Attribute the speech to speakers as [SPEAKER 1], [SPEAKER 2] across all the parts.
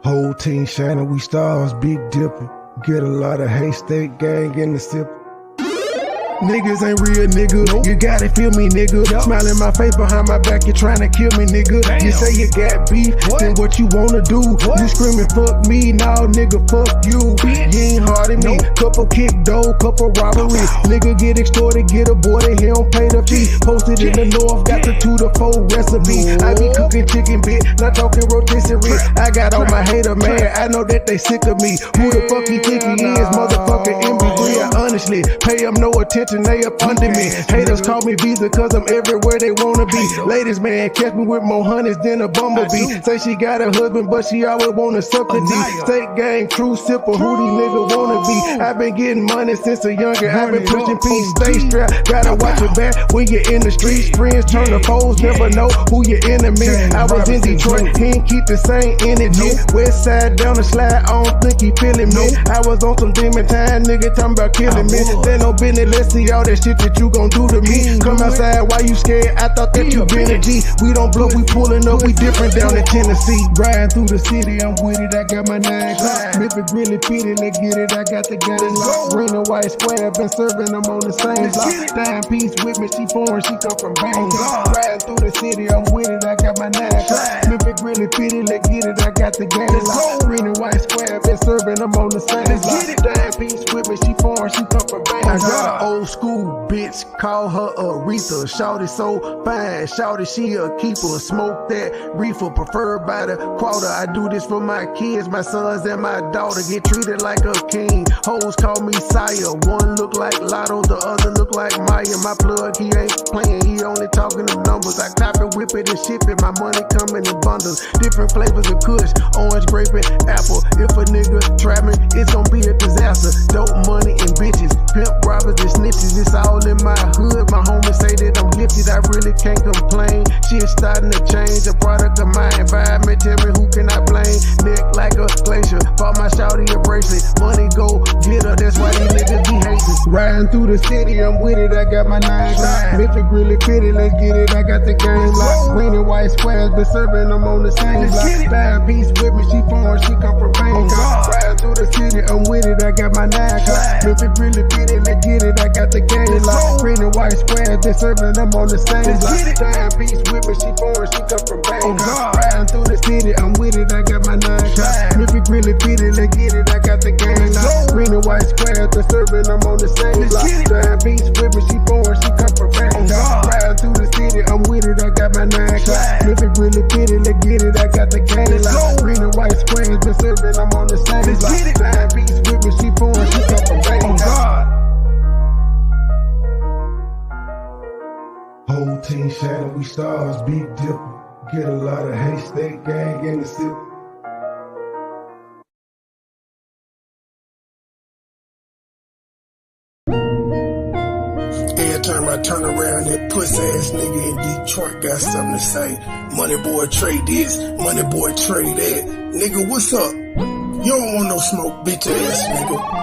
[SPEAKER 1] Whole team shining, we stars, big dipper. Get a lot of hate, state gang in the sip. Niggas ain't real, nigga. Nope. You gotta feel me, nigga. Yep. Smile in my face behind my back, you tryna kill me, nigga. Damn. You say you got beef, then what you wanna do? What? You screaming, fuck me, nah, nigga, fuck you. Bitch. You ain't hard at me. Nope. Couple kick dough, couple robberies. Nigga get extorted, get aborted, he don't pay the fee. Posted in the north, got the 2 to 4 recipe. I be cooking chicken bit, not talking rotisserie. I got all my hater mad, I know that they sick of me. Who the fuck he think he is, motherfucker MB3? Honestly, pay him no attention, they up under me. Haters call me Visa cause I'm everywhere they wanna be. Ladies, man, catch me with more honeys than a bumblebee. Say she got a husband, but she always wanna suck the D. State gang, true sipper, who these niggas wanna be. I've been getting money since a younger, I've been pushing peace. Stay strapped, gotta watch your back when you're in the streets. Friends turn to foes, never know who your enemy. I was in Detroit, he ain't keep the same energy. West side down the slide, I don't think he feeling me. I was on some demon time, nigga talking about killing me. There no business, let's see all that shit that you gon' do to me. Come outside, why you scared? I thought that you been a G. We don't blow, we pulling up, we different down in Tennessee. Riding through the city, I'm with it, I got my 9 o'clock. If it really fit it, let's get it, I got the gun locked. Green and white square, been serving them on the same block. Dime piece with me, she foreign, she come from Bangkok. Riding through the city, I'm with it, I got my 9 o'clock. If it really fit it, let's get it, I got the game locked. Green and white square, been serving them on the same block. Dime piece with me, she foreign, she come from Bangkok. I got an old school bitch, call her Aretha. Shawty so fine, shawty she a keeper. Smoke that reefer, preferred by the quarter. I do this for my kids, my sons and my daughter. Get treated like a king. Hoes call me sire. One look like Lotto, the other look like Maya. My plug, he ain't playing, he only talking the numbers. I cop it, whip it, and ship it. My money coming in bundles. Different flavors of kush, orange, grape, and apple. If a nigga trap me, it's gonna be a disaster. Dope money and bitches, pimp robbers and snitches. It's all in my hood. My homies say that I'm gifted, I really can't complain. Shit starting to change, a product of my environment. Tell me who can I blame? Neck like a glacier, bought my shawty a bracelet. Money go glitter, that's why these niggas be hating. Riding through the city, I'm with it, I got my 9 o'clock. If it really fit it, let's get it, I got the game locked. Green and white squares, been serving them on the same block. Bad piece with me, she foreign, she come from Bangkok. Riding through the city, I'm with it, I got my 9 o'clock. If it really fit it, let's get it, I got the game locked. Green and white squares, they serving them on the same block. Damn piece with me, she foreign, she come from Bangkok. Riding through the city, I'm with it, I got my 9 o'clock. If it really fit it, let's get it, I got the game locked. Green and white squares, they serving them on the same block. Damn piece with me, she foreign, she come from Bangkok. Riding through the city, I'm with it, I got my 9 o'clock. If it really fit it, let's get it, I got the game locked. Green and white squares, they serving them on the same block. Damn piece with me, she foreign, she come from Bangkok. Whole team shining, we stars, big dipper. Get a lot of hate, state gang in the sip. Every time I turn around, that pussy ass nigga in Detroit got something to say. MoneyBoy trade this, MoneyBoy trade that. Nigga, what's up? You don't want no smoke, bitch ass nigga.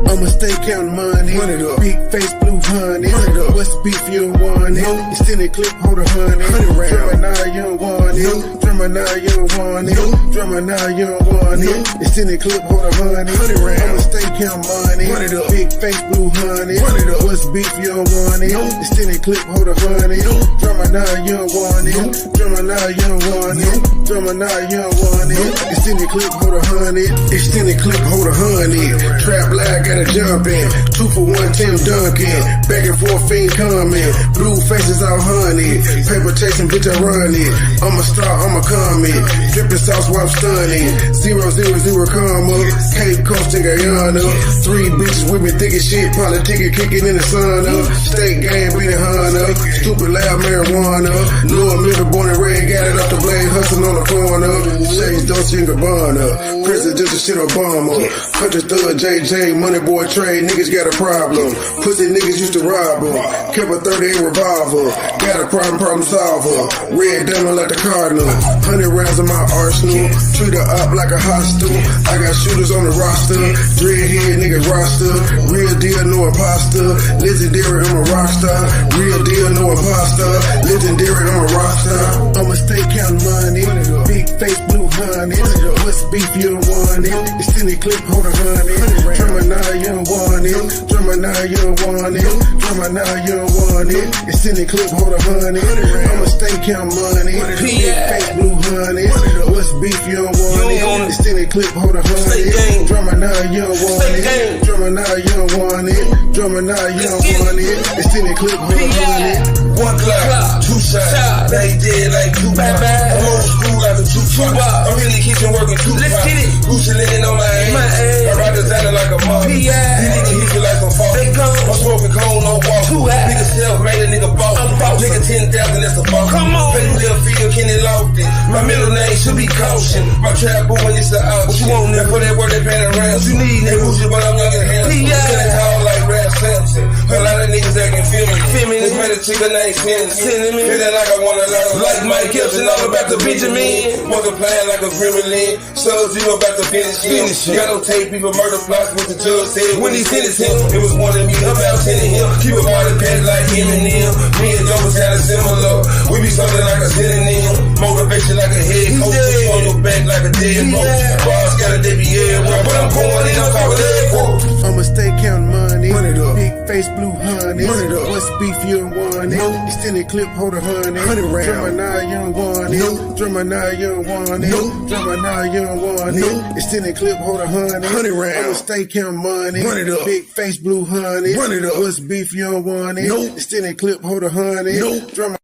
[SPEAKER 1] I'ma stay counting money. Run it up. Big face, blue honey. Run it up. What's the beef, you don't want it. Extended clip, hold a honey. Drummer now, you don't want it. Drummer now, you don't want it. Drummer now, you don't want it. Extended clip, hold a honey. I'ma stay counting money. Run it up. Big face, blue honey. Run it up. What's the beef, you don't want it. Extended clip, hold a honey. Drummer now, you don't want it. Drummer now, you don't want it. Drummer now, you don't want it. Extended clip, hold a honey. Extended clip, hold a honey. Trap lag, gotta jump in. 2 for 1, Tim Duncan. Back and forth, fiend coming. Blue faces all honey. Paper chasing, bitch, I run it. I'm a star, I'm a comet. Dripping sauce while I'm stunning. 000 comma. Cape Coast in Guyana. 3 bitches with me thick as shit. Politicking, kicking in the sun up. State game, beating Hunter. Stupid loud marijuana. Lord Miller, born and red, got it off the blade, hustling on the corner. Shades, Dolce and Gabbana. President just a shit Obama. Country thug, JJ, MoneyBoy trade, niggas got a problem. Pussy niggas used to rob them. Kept a 38 revolver. Got a problem solver. Red diamond like the Cardinal. 100 rounds in my arsenal. Treat her up like a hostel. I got shooters on the roster. Dreadhead nigga roster. Real deal, no imposter. Legendary, I'm a rockstar. Real deal, no imposter. Legendary, I'm a rockstar. I'ma stay counting money. Big face blue honey. What's beef, you don't want it. It's in the clip, hold a honey. Drummer now, you don't want it. Drummer now, you don't want it. Drummer now, you don't want it. It's in the clip, hold a honey. I'ma stay count money. Big face blue honey. What's beef, you don't want it. It's in the clip, hold a honey. Drummer now, you don't want it. Drummer now, you don't want it. Drummer now, you don't want it. It's in the clip, hold a honey.
[SPEAKER 2] 1 clock, 2 shots. They dead like 2 pop. I'm old school like a 2 pop. I'm in the kitchen working 2 pop. Gucci laying on my ass. I ride designer like a mom. These niggas hit me like some fall. I'm smoking cone, no walk. Nigga self-made, a nigga boss. Nigga 10,000, that's a boss. Come on. Pay little feel, Kenny Lofty. My middle name should be Caution. My trap boy, it's the option. What you want, nigga? For that word, they paying around. What you need, nigga? Gucci, but I'm young and handsome. Killing tall like Rap Samson. A lot of niggas acting feminine. This man a chick, her name Sending me. Feeling like I wanna learn. Like Mike Kelson, all about the Benjamin. Multiplying like a gremlin. Sub-Zero about to finish him. Got no tape, people murder plots, what the judge said. When he sentenced him, it was one of me, about 10 of him. Keep a body packed like Eminem. Me and Joe was kinda similar. We be something like a synonym. Motivation like a head coach. On your back like a dead roach. Boss got a DB everywhere, but I'm going in on top of that quote.
[SPEAKER 1] I'ma stay counting money. Big face blue honey. What's beef, you don't want it. Extended clip, hold a honey. Drummer now, you don't want it. Drummer now, you don't want it. Drummer now, you don't want it. Extended clip, hold a honey. I'ma stay counting money. Big face blue honey. What's beef, you don't want it. Extended clip, hold a honey. Drummer.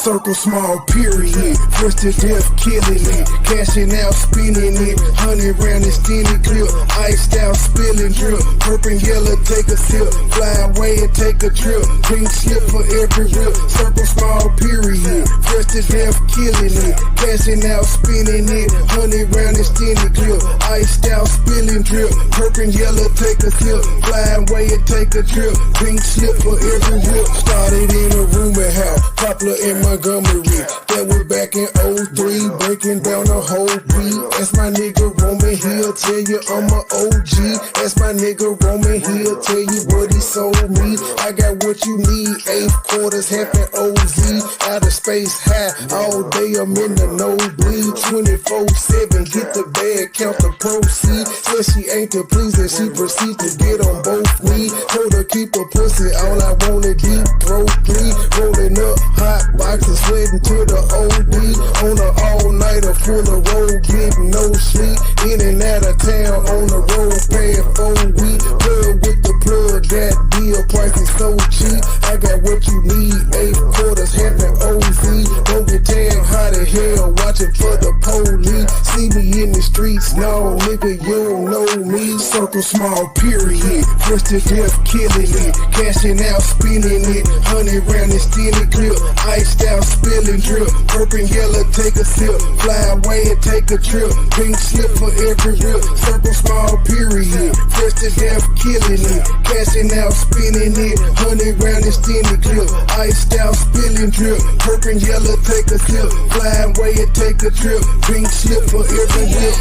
[SPEAKER 1] Circle small period, first to death killing it, cashing out spinning it, 100 round extended clip, iced out spilling drip, purple yellow take a sip, fly away and take a trip, pink slip for every rip, circle small period, first to death killing it, cashing out spinning it, 100 round extended clip, iced out spilling drip, purple yellow take a sip, fly away and take a trip, pink slip for every rip, started in a rumor house, popular in Montgomery, that was back in 03, breaking down the whole beat. That's my nigga Roman, he'll tell you I'm a OG. That's my nigga Roman, he'll tell you what he sold me. I got what you need, 8 quarters, half an OZ. Out of space high, all day I'm in the nosebleed. 24/7, get the bag, count the proceeds. Said she ain't to please and she proceeds to get on both knees. Told her keep her pussy, all I wanna deep throat 3. Rolling up hot boxes, sweating to the OD. On an all-nighter full of road, getting no sleep. In and out of town on the road, paying 4 weeks. Plug with the plug, that deal price is so cheap. I got what you need, 8 quarters, half an OZ. Don't get tagged hot as hell, watching for the police. See me in the streets, no nigga, you don't know me. Circle small period, first to death killing it, cashing out spinning it, 100 round extended clip, iced out spilling drip, purple yellow take a sip, fly away and take a trip, pink slip for every rip, circle small period, first to death killing it, cashing out spinning it, 100 round extended clip, iced out spilling drip, purple yellow take a sip, fly away and take a trip, pink slip for every rip.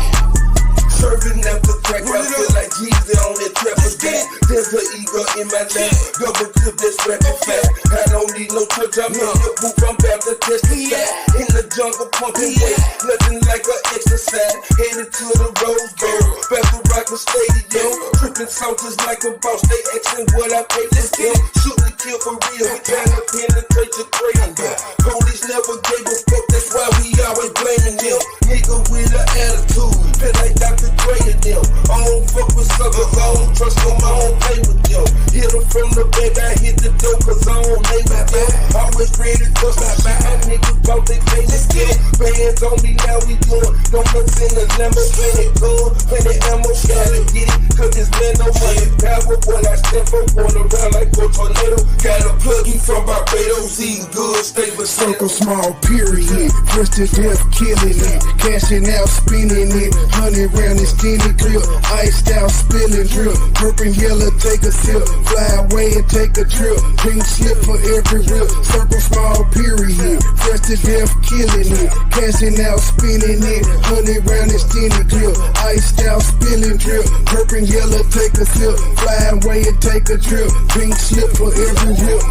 [SPEAKER 2] Serving up the crack, I feel like Jesus on that trap again. There's an eagle in my lap, double clip that's rapping fat. I don't need no touch, I'm in the booth, I'm about to test the fat. In the jungle, pumping weight, nothing like an exercise. Headed to the Rose Bowl, back to Rocker Stadium. Tripping soldiers like a boss, they asking what I pay this game. Shoot and kill for real, we kinda penetrate your cranium. Police never gave a fuck, that's why we always blaming them. Nigga with an attitude, feel like Dr. Dre and them. I don't fuck with suckers, I don't trust them, I don't play with them. Hit them from the back, I hit the door, cause I don't lay with them. Always ready to stop by, niggas bout they face again. bands on me, now we doing donuts in the Lambo. Plenty gun, plenty ammo, gotta get it, cause it's been no money. Power, boy, I step up, going around like a tornado. Got a plug, he from Barbados, eating good, stay with
[SPEAKER 1] Circle small, period. First to death, killing it. Cashing out, spinning it. 100 round extended clip. Iced out, spilling drip. Purple yellow, take a sip. Fly away and take a trip. Pink slip for every rip. Circle small, period. First to death, killing it. Cashing out, spinning it. 100 round extended clip. Iced out, spilling drip. Purple yellow, take a sip. Fly away and take a trip. Pink slip for every rip.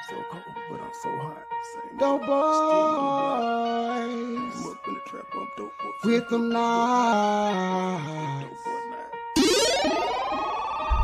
[SPEAKER 1] So cold, but I'm so hot. Dope boys. I'm up in the trap, I'm dope boy. With them knives.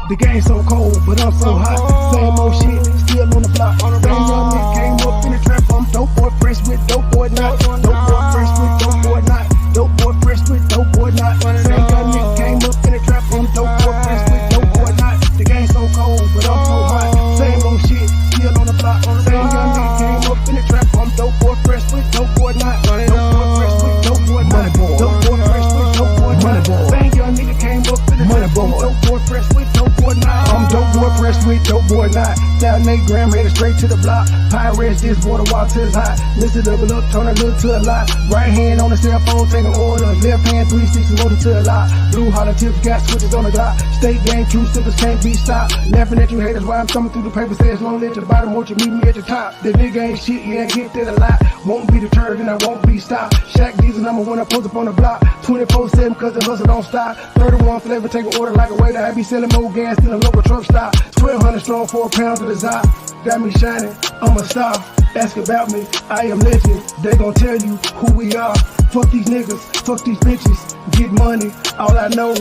[SPEAKER 1] The game so cold, but I'm so hot. Same old shit, still on the block. Same young nigga came up in the trap. I'm dope boy, fresh with dope boy not. Dope boy, fresh with dope boy not. Dope boy, fresh with dope boy not. Same young nigga came up in the trap. I'm dope boy, fresh with dope boy not. The game so cold, but I'm so hot. Same old shit, still on the block. Same young nigga came up in the trap. I'm dope boy, fresh with dope boy not. Dope boy, fresh with dope boy not. Dope boy, fresh with dope boy not. Same young nigga came up in the trap. I'm dope boy, fresh with dope boy not. I'm dope boy, fresh with dope boy not. 1,008 gram, headed straight to the block. Pirates, this water while till it's hot. Listen double up, turn a little to a lot. Right hand on the cell phone, taking orders. Left hand 360, motor to a lot. Blue hollow tips, got switches on the dot. State game, true sippers can't be stopped. Laughing at you haters while I'm thumbing through the paper. Says won't let the bottom, won't you meet me at the top? The nigga ain't shit, yeah, get that a lot. Won't be deterred and I won't be stopped. Shaq Diesel number one, I post up on the block. 24/7 cause the hustle don't stop. 31 flavor, take an order like a waiter. I be selling more gas than a local truck stop. 1,200 strong for a pound to the top. Got me shining, I'm a star. Ask about me, I am legend. They gon' tell you who we are. Fuck these niggas, fuck these bitches. Get money, all I know.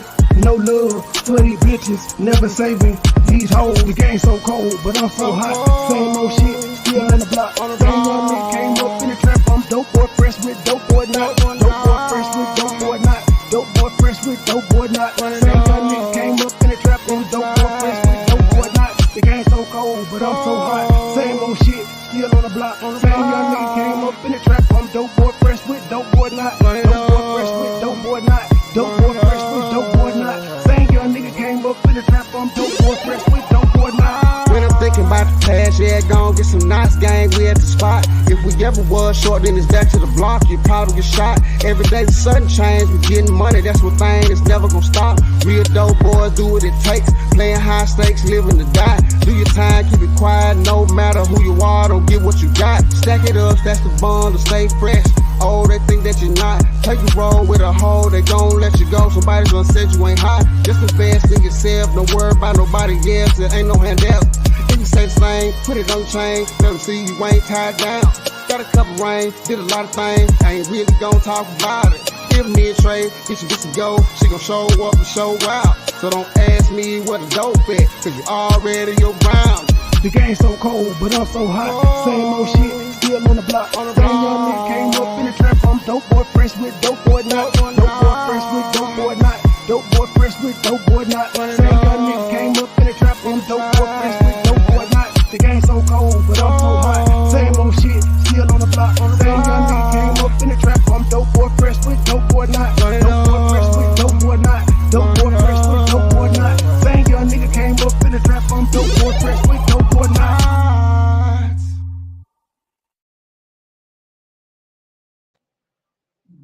[SPEAKER 1] No love for these bitches. Never saving these hoes. The game so cold, but I'm so hot. Same old shit, still in the block. Same young nigga came up in the trap. I'm dope boy, fresh with dope boy not. Dope boy, fresh with dope boy not. Dope boy, fresh with dope boy not. Same young nigga came up in the trap. I'm dope boy, fresh with dope boy not. The game so cold, but I'm so hot. Same old shit, still on the block. Same young nigga came up in the trap. I'm dope boy, fresh with dope boy not. Dope boy, fresh with dope boy not. Dope boy, fresh with dope boy not. Same young nigga came up in the trap. I'm dope boy, fresh with dope boy not.
[SPEAKER 3] When I'm thinking about the past, yeah, gon' get some nice gang, we at the spot. If we ever was short, then it's back to the block, you probably get shot. Every day's a sudden change, we getting money, that's one thing, it's never gon' stop. Real dope boys do what it takes, playing high stakes, living to die. Do your time, keep it quiet, no matter who you are, don't get what you got. Stack it up, that's the bond to stay fresh. Oh, they think that you're not. Take a roll with a hoe, they gon' let you go. Somebody's gonna say you ain't hot. Just invest in yourself, don't worry about nobody else. There ain't no handout. If you say the same, put it on the chain. Let them see you ain't tied down. Got a couple rain, did a lot of things. I ain't really gon' talk about it. Give me a trade, get you some go. She gon' show up and show out. So don't ask me what a dope at, cause you already around.
[SPEAKER 1] The game so cold, but I'm so hot. Same old shit, still on the block. Same young nigga came up in the trap. I'm dope boy, fresh with dope boy not. Dope boy, fresh with dope boy not. Dope boy, fresh with dope boy not. Same young nigga came up in the trap. I'm dope boy, fresh with dope boy not. The game so cold, but I'm so hot. Same old shit, still on the block. Same young nigga came up in the trap. I'm dope boy, fresh with dope boy not. Dope boy, fresh with dope boy not. Dope boy, fresh with dope boy not. Same young nigga came up in the trap. I'm dope boy, fresh with dope boy not.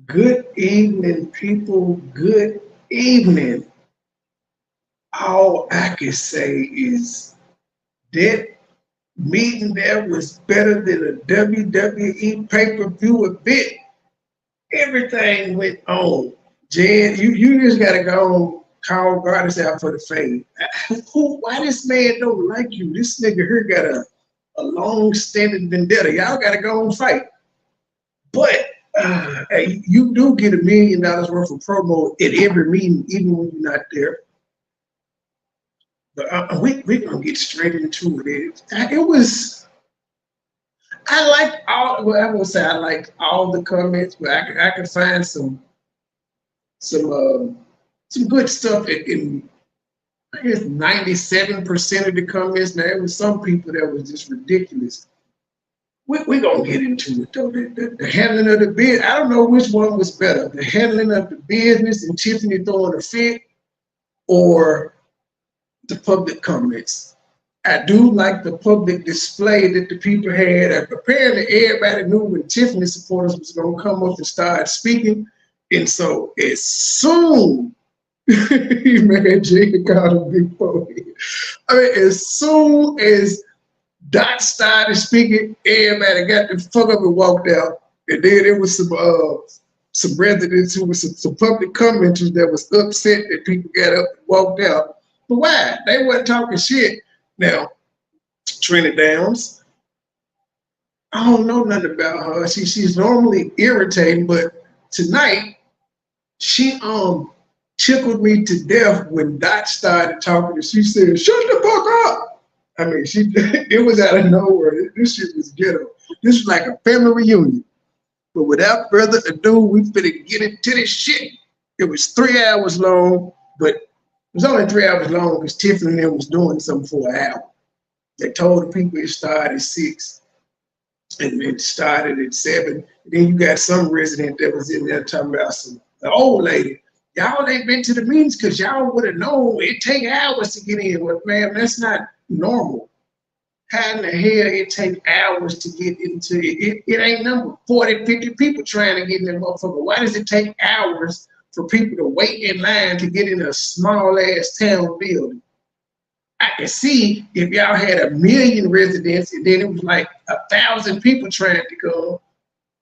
[SPEAKER 1] Good evening, people. Good evening. All I can say is that meeting there was better than a WWE pay-per-view event. Everything went on. Jen, you just gotta go call Goddess out for the fame. Why this man don't like you? This nigga here got a long-standing vendetta. Y'all gotta go and fight. But hey, you do get $1 million worth of promo at every meeting, even when you're not there. But we're gonna get straight into it. I liked all. Well, I won't say I liked all the comments, but I could find some good stuff in I guess 97% of the comments, now, there was some people that was just ridiculous. We're going to get into it, though. The handling of the business, I don't know which one was better. The handling of the business and Tiffany throwing a fit or the public comments. I do like the public display that the people had. Apparently, everybody knew when Tiffany supporters was going to come up and start speaking. And so as soon, man, Jake got a big forehead. I mean, as soon as Dot started speaking, everybody got the fuck up and walked out. And then there was some residents who was some public commenters that was upset that people got up and walked out. But why? They wasn't talking shit. Now, Trinity Downs, I don't know nothing about her. She's normally irritating, but tonight she tickled me to death when Dot started talking and she said, "Shut the fuck up." I mean, it was out of nowhere. This shit was ghetto. This was like a family reunion. But without further ado, we finna get into this shit. It was 3 hours long, but it was only 3 hours long because Tiffany and them was doing something for an hour. They told the people it started at 6 and it started at 7. And then you got some resident that was in there talking about the old lady. Y'all ain't been to the meetings because y'all would have known it take hours to get in. Well, man, that's not normal. How in the hell it take hours to get into it? It ain't number 40, 50 people trying to get in that motherfucker. Why does it take hours for people to wait in line to get in a small ass town building? I can see if y'all had 1 million residents and then it was like 1,000 people trying to come.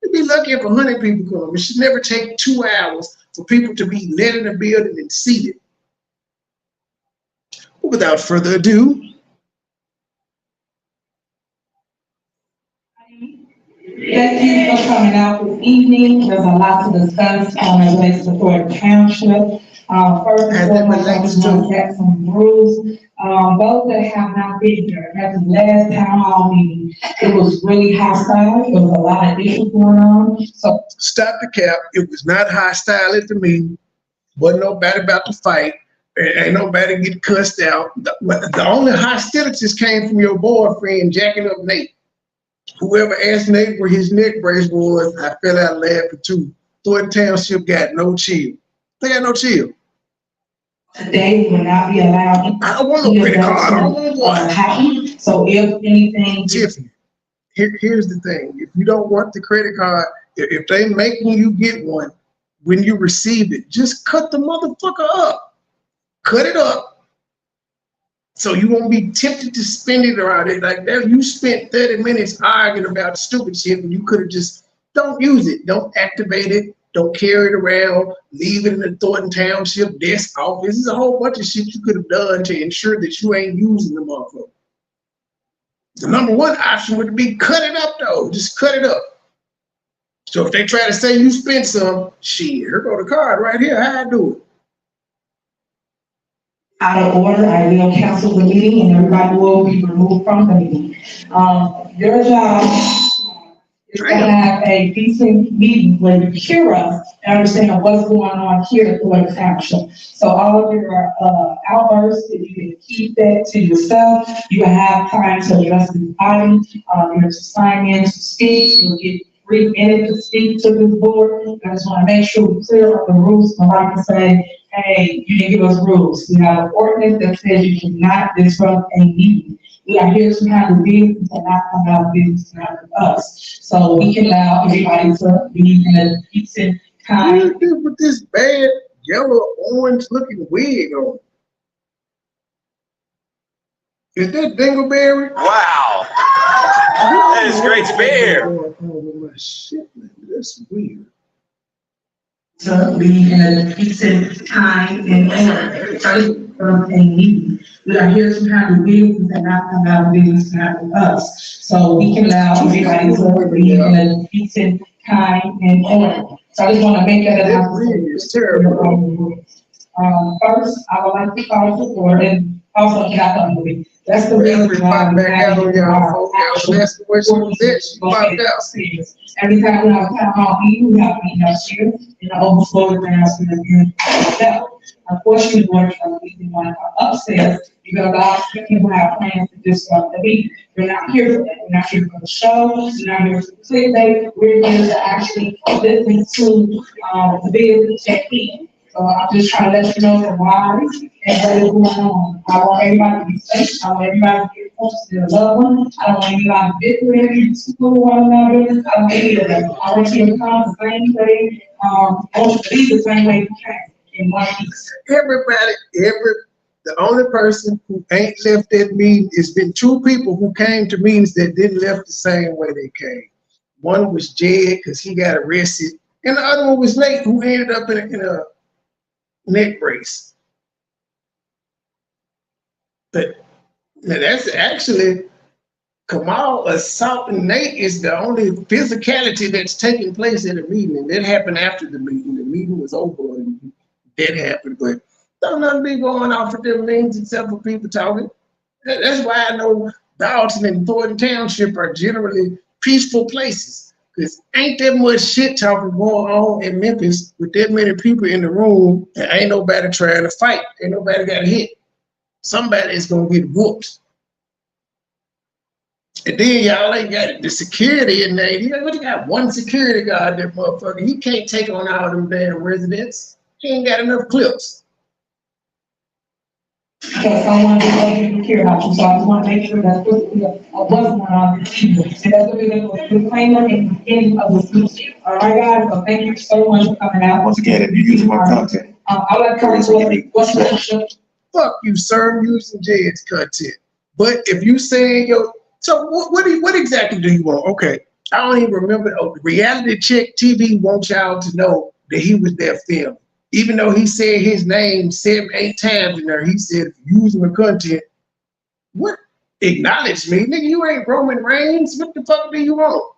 [SPEAKER 1] You'd be lucky if 100 people come. It should never take 2 hours for people to be let in the building and seated. Without further ado,
[SPEAKER 4] thank you for coming out this evening. There's a lot to discuss as relates to Thornton Township. First and foremost, I want to get some rules. Those that have not been here, at the last town hall meeting, it was really hostile. There was a lot of issues going on. So
[SPEAKER 1] stop the cap. It was not hostile at the meeting. Wasn't nobody about to fight. Ain't nobody get cussed out. The only hostilities came from your boyfriend jacking up Nate. Whoever asked Nate where his neck brace was, I fell out laughing too. Thornton Township got no chill. They got no chill.
[SPEAKER 4] Today will not be allowed.
[SPEAKER 1] I don't want no credit card. I don't want one.
[SPEAKER 4] So if anything,
[SPEAKER 1] Tiffany, here's the thing. If you don't want the credit card, if they make you get one, when you receive it, just cut the motherfucker up. Cut it up. So you won't be tempted to spend it around it. Like that, you spent 30 minutes arguing about stupid shit and you could have just, don't use it. Don't activate it. Don't carry it around. Leave it in the Thornton Township desk office. There's a whole bunch of shit you could have done to ensure that you ain't using the motherfucker. The number one option would be cut it up though. Just cut it up. So if they try to say you spent some, shit, here go the card right here. How I do it?
[SPEAKER 4] Out of order, I will cancel the meeting and everybody will be removed from the meeting. Your job is to have a decent meeting where you hear us and understand what's going on here at Thornton Township. So all of your outbursts, if you can keep that to yourself, you will have time to address the body. You're to sign in to speak. You'll get 3 minutes to speak to this board. I just want to make sure we're clear on the rules. Nobody can say, hey, you didn't give us rules. We have an ordinance that says you cannot disrupt a meeting. We are here to have the business and not come out of business to have us. So we can allow everybody to be in a decent time.
[SPEAKER 1] With this bad yellow orange looking wig on. Is that Dingleberry?
[SPEAKER 2] Wow. That is great spare.
[SPEAKER 1] My shit, man. That's weird.
[SPEAKER 4] To be in a decent time and order. A meeting. We are here to have the business and not come out of business to have us. So we can allow everybody to be in a decent time and order. So I just want to make that announcement.
[SPEAKER 1] It's terrible.
[SPEAKER 4] First, I would like to call to order Also, got the movie. That's the reason why
[SPEAKER 1] back out on y'all, folks. Y'all asked the question, bitch. You popped out.
[SPEAKER 4] Every time we have a town hall meeting, we have to meet next year, and the overflow is now to the unfortunately, we're from one upstairs because our people have plans to disrupt the meeting. We're not here for that. We're not here for the show. We're not here for the clickbait. We're here to actually listen to the business technique. So I'm just trying to let you know the why and what is going on. I want everybody to be safe. I want everybody to get close to their loved one. I don't want anybody to bicker to one another. I don't want any of that. I want you to come the same way. I want you to be the same way you can in one piece.
[SPEAKER 1] The only person who ain't left that meeting, it's been two people who came to meetings that didn't left the same way they came. One was Jed because he got arrested, and the other one was Nate who ended up in a neck brace. But now that's actually Kamal assaulting Nate is the only physicality that's taking place at a meeting, and that happened after the meeting. The meeting was over and that happened, but don't nothing be going off at them meetings except for people talking. That's why I know Dalton and Thornton Township are generally peaceful places, because ain't that much shit talking going on in Memphis with that many people in the room, and ain't nobody trying to fight. Ain't nobody got hit. Somebody is gonna get whooped. And then y'all ain't got the security in there. You got one security guard, that motherfucker. He can't take on all them damn residents. He ain't got enough clips.
[SPEAKER 4] Because I want to care about you, so I just want to make sure that I wasn't on the TV. And that's the reason for the disclaimer in the beginning of the speech. All right, guys, so thank you so much for coming out.
[SPEAKER 1] Once again, if you use my content,
[SPEAKER 4] I'll let Curtis what's the question?
[SPEAKER 1] Fuck you, sir. I'm using Jed's content. But if you say so what exactly do you want? Okay, I don't even remember. Oh, Reality Check TV wants y'all to know that he was there filming. Even though he said his name 7-8 times in there, he said, if you're using the content, what? Acknowledge me. Nigga, you ain't Roman Reigns. What the fuck do you want?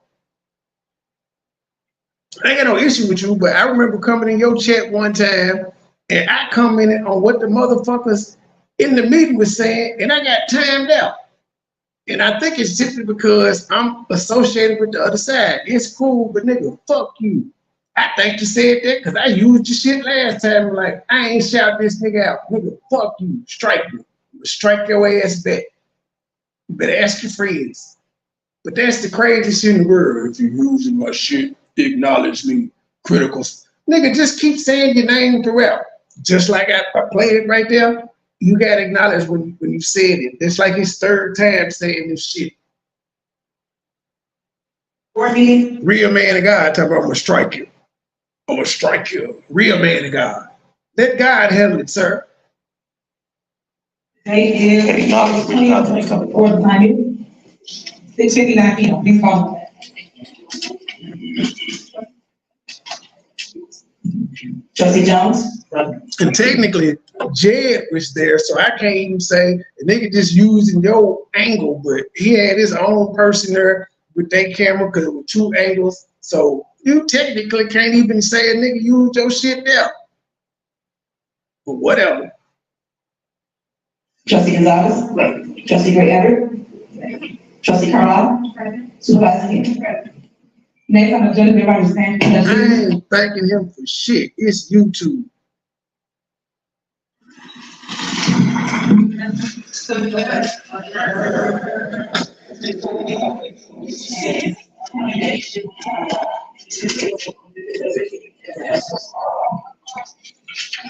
[SPEAKER 1] I ain't got no issue with you, but I remember coming in your chat one time and I commented on what the motherfuckers in the meeting was saying, and I got timed out. And I think it's simply because I'm associated with the other side. It's cool, but nigga, fuck you. I think you said that because I used your shit last time. Like, I ain't shout this nigga out. Nigga, fuck you. Strike me. Strike your ass back. You better ask your friends. But that's the craziest shit in the world. If you're using my shit, acknowledge me. Critical. Nigga, just keep saying your name throughout. Just like I played it right there. You got to acknowledge when you said it. It's like his third time saying this shit. Real man of God talking about, I'm going to strike you. I'm going to strike you. Real man of God. Let God handle it, sir.
[SPEAKER 4] They is 6:59 p.m. Please call. Trustee Jones?
[SPEAKER 1] And technically, Jed was there, so I can't even say the nigga just using your angle, but he had his own person there with that camera because it was two angles. So you technically can't even say a nigga used your shit there. But whatever.
[SPEAKER 4] Trustee Gonzalez? Right. Trustee Gray Everett? Trustee Carlisle? Supervisor Smith? Next on the agenda, everybody stand.
[SPEAKER 1] I ain't thanking him for shit. It's YouTube.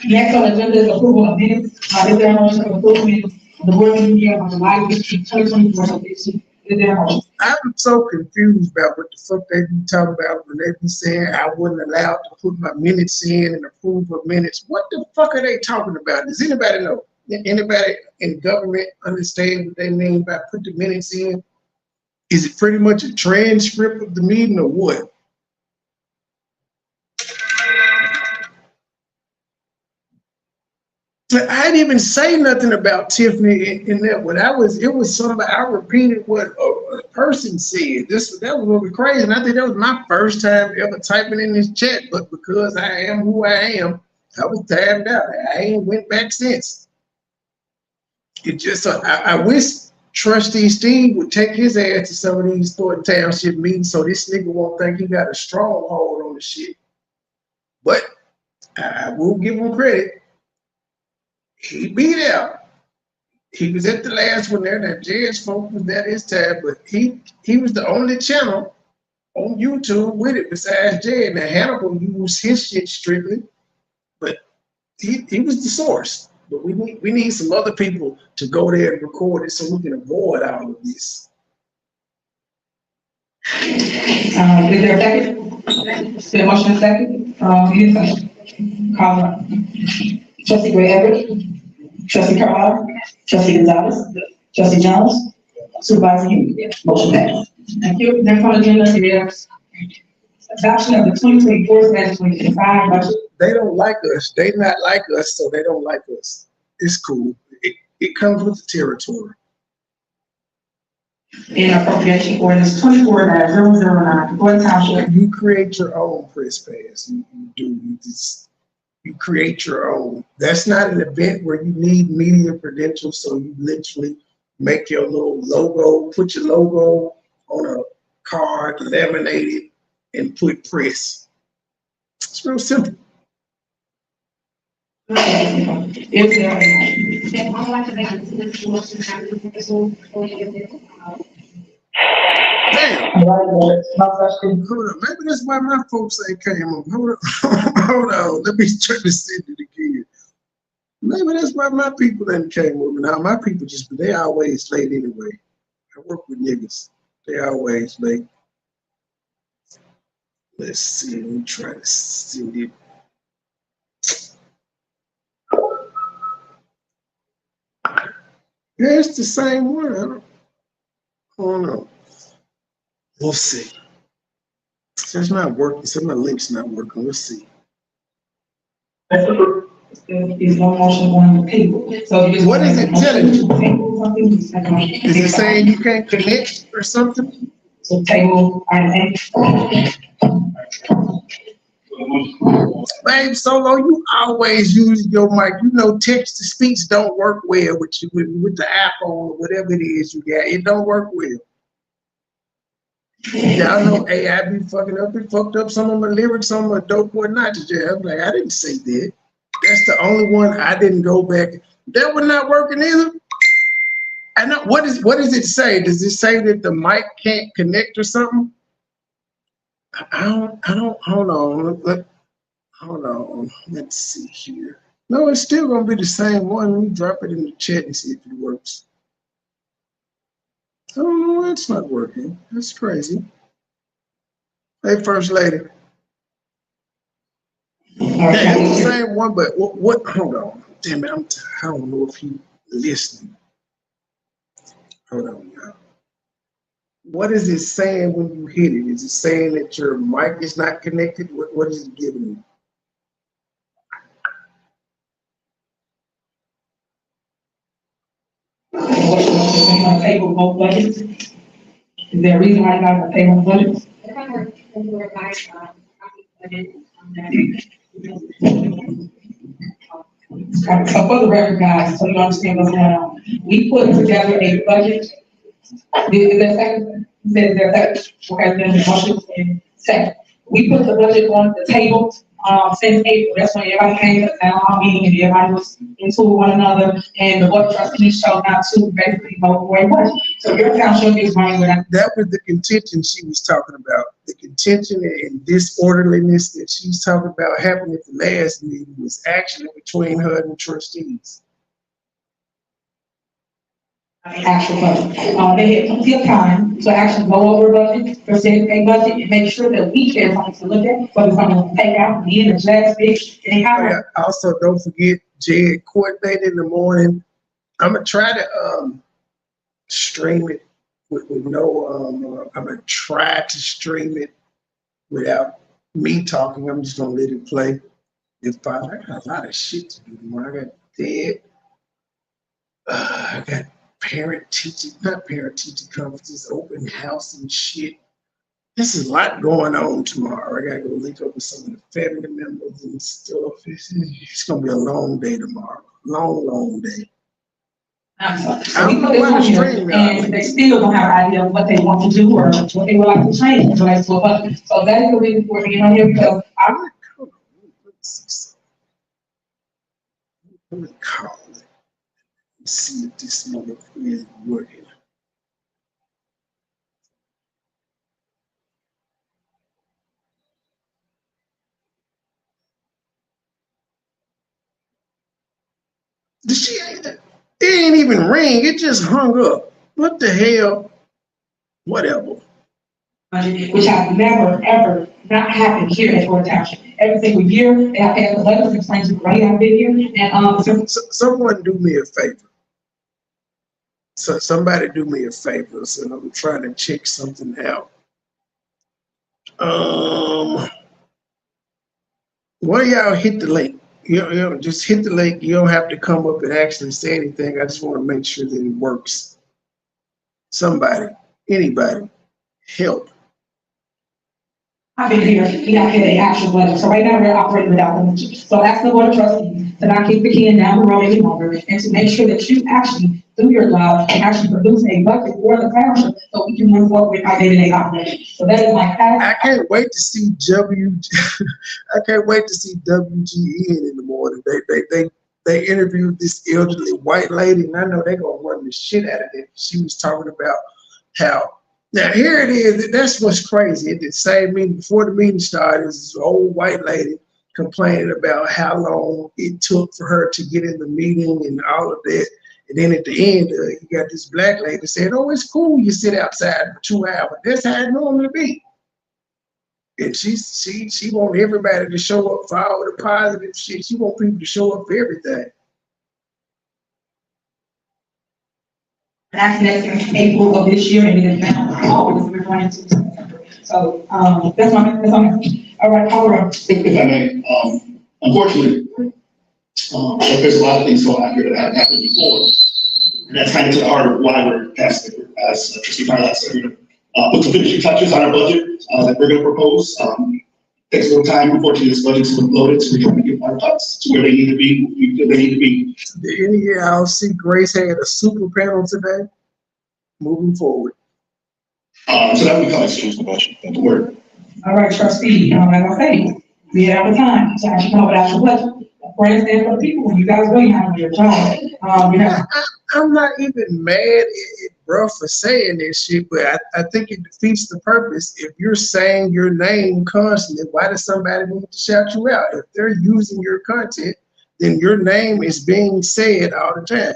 [SPEAKER 4] Next on the agenda is approval of minutes. Is there a motion to approve minutes of the board meeting on July 15, 2024? Is there a motion?
[SPEAKER 1] I'm so confused about what the fuck they be talking about when they be saying I wasn't allowed to put my minutes in and approve of minutes. What the fuck are they talking about? Does anybody know? Anybody in government understand what they mean by put the minutes in? Is it pretty much a transcript of the meeting or what? I didn't even say nothing about Tiffany in that one. It was somebody, I repeated what a person said. That was what was crazy. And I think that was my first time ever typing in this chat, but because I am who I am, I was timed out. I ain't went back since. It just I wish Trustee Steve would take his ass to some of these Thornton Township meetings so this nigga won't think he got a stronghold on the shit. But I will give him credit. He be there. He was at the last one there. That Judge folk was there this time, but he was the only channel on YouTube with it besides Jed. Now Hannibal used his shit strictly, but he was the source. But we need some other people to go there and record it so we can avoid all of this.
[SPEAKER 4] Is there a second? Is there a motion second? Call up. Trustee Gray Everett, Trustee Carlisle, Trustee Gonzalez, Trustee Jones, Supervisor Hughes. Motion passed. Thank you. Next on the agenda is adoption of the 2024/2025 budget.
[SPEAKER 1] They don't like us. They not like us, so they don't like us. It's cool. It comes with the territory.
[SPEAKER 4] And appropriation ordinance 24/009, Thornton Township.
[SPEAKER 1] You create your own press pass. You do. You create your own. That's not an event where you need media credentials, so you literally make your little logo, put your logo on a card, laminate it, and put press. It's real simple.
[SPEAKER 4] Is there a
[SPEAKER 5] I would like to make a motion
[SPEAKER 1] Damn. Hold on. Maybe that's why my folks ain't came up. Hold on. Hold on. Let me try to send it again. Maybe that's why my people didn't came up. Now my people they always late anyway. I work with niggas. They always late. Let's see. Let me try to send it. Yeah, it's the same one. I don't know. We'll see. So it's not working. So my link's not working. Let's see.
[SPEAKER 4] Is no motion on the table. So
[SPEAKER 1] what is it telling you? Is it saying you can't connect or something?
[SPEAKER 4] So table item A.
[SPEAKER 1] Babe, Solo, you always use your mic. You know, text to speech don't work well with you with the iPhone or whatever it is you got. It don't work well. Y'all know AI be fucking up. It fucked up some of my lyrics on my Dope Boy Notches. I'm like, I didn't say that. That's the only one I didn't go back. That was not working either. I know. What does it say? Does it say that the mic can't connect or something? I don't. Hold on. Hold on. Let's see here. No, it's still gonna be the same one. Let me drop it in the chat and see if it works. Oh no, it's not working. That's crazy. Hey, First Lady. Yeah, it's the same one, but what? Hold on. Damn it, I don't know if you listening. Hold on, y'all. What is it saying when you hit it? Is it saying that your mic is not connected? What is it giving you?
[SPEAKER 4] Table both budgets. Is there a reason why you got to table budgets? So for the record, guys, so you understand what's going on, we put together a budget. Is there a second? Is there a second? Okay, then the motion and second. We put the budget on the table since April. That's when everybody came to the town meeting and everybody was into one another, and the board of trustees showed not to basically vote for a budget. So your township is running without.
[SPEAKER 1] That was the contention she was talking about. The contention and disorderliness that she's talking about happened at the last meeting was actually between her and the trustees.
[SPEAKER 4] Actual budget. They had plenty of time to actually go over budget, present a budget, and make sure that we have something to look at, whether something to take out, be in the jazz fix, and have.
[SPEAKER 1] Also, don't forget, Jed coordinated in the morning. I'm gonna try to stream it with no. I'm gonna try to stream it without me talking. I'm just gonna let it play. I got a lot of shit to do tomorrow. I got dead. I got not parent teacher conferences, open house and shit. There's a lot going on tomorrow. I gotta go link up with some of the family members and stuff. It's gonna be a long day tomorrow. Long day.
[SPEAKER 4] So we put this on here, and they still don't have an idea of what they want to do or what they would like to change related to a budget. So that is the reason for being on here, because
[SPEAKER 1] Let me call it. See if this motherfucker is working. It ain't even ring. It just hung up. What the hell? Whatever.
[SPEAKER 4] which has never, ever not happened here at Thornton Township. Every single year, they have to have the letters explain to the right I've been here, and,
[SPEAKER 1] Someone do me a favor. So somebody do me a favor. So I'm trying to check something out. Well, y'all hit the link. You know, just hit the link. You don't have to come up and actually say anything. I just want to make sure that it works. Somebody, anybody, help.
[SPEAKER 4] I've been here, we got here the actual budget. So right now we're operating without the budget. So ask the board of trustees to not kick the can down the road any longer and to make sure that you actually do your job and actually produce a budget for the township so we can move forward with our day-to-day operation. So that is my task.
[SPEAKER 1] I can't wait to see I can't wait to see WGN in the morning. They interviewed this elderly white lady, and I know they're gonna run the shit out of it. She was talking about how. Now here it is. That's what's crazy. At the same meeting, before the meeting started, this old white lady complaining about how long it took for her to get in the meeting and all of that. And then at the end, you got this black lady saying, "Oh, it's cool. You sit outside for 2 hours. That's how it normally be." And she want everybody to show up for all the positive shit. She want people to show up for everything.
[SPEAKER 4] That's next April of this year, and it is now August, we're going into September. So, that's my message. All right, Paul.
[SPEAKER 5] If I may, unfortunately, there's a lot of things going on here that haven't happened before. And that's kind of to the heart of why we're passing it, as Trustee Carlisle said, we're gonna put some finishing touches on our budget that we're gonna propose. Takes a little time. Unfortunately, this budget's been bloated, so we're trying to get our cuts to where they need to be. We feel they need to be.
[SPEAKER 1] Did any of y'all see Grace had a super panel today? Moving forward.
[SPEAKER 5] So that we call exchange the budget. That's the word.
[SPEAKER 4] All right, trustee, like I say, we have the time to actually come up with actual budget. Prayers there for the people when you guys really have your job.
[SPEAKER 1] I'm not even mad at bro for saying this shit, but I think it defeats the purpose. If you're saying your name constantly, why does somebody need to shout you out? If they're using your content, then your name is being said all the time.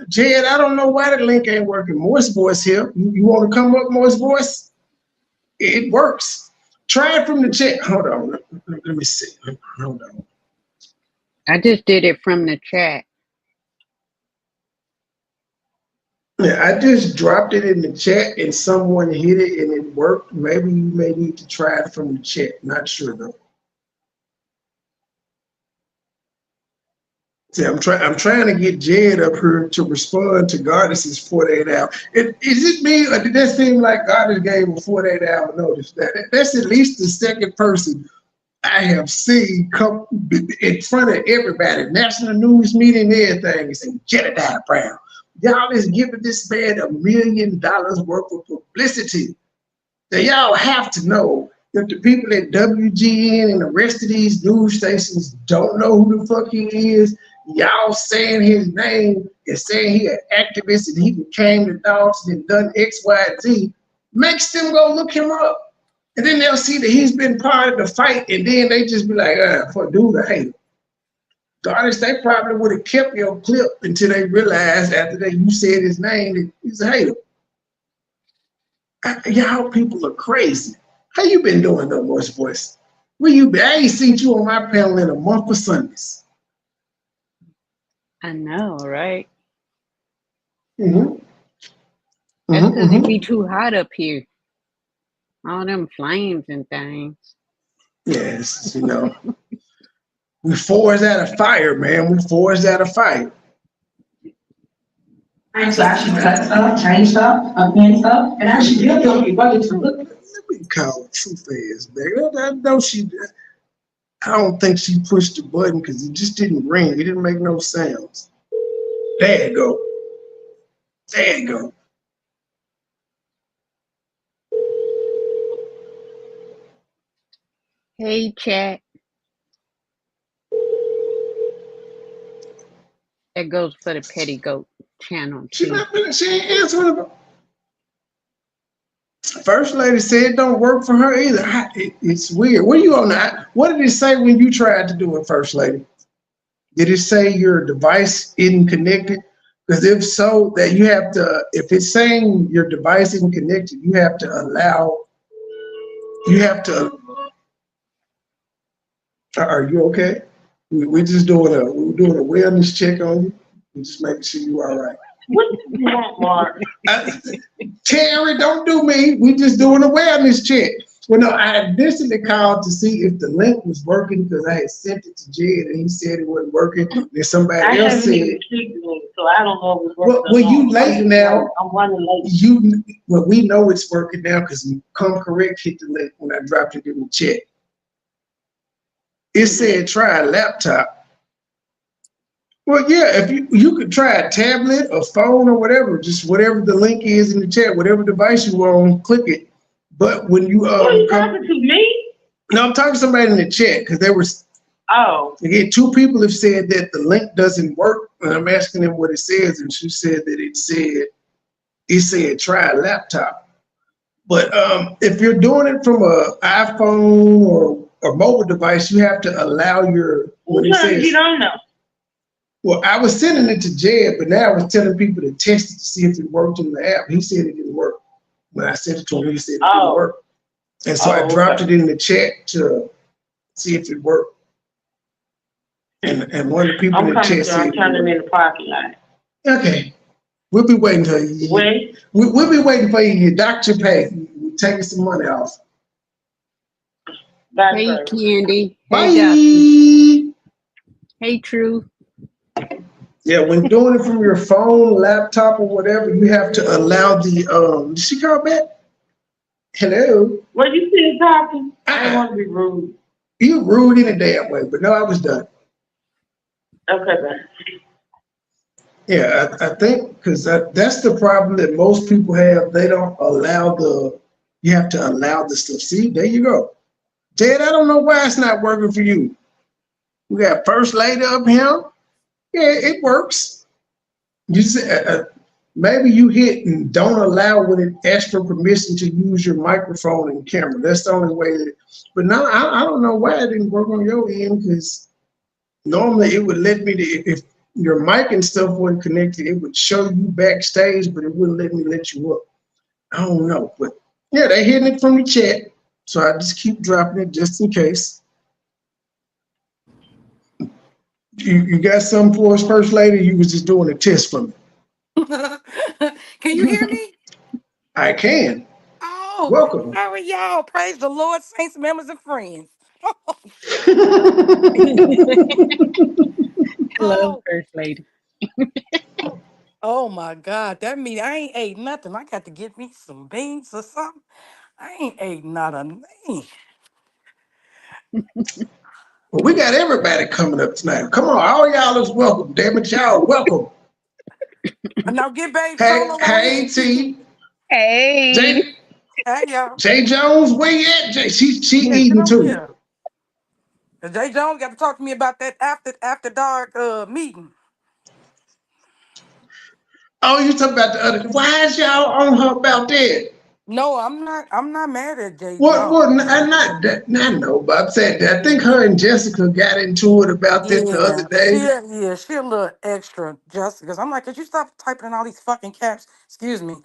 [SPEAKER 1] Jed, I don't know why the link ain't working. Moist Voice here. You want to come up, Moist Voice? It works. Try it from the chat. Hold on. Let me see. Hold on.
[SPEAKER 6] I just did it from the chat.
[SPEAKER 1] Yeah, I just dropped it in the chat and someone hit it and it worked. Maybe you may need to try it from the chat. Not sure though. See, I'm trying to get Jed up here to respond to Goddess's 48 hours. Is it me or did that seem like Goddess gave a 48-hour notice? That's at least the second person I have seen come in front of everybody, national news media and everything, and say, Jedediah Brown. Y'all is giving this man $1 million worth of publicity. Now y'all have to know that the people at WGN and the rest of these news stations don't know who the fuck he is. Y'all saying his name and saying he an activist and he became the dogs and done X, Y, and Z makes them go look him up. And then they'll see that he's been part of the fight, and then they just be like, for dude, I hate him. Goddess, they probably would have kept your clip until they realized after you said his name that he's a hater. Y'all people are crazy. How you been doing though, Moist Voice? Where you been? I ain't seen you on my panel in a month of Sundays.
[SPEAKER 6] I know, right?
[SPEAKER 1] Mm-hmm.
[SPEAKER 6] That's because it be too hot up here. All them flames and things.
[SPEAKER 1] Yes, you know. We forged out of fire, man. We forged out of fire.
[SPEAKER 4] Trying to actually cut stuff, change stuff, amend stuff, and actually build your budget to look.
[SPEAKER 1] Let me call True Fast back. I don't think she pushed the button because it just didn't ring. It didn't make no sounds. There you go. There you go.
[SPEAKER 6] Hey, chat. That goes for the Petty Goat channel
[SPEAKER 1] She
[SPEAKER 6] too.
[SPEAKER 1] not finished. She ain't answering the First lady said it don't work for her either. It's weird. What are you on that? What did it say when you tried to do it, First lady? Did it say your device isn't connected? Because if so, that you have to, if it's saying your device isn't connected, you have to allow, are you okay? We're just doing a wellness check on you. We're just making sure you're all right.
[SPEAKER 4] What do you want, Mark?
[SPEAKER 1] Terry, don't do me. We just doing a wellness check. Well, no, I initially called to see if the link was working because I had sent it to Jed and he said it wasn't working. Then somebody else said,
[SPEAKER 4] so I don't know if it's working.
[SPEAKER 1] well, you late now.
[SPEAKER 4] I'm running late.
[SPEAKER 1] Well, we know it's working now because Come Correct hit the link when I dropped it in the chat. It said try a laptop. Well, yeah, if you could try a tablet, a phone, or whatever, just whatever the link is in the chat, whatever device you on, click it. But when you
[SPEAKER 4] Who are you talking to, me?
[SPEAKER 1] No, I'm talking to somebody in the chat because they were.
[SPEAKER 4] Oh.
[SPEAKER 1] Again, 2 people have said that the link doesn't work, and I'm asking them what it says, and she said that it said try a laptop. But if you're doing it from an iPhone or mobile device, you have to allow your what it says.
[SPEAKER 4] You don't know.
[SPEAKER 1] Well, I was sending it to Jed, but now I was telling people to test it to see if it worked in the app. He said it didn't work. When I sent it to him, he said it didn't work. And so I dropped it in the chat to see if it worked. And one of the people in the chat said,
[SPEAKER 4] I'm turning in the parking lot.
[SPEAKER 1] Okay. We'll be waiting for you.
[SPEAKER 4] Wait.
[SPEAKER 1] We'll be waiting for you. Your doctor pay. We're taking some money off.
[SPEAKER 4] Bye,
[SPEAKER 6] Hey, Candy.
[SPEAKER 1] Bye.
[SPEAKER 6] Hey, hey, True.
[SPEAKER 1] Yeah, when doing it from your phone, laptop, or whatever, you have to allow the did she call back? Hello.
[SPEAKER 4] What you still talking? I don't want to be rude.
[SPEAKER 1] You rude in a damn way, but no, I was done.
[SPEAKER 4] Okay, bye.
[SPEAKER 1] Yeah, I think because that's the problem that most people have. They don't allow you have to allow the stuff. See, there you go. Jed, I don't know why it's not working for you. We got First Lady up here. Yeah, it works. You say, maybe you hit and don't allow when it asks for permission to use your microphone and camera. That's the only way that. But now I don't know why it didn't work on your end because normally it would let me if your mic and stuff wasn't connected, it would show you backstage, but it wouldn't let me let you up. I don't know, but yeah, they're hitting it from the chat, so I just keep dropping it just in case. You got something for us, First Lady? You was just doing a test for me.
[SPEAKER 7] Can you hear me?
[SPEAKER 1] I can.
[SPEAKER 7] Oh,
[SPEAKER 1] welcome.
[SPEAKER 7] How are y'all? Praise the Lord, saints, members, and friends.
[SPEAKER 6] Hello, First Lady.
[SPEAKER 7] Oh my God, that means I ain't ate nothing. I got to get me some beans or something. I ain't ate not a thing.
[SPEAKER 1] Well, we got everybody coming up tonight. Come on, all y'all is welcome. Damn it, y'all welcome.
[SPEAKER 7] Now get baby
[SPEAKER 1] Hey,
[SPEAKER 7] Solo on
[SPEAKER 1] hey,
[SPEAKER 7] in.
[SPEAKER 1] T.
[SPEAKER 6] Hey.
[SPEAKER 7] Hey, y'all.
[SPEAKER 1] Jay Jones, where you at? Jay, she
[SPEAKER 7] Get
[SPEAKER 1] eating
[SPEAKER 7] over
[SPEAKER 1] too.
[SPEAKER 7] here. Jay Jones got to talk to me about that after dark meeting.
[SPEAKER 1] Oh, you talking about the other? Why is y'all on her about that?
[SPEAKER 7] No, I'm not mad at Jay
[SPEAKER 1] What?
[SPEAKER 7] Jones.
[SPEAKER 1] I'm not that. I know, but I'm saying that I think her and Jessica got into it about that the other day.
[SPEAKER 7] She a little extra, Jessica. I'm like, could you stop typing in all these fucking caps? Excuse me,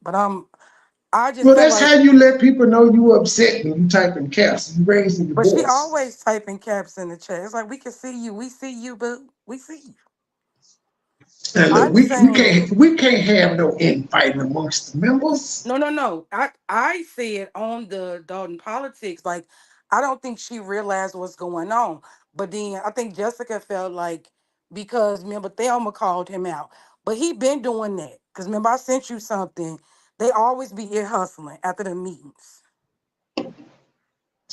[SPEAKER 7] but I just
[SPEAKER 1] Well,
[SPEAKER 7] feel
[SPEAKER 1] that's
[SPEAKER 7] like.
[SPEAKER 1] how you let people know you upset when you type in caps. You raising your
[SPEAKER 7] But she
[SPEAKER 1] voice.
[SPEAKER 7] always typing caps in the chat. It's like we can see you, we see you, boo, we see you.
[SPEAKER 1] And look,
[SPEAKER 7] I'm
[SPEAKER 1] we
[SPEAKER 7] saying
[SPEAKER 1] can't have no infighting amongst the members.
[SPEAKER 7] no. I see it on the Dalton politics. Like I don't think she realized what's going on. But then I think Jessica felt like because remember Thelma called him out, but he been doing that. Because remember I sent you something. They always be ear hustling after the meetings.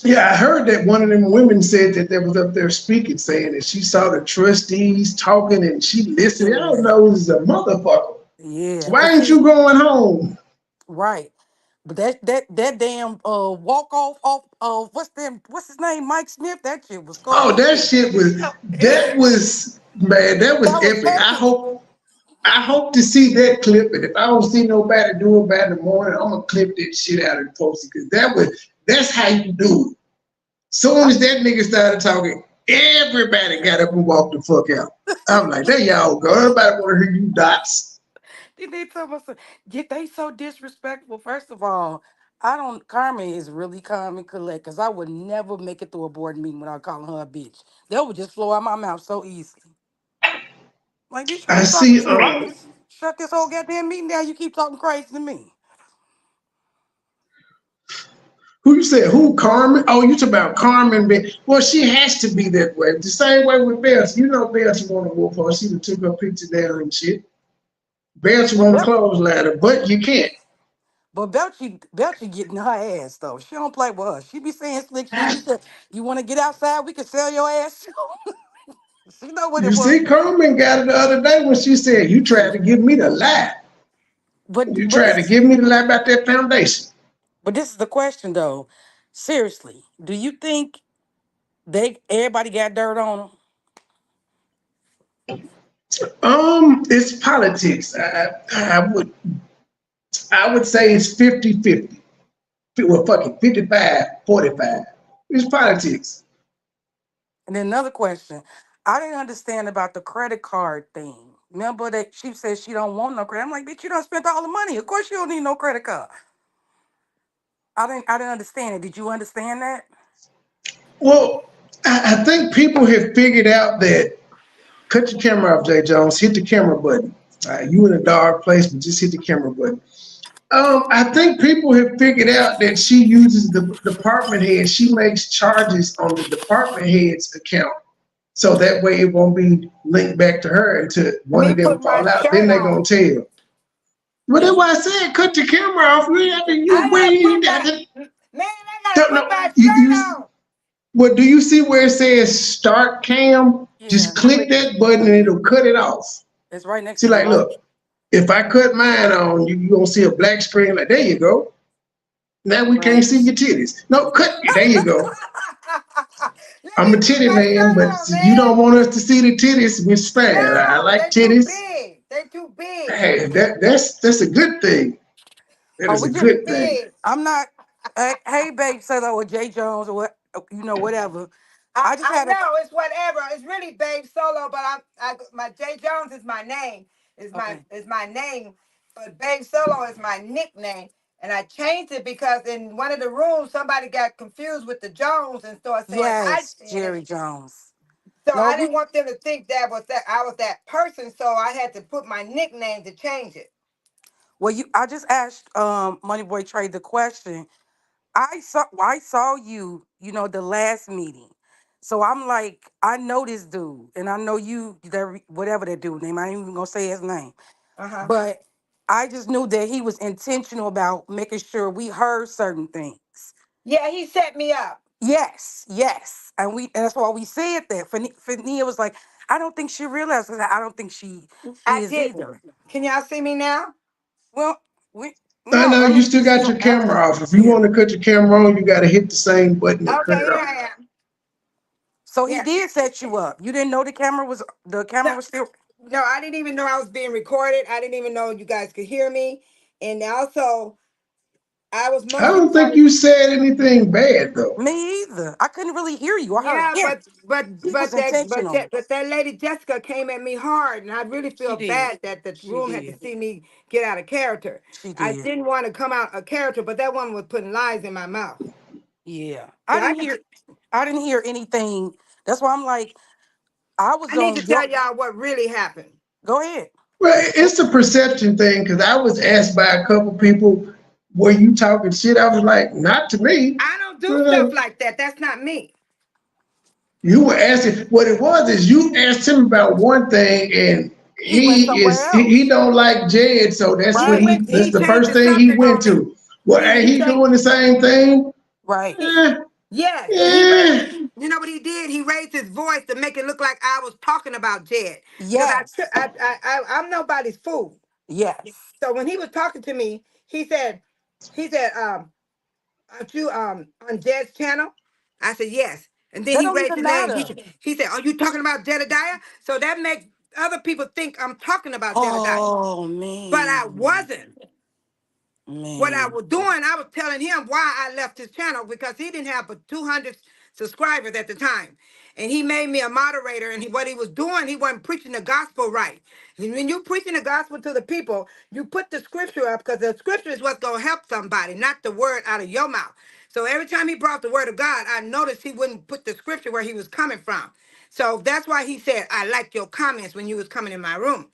[SPEAKER 1] Yeah, I heard that one of them women said that they was up there speaking, saying that she saw the trustees talking and she listened. I don't know, it was a motherfucker.
[SPEAKER 7] Yeah,
[SPEAKER 1] Why
[SPEAKER 7] but
[SPEAKER 1] ain't
[SPEAKER 7] see,
[SPEAKER 1] you going home?
[SPEAKER 7] right. But that damn walk off what's his name, Mike Smith, that shit was
[SPEAKER 1] Oh,
[SPEAKER 7] cold.
[SPEAKER 1] that shit was man, that was
[SPEAKER 7] That was
[SPEAKER 1] epic.
[SPEAKER 7] epic.
[SPEAKER 1] I hope to see that clip, and if I don't see nobody do it by the morning, I'm gonna clip that shit out and post it because that's how you do it. Soon as that nigga started talking, everybody got up and walked the fuck out. I'm like, there y'all go. Everybody wanna hear you dots.
[SPEAKER 7] Then they tell us, get they so disrespectful. First of all, I don't. Carmen is really calm and collect because I would never make it through a board meeting without calling her a bitch. That would just flow out my mouth so easily. Like, bitch, who
[SPEAKER 1] I
[SPEAKER 7] you talking
[SPEAKER 1] see
[SPEAKER 7] to? I can just shut this whole goddamn meeting down. You keep talking crazy to me.
[SPEAKER 1] who you said who Carmen? Oh, you talking about Carmen? Well, she has to be that way. The same way with Belch. You know Belch want to whoop her. She done took her picture down and shit. Belch
[SPEAKER 7] But
[SPEAKER 1] want to
[SPEAKER 7] Bel-
[SPEAKER 1] close ladder, but you can't.
[SPEAKER 7] but Belchy getting her ass though. She don't play with us. She be saying slick shit. She said, "You want to get outside? We can sell your ass." She know what
[SPEAKER 1] You
[SPEAKER 7] it was.
[SPEAKER 1] see, Carmen got it the other day when she said, "You tried to give me the lie. You
[SPEAKER 7] But
[SPEAKER 1] tried to
[SPEAKER 7] this
[SPEAKER 1] give me the lie about that foundation."
[SPEAKER 7] but this is the question though. Seriously, do you think everybody got dirt on them?
[SPEAKER 1] It's politics. I would say it's 50-50. Well, fucking 55-45. It's politics.
[SPEAKER 7] And then another question. I didn't understand about the credit card thing. Remember that she said she don't want no credit. I'm like, bitch, you don't spend all the money. Of course you don't need no credit card. I didn't understand it. Did you understand that?
[SPEAKER 1] Well, I think people have figured out that cut your camera off, Jay Jones. Hit the camera button. All right, you in a dark place, but just hit the camera button. I think people have figured out that she uses the department head. She makes charges on the department head's account, so that way it won't be linked back to her until one
[SPEAKER 8] Me
[SPEAKER 1] of them
[SPEAKER 8] put my
[SPEAKER 1] fall out. Then
[SPEAKER 8] shirt
[SPEAKER 1] they gonna
[SPEAKER 8] on.
[SPEAKER 1] tell. Well, that's why I said cut your camera off. You
[SPEAKER 8] I gotta
[SPEAKER 1] wait.
[SPEAKER 8] put my man. I gotta
[SPEAKER 1] Don't
[SPEAKER 8] put
[SPEAKER 1] know.
[SPEAKER 8] my
[SPEAKER 1] You
[SPEAKER 8] shirt on.
[SPEAKER 1] Well, do you see where it says start cam?
[SPEAKER 7] Yeah,
[SPEAKER 1] Just click
[SPEAKER 7] click it.
[SPEAKER 1] that button and it'll cut it off.
[SPEAKER 7] It's right next
[SPEAKER 1] See,
[SPEAKER 7] to the
[SPEAKER 1] like,
[SPEAKER 7] light.
[SPEAKER 1] look, if I cut mine on, you gonna see a black screen. Like, there you go. Now we can't
[SPEAKER 7] Right.
[SPEAKER 1] see your titties. No, cut. There you go.
[SPEAKER 8] Let
[SPEAKER 1] I'm
[SPEAKER 8] me
[SPEAKER 1] a
[SPEAKER 8] put
[SPEAKER 1] titty
[SPEAKER 8] my
[SPEAKER 1] man,
[SPEAKER 8] shirt
[SPEAKER 1] but
[SPEAKER 8] on,
[SPEAKER 1] you
[SPEAKER 8] man.
[SPEAKER 1] don't want us to see the titties. It's fine. I
[SPEAKER 8] No,
[SPEAKER 1] like
[SPEAKER 8] they too
[SPEAKER 1] titties.
[SPEAKER 8] big. They too big.
[SPEAKER 1] Hey, that's a good thing. That
[SPEAKER 7] Oh,
[SPEAKER 1] is
[SPEAKER 7] we
[SPEAKER 1] a
[SPEAKER 8] They
[SPEAKER 7] just.
[SPEAKER 8] too
[SPEAKER 1] good thing.
[SPEAKER 8] big.
[SPEAKER 7] I'm not. Hey, babe, said or Jay Jones or what? Whatever. I just
[SPEAKER 8] I
[SPEAKER 7] had a.
[SPEAKER 8] know it's whatever. It's really Babe Solo, but my J Jones is my name.
[SPEAKER 7] Okay.
[SPEAKER 8] Is my name, but Babe Solo is my nickname. And I changed it because in one of the rooms somebody got confused with the Jones and started saying I
[SPEAKER 7] Yes,
[SPEAKER 8] said it.
[SPEAKER 7] Jerry Jones.
[SPEAKER 8] So
[SPEAKER 7] No,
[SPEAKER 8] I didn't want them to think that I was that person. So I had to put my nickname to change it.
[SPEAKER 7] well, I just asked Moneyboy Trade the question. I saw you, the last meeting. So I'm like, I know this dude, and I know you, whatever that dude name. I ain't even gonna say his name,
[SPEAKER 8] Uh-huh.
[SPEAKER 7] but I just knew that he was intentional about making sure we heard certain things.
[SPEAKER 8] Yeah, he set me up.
[SPEAKER 7] Yes, yes, and that's why we said that. Fania was like, I don't think she realized. I don't think she
[SPEAKER 8] I
[SPEAKER 7] is
[SPEAKER 8] didn't.
[SPEAKER 7] either.
[SPEAKER 8] Can y'all see me now?
[SPEAKER 7] Well, we
[SPEAKER 1] I
[SPEAKER 7] no.
[SPEAKER 1] know
[SPEAKER 7] I
[SPEAKER 1] you
[SPEAKER 7] mean,
[SPEAKER 1] still got your camera off. If you
[SPEAKER 7] yeah.
[SPEAKER 1] want to cut your camera on, you got to hit the same button and cut
[SPEAKER 8] Okay,
[SPEAKER 1] it
[SPEAKER 8] here
[SPEAKER 1] off.
[SPEAKER 8] I am.
[SPEAKER 7] So he
[SPEAKER 8] Yeah.
[SPEAKER 7] did set you up. You didn't know the
[SPEAKER 8] No,
[SPEAKER 7] camera was still.
[SPEAKER 8] no, I didn't even know I was being recorded. I didn't even know you guys could hear me. And also, I was
[SPEAKER 1] I
[SPEAKER 8] mostly
[SPEAKER 1] don't think
[SPEAKER 8] trying to.
[SPEAKER 1] you said anything bad though.
[SPEAKER 7] Me either. I couldn't really hear you. I heard
[SPEAKER 8] Yeah,
[SPEAKER 7] him.
[SPEAKER 8] but but
[SPEAKER 7] He was
[SPEAKER 8] but that but
[SPEAKER 7] intentional.
[SPEAKER 8] that but that lady Jessica came at me hard, and I really
[SPEAKER 7] She
[SPEAKER 8] feel
[SPEAKER 7] did.
[SPEAKER 8] bad that the
[SPEAKER 7] She
[SPEAKER 8] room had to
[SPEAKER 7] did.
[SPEAKER 8] see me get out of character.
[SPEAKER 7] She
[SPEAKER 8] I
[SPEAKER 7] did.
[SPEAKER 8] didn't want to come out of character, but that one was putting lies in my mouth.
[SPEAKER 7] Yeah.
[SPEAKER 8] So
[SPEAKER 7] I didn't hear. I didn't hear anything. That's why I'm like, I was
[SPEAKER 8] I need to
[SPEAKER 7] on
[SPEAKER 8] tell
[SPEAKER 7] your.
[SPEAKER 8] y'all what really happened.
[SPEAKER 7] Go ahead.
[SPEAKER 1] Well, it's a perception thing because I was asked by a couple people, "Were you talking shit?" I was like, "Not to me."
[SPEAKER 8] I don't do stuff
[SPEAKER 1] Uh,
[SPEAKER 8] like that. That's not me.
[SPEAKER 1] You were asking what it was is you asked him about one thing and
[SPEAKER 7] He went somewhere
[SPEAKER 1] he
[SPEAKER 7] else.
[SPEAKER 1] don't like Jed, so
[SPEAKER 7] Right.
[SPEAKER 1] that's
[SPEAKER 8] He
[SPEAKER 1] the
[SPEAKER 8] changed
[SPEAKER 1] first
[SPEAKER 8] the
[SPEAKER 1] thing he
[SPEAKER 8] subject
[SPEAKER 1] went
[SPEAKER 8] on me.
[SPEAKER 1] to. Well, hey,
[SPEAKER 8] He
[SPEAKER 1] he
[SPEAKER 8] changed.
[SPEAKER 1] doing the same thing.
[SPEAKER 7] Right.
[SPEAKER 8] He,
[SPEAKER 1] Eh,
[SPEAKER 8] yes, and he raised.
[SPEAKER 1] eh.
[SPEAKER 8] You know what he did? He raised his voice to make it look like I was talking about Jed. Because
[SPEAKER 7] Yes.
[SPEAKER 8] I'm nobody's fool.
[SPEAKER 7] Yes.
[SPEAKER 8] So when he was talking to me, he said, aren't you on Jed's channel? I said, yes. And then
[SPEAKER 7] That
[SPEAKER 8] he
[SPEAKER 7] don't
[SPEAKER 8] raised
[SPEAKER 7] even
[SPEAKER 8] his hand. He
[SPEAKER 7] matter.
[SPEAKER 8] said, he said, are you talking about Jedediah? So that makes other people think I'm talking about Jedediah.
[SPEAKER 7] Oh
[SPEAKER 8] But I
[SPEAKER 7] man.
[SPEAKER 8] wasn't. What I
[SPEAKER 7] Man.
[SPEAKER 8] was doing, I was telling him why I left his channel because he didn't have but 200 subscribers at the time. And he made me a moderator. And what he was doing, he wasn't preaching the gospel right. And when you're preaching the gospel to the people, you put the scripture up because the scripture is what's going to help somebody, not the word out of your mouth. So every time he brought the word of God, I noticed he wouldn't put the scripture where he was coming from. So that's why he said, I liked your comments when you was coming in my room.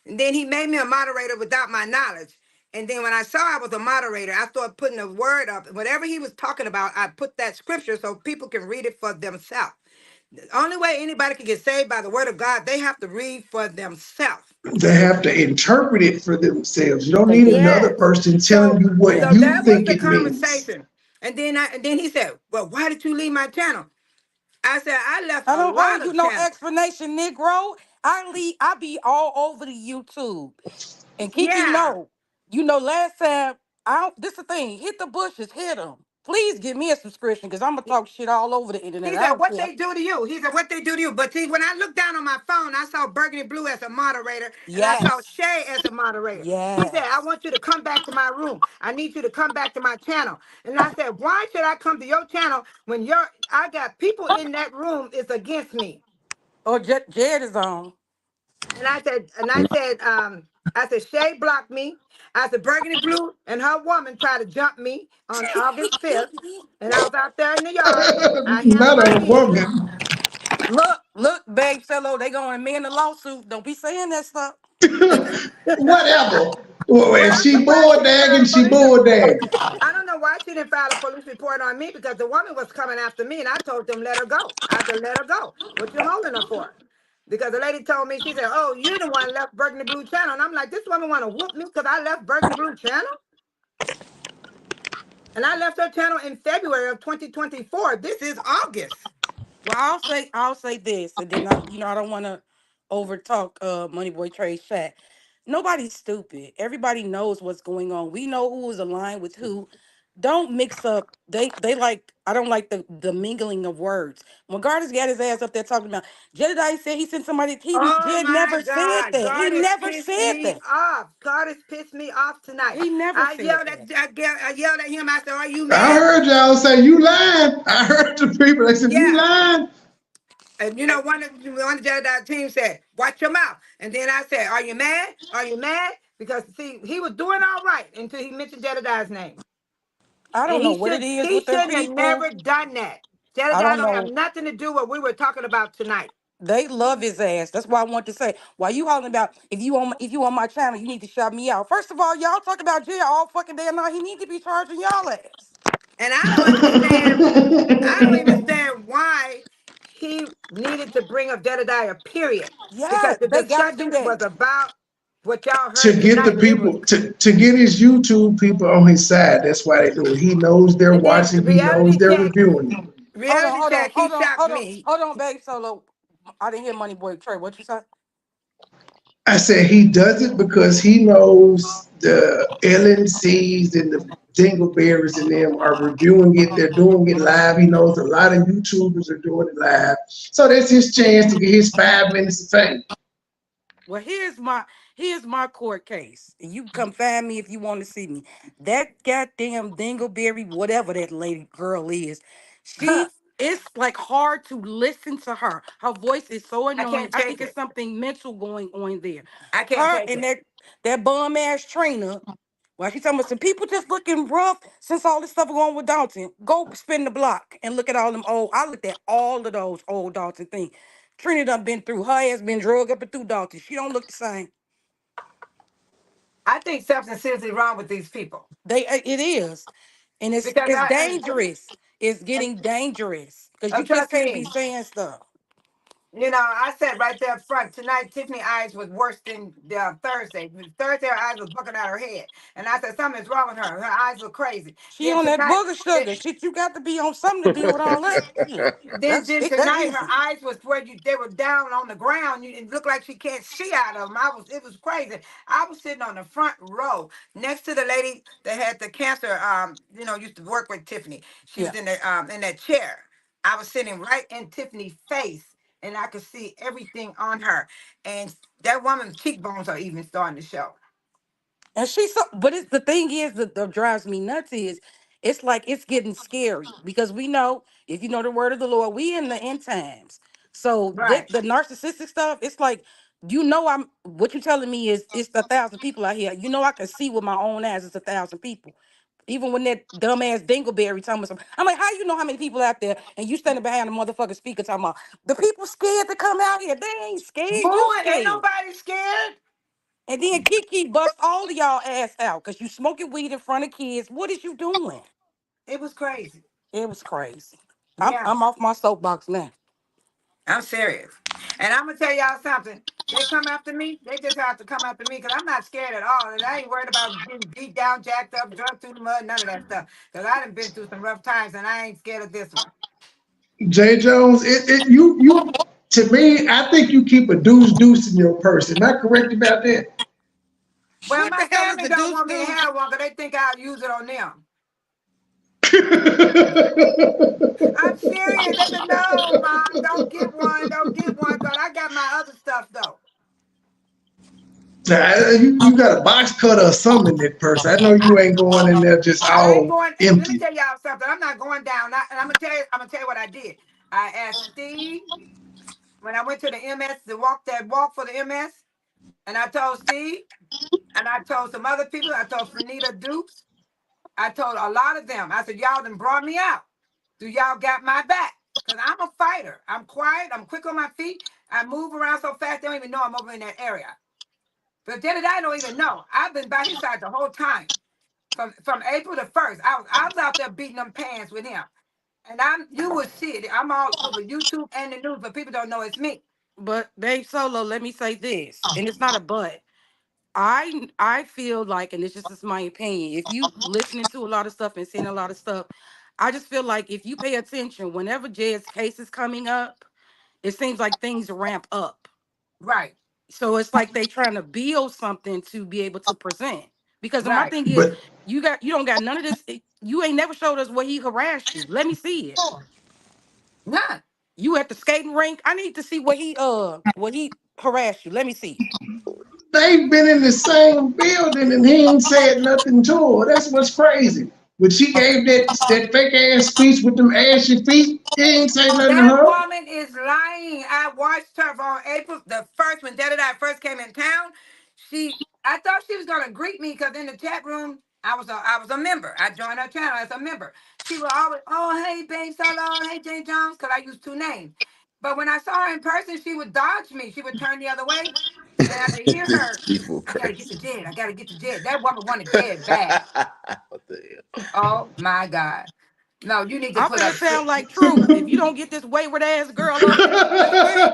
[SPEAKER 8] And then he made me a moderator without my knowledge. And then when I saw I was a moderator, I started putting the word up. Whatever he was talking about, I put that scripture so people can read it for themselves. The only way anybody can get saved by the word of God, they have to read for themselves.
[SPEAKER 1] They have to interpret it for themselves. You don't
[SPEAKER 7] They
[SPEAKER 1] need
[SPEAKER 7] do.
[SPEAKER 1] another
[SPEAKER 8] Yes.
[SPEAKER 1] person telling
[SPEAKER 8] So
[SPEAKER 1] you what
[SPEAKER 7] Yeah.
[SPEAKER 8] so
[SPEAKER 1] you
[SPEAKER 8] that was
[SPEAKER 1] think
[SPEAKER 8] the
[SPEAKER 1] it means.
[SPEAKER 8] conversation. And then he said, well, why did you leave my channel? I said, I left
[SPEAKER 7] I
[SPEAKER 8] a
[SPEAKER 7] don't owe
[SPEAKER 8] lot
[SPEAKER 7] you
[SPEAKER 8] of
[SPEAKER 7] no
[SPEAKER 8] channels.
[SPEAKER 7] explanation, Negro. I be all over the YouTube. And Kiki
[SPEAKER 8] Yeah.
[SPEAKER 7] know. Last time this the thing. Hit the bushes, hit them. Please give me a subscription because I'm gonna talk shit all over the internet.
[SPEAKER 8] He
[SPEAKER 7] I
[SPEAKER 8] said,
[SPEAKER 7] don't
[SPEAKER 8] what
[SPEAKER 7] care.
[SPEAKER 8] they do to you? He said, what they do to you? But see, when I looked down on my phone, I saw Burgundy Blue as a moderator, and I saw
[SPEAKER 7] Yes.
[SPEAKER 8] Shay as a moderator. He said, I
[SPEAKER 7] Yes.
[SPEAKER 8] want you to come back to my room. I need you to come back to my channel. And I said, why should I come to your channel when I got people in that room is against me?
[SPEAKER 7] Or Jed is on.
[SPEAKER 8] And I said, Shay blocked me. I said, Burgundy Blue and her woman tried to jump me on August 5th. And I was out there in the yard. I handled
[SPEAKER 1] Not
[SPEAKER 8] my
[SPEAKER 1] a
[SPEAKER 8] business.
[SPEAKER 1] woman.
[SPEAKER 7] Look, babe, fellow, they going to me in the lawsuit. Don't be saying that stuff.
[SPEAKER 1] Whatever. Well,
[SPEAKER 8] Well,
[SPEAKER 1] if
[SPEAKER 8] I'm
[SPEAKER 1] she
[SPEAKER 8] surprised she
[SPEAKER 1] bull
[SPEAKER 8] didn't file
[SPEAKER 1] dagging,
[SPEAKER 8] a
[SPEAKER 1] she
[SPEAKER 8] police.
[SPEAKER 1] bull dagging.
[SPEAKER 8] I don't know why she didn't file a police report on me because the woman was coming after me, and I told them let her go. I said let her go. What you holding her for? Because the lady told me, she said, "Oh, you the one left Burgundy Blue Channel," and I'm like, "This woman want to whoop me because I left Burgundy Blue Channel." And I left her channel in February of 2024. This is August.
[SPEAKER 7] Well, I'll say this, and then I don't want to overtalk MoneyBoy Trade Chat. Nobody's stupid. Everybody knows what's going on. We know who is aligned with who. Don't mix up. They like. I don't like the mingling of words. When Gardner's got his ass up there talking about Jedediah said he sent somebody.
[SPEAKER 8] Oh
[SPEAKER 7] Jed
[SPEAKER 8] my
[SPEAKER 7] never said
[SPEAKER 8] God,
[SPEAKER 7] that. He
[SPEAKER 8] God has
[SPEAKER 7] never
[SPEAKER 8] pissed
[SPEAKER 7] said
[SPEAKER 8] me
[SPEAKER 7] that.
[SPEAKER 8] off. God has pissed me off tonight.
[SPEAKER 7] He never
[SPEAKER 8] I
[SPEAKER 7] said
[SPEAKER 8] yelled at
[SPEAKER 7] that.
[SPEAKER 8] I yelled at him. I said, "Are you
[SPEAKER 1] I
[SPEAKER 8] mad?"
[SPEAKER 1] heard y'all say you lying. I heard the people. They said you
[SPEAKER 8] Yeah.
[SPEAKER 1] lying.
[SPEAKER 8] And one of the Jedi team said, "Watch your mouth." And then I said, "Are you mad? Are you mad?" Because see, he was doing all right until he mentioned Jedediah's name,
[SPEAKER 7] I
[SPEAKER 8] and
[SPEAKER 7] don't know what it is
[SPEAKER 8] he
[SPEAKER 7] with them
[SPEAKER 8] shouldn't have
[SPEAKER 7] people.
[SPEAKER 8] never done that.
[SPEAKER 7] I
[SPEAKER 8] Jedediah
[SPEAKER 7] don't
[SPEAKER 8] don't have
[SPEAKER 7] know.
[SPEAKER 8] nothing to do with what we were talking about tonight.
[SPEAKER 7] They love his ass. That's why I want to say. Why you hollering about if you on my channel, you need to shout me out. First of all, y'all talk about jail all fucking day and night. He need to be charging y'all ass.
[SPEAKER 8] And I don't understand. I don't even understand why he needed to bring up Jedediah. Period. Because
[SPEAKER 7] Yes,
[SPEAKER 8] the
[SPEAKER 7] they got to do
[SPEAKER 8] discussion
[SPEAKER 7] that.
[SPEAKER 8] was about what y'all
[SPEAKER 1] To
[SPEAKER 8] heard
[SPEAKER 1] get the
[SPEAKER 8] tonight. It was.
[SPEAKER 1] people to get his YouTube people on his side. That's why they do it. He knows they're
[SPEAKER 8] And then
[SPEAKER 1] watching. He knows they're reviewing it.
[SPEAKER 7] Hold on,
[SPEAKER 8] reality
[SPEAKER 7] hold on,
[SPEAKER 8] check, he
[SPEAKER 7] hold on,
[SPEAKER 8] shocked
[SPEAKER 7] hold on,
[SPEAKER 8] me.
[SPEAKER 7] hold on, babe. Solo. I didn't hear Money Boy Trey. What you say?
[SPEAKER 1] I said he does it because he knows the LNCs and the Dingleberries and them are reviewing it. They're doing it live. He knows a lot of YouTubers are doing it live. So that's his chance to get his 5 minutes of fame.
[SPEAKER 7] Well, here's my court case, and you can come find me if you want to see me. That goddamn Dingleberry, whatever that lady girl is, she it's like hard to listen to her. Her voice is so
[SPEAKER 8] I
[SPEAKER 7] annoying.
[SPEAKER 8] can't
[SPEAKER 7] I think
[SPEAKER 8] take
[SPEAKER 7] it's
[SPEAKER 8] it.
[SPEAKER 7] something mental going on there.
[SPEAKER 8] I can't
[SPEAKER 7] Her
[SPEAKER 8] take
[SPEAKER 7] and
[SPEAKER 8] it.
[SPEAKER 7] that bum ass trainer. Well, she's talking about some people just looking rough since all this stuff going on with Dalton. Go spin the block and look at all them old. I looked at all of those old Dalton things. Trina done been through. Her ass been drug up and through Dalton. She don't look the same.
[SPEAKER 8] I think something seriously wrong with these people.
[SPEAKER 7] It is, and it's
[SPEAKER 8] Because
[SPEAKER 7] it's dangerous. It's getting dangerous because you just
[SPEAKER 8] trust
[SPEAKER 7] can't be
[SPEAKER 8] me,
[SPEAKER 7] saying stuff.
[SPEAKER 8] You know, I sat right there up front. Tonight, Tiffany's eyes was worse than Thursday. Thursday, her eyes was bucking out her head. And I said, something's wrong with her. Her eyes look crazy.
[SPEAKER 7] She
[SPEAKER 8] Then
[SPEAKER 7] on that
[SPEAKER 8] tonight,
[SPEAKER 7] booger sugar. Shit, you got to be on something to deal with all that. Yeah.
[SPEAKER 8] then,
[SPEAKER 7] That's
[SPEAKER 8] then
[SPEAKER 7] it. That
[SPEAKER 8] tonight, her
[SPEAKER 7] easy.
[SPEAKER 8] eyes was where they were down on the ground. It looked like she can't see out of them. It was crazy. I was sitting on the front row next to the lady that had the cancer. Used to work with Tiffany. She
[SPEAKER 7] Yeah.
[SPEAKER 8] was in that chair. I was sitting right in Tiffany's face, and I could see everything on her. And that woman's cheekbones are even starting to show.
[SPEAKER 7] And she's so, but the thing is that drives me nuts is it's like it's getting scary because we know if you know the word of the Lord, we in the end times. So
[SPEAKER 8] Right.
[SPEAKER 7] the narcissistic stuff, it's like I'm what you telling me is it's 1,000 people out here. I can see with my own eyes it's 1,000 people. Even when that dumbass Dingleberry telling me something, I'm like, how you know how many people out there and you standing behind a motherfucking speaker talking about the people scared to come out here. They ain't scared, you
[SPEAKER 8] Boy, ain't
[SPEAKER 7] scared.
[SPEAKER 8] nobody scared.
[SPEAKER 7] And then Kiki bust all of y'all ass out because you smoking weed in front of kids. What is you doing?
[SPEAKER 8] It was crazy.
[SPEAKER 7] It was crazy. I'm
[SPEAKER 8] Yeah.
[SPEAKER 7] I'm off my soapbox now.
[SPEAKER 8] I'm serious. And I'm gonna tell y'all something. They come after me, they just have to come after me because I'm not scared at all. And I ain't worried about getting beat down, jacked up, drunk through the mud, none of that stuff. Because I done been through some rough times and I ain't scared of this one.
[SPEAKER 1] J. Jones, you to me, I think you keep a deuce in your purse. Am I correct about that?
[SPEAKER 8] Well,
[SPEAKER 7] What
[SPEAKER 8] my
[SPEAKER 7] the hell is
[SPEAKER 8] family
[SPEAKER 7] the
[SPEAKER 8] don't
[SPEAKER 7] deuce
[SPEAKER 8] want me to
[SPEAKER 7] do?
[SPEAKER 8] have one because they think I'll use it on them. I'm serious. They said, no, Mom, don't get one. Don't get one. But I got my other stuff though.
[SPEAKER 1] You got a box cutter or something in that purse. I know you ain't going in there just
[SPEAKER 8] I ain't
[SPEAKER 1] all
[SPEAKER 8] going. Let me
[SPEAKER 1] empty.
[SPEAKER 8] tell y'all something. I'm not going down. And I'm gonna tell you. I'm gonna tell you what I did. I asked Steve when I went to the MS to walk for the MS, and I told Steve, and I told some other people. I told Frenita Dukes. I told a lot of them. I said, y'all done brought me out. Do y'all got my back? Cause I'm a fighter. I'm quiet. I'm quick on my feet. I move around so fast they don't even know I'm over in that area. But then I don't even know. I've been by his side the whole time. From April the 1st. I was out there beating them pants with him. And you will see it. I'm all over YouTube and the news, but people don't know it's me.
[SPEAKER 7] But Babe Solo, let me say this, and it's not a but. I feel like, and this just is my opinion, if you listening to a lot of stuff and seeing a lot of stuff, I just feel like if you pay attention, whenever Jed's case is coming up, it seems like things ramp up.
[SPEAKER 8] Right,
[SPEAKER 7] So it's like they trying to build something to be able to present. Because my
[SPEAKER 8] right.
[SPEAKER 7] thing is,
[SPEAKER 1] But
[SPEAKER 7] you don't got none of this. You ain't never showed us where he harassed you. Let me see it.
[SPEAKER 8] None.
[SPEAKER 7] You at the skating rink. I need to see what he harassed you. Let me see.
[SPEAKER 1] they've been in the same building and he ain't said nothing to her. That's what's crazy. When she gave that fake ass speech with them ashy feet, he ain't say nothing to
[SPEAKER 8] That
[SPEAKER 1] her.
[SPEAKER 8] woman is lying. I watched her on April the 1st when Dedadai first came in town. I thought she was gonna greet me because in the chat room I was a member. I joined her channel as a member. She would always, oh hey babe Solo, hey Jay Jones, because I used two names. But when I saw her in person, she would dodge me. She would turn the other way, and I could hear her.
[SPEAKER 9] These people
[SPEAKER 8] I gotta get to
[SPEAKER 9] crazy.
[SPEAKER 8] Jed. I gotta get to Jed. That woman wanted Jed bad.
[SPEAKER 9] What the hell?
[SPEAKER 8] Oh my God. No, you need to
[SPEAKER 7] I'm
[SPEAKER 8] put up.
[SPEAKER 7] finna sound like truth. If you don't get this wayward ass girl up here, let's see.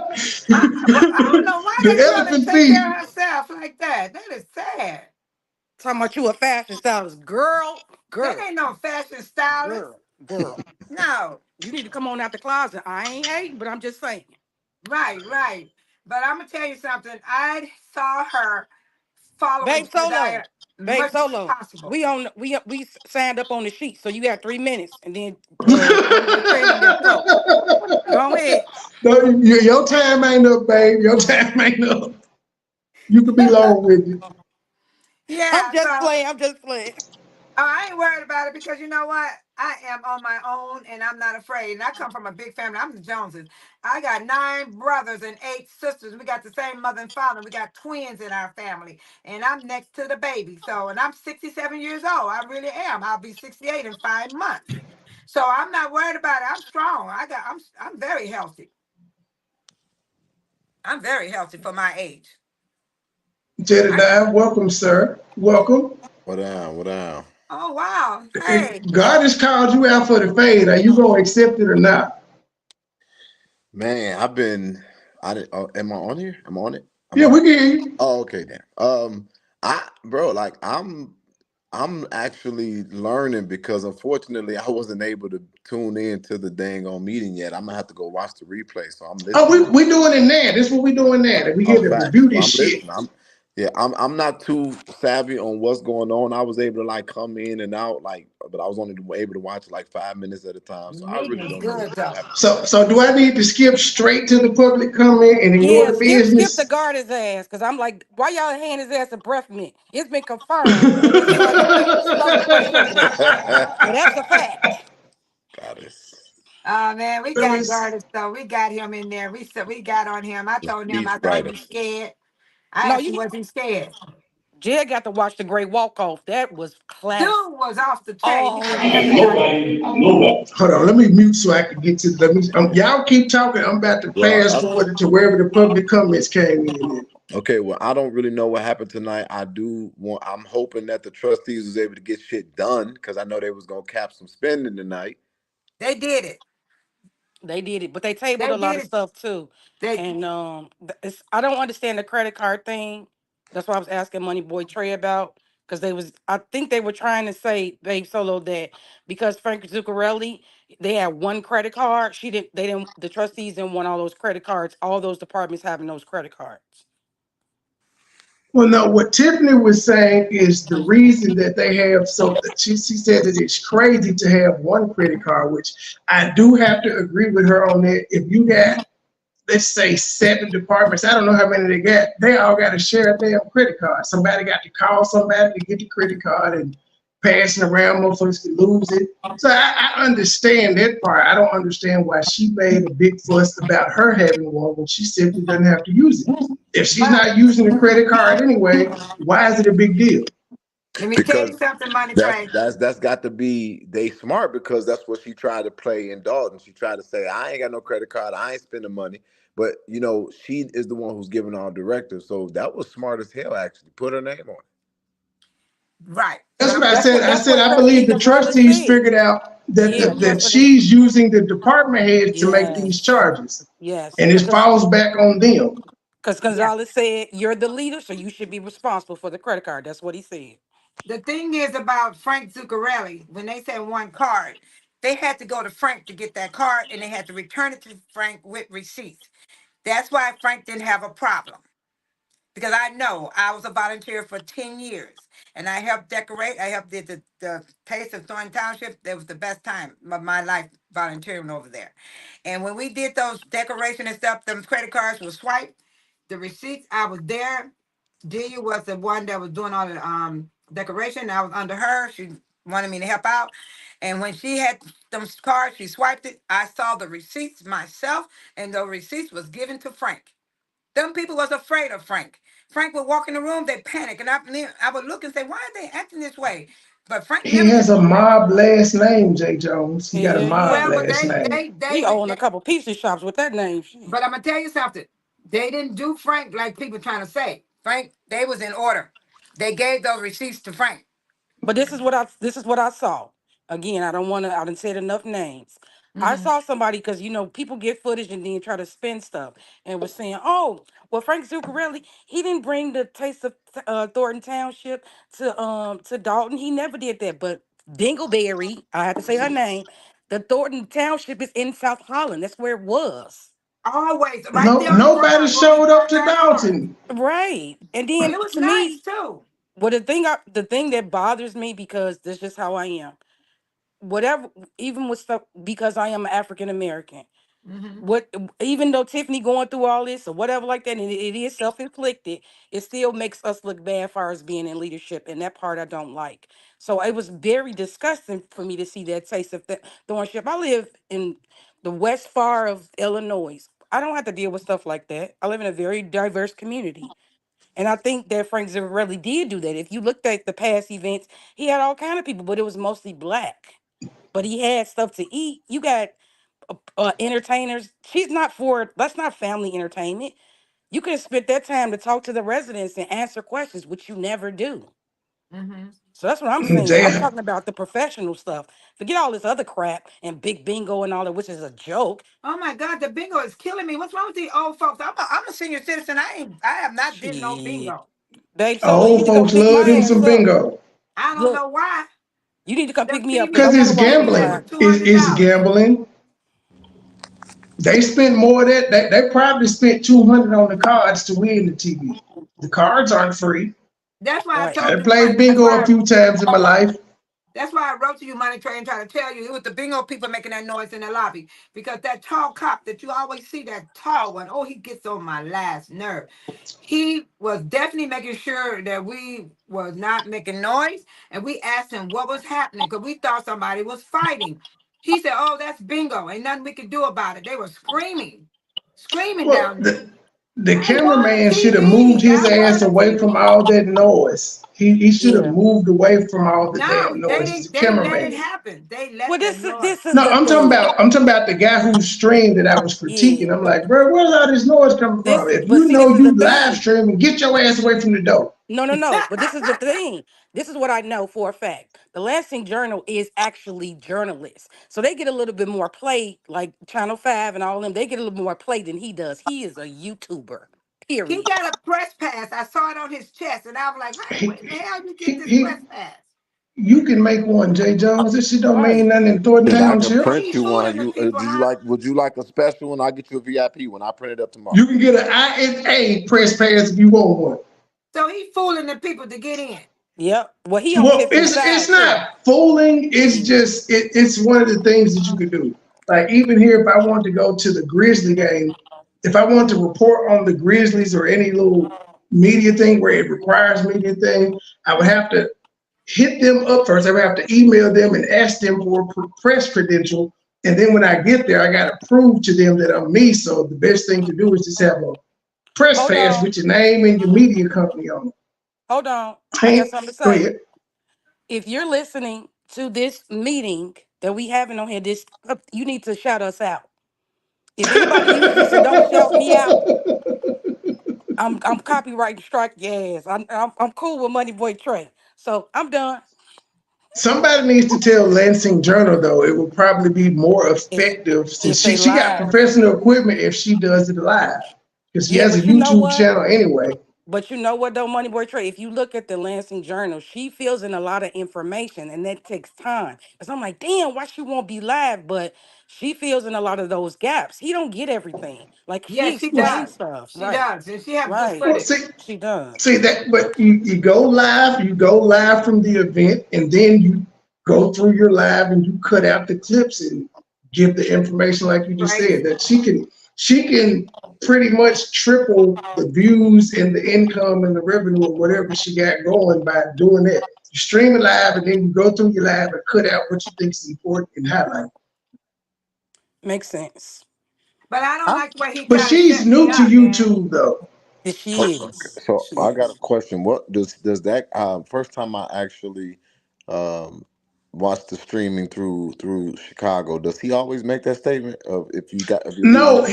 [SPEAKER 8] I don't know why
[SPEAKER 1] The
[SPEAKER 8] that girl didn't
[SPEAKER 1] elephant
[SPEAKER 8] take care
[SPEAKER 1] feet.
[SPEAKER 8] of herself like that. That is sad.
[SPEAKER 7] Talking about you a fashion stylist, girl,
[SPEAKER 8] That
[SPEAKER 7] girl,
[SPEAKER 8] ain't no fashion stylist.
[SPEAKER 7] girl.
[SPEAKER 8] No.
[SPEAKER 7] You need to come on out the closet. I ain't hating, but I'm just saying.
[SPEAKER 8] Right, right. But I'm gonna tell you something. I saw her following
[SPEAKER 7] Babe Solo,
[SPEAKER 8] Jedediah
[SPEAKER 7] Babe
[SPEAKER 8] much as
[SPEAKER 7] Solo.
[SPEAKER 8] possible.
[SPEAKER 7] We signed up on the sheet, so you got 3 minutes, and then homeboy Trendy got to talk. Go ahead.
[SPEAKER 1] No, your time ain't up, babe. Your time ain't up. You could be long with you.
[SPEAKER 7] I'm
[SPEAKER 8] Yeah,
[SPEAKER 7] just
[SPEAKER 8] so
[SPEAKER 7] playing. I'm just playing.
[SPEAKER 8] I ain't worried about it because you know what? I am on my own and I'm not afraid. And I come from a big family. I'm the Joneses. I got 9 brothers and 8 sisters. We got the same mother and father. We got twins in our family. And I'm next to the baby. So, and I'm 67 years old. I really am. I'll be 68 in 5 months. So I'm not worried about it. I'm strong. I'm very healthy. I'm very healthy for my age. I,
[SPEAKER 1] Jedediah, welcome, sir. Welcome.
[SPEAKER 9] What down? What down?
[SPEAKER 8] oh wow. Hey.
[SPEAKER 1] God has called you out for the fade. Are you gonna accept it or not?
[SPEAKER 9] Man, I've been I didn't. Am I on here? Am I on it? I'm
[SPEAKER 1] Yeah,
[SPEAKER 9] on
[SPEAKER 1] we
[SPEAKER 9] it.
[SPEAKER 1] can hear you.
[SPEAKER 9] Oh, okay, then. I bro, like I'm actually learning because unfortunately I wasn't able to tune in to the dang on meeting yet. I'm gonna have to go watch the replay, so I'm
[SPEAKER 1] Oh,
[SPEAKER 9] listening.
[SPEAKER 1] we doing it now. This is what we doing now. We
[SPEAKER 9] Oh,
[SPEAKER 1] here to
[SPEAKER 9] facts.
[SPEAKER 1] review
[SPEAKER 9] So
[SPEAKER 1] this
[SPEAKER 9] I'm
[SPEAKER 1] shit.
[SPEAKER 9] listening. I'm not too savvy on what's going on. I was able to like come in and out, like, but I was only able to watch like 5 minutes at a time. So I
[SPEAKER 8] Meeting
[SPEAKER 9] really
[SPEAKER 8] is
[SPEAKER 9] don't know
[SPEAKER 8] good
[SPEAKER 9] what's gonna
[SPEAKER 8] though.
[SPEAKER 9] happen
[SPEAKER 1] So
[SPEAKER 9] tonight.
[SPEAKER 1] so do I need to skip straight to the public comment and ignore
[SPEAKER 7] Yeah,
[SPEAKER 1] the
[SPEAKER 7] skip the
[SPEAKER 1] business?
[SPEAKER 7] guard his ass, cause I'm like, why y'all hand his ass a breath mint? It's been confirmed that his stomach fresh over there, so that's a fact.
[SPEAKER 9] Goddess.
[SPEAKER 8] Oh man, we
[SPEAKER 1] Let
[SPEAKER 8] got
[SPEAKER 1] me see.
[SPEAKER 8] Garden, so we got him in there. We got on him. I
[SPEAKER 9] The
[SPEAKER 8] told him
[SPEAKER 9] speech
[SPEAKER 8] I thought he
[SPEAKER 9] writer.
[SPEAKER 8] was scared. I
[SPEAKER 7] No,
[SPEAKER 8] asked him,
[SPEAKER 7] you
[SPEAKER 8] was he scared?
[SPEAKER 7] Jed got to watch the Great Walk Off. That was
[SPEAKER 8] Dude
[SPEAKER 7] class.
[SPEAKER 8] was off the chain. He couldn't
[SPEAKER 7] Oh
[SPEAKER 8] even drink.
[SPEAKER 5] Nobody.
[SPEAKER 1] Hold on, let me mute so I can get to. Let me. Y'all keep talking. I'm about to
[SPEAKER 9] Well,
[SPEAKER 1] fast forward to wherever the public comments came in. At.
[SPEAKER 9] okay, well, I don't really know what happened tonight. I'm hoping that the trustees was able to get shit done because I know they was gonna cap some spending tonight.
[SPEAKER 8] They did it.
[SPEAKER 7] they did it, but they tabled
[SPEAKER 8] They
[SPEAKER 7] a lot
[SPEAKER 8] did
[SPEAKER 7] of
[SPEAKER 8] it.
[SPEAKER 7] stuff too.
[SPEAKER 8] They
[SPEAKER 7] And I don't understand the credit card thing. That's why I was asking MoneyBoy Trey about, because I think they were trying to say, Babe Solo, that because Frank Zuccarelli, they had one credit card. The trustees didn't want all those credit cards, all those departments having those credit cards.
[SPEAKER 1] Well, no, what Tiffany was saying is the reason that they have she said that it's crazy to have one credit card, which I do have to agree with her on that. If you got, let's say, 7 departments, I don't know how many they got, they all got to share a damn credit card. Somebody got to call somebody to get the credit card and passing around, motherfuckers can lose it. So I understand that part. I don't understand why she made a big fuss about her having one when she simply doesn't have to use it. If she's
[SPEAKER 8] but
[SPEAKER 1] not using the credit card anyway, why is it a big deal?
[SPEAKER 8] let me tell you
[SPEAKER 9] Because
[SPEAKER 8] something, Money
[SPEAKER 9] that's
[SPEAKER 8] Train.
[SPEAKER 9] that's that's got to be they smart because that's what she tried to play in Dalton. She tried to say, I ain't got no credit card, I ain't spending money. But she is the one who's giving all directives. So that was smart as hell actually. Put her name on it.
[SPEAKER 8] Right. But
[SPEAKER 1] That's
[SPEAKER 8] I'm
[SPEAKER 1] what I
[SPEAKER 8] gonna
[SPEAKER 7] That's
[SPEAKER 8] tell
[SPEAKER 1] said.
[SPEAKER 7] what
[SPEAKER 8] you.
[SPEAKER 1] I
[SPEAKER 7] that's
[SPEAKER 1] said
[SPEAKER 7] what
[SPEAKER 1] I
[SPEAKER 7] Trustee
[SPEAKER 1] believe the
[SPEAKER 7] Gurley
[SPEAKER 1] trustees
[SPEAKER 7] said.
[SPEAKER 1] figured out that
[SPEAKER 7] Yeah,
[SPEAKER 1] that
[SPEAKER 7] that's what it.
[SPEAKER 1] she's using the department heads to make these
[SPEAKER 7] Yes,
[SPEAKER 1] charges,
[SPEAKER 7] yes,
[SPEAKER 1] and it falls back on them.
[SPEAKER 7] because
[SPEAKER 8] Yeah.
[SPEAKER 7] Gonzalez said you're the leader, so you should be responsible for the credit card. That's what he said.
[SPEAKER 8] The thing is about Frank Zuccarelli, when they said one card, they had to go to Frank to get that card and they had to return it to Frank with receipts. That's why Frank didn't have a problem. Because I know I was a volunteer for 10 years and I helped decorate. I helped did the taste of Thornton Township. That was the best time of my life volunteering over there. And when we did those decoration and stuff, them credit cards were swiped. The receipts, I was there. Delia was the one that was doing all the decoration. I was under her. She wanted me to help out. And when she had them cards, she swiped it. I saw the receipts myself, and the receipts was given to Frank. Them people was afraid of Frank. Frank would walk in the room, they panic, and I would look and say, "Why are they acting this way?" But Frank
[SPEAKER 1] He
[SPEAKER 8] never
[SPEAKER 1] has
[SPEAKER 8] did.
[SPEAKER 1] a mob last name, Jay Jones. He got a
[SPEAKER 7] Hell
[SPEAKER 1] mob
[SPEAKER 8] Well,
[SPEAKER 7] yeah.
[SPEAKER 8] but
[SPEAKER 1] last name.
[SPEAKER 7] He owned a couple pizza shops with that name. Shit.
[SPEAKER 8] but I'm gonna tell you something. They didn't do Frank like people trying to say. Frank, they was in order. They gave those receipts to Frank.
[SPEAKER 7] But this is what I saw. Again, I didn't say enough names. I
[SPEAKER 8] Hmm.
[SPEAKER 7] saw somebody because people get footage and then try to spin stuff and was saying, "Oh, well, Frank Zuccarelli, he didn't bring the taste of Thornton Township to Dalton. He never did that." But Dingleberry, I have to say her name. The Thornton Township is in South Holland. That's where it was.
[SPEAKER 8] Always right
[SPEAKER 1] No,
[SPEAKER 8] there on the
[SPEAKER 1] nobody
[SPEAKER 8] corner where we
[SPEAKER 1] showed up
[SPEAKER 8] parked
[SPEAKER 1] to
[SPEAKER 8] our cars.
[SPEAKER 1] Dalton.
[SPEAKER 7] Right. And
[SPEAKER 8] And
[SPEAKER 7] then
[SPEAKER 8] it was
[SPEAKER 7] to me,
[SPEAKER 8] nice too.
[SPEAKER 7] well, the thing that bothers me, because that's just how I am. Whatever, even with stuff, because I am African American.
[SPEAKER 8] Hmm.
[SPEAKER 7] What, even though Tiffany going through all this or whatever like that, and it is self-inflicted, it still makes us look bad as far as being in leadership, and that part I don't like. So it was very disgusting for me to see that taste of that thornship. I live in the west far of Illinois. I don't have to deal with stuff like that. I live in a very diverse community. And I think that Frank Zirarelli did do that. If you looked at the past events, he had all kind of people, but it was mostly black. But he had stuff to eat. You got entertainers. That's not family entertainment. You could have spent that time to talk to the residents and answer questions, which you never do.
[SPEAKER 8] Hmm.
[SPEAKER 7] So that's what I'm saying. I'm talking about the professional stuff. Forget all this other crap and big bingo and all that, which is a joke.
[SPEAKER 8] Oh my God, the bingo is killing me. What's wrong with these old folks? I'm a senior citizen. I have not did no
[SPEAKER 7] Shit.
[SPEAKER 8] bingo.
[SPEAKER 7] Babe, so you
[SPEAKER 1] Old
[SPEAKER 7] need to come
[SPEAKER 1] folks
[SPEAKER 7] pick
[SPEAKER 1] love
[SPEAKER 7] my
[SPEAKER 1] them
[SPEAKER 7] ass
[SPEAKER 1] some
[SPEAKER 7] up.
[SPEAKER 1] bingo.
[SPEAKER 8] I don't
[SPEAKER 7] Look,
[SPEAKER 8] know why.
[SPEAKER 7] you need to come
[SPEAKER 8] The
[SPEAKER 7] pick me up because I
[SPEAKER 8] female
[SPEAKER 1] Because
[SPEAKER 7] want to
[SPEAKER 1] it's
[SPEAKER 8] used to
[SPEAKER 7] watch
[SPEAKER 8] give
[SPEAKER 7] you
[SPEAKER 8] me over
[SPEAKER 1] gambling.
[SPEAKER 7] live.
[SPEAKER 1] It's
[SPEAKER 8] $200.
[SPEAKER 1] gambling. They spent more of that. They probably spent 200 on the cards to win the TV. The cards aren't free.
[SPEAKER 8] That's why I
[SPEAKER 7] Right.
[SPEAKER 8] told
[SPEAKER 1] I
[SPEAKER 8] you.
[SPEAKER 1] played
[SPEAKER 8] That's
[SPEAKER 1] bingo a
[SPEAKER 8] why.
[SPEAKER 1] few times in my life.
[SPEAKER 8] That's why I wrote to you, Money Train, trying to tell you it was the bingo people making that noise in the lobby. Because that tall cop that you always see, that tall one, oh, he gets on my last nerve. He was definitely making sure that we was not making noise, and we asked him what was happening because we thought somebody was fighting. He said, "Oh, that's bingo. Ain't nothing we could do about it." They were screaming
[SPEAKER 1] Well,
[SPEAKER 8] down there.
[SPEAKER 1] the
[SPEAKER 8] I won the
[SPEAKER 1] cameraman should have moved
[SPEAKER 8] TV.
[SPEAKER 1] his
[SPEAKER 8] I
[SPEAKER 1] ass
[SPEAKER 8] won the
[SPEAKER 1] away from
[SPEAKER 8] TV.
[SPEAKER 1] all that noise. He should have
[SPEAKER 7] Yeah.
[SPEAKER 1] moved away from all the
[SPEAKER 8] No,
[SPEAKER 1] damn
[SPEAKER 8] they
[SPEAKER 1] noise. The
[SPEAKER 8] didn't. They let it
[SPEAKER 1] cameraman.
[SPEAKER 8] happen. They
[SPEAKER 7] Well,
[SPEAKER 8] let the noise.
[SPEAKER 7] this is
[SPEAKER 1] No,
[SPEAKER 7] the
[SPEAKER 1] I'm talking
[SPEAKER 7] thing.
[SPEAKER 1] about the guy whose stream that I was
[SPEAKER 7] Yeah.
[SPEAKER 1] critiquing. I'm like, bro, where's all this noise coming from? If
[SPEAKER 7] But
[SPEAKER 1] you
[SPEAKER 7] see,
[SPEAKER 1] know
[SPEAKER 7] this is the
[SPEAKER 1] you live
[SPEAKER 7] thing.
[SPEAKER 1] streaming, get your ass away from the door.
[SPEAKER 7] No. But this is the thing. This is what I know for a fact. The Lansing Journal is actually journalists. So they get a little bit more play, like Channel 5 and all of them. They get a little more play than he does. He is a YouTuber,
[SPEAKER 8] He
[SPEAKER 7] period.
[SPEAKER 8] got a press pass. I saw it on his chest, and I was like, "How?
[SPEAKER 1] He,
[SPEAKER 8] Where the hell you get this
[SPEAKER 1] he
[SPEAKER 8] press pass?"
[SPEAKER 1] you can make one, Jay Jones. This shit don't mean
[SPEAKER 7] Right.
[SPEAKER 1] nothing in Thornton
[SPEAKER 9] Shit, I can
[SPEAKER 1] Township.
[SPEAKER 8] So
[SPEAKER 9] print
[SPEAKER 8] he
[SPEAKER 9] you one.
[SPEAKER 8] fooling the
[SPEAKER 9] You
[SPEAKER 8] people,
[SPEAKER 9] do you
[SPEAKER 8] huh?
[SPEAKER 9] like? Would you like a special one? I'll get you a VIP one. I print it up tomorrow.
[SPEAKER 1] You can get an ISA press pass if you want one.
[SPEAKER 8] So he fooling the people to get in.
[SPEAKER 7] Yep. Well, he on
[SPEAKER 1] Well,
[SPEAKER 7] his
[SPEAKER 1] it's
[SPEAKER 7] side too.
[SPEAKER 1] not fooling. It's
[SPEAKER 7] Yeah.
[SPEAKER 1] just it's one of the things that you could do. Like even here, if I want to go to the Grizzly game, if I want to report on the Grizzlies or any little media thing where it requires media thing, I would have to hit them up first. I would have to email them and ask them for a press credential. And then when I get there, I got to prove to them that I'm me. So the best thing to do is just have a press
[SPEAKER 7] Hold
[SPEAKER 1] pass
[SPEAKER 7] on.
[SPEAKER 1] with your name and your media company on it.
[SPEAKER 7] Hold on. I got
[SPEAKER 1] Hey,
[SPEAKER 7] something to
[SPEAKER 1] go
[SPEAKER 7] say.
[SPEAKER 1] ahead.
[SPEAKER 7] If you're listening to this meeting that we having on here, this you need to shout us out. If anybody uses this and don't shout me out, I'm copyright strike your ass. I'm cool with Money Boy Trey. So I'm done.
[SPEAKER 1] Somebody needs to tell Lansing Journal though. It would probably be more
[SPEAKER 7] If
[SPEAKER 1] effective since
[SPEAKER 7] if
[SPEAKER 1] she
[SPEAKER 7] they
[SPEAKER 1] she got
[SPEAKER 7] live,
[SPEAKER 1] professional equipment if she does it live because she
[SPEAKER 7] yeah,
[SPEAKER 1] has a
[SPEAKER 7] but you know
[SPEAKER 1] YouTube
[SPEAKER 7] what?
[SPEAKER 1] channel anyway.
[SPEAKER 7] But you know what though, Money Boy Trey? If you look at the Lansing Journal, she fills in a lot of information and that takes time. Cause I'm like, damn, why she won't be live? But she fills in a lot of those gaps. He don't get everything. Like he
[SPEAKER 8] Yes, she
[SPEAKER 7] explains
[SPEAKER 8] does.
[SPEAKER 7] stuff.
[SPEAKER 8] She
[SPEAKER 7] Right.
[SPEAKER 8] does, and she have good
[SPEAKER 7] Right.
[SPEAKER 1] Well,
[SPEAKER 8] footage.
[SPEAKER 7] She does.
[SPEAKER 1] see that, but you go live from the event, and then you go through your live and you cut out the clips and give the information like you just said.
[SPEAKER 8] Crazy.
[SPEAKER 1] That she can pretty much triple the views and the income and the revenue or whatever she got going by doing that. You stream it live and then you go through your live and cut out what you think is important and highlight.
[SPEAKER 7] Makes sense.
[SPEAKER 8] But I don't
[SPEAKER 9] I'm
[SPEAKER 8] like the way he
[SPEAKER 1] But
[SPEAKER 8] trying to
[SPEAKER 1] she's
[SPEAKER 8] set me
[SPEAKER 1] new to
[SPEAKER 8] up, man.
[SPEAKER 1] YouTube though.
[SPEAKER 7] Yeah, she is.
[SPEAKER 9] so
[SPEAKER 7] She
[SPEAKER 9] I got a
[SPEAKER 7] is.
[SPEAKER 9] question. What does that first time I actually um watched the streaming through Chicago? Does he always make that statement of if you're leaving?
[SPEAKER 1] No,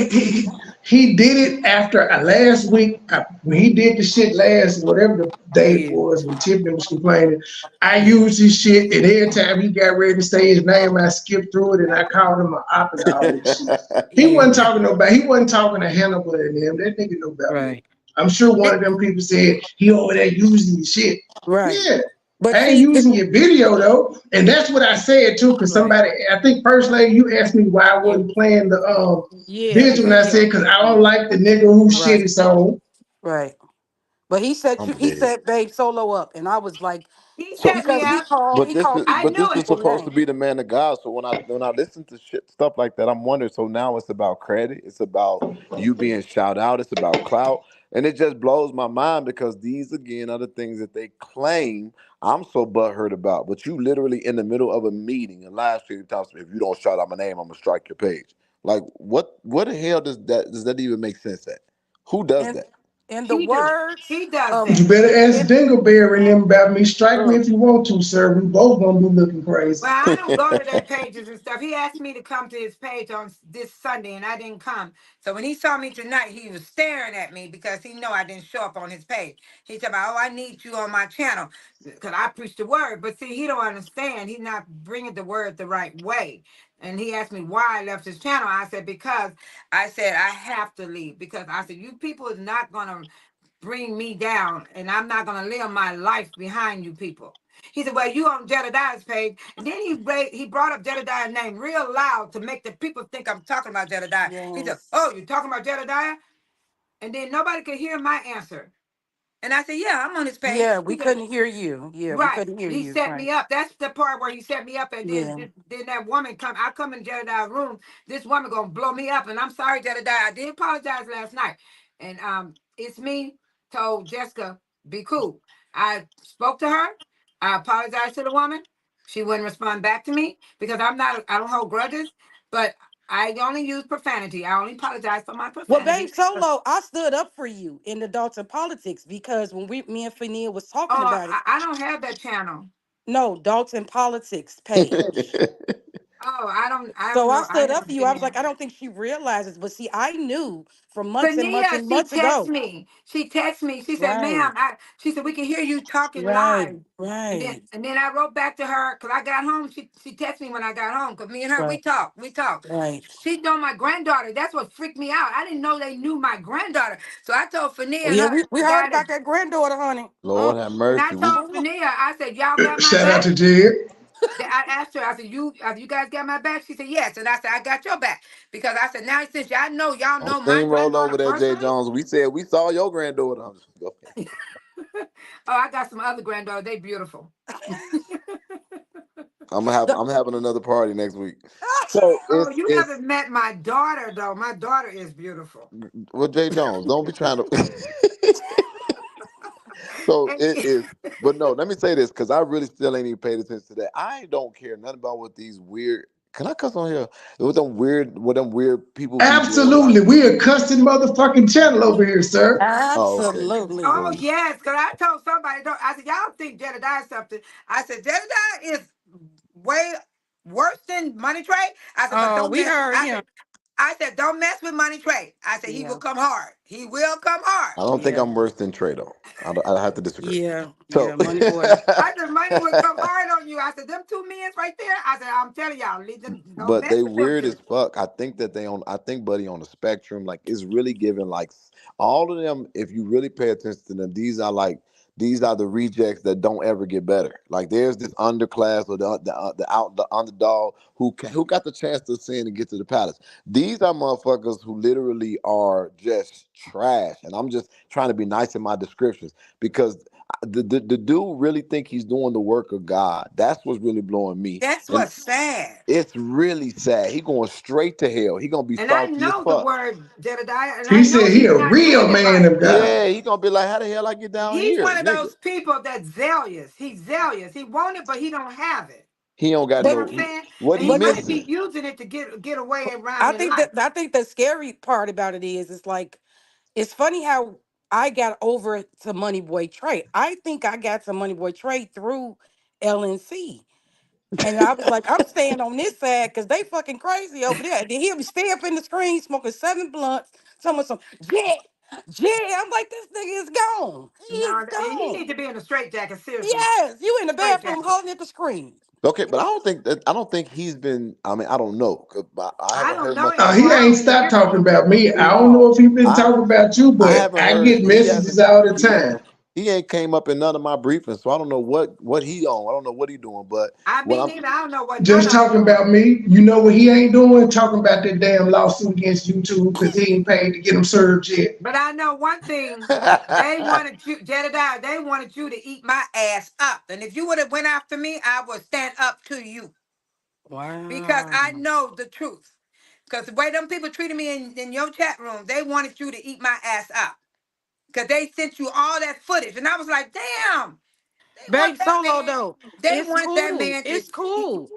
[SPEAKER 1] he did it after last week when he did the shit last whatever the day it
[SPEAKER 7] Yeah.
[SPEAKER 1] was when Tiffany was complaining. I
[SPEAKER 7] Yeah.
[SPEAKER 1] used his shit, and every time he got ready to say his name, I skipped through it and I called him an op and all this shit. He
[SPEAKER 7] Yeah.
[SPEAKER 1] wasn't talking about. He wasn't talking to Hannibal and them. That nigga know about me.
[SPEAKER 7] Right.
[SPEAKER 1] I'm sure one
[SPEAKER 7] And-
[SPEAKER 1] of them people said he over there using your shit.
[SPEAKER 7] right.
[SPEAKER 1] Yeah.
[SPEAKER 7] But
[SPEAKER 1] I ain't
[SPEAKER 7] see,
[SPEAKER 1] using your video though, and that's what I said too. Because
[SPEAKER 7] right.
[SPEAKER 1] somebody, I think First Lady, you asked me why I
[SPEAKER 7] Yeah.
[SPEAKER 1] wasn't playing the
[SPEAKER 7] Yeah, the
[SPEAKER 1] visual, and I said
[SPEAKER 7] video.
[SPEAKER 1] because I
[SPEAKER 7] Yeah.
[SPEAKER 1] don't like the nigga who shit
[SPEAKER 7] Right.
[SPEAKER 1] is on.
[SPEAKER 7] Right. But
[SPEAKER 9] I'm
[SPEAKER 7] he
[SPEAKER 9] dead.
[SPEAKER 7] set Babe Solo up, and I was like,
[SPEAKER 8] He
[SPEAKER 9] So,
[SPEAKER 8] set me
[SPEAKER 7] because
[SPEAKER 8] up.
[SPEAKER 9] but
[SPEAKER 7] he
[SPEAKER 9] this
[SPEAKER 7] called
[SPEAKER 9] is
[SPEAKER 8] I
[SPEAKER 7] people
[SPEAKER 9] but
[SPEAKER 8] knew
[SPEAKER 9] this is
[SPEAKER 8] it.
[SPEAKER 7] people
[SPEAKER 9] supposed to
[SPEAKER 7] name.
[SPEAKER 9] be the man of God. So when I listen to shit stuff like that, I'm wondering. So now it's about credit. It's about you being shout out. It's about clout, and it just blows my mind because these again are the things that they claim. I'm so butthurt about. But you literally in the middle of a meeting, a live stream, tells me if you don't shout out my name, I'm gonna strike your page. Like what? What the hell does that even make sense at? Who does
[SPEAKER 7] And
[SPEAKER 9] that?
[SPEAKER 7] In the
[SPEAKER 8] He do.
[SPEAKER 7] words
[SPEAKER 8] He does
[SPEAKER 7] of
[SPEAKER 1] You
[SPEAKER 8] that.
[SPEAKER 1] better ask
[SPEAKER 7] in,
[SPEAKER 1] Dingleberry and them about me. Strike me
[SPEAKER 7] uh,
[SPEAKER 1] if you want to, sir. We both gonna be looking
[SPEAKER 8] Well,
[SPEAKER 1] crazy.
[SPEAKER 8] I don't go to their pages and stuff. He asked me to come to his page on this Sunday, and I didn't come. So when he saw me tonight, he was staring at me because he know I didn't show up on his page. He said, "Oh, I need you on my channel because I preach the word." But see, he don't understand. He's not bringing the word the right way. And he asked me why I left his channel. I said because I said I have to leave because I said you people is not gonna bring me down, and I'm not gonna live my life behind you people. He said, "Well, you on Jedediah's page," and then he brought up Jedediah's name real loud to make the people think I'm talking about Jedediah. He said,
[SPEAKER 7] yes.
[SPEAKER 8] "Oh, you talking about Jedediah?" And then nobody could hear my answer, and I said, "Yeah, I'm on his page."
[SPEAKER 7] Yeah,
[SPEAKER 8] He
[SPEAKER 7] we
[SPEAKER 8] said,
[SPEAKER 7] couldn't hear you. Yeah, we
[SPEAKER 8] right.
[SPEAKER 7] couldn't hear
[SPEAKER 8] He
[SPEAKER 7] you.
[SPEAKER 8] set
[SPEAKER 7] Right.
[SPEAKER 8] me up. That's the part where he set me up. And then,
[SPEAKER 7] Yeah.
[SPEAKER 8] then that woman come. I come in Jedediah's room. This woman gonna blow me up. And I'm sorry, Jedediah. I did apologize last night. And it's me told Jessica, be cool. I spoke to her. I apologized to the woman. She wouldn't respond back to me because I'm not. I don't hold grudges. But I only use profanity. I only apologize for my
[SPEAKER 7] Well, babe,
[SPEAKER 8] profanity.
[SPEAKER 7] Solo, I stood up for you in the Dalton politics because when me and Fania was talking
[SPEAKER 8] Oh,
[SPEAKER 7] about it,
[SPEAKER 8] I don't have that channel.
[SPEAKER 7] no, Dalton politics page.
[SPEAKER 8] Oh, I don't
[SPEAKER 7] So I
[SPEAKER 8] know. I
[SPEAKER 7] stood up
[SPEAKER 8] haven't
[SPEAKER 7] for you.
[SPEAKER 8] been
[SPEAKER 7] I was
[SPEAKER 8] there.
[SPEAKER 7] like, I don't think she realizes, but see, I knew for months and months
[SPEAKER 8] Fania,
[SPEAKER 7] and
[SPEAKER 8] she
[SPEAKER 7] months
[SPEAKER 8] texted
[SPEAKER 7] ago.
[SPEAKER 8] me. She texted me. She said,
[SPEAKER 7] Right,
[SPEAKER 8] "Ma'am, she said we can hear you talking
[SPEAKER 7] right,
[SPEAKER 8] live."
[SPEAKER 7] right,
[SPEAKER 8] And then I wrote back to her because I got home. She texted me when I got home because me and her
[SPEAKER 7] right,
[SPEAKER 8] we talked.
[SPEAKER 7] right.
[SPEAKER 8] She know my granddaughter. That's what freaked me out. I didn't know they knew my granddaughter. So I told Fania
[SPEAKER 7] Oh
[SPEAKER 8] and
[SPEAKER 7] yeah,
[SPEAKER 8] her,
[SPEAKER 7] we
[SPEAKER 8] the
[SPEAKER 7] heard
[SPEAKER 8] guy that
[SPEAKER 7] about that granddaughter, honey.
[SPEAKER 9] Lord have
[SPEAKER 8] and I
[SPEAKER 9] mercy. We
[SPEAKER 8] told Fania, I said, "Y'all got my
[SPEAKER 1] Shout out
[SPEAKER 8] back."
[SPEAKER 1] to Jed.
[SPEAKER 8] I asked her, I said, you guys got my back? She said, yes. And I said, I got your back. Because I said, now since y'all
[SPEAKER 9] don't
[SPEAKER 8] know my
[SPEAKER 9] steamroll over
[SPEAKER 8] granddaughter
[SPEAKER 9] there, Jay
[SPEAKER 8] personally.
[SPEAKER 9] Jones. We said we saw your granddaughter. I'm just- go ahead.
[SPEAKER 8] Oh, I got some other granddaughters. They beautiful.
[SPEAKER 7] The-
[SPEAKER 9] I'm having another party next week. So
[SPEAKER 8] Oh, you
[SPEAKER 9] it's
[SPEAKER 8] haven't met my daughter though. My daughter is beautiful.
[SPEAKER 9] well, Jay Jones. Don't be trying to. So
[SPEAKER 8] And
[SPEAKER 9] it is, but no, let me say this because I really still ain't even paid attention to that. I don't care nothing about what these weird. Can I cuss on here? What them weird people be doing. Like,
[SPEAKER 1] Absolutely. We a custom motherfucking channel over here, sir.
[SPEAKER 9] oh, okay,
[SPEAKER 7] Absolutely.
[SPEAKER 8] oh
[SPEAKER 9] cool.
[SPEAKER 8] yes, because I told somebody, I said, y'all think Jedediah something. I said, Jedediah is way worse than Money Trade. I said, but don't
[SPEAKER 7] We
[SPEAKER 8] mess.
[SPEAKER 7] heard him.
[SPEAKER 8] I said, don't mess with Money Trade. I said, he will
[SPEAKER 7] Yeah,
[SPEAKER 8] come hard. He will come hard.
[SPEAKER 9] I don't think
[SPEAKER 7] yeah,
[SPEAKER 9] I'm worse than Trey though. I have to disagree.
[SPEAKER 7] yeah,
[SPEAKER 9] So,
[SPEAKER 7] yeah. Money boy.
[SPEAKER 8] I said, money would come hard on you. I said, them two men right there. I said, I'm telling y'all, leave them, don't
[SPEAKER 9] but
[SPEAKER 8] mess
[SPEAKER 9] they
[SPEAKER 8] with them
[SPEAKER 9] weird as
[SPEAKER 8] two.
[SPEAKER 9] fuck. I think that they on. I think Buddy on the spectrum. Like it's really giving like all of them. If you really pay attention to them, these are the rejects that don't ever get better. Like there's this underclass or the underdog who got the chance to sin and get to the palace. These are motherfuckers who literally are just trash. And I'm just trying to be nice in my descriptions because the dude really think he's doing the work of God. That's what's really blowing me.
[SPEAKER 8] That's
[SPEAKER 9] And
[SPEAKER 8] what's sad.
[SPEAKER 9] it's really sad. He going straight to hell. He gonna be
[SPEAKER 8] And I
[SPEAKER 9] salty as
[SPEAKER 8] know the
[SPEAKER 9] fuck.
[SPEAKER 8] word Jedediah, and I
[SPEAKER 1] He
[SPEAKER 8] know
[SPEAKER 1] said he
[SPEAKER 8] he's
[SPEAKER 1] a
[SPEAKER 8] not
[SPEAKER 1] real
[SPEAKER 8] doing it
[SPEAKER 1] man
[SPEAKER 8] right.
[SPEAKER 1] of God.
[SPEAKER 9] Yeah, he gonna be like, how the hell I get down
[SPEAKER 8] He's
[SPEAKER 9] here,
[SPEAKER 8] one of
[SPEAKER 9] nigga?
[SPEAKER 8] those people that's zealous. He's zealous. He want it, but he don't have it.
[SPEAKER 9] He don't got
[SPEAKER 8] You know
[SPEAKER 7] But
[SPEAKER 8] what
[SPEAKER 9] no.
[SPEAKER 8] I'm saying?
[SPEAKER 9] What
[SPEAKER 8] And
[SPEAKER 9] he
[SPEAKER 8] he
[SPEAKER 7] but
[SPEAKER 8] might
[SPEAKER 7] the,
[SPEAKER 8] be
[SPEAKER 9] missing?
[SPEAKER 8] using it to get away around in life.
[SPEAKER 7] I think the scary part about it is it's like it's funny how I got over to Money Boy Trade. I think I got to Money Boy Trade through LNC. And I was like, I'm staying on this side because they fucking crazy over there. And then he'll be stay up in the screen smoking 7 blunts, telling me some, yeah, yeah. I'm like, this nigga is gone. He is
[SPEAKER 8] No, he
[SPEAKER 7] gone.
[SPEAKER 8] need to be in a straight jacket. Seriously,
[SPEAKER 7] Yes, you in the
[SPEAKER 8] straight
[SPEAKER 7] bathroom
[SPEAKER 8] jacket.
[SPEAKER 7] holding at the screen.
[SPEAKER 9] Okay, but I don't think he's been. I mean, I don't know. 'Cause I
[SPEAKER 8] I
[SPEAKER 9] haven't
[SPEAKER 8] don't
[SPEAKER 9] heard
[SPEAKER 8] know
[SPEAKER 9] much
[SPEAKER 1] Uh,
[SPEAKER 9] about
[SPEAKER 1] he
[SPEAKER 8] anymore.
[SPEAKER 9] him.
[SPEAKER 8] I
[SPEAKER 1] ain't
[SPEAKER 8] don't even
[SPEAKER 1] stopped
[SPEAKER 8] hear from
[SPEAKER 1] talking
[SPEAKER 8] him.
[SPEAKER 1] about me. I don't know
[SPEAKER 7] No.
[SPEAKER 1] if he been
[SPEAKER 9] I
[SPEAKER 1] talking about you,
[SPEAKER 9] I
[SPEAKER 1] but
[SPEAKER 9] haven't
[SPEAKER 1] I
[SPEAKER 9] heard.
[SPEAKER 1] get messages all the time.
[SPEAKER 9] He ain't came up in none of my briefings, so I don't know what he on. I don't know what he doing. But
[SPEAKER 8] I
[SPEAKER 9] what
[SPEAKER 8] mean,
[SPEAKER 9] I'm
[SPEAKER 8] neither. I don't know what none
[SPEAKER 1] Just
[SPEAKER 8] of them
[SPEAKER 1] talking
[SPEAKER 8] doing.
[SPEAKER 1] about me. You know what he ain't doing? Talking about that damn lawsuit against YouTube because he ain't paid to get him served yet.
[SPEAKER 8] But I know one thing. They wanted you, Jedediah. They wanted you to eat my ass up. And if you would have went after me, I would stand up to you because
[SPEAKER 7] Wow.
[SPEAKER 8] I know the truth. Because the way them people treated me in your chat room, they wanted you to eat my ass up. Because they sent you all that footage. And I was like, damn. They
[SPEAKER 7] Babe,
[SPEAKER 8] want that
[SPEAKER 7] solo
[SPEAKER 8] man.
[SPEAKER 7] though.
[SPEAKER 8] They
[SPEAKER 7] It's
[SPEAKER 8] want that
[SPEAKER 7] cool.
[SPEAKER 8] man to.
[SPEAKER 7] It's cool.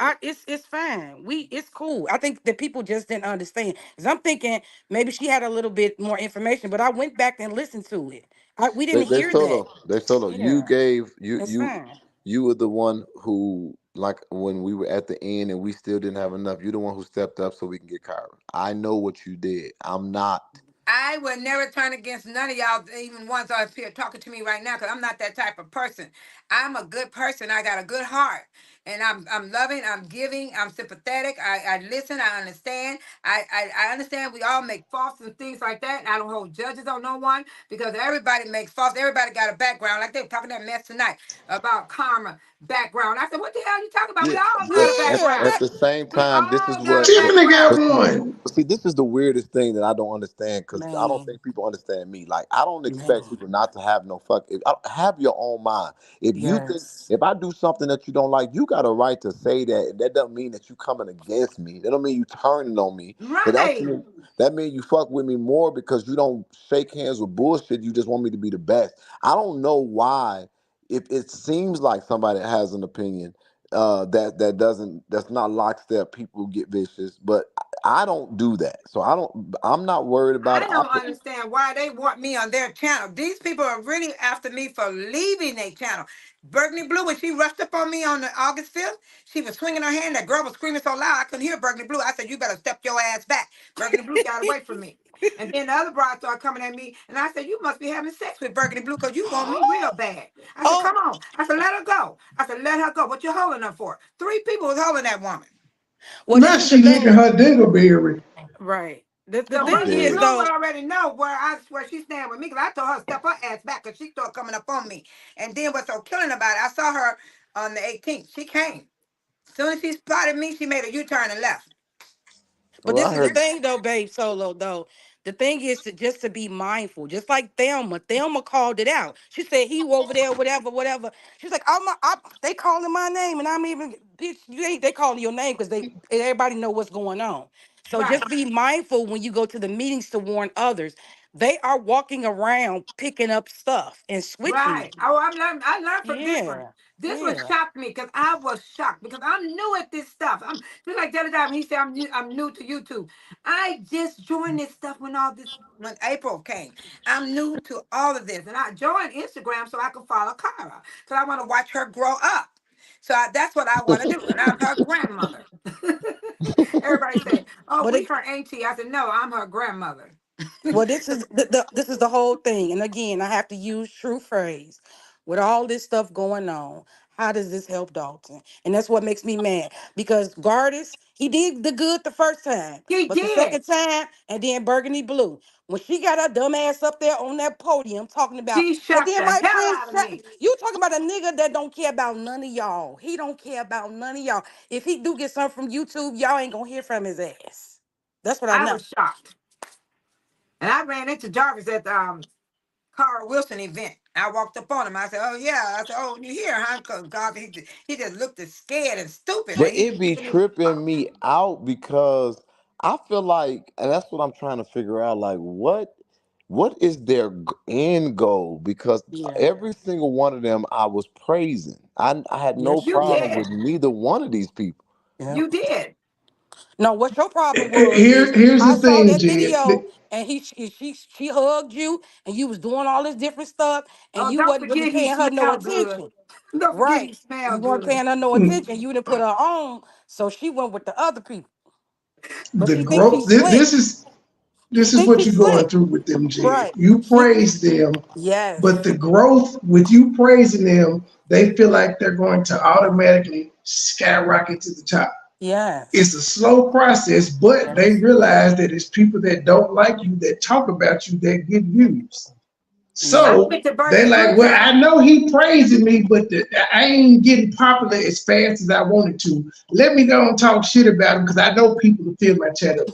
[SPEAKER 7] It's fine. It's cool. I think that people just didn't understand. Cause I'm thinking maybe she had a little bit more information, but I went back and listened to it. We
[SPEAKER 9] They
[SPEAKER 7] didn't
[SPEAKER 9] they
[SPEAKER 7] hear that.
[SPEAKER 9] solo. They solo. You
[SPEAKER 7] Yeah,
[SPEAKER 9] gave
[SPEAKER 7] it's fine.
[SPEAKER 9] you were the one who, like, when we were at the end and we still didn't have enough. You're the one who stepped up so we can get Kyra. I know what you did. I'm not.
[SPEAKER 8] I would never turn against none of y'all, even ones up here talking to me right now, because I'm not that type of person. I'm a good person. I got a good heart. And I'm loving, I'm giving, I'm sympathetic. I listen, I understand. I understand we all make faults and things like that. And I don't hold judges on no one because everybody makes faults. Everybody got a background. Like they were talking that mess tonight about karma background. I said, what the hell are you talking about? We
[SPEAKER 9] Yeah,
[SPEAKER 8] all got
[SPEAKER 9] but
[SPEAKER 8] a
[SPEAKER 7] Yeah.
[SPEAKER 9] at
[SPEAKER 8] background.
[SPEAKER 9] the same
[SPEAKER 8] We
[SPEAKER 9] time, this is
[SPEAKER 8] all got a
[SPEAKER 9] what.
[SPEAKER 1] Tiffany got
[SPEAKER 8] background.
[SPEAKER 9] But see,
[SPEAKER 1] one.
[SPEAKER 9] this is the weirdest thing that I don't understand because I don't
[SPEAKER 7] Man,
[SPEAKER 9] think people understand me. Like, I don't expect
[SPEAKER 7] man.
[SPEAKER 9] people not to have no fuck. Have your own mind. If you think,
[SPEAKER 7] Yes.
[SPEAKER 9] if I do something that you don't like, you got a right to say that. And that doesn't mean that you coming against me. That don't mean you turning on me. That
[SPEAKER 8] Right.
[SPEAKER 9] actually, that means you fuck with me more because you don't shake hands with bullshit. You just want me to be the best. I don't know why. If it seems like somebody has an opinion, that doesn't, that's not lockstep, people get vicious, but I don't do that, so I'm not worried about
[SPEAKER 8] I
[SPEAKER 9] it.
[SPEAKER 8] don't understand why they want me on their channel. These people are really after me for leaving their channel. Burgundy Blue, when she rushed up on me on the August 5th, she was swinging her hand. That girl was screaming so loud, I couldn't hear Burgundy Blue. I said, you better step your ass back. Burgundy Blue got away from me. And then the other bride started coming at me, and I said, you must be having sex with Burgundy Blue because you want me real bad. I said,
[SPEAKER 7] Oh,
[SPEAKER 8] come on. I said, let her go. I said, let her go. What you holding her for? Three people was holding that woman.
[SPEAKER 7] well, this
[SPEAKER 1] Now
[SPEAKER 7] is the
[SPEAKER 1] she licking
[SPEAKER 7] thing.
[SPEAKER 1] her dingleberry.
[SPEAKER 7] Right. The
[SPEAKER 8] So
[SPEAKER 9] She
[SPEAKER 7] thing
[SPEAKER 8] Burgundy
[SPEAKER 7] is
[SPEAKER 9] did.
[SPEAKER 8] Blue would
[SPEAKER 7] though,
[SPEAKER 8] already know where she stand with me because I told her to step her ass back because she started coming up on me. And then what's so killing about it, I saw her on the 18th. She came. As soon as she spotted me, she made a U-turn and left.
[SPEAKER 7] but
[SPEAKER 9] Well,
[SPEAKER 7] this
[SPEAKER 9] I
[SPEAKER 7] is the
[SPEAKER 9] heard.
[SPEAKER 7] thing though, babe, solo though. The thing is to just to be mindful, just like Thelma. Thelma called it out. She said he over there, whatever, whatever. She's like, they calling my name, and I'm even, bitch, you ain't. They calling your name because everybody know what's going on. So
[SPEAKER 8] Right.
[SPEAKER 7] just be mindful when you go to the meetings to warn others. They are walking around picking up stuff and switching
[SPEAKER 8] Right.
[SPEAKER 7] it.
[SPEAKER 8] Oh, I learned from this one.
[SPEAKER 7] Yeah,
[SPEAKER 8] This one
[SPEAKER 7] yeah,
[SPEAKER 8] shocked me because I was shocked because I'm new at this stuff. I'm just like the other time he said I'm new to YouTube. I just joined this stuff when April came. I'm new to all of this. And I joined Instagram so I could follow Cara. Because I want to watch her grow up. So that's what I want to do. And I'm her grandmother. Everybody say, oh,
[SPEAKER 7] but
[SPEAKER 8] we
[SPEAKER 7] it,
[SPEAKER 8] her auntie. I said, no, I'm her grandmother.
[SPEAKER 7] well, this is this is the whole thing. And again, I have to use true phrase. With all this stuff going on, how does this help Dalton? And that's what makes me mad. Because Gardis, he did the good the first time.
[SPEAKER 8] He
[SPEAKER 7] But the
[SPEAKER 8] did.
[SPEAKER 7] second time, and then Burgundy Blue. When she got her dumb ass up there on that podium talking about,
[SPEAKER 8] She
[SPEAKER 7] and
[SPEAKER 8] shocked
[SPEAKER 7] then
[SPEAKER 8] the
[SPEAKER 7] my
[SPEAKER 8] hell
[SPEAKER 7] friend,
[SPEAKER 8] out of me.
[SPEAKER 7] you talking about a nigga that don't care about none of y'all. He don't care about none of y'all. If he do get something from YouTube, y'all ain't gonna hear from his ass. That's what I
[SPEAKER 8] I
[SPEAKER 7] know.
[SPEAKER 8] was shocked. And I ran into Jarvis at the Carl Wilson event. I walked up on him. I said, "Oh yeah." I said, "Oh, you here, huh?" Because God, he just looked as scared and stupid. Like
[SPEAKER 9] But
[SPEAKER 8] he
[SPEAKER 9] it be
[SPEAKER 8] didn't even
[SPEAKER 9] tripping
[SPEAKER 8] talk.
[SPEAKER 9] me out because I feel like, and that's what I'm trying to figure out. Like, what is their end goal? Because
[SPEAKER 7] Yeah.
[SPEAKER 9] every single one of them I was praising. I had no
[SPEAKER 7] Yes,
[SPEAKER 8] You
[SPEAKER 7] you
[SPEAKER 9] problem
[SPEAKER 7] did.
[SPEAKER 8] did.
[SPEAKER 9] with neither one of these people.
[SPEAKER 7] Yeah.
[SPEAKER 8] You did.
[SPEAKER 7] No, what your problem was is
[SPEAKER 1] Here's the
[SPEAKER 7] I saw
[SPEAKER 1] thing,
[SPEAKER 7] that
[SPEAKER 1] Jen.
[SPEAKER 7] video and she hugged you and you was doing all this different stuff and
[SPEAKER 8] Oh,
[SPEAKER 7] you
[SPEAKER 8] don't
[SPEAKER 7] wasn't really
[SPEAKER 8] forget he
[SPEAKER 7] paying her no
[SPEAKER 8] smelled good.
[SPEAKER 7] attention.
[SPEAKER 8] Don't forget he
[SPEAKER 7] Right. You
[SPEAKER 8] smelled
[SPEAKER 7] weren't
[SPEAKER 8] good.
[SPEAKER 7] paying her no attention. You didn't put her on. So she went with the other people. But
[SPEAKER 1] The
[SPEAKER 7] she thinks
[SPEAKER 1] growth.
[SPEAKER 7] she's slick.
[SPEAKER 1] This
[SPEAKER 7] She
[SPEAKER 1] is
[SPEAKER 7] thinks
[SPEAKER 1] what
[SPEAKER 7] she's
[SPEAKER 1] you're going
[SPEAKER 7] slick.
[SPEAKER 1] through with them, Jen.
[SPEAKER 7] Right.
[SPEAKER 1] You
[SPEAKER 7] She
[SPEAKER 1] praise them, but
[SPEAKER 7] yes.
[SPEAKER 1] the growth with you praising them, they feel like they're going to automatically skyrocket to the top. It's
[SPEAKER 7] Yes.
[SPEAKER 1] a slow process, but they
[SPEAKER 7] Yes.
[SPEAKER 1] realize that it's people that don't like you that talk about you that get views.
[SPEAKER 8] I
[SPEAKER 7] Yeah.
[SPEAKER 1] So
[SPEAKER 8] went to
[SPEAKER 1] they
[SPEAKER 8] Burgundy Blue
[SPEAKER 1] like, well, I
[SPEAKER 8] channel.
[SPEAKER 1] know he praising me, but I ain't getting popular as fast as I wanted to. Let me go and talk shit about him because I know people will fill my chat up.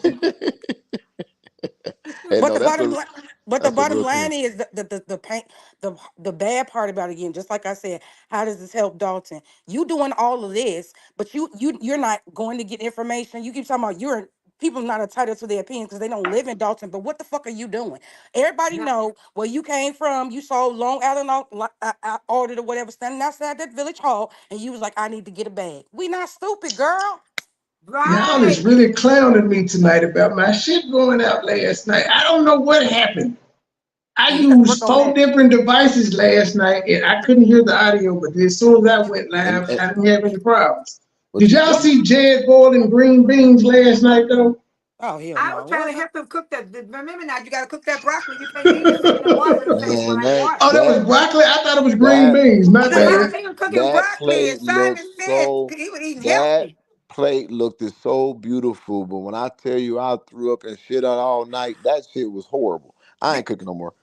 [SPEAKER 9] Hey,
[SPEAKER 7] But
[SPEAKER 9] no,
[SPEAKER 7] the bottom line, but the
[SPEAKER 9] that's a
[SPEAKER 7] bottom
[SPEAKER 9] real
[SPEAKER 7] line
[SPEAKER 9] thing.
[SPEAKER 7] is the pain, the bad part about it again. Just like I said, how does this help Dalton? You doing all of this, but you're not going to get information. You keep talking about you're people not entitled to their opinions because they don't live in Dalton. But what the fuck are you doing? Everybody
[SPEAKER 8] No,
[SPEAKER 7] know where you came from. You saw Long Island ordered or whatever standing outside that village hall, and you was like, I need to get a bag. We not stupid, girl.
[SPEAKER 1] Y'all is
[SPEAKER 8] right.
[SPEAKER 1] really clowning me tonight about my shit going out last night. I don't know what happened. I
[SPEAKER 7] Yeah, you got to work
[SPEAKER 1] used
[SPEAKER 7] on
[SPEAKER 1] 4
[SPEAKER 7] that.
[SPEAKER 1] different devices last night and I couldn't hear the audio, but as soon as I went
[SPEAKER 9] And,
[SPEAKER 1] live,
[SPEAKER 9] and
[SPEAKER 1] I didn't have any problems.
[SPEAKER 9] but
[SPEAKER 1] Did
[SPEAKER 9] you
[SPEAKER 1] y'all
[SPEAKER 8] Well,
[SPEAKER 1] see Jed boiling green beans last night though?
[SPEAKER 7] Oh hell
[SPEAKER 8] I was
[SPEAKER 7] no.
[SPEAKER 8] trying to
[SPEAKER 7] What?
[SPEAKER 8] help him cook that. Remember now, you got to cook that broccoli. You can't eat it sitting in water when it tastes
[SPEAKER 9] man,
[SPEAKER 8] like
[SPEAKER 9] that
[SPEAKER 8] water.
[SPEAKER 1] Oh, that was
[SPEAKER 9] that
[SPEAKER 1] broccoli? I thought it was green
[SPEAKER 9] that
[SPEAKER 1] beans. My
[SPEAKER 8] No,
[SPEAKER 1] bad.
[SPEAKER 8] he was cooking
[SPEAKER 9] that
[SPEAKER 8] broccoli, and
[SPEAKER 9] plate
[SPEAKER 8] Simon
[SPEAKER 9] looked
[SPEAKER 8] said
[SPEAKER 9] so
[SPEAKER 8] he was eating
[SPEAKER 9] that
[SPEAKER 8] healthy.
[SPEAKER 9] plate looked so beautiful, but when I tell you I threw up and shit out all night, that shit was horrible. I
[SPEAKER 8] That,
[SPEAKER 9] ain't cooking no more.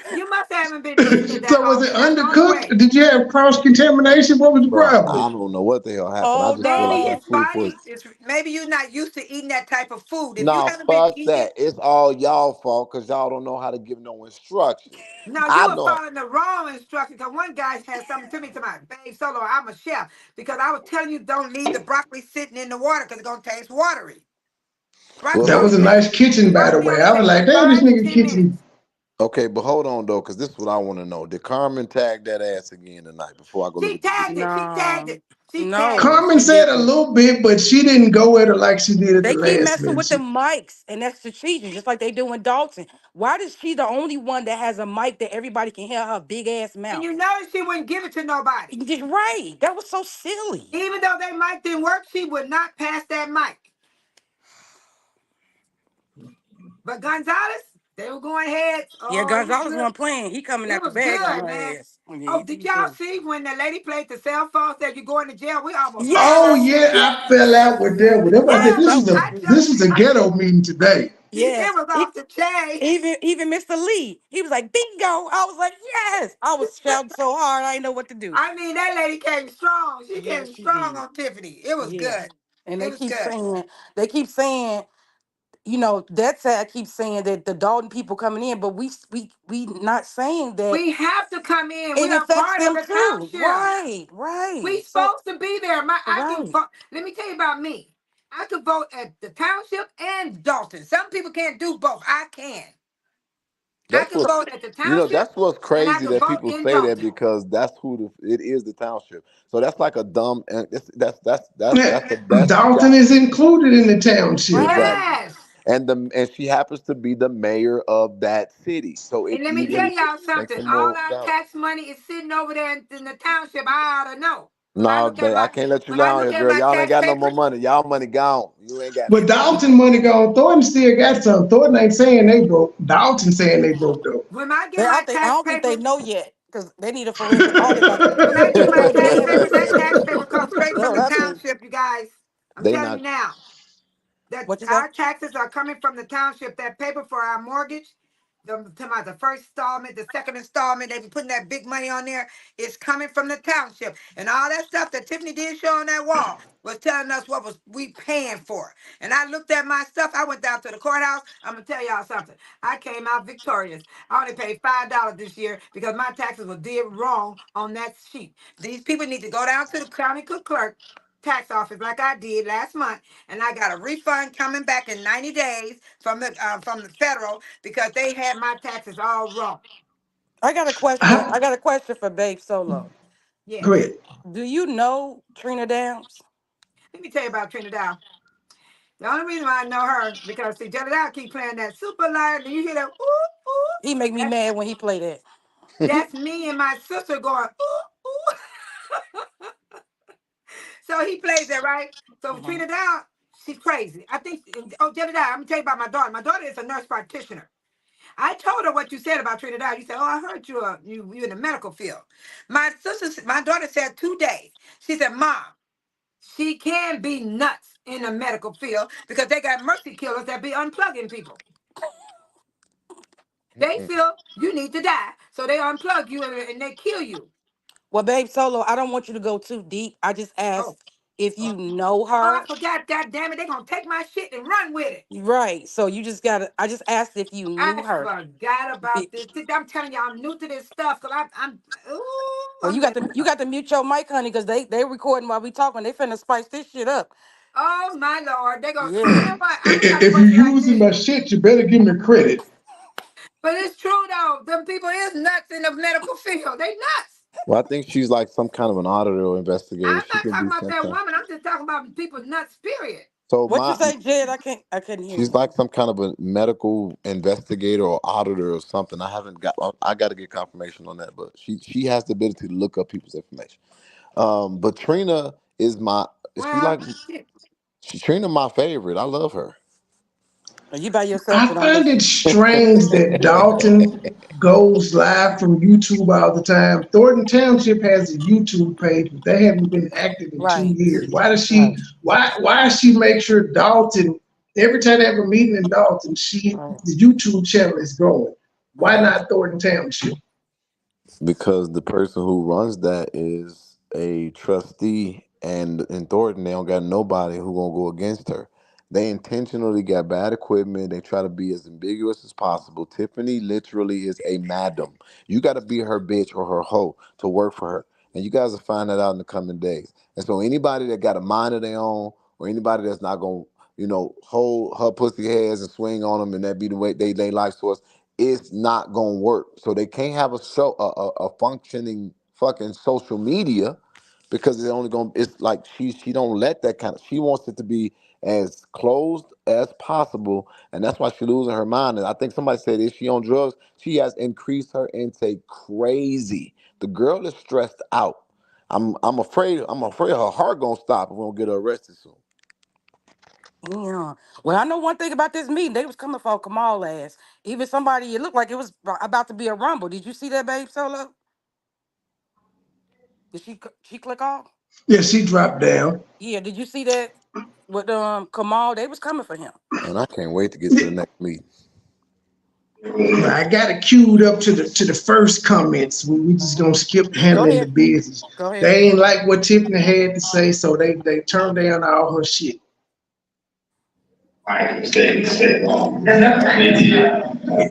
[SPEAKER 8] you must haven't been eating it that
[SPEAKER 1] So was it
[SPEAKER 8] often. That's the only
[SPEAKER 1] undercooked?
[SPEAKER 8] way.
[SPEAKER 1] Did you have cross contamination? What was the
[SPEAKER 9] Bro,
[SPEAKER 1] problem?
[SPEAKER 9] I don't know what the hell happened. I
[SPEAKER 7] Hold
[SPEAKER 9] just feel
[SPEAKER 8] Maybe
[SPEAKER 9] like
[SPEAKER 7] on.
[SPEAKER 9] that
[SPEAKER 8] his
[SPEAKER 9] food poison.
[SPEAKER 8] body is. Maybe you're not used to eating that type of food. If you
[SPEAKER 9] Nah,
[SPEAKER 8] haven't been
[SPEAKER 9] fuck
[SPEAKER 8] eating
[SPEAKER 9] that.
[SPEAKER 8] it,
[SPEAKER 9] It's all y'all fault because y'all don't know how to give no instructions.
[SPEAKER 8] no, you
[SPEAKER 9] I
[SPEAKER 8] were
[SPEAKER 9] know.
[SPEAKER 8] following the wrong instructions. Because one guy had something to me to my babe solo. I'm a chef because I was telling you don't leave the broccoli sitting in the water because it's gonna taste watery.
[SPEAKER 9] Well,
[SPEAKER 8] Broccoli
[SPEAKER 1] That
[SPEAKER 8] only
[SPEAKER 1] was a
[SPEAKER 8] takes
[SPEAKER 1] nice kitchen, by the
[SPEAKER 8] broccoli
[SPEAKER 1] way.
[SPEAKER 8] only
[SPEAKER 1] I was
[SPEAKER 8] takes
[SPEAKER 1] like, damn, this
[SPEAKER 8] 5 to
[SPEAKER 1] nigga
[SPEAKER 8] 10 minutes.
[SPEAKER 1] kitchen.
[SPEAKER 9] okay, but hold on though, because this is what I want to know. Did Carmen tag that ass again tonight before I go look
[SPEAKER 8] She
[SPEAKER 9] at the
[SPEAKER 8] tagged
[SPEAKER 9] video?
[SPEAKER 8] it. She tagged
[SPEAKER 7] No,
[SPEAKER 8] it. She tagged
[SPEAKER 7] no,
[SPEAKER 8] it.
[SPEAKER 1] Carmen
[SPEAKER 7] she
[SPEAKER 1] said a
[SPEAKER 7] didn't.
[SPEAKER 1] little bit, but she didn't go at her like she did at the
[SPEAKER 7] They keep
[SPEAKER 1] last
[SPEAKER 7] messing
[SPEAKER 1] minute.
[SPEAKER 7] with the mics, and that's the cheating, just like they do in Dalton. Why is she the only one that has a mic that everybody can hear her big ass
[SPEAKER 8] And
[SPEAKER 7] mouth?
[SPEAKER 8] you notice she wouldn't give it to nobody.
[SPEAKER 7] Just right. That was so silly.
[SPEAKER 8] Even though they mic didn't work, she would not pass that mic. But Gonzalez, they were going heads.
[SPEAKER 7] Yeah,
[SPEAKER 8] Oh, it was
[SPEAKER 7] Gonzalez
[SPEAKER 8] good.
[SPEAKER 7] wasn't playing. He coming
[SPEAKER 8] It
[SPEAKER 7] out the
[SPEAKER 8] was
[SPEAKER 7] bag on
[SPEAKER 8] good,
[SPEAKER 7] her
[SPEAKER 8] man.
[SPEAKER 7] ass. Oh, yeah,
[SPEAKER 8] Oh,
[SPEAKER 7] he
[SPEAKER 8] did
[SPEAKER 7] was
[SPEAKER 8] y'all
[SPEAKER 7] good.
[SPEAKER 8] see when the lady played the cell phone that you going to jail? We almost fell
[SPEAKER 1] Oh
[SPEAKER 8] out
[SPEAKER 7] Yes,
[SPEAKER 1] yeah,
[SPEAKER 8] there.
[SPEAKER 1] I fell out with them. Whatever I said,
[SPEAKER 8] Yeah,
[SPEAKER 1] this
[SPEAKER 7] so
[SPEAKER 1] is
[SPEAKER 7] was
[SPEAKER 1] a
[SPEAKER 8] I
[SPEAKER 1] this
[SPEAKER 8] jumped.
[SPEAKER 1] is a ghetto meeting today.
[SPEAKER 8] It
[SPEAKER 7] yes.
[SPEAKER 8] was off the chain.
[SPEAKER 7] Even Mr. Lee, he was like, bingo. I was like, yes. I was shouting so hard, I didn't know what to do.
[SPEAKER 8] I mean, that lady came strong. She
[SPEAKER 7] Yeah,
[SPEAKER 8] came
[SPEAKER 7] she
[SPEAKER 8] strong
[SPEAKER 7] did.
[SPEAKER 8] on Tiffany. It was
[SPEAKER 7] Yeah.
[SPEAKER 8] good.
[SPEAKER 7] And
[SPEAKER 8] It was good.
[SPEAKER 7] they keep saying, that side keeps saying that the Dalton people coming in, but we not saying that
[SPEAKER 8] We have to come in. We
[SPEAKER 7] it
[SPEAKER 8] are
[SPEAKER 7] affects
[SPEAKER 8] part of
[SPEAKER 7] them
[SPEAKER 8] the
[SPEAKER 7] too.
[SPEAKER 8] township.
[SPEAKER 7] Right, right.
[SPEAKER 8] We
[SPEAKER 7] So
[SPEAKER 8] supposed to be there. I can
[SPEAKER 7] right.
[SPEAKER 8] vote. Let me tell you about me. I can vote at the township and Dalton. Some people can't do both. I can. I
[SPEAKER 9] That's
[SPEAKER 8] can
[SPEAKER 9] what's
[SPEAKER 8] vote at the
[SPEAKER 9] that's
[SPEAKER 8] township
[SPEAKER 9] what's
[SPEAKER 8] and I
[SPEAKER 9] crazy
[SPEAKER 8] can
[SPEAKER 9] that
[SPEAKER 8] vote
[SPEAKER 9] people
[SPEAKER 8] in
[SPEAKER 9] say that
[SPEAKER 8] Dalton.
[SPEAKER 9] because that's who it is the township. So that's like a dumb and that's the best
[SPEAKER 1] Dalton
[SPEAKER 9] job.
[SPEAKER 1] is included in the township.
[SPEAKER 7] Right.
[SPEAKER 9] Exactly.
[SPEAKER 8] Yes.
[SPEAKER 9] And she happens to be the mayor of that city. So it
[SPEAKER 8] And let me tell
[SPEAKER 9] even
[SPEAKER 8] y'all
[SPEAKER 9] makes
[SPEAKER 8] something.
[SPEAKER 9] it
[SPEAKER 8] All
[SPEAKER 9] more
[SPEAKER 8] our
[SPEAKER 9] valid.
[SPEAKER 8] tax money is sitting over there in the township. I ought to know.
[SPEAKER 9] No, babe, I can't let you down here, girl. Y'all ain't
[SPEAKER 8] Tax
[SPEAKER 9] got no more
[SPEAKER 8] papers,
[SPEAKER 9] money. Y'all money gone. You ain't got
[SPEAKER 1] But
[SPEAKER 9] shit.
[SPEAKER 1] Dalton money gone. Thornton still got some. Thornton ain't saying they broke. Dalton saying they broke though.
[SPEAKER 8] when I
[SPEAKER 7] They
[SPEAKER 8] get
[SPEAKER 7] I
[SPEAKER 8] my
[SPEAKER 7] don't think I
[SPEAKER 8] tax
[SPEAKER 7] don't think they
[SPEAKER 8] papers,
[SPEAKER 7] know yet because they need a forensic audit like
[SPEAKER 8] when I get my
[SPEAKER 7] before the
[SPEAKER 8] tax
[SPEAKER 7] end of
[SPEAKER 8] papers,
[SPEAKER 7] this
[SPEAKER 8] that
[SPEAKER 7] year.
[SPEAKER 8] tax paper comes straight
[SPEAKER 7] That's
[SPEAKER 8] from
[SPEAKER 7] what
[SPEAKER 8] the
[SPEAKER 7] I think.
[SPEAKER 8] township, you guys. I'm
[SPEAKER 9] They
[SPEAKER 8] telling you
[SPEAKER 9] not.
[SPEAKER 8] now. That
[SPEAKER 7] What you say?
[SPEAKER 8] our taxes are coming from the township. That paper for our mortgage, the first installment, the second installment, they be putting that big money on there. It's coming from the township, and all that stuff that Tiffany did show on that wall was telling us what was we paying for. And I looked at my stuff. I went down to the courthouse. I'm gonna tell y'all something. I came out victorious. I only paid $5 this year because my taxes were did wrong on that sheet. These people need to go down to the county clerk tax office like I did last month, and I got a refund coming back in 90 days from the federal because they had my taxes all wrong.
[SPEAKER 7] I got a question.
[SPEAKER 1] I,
[SPEAKER 7] I got a question for Babe Solo.
[SPEAKER 1] go
[SPEAKER 8] Yes.
[SPEAKER 1] ahead.
[SPEAKER 7] Do you know Trina Downs?
[SPEAKER 8] Let me tell you about Trinidad. The only reason why I know her because see Jedediah keep playing that super liar. Do you hear that? Ooh, ooh.
[SPEAKER 7] He make me
[SPEAKER 8] That's
[SPEAKER 7] mad when he play that.
[SPEAKER 8] that's me and my sister going ooh, ooh. So he plays that, right? So
[SPEAKER 7] Mhm.
[SPEAKER 8] Trinidad, she's crazy. I think Jedediah, I'm gonna tell you about my daughter. My daughter is a nurse practitioner. I told her what you said about Trinidad. You said, "Oh, I heard you in the medical field." My daughter said 2 days. She said, "Mom, she can be nuts in the medical field because they got mercy killers that be unplugging people. They feel you need to die, so they unplug you and they kill you."
[SPEAKER 7] Well, Babe Solo, I don't want you to go too deep. I just
[SPEAKER 8] Oh,
[SPEAKER 7] asked if
[SPEAKER 8] oh,
[SPEAKER 7] you know
[SPEAKER 8] oh! I
[SPEAKER 7] her.
[SPEAKER 8] forgot. God damn it! They gonna take my shit and run with it.
[SPEAKER 7] Right. So you just gotta I just asked if you knew
[SPEAKER 8] I
[SPEAKER 7] her.
[SPEAKER 8] forgot
[SPEAKER 7] Be-
[SPEAKER 8] about this. I'm telling you, I'm new to this stuff because
[SPEAKER 7] Well,
[SPEAKER 8] I'm
[SPEAKER 7] you got to mute your mic, honey, because they recording while we talking. They finna spice this shit up.
[SPEAKER 8] Oh my Lord, they go. You
[SPEAKER 7] Yeah.
[SPEAKER 8] know what? I'm gonna tell you
[SPEAKER 1] If
[SPEAKER 8] what
[SPEAKER 1] you're
[SPEAKER 8] it's like
[SPEAKER 1] using
[SPEAKER 8] this.
[SPEAKER 1] my shit, you better give me credit.
[SPEAKER 8] But it's true though. Them people is nuts in the medical field. They nuts.
[SPEAKER 9] Well, I think she's like some kind of an auditor or investigator.
[SPEAKER 8] I'm
[SPEAKER 9] She
[SPEAKER 8] not
[SPEAKER 9] can
[SPEAKER 8] talking
[SPEAKER 9] be
[SPEAKER 8] about
[SPEAKER 9] some
[SPEAKER 8] that
[SPEAKER 9] kind.
[SPEAKER 8] woman. I'm just talking about people nuts. Period.
[SPEAKER 9] So
[SPEAKER 7] What you
[SPEAKER 9] my
[SPEAKER 7] say, Jed? I couldn't hear
[SPEAKER 9] she's
[SPEAKER 7] you.
[SPEAKER 9] like some kind of a medical investigator or auditor or something. I haven't got. I got to get confirmation on that. But she has the ability to look up people's information. But Trina is my. She
[SPEAKER 8] Well,
[SPEAKER 9] like
[SPEAKER 8] shit.
[SPEAKER 9] Trina my favorite. I love her.
[SPEAKER 7] Are you by yourself
[SPEAKER 1] I
[SPEAKER 7] and don't
[SPEAKER 1] find it
[SPEAKER 7] listen?
[SPEAKER 1] strange that Dalton goes live from YouTube all the time. Thornton Township has a YouTube page, but they haven't been active in
[SPEAKER 7] Right.
[SPEAKER 1] 2 years. Why does she?
[SPEAKER 7] Right.
[SPEAKER 1] Why does she make sure Dalton? Every time they have a meeting in Dalton,
[SPEAKER 7] Right.
[SPEAKER 1] the YouTube channel is growing. Why
[SPEAKER 7] Right.
[SPEAKER 1] not Thornton Township?
[SPEAKER 9] Because the person who runs that is a trustee, and in Thornton they don't got nobody who gonna go against her. They intentionally got bad equipment. They try to be as ambiguous as possible. Tiffany literally is a madam. You got to be her bitch or her hoe to work for her, and you guys will find that out in the coming days. And so anybody that got a mind of their own, or anybody that's not gonna, hold her pussy heads and swing on them, and that be the way they life source, it's not gonna work. So they can't have a functioning fucking social media because it's like she don't let that kind of, she wants it to be as closed as possible, and that's why she losing her mind. And I think somebody said, is she on drugs? She has increased her intake crazy. The girl is stressed out. I'm afraid her heart gonna stop if we don't get her arrested soon.
[SPEAKER 7] Yeah. Well, I know one thing about this meeting. They was coming for Kamal ass. Even somebody, it looked like it was about to be a rumble. Did you see that, babe? Solo? Did she click off?
[SPEAKER 1] Yeah, she dropped down.
[SPEAKER 7] Yeah. Did you see that with Kamal? They was coming for him.
[SPEAKER 9] And I can't wait to get to the next meeting.
[SPEAKER 1] I got it queued up to the first comments. We just gonna skip
[SPEAKER 7] Go
[SPEAKER 1] handling the
[SPEAKER 7] ahead.
[SPEAKER 1] business.
[SPEAKER 7] Go ahead.
[SPEAKER 1] They ain't like what Tiffany had to say, so they turned down all her shit.
[SPEAKER 5] I understand.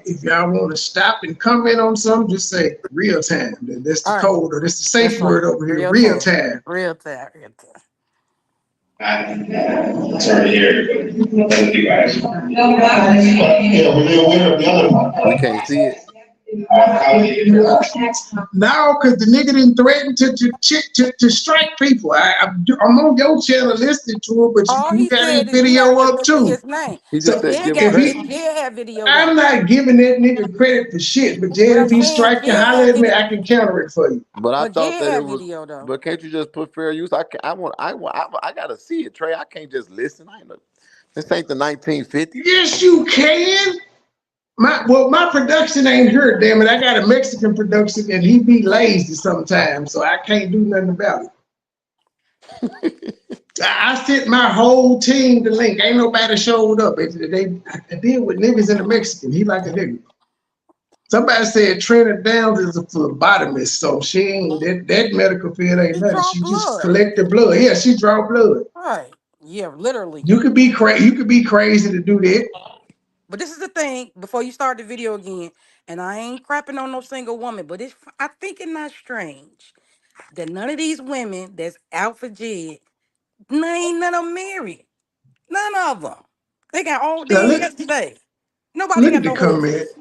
[SPEAKER 1] If y'all want to stop and comment on something, just say real time. That's the
[SPEAKER 7] All right.
[SPEAKER 1] code, or that's the safe
[SPEAKER 7] That's right.
[SPEAKER 1] word over here.
[SPEAKER 7] Real
[SPEAKER 1] Real
[SPEAKER 7] time.
[SPEAKER 1] time.
[SPEAKER 7] Real time. Real time.
[SPEAKER 5] Sorry to hear it, but you guys. Yeah, when you're aware of the other one.
[SPEAKER 9] We can't see it.
[SPEAKER 1] Now, because the nigga didn't threaten to strike people. I'm on your channel listening to it, but
[SPEAKER 7] All
[SPEAKER 1] you
[SPEAKER 7] he
[SPEAKER 1] got his
[SPEAKER 7] said is you're
[SPEAKER 1] video
[SPEAKER 7] not gonna
[SPEAKER 1] up
[SPEAKER 7] mention
[SPEAKER 1] too.
[SPEAKER 7] his name.
[SPEAKER 9] He just
[SPEAKER 7] But
[SPEAKER 1] So
[SPEAKER 9] said
[SPEAKER 7] Jed
[SPEAKER 9] give him
[SPEAKER 1] if
[SPEAKER 7] got
[SPEAKER 9] credit.
[SPEAKER 1] he,
[SPEAKER 7] Jed had video
[SPEAKER 1] I'm
[SPEAKER 7] though.
[SPEAKER 1] not giving that nigga credit for shit, but
[SPEAKER 7] But
[SPEAKER 1] Jed,
[SPEAKER 7] I'm
[SPEAKER 1] if he
[SPEAKER 7] saying
[SPEAKER 1] strike you,
[SPEAKER 7] Jed
[SPEAKER 1] holler
[SPEAKER 7] had
[SPEAKER 1] at me,
[SPEAKER 7] video.
[SPEAKER 1] I can counter it for you.
[SPEAKER 9] But I
[SPEAKER 7] But
[SPEAKER 9] thought
[SPEAKER 7] Jed
[SPEAKER 9] that it
[SPEAKER 7] had
[SPEAKER 9] was.
[SPEAKER 7] video though.
[SPEAKER 9] But can't you just put fair use? I gotta see it, Trey. I can't just listen. I ain't no, this ain't the 1950s.
[SPEAKER 1] Yes, you can. My production ain't here, damn it. I got a Mexican production and he be lazy sometimes, so I can't do nothing about it. I sent my whole team the link. Ain't nobody showed up. I deal with niggas in the Mexican. He like a nigga. Somebody said Trina Downs is a phlebotomist, so she ain't that medical field ain't
[SPEAKER 7] He
[SPEAKER 1] nothing.
[SPEAKER 7] draw
[SPEAKER 1] She just
[SPEAKER 7] blood.
[SPEAKER 1] collect the blood. Yeah, she draw blood.
[SPEAKER 7] Right. Yeah, literally.
[SPEAKER 1] You could be crazy. You could be crazy to do that.
[SPEAKER 7] But this is the thing, before you start the video again, and I ain't crapping on no single woman, but I think it's not strange that none of these women that's out for Jed, ain't none of them married. None of them. They got all
[SPEAKER 1] Now
[SPEAKER 7] day yesterday. Nobody
[SPEAKER 1] look
[SPEAKER 7] got
[SPEAKER 1] at the
[SPEAKER 7] no
[SPEAKER 1] comment.
[SPEAKER 7] husbands.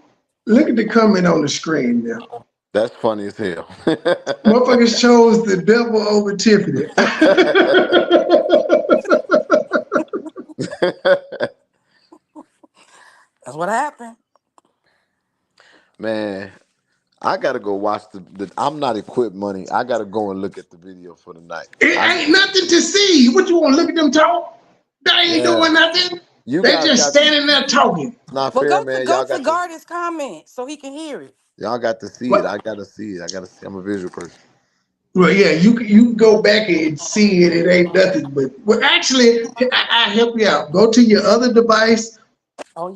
[SPEAKER 1] Look at the comment on the screen now.
[SPEAKER 9] That's funny as hell.
[SPEAKER 1] Motherfuckers chose the devil over Tiffany.
[SPEAKER 7] That's what happened.
[SPEAKER 9] Man, I gotta go watch the. I'm not equipped, money. I gotta go and look at the video for the night.
[SPEAKER 1] It ain't nothing to see. What you want to look at them talk? They ain't
[SPEAKER 9] Yeah,
[SPEAKER 1] doing nothing.
[SPEAKER 9] you
[SPEAKER 1] They
[SPEAKER 9] guys
[SPEAKER 1] just
[SPEAKER 9] got.
[SPEAKER 1] standing there talking.
[SPEAKER 9] It's not
[SPEAKER 7] But
[SPEAKER 9] fair,
[SPEAKER 7] go to
[SPEAKER 9] man.
[SPEAKER 7] go to guard his comments so he can hear it.
[SPEAKER 9] Y'all got to see it.
[SPEAKER 1] What?
[SPEAKER 9] I gotta see it. I gotta see. I'm a visual person.
[SPEAKER 1] Well, yeah, you can go back and see it. It ain't nothing. But well, actually, I help you out. Go to your other device.
[SPEAKER 7] Oh yeah.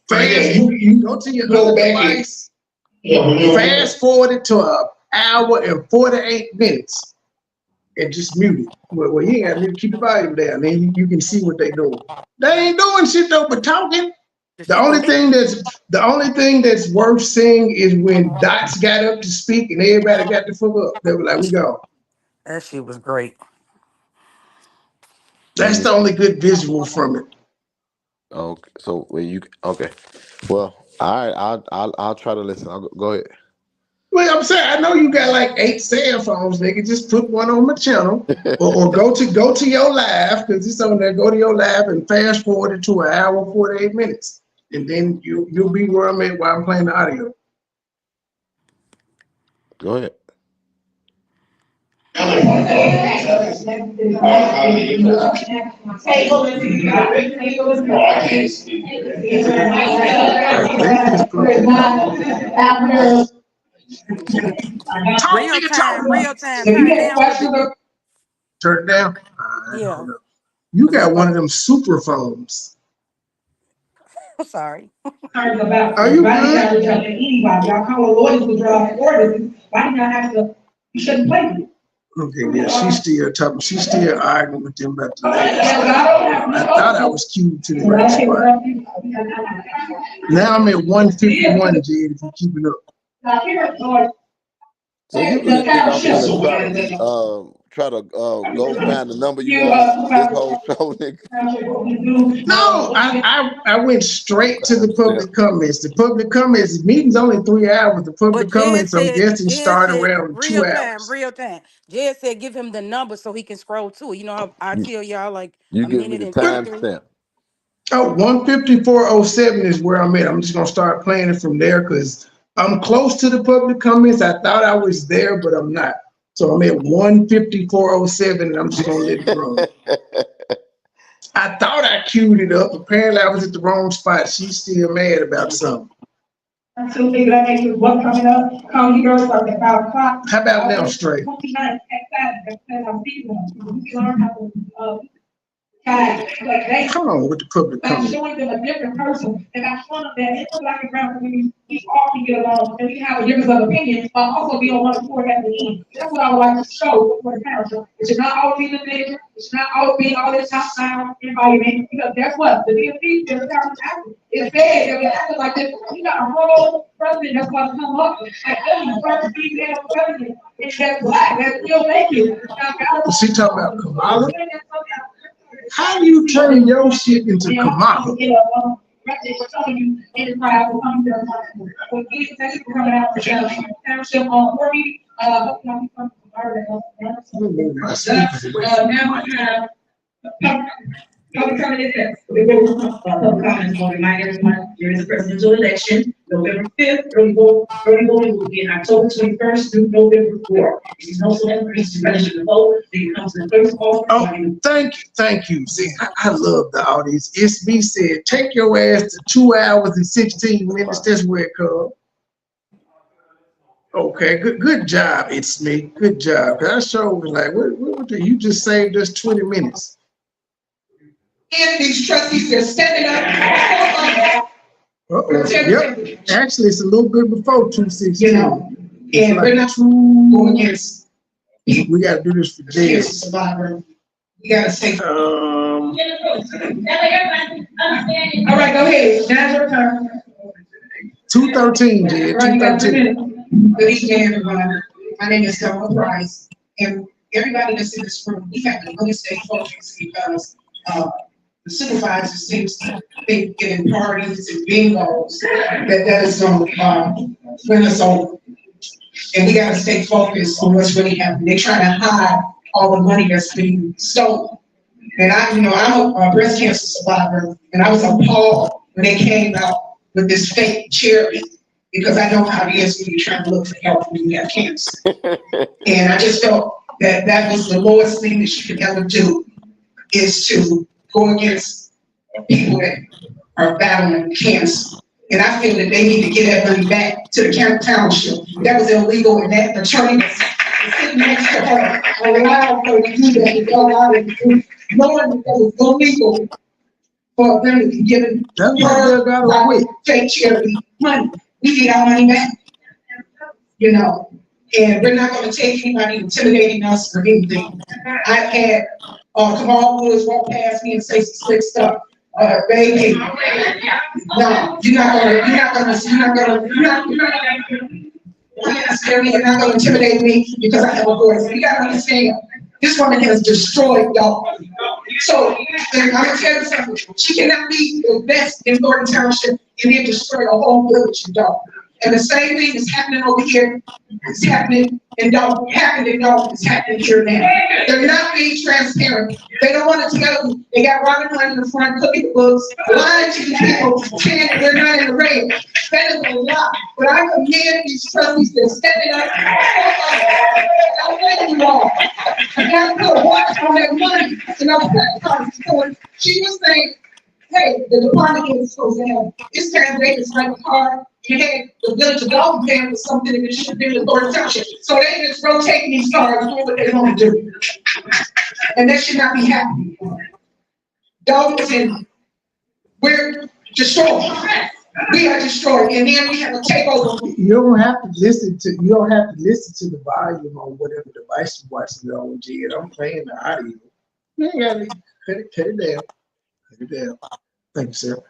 [SPEAKER 1] For fast, you go to your other device. Fast forward it to an hour and 48 minutes, and just mute it. Well, you ain't got to keep the volume down. Then you can see what they doing. They ain't doing shit though, but talking.
[SPEAKER 7] Did
[SPEAKER 1] The
[SPEAKER 7] she
[SPEAKER 1] only
[SPEAKER 7] delete?
[SPEAKER 1] thing that's worth seeing is when Dots got up to speak and everybody got the fuck up. They were like, "We go."
[SPEAKER 7] That shit was great.
[SPEAKER 1] That's the only good visual from it.
[SPEAKER 9] Okay, so okay. Well, all right, I'll try to listen. Go ahead.
[SPEAKER 1] Well, I'm saying I know you got like 8 cell phones, nigga. Just put one on my channel, or go to your live because it's on there. Go to your live and fast forward it to an hour 48 minutes, and then you'll be where I'm at while I'm playing the audio.
[SPEAKER 9] Go ahead.
[SPEAKER 7] Real time. Turn it down.
[SPEAKER 1] Turn it down.
[SPEAKER 7] Yeah.
[SPEAKER 1] You got one of them super phones.
[SPEAKER 7] Sorry.
[SPEAKER 4] Are you good? Anybody, y'all call a lawyer to draw orders. Why do y'all have to? You shouldn't play with it.
[SPEAKER 1] Okay, yeah, she's still arguing with them about the I thought I was cued to the right spot. Now I'm at 151, Jed, if you're keeping up.
[SPEAKER 9] So you really think I'm gonna try to go find the number you want this whole show, nigga?
[SPEAKER 1] No, I went straight to the public comments. The public comments, the meeting's only 3 hours. The public comments, I'm guessing, start around 2 hours.
[SPEAKER 7] Real time. Jed said give him the number so he can scroll to it. You know how I tell y'all like
[SPEAKER 9] you
[SPEAKER 7] a
[SPEAKER 9] give me
[SPEAKER 7] minute
[SPEAKER 9] the
[SPEAKER 7] and 33.
[SPEAKER 9] timestamp.
[SPEAKER 1] Oh, 154.07 is where I'm at. I'm just gonna start playing it from there because I'm close to the public comments. I thought I was there, but I'm not. So I'm at 154.07 and I'm just gonna let it run. I thought I queued it up. Apparently I was at the wrong spot. She's still mad about something.
[SPEAKER 4] So maybe I make you one coming up, come here, start at 5 o'clock.
[SPEAKER 1] How about now, straight? Come on with the public
[SPEAKER 4] I'm
[SPEAKER 1] comment.
[SPEAKER 4] showing them a different person, and I'm showing them that it's like a ground community, we all can get along, and we can have a difference of opinion, but also be on one accord at the end. That's what I would like to show for the council. It should not always be the major, it should not always be all this top-down environment, because guess what? The DMV, the council acting, it's bad, they're acting like this. We got a whole president that's going to come up, like, oh, the first female president, and that's black, that's still making.
[SPEAKER 1] She talking about Kamala? How do you turn your shit into Kamala?
[SPEAKER 4] Public comments will remind everyone during the presidential election, November 5th, early voting will be in October 21st through November 4th. If you know someone who needs to register to vote, then it comes to the first call.
[SPEAKER 1] Oh, thank you. See, I love the audience. It's me said, take your ass to 2 hours and 16 minutes. That's where it comes. Okay, good job. It's me. Good job. I sure was like, what you just saved us 20 minutes.
[SPEAKER 4] And these trustees are standing up.
[SPEAKER 1] Yep. Actually, it's a little bit before 2:16.
[SPEAKER 4] You know, and
[SPEAKER 1] like
[SPEAKER 4] we're not going against.
[SPEAKER 1] We got to do this for Jess.
[SPEAKER 4] Survivor. You got to say.
[SPEAKER 1] All
[SPEAKER 4] right, go ahead. Now's your turn.
[SPEAKER 1] 2:13, Jed. 2:13.
[SPEAKER 4] Good evening, everyone. My name is Selma Price, and everybody that's in this room, we have to really stay focused because the supervisor seems to think giving parties and bingos that is going to win us over. And we got to stay focused on what's really happening. They're trying to hide all the money that's being stolen. And I'm a breast cancer survivor, and I was appalled when they came out with this fake charity because I know how it is when you're trying to look for help when you have cancer. And I just felt that was the lowest thing that you could ever do is to go against people that are battling cancer. And I feel that they need to get that money back to the township. That was illegal, and that attorney was sitting next to her allowed her to do that, to go out and do, knowing that it was illegal for them to be given her fake charity money. We get our money back, and we're not going to take anybody intimidating us or anything. I've had Kamal Woods walk past me and say some slick stuff. Baby, no, you're not gonna intimidate me because I have a voice. You gotta understand, this woman has destroyed y'all. So
[SPEAKER 10] And I'm gonna tell you something, she cannot be the best in Thornton Township and then destroy a whole village of dog. And the same thing is happening over here, it's happening in Dalton, it's happening here now. They're not being transparent. They don't want to tell you. They got Robin Hood in the front cooking the books, lying to the people, saying that they're not in the rain. That is a lie. But I commend these trustees that stepping up. I'm letting you all. I gotta put a watch on that money. And I was like, she was saying, hey, the department is supposed to have, it's time they can strike a car. You had the village of Dalton paying for something that should have been in Thornton Township. So they just rotating these cars, doing what they want to do. And that should not be happening. Dalton, we're destroyed. We are destroyed, and then we have a takeover.
[SPEAKER 1] You don't have to listen to the volume on whatever device you're watching it on, G. I'm playing the audio. You ain't gotta cut it down. Cut it down. Thank you, sir.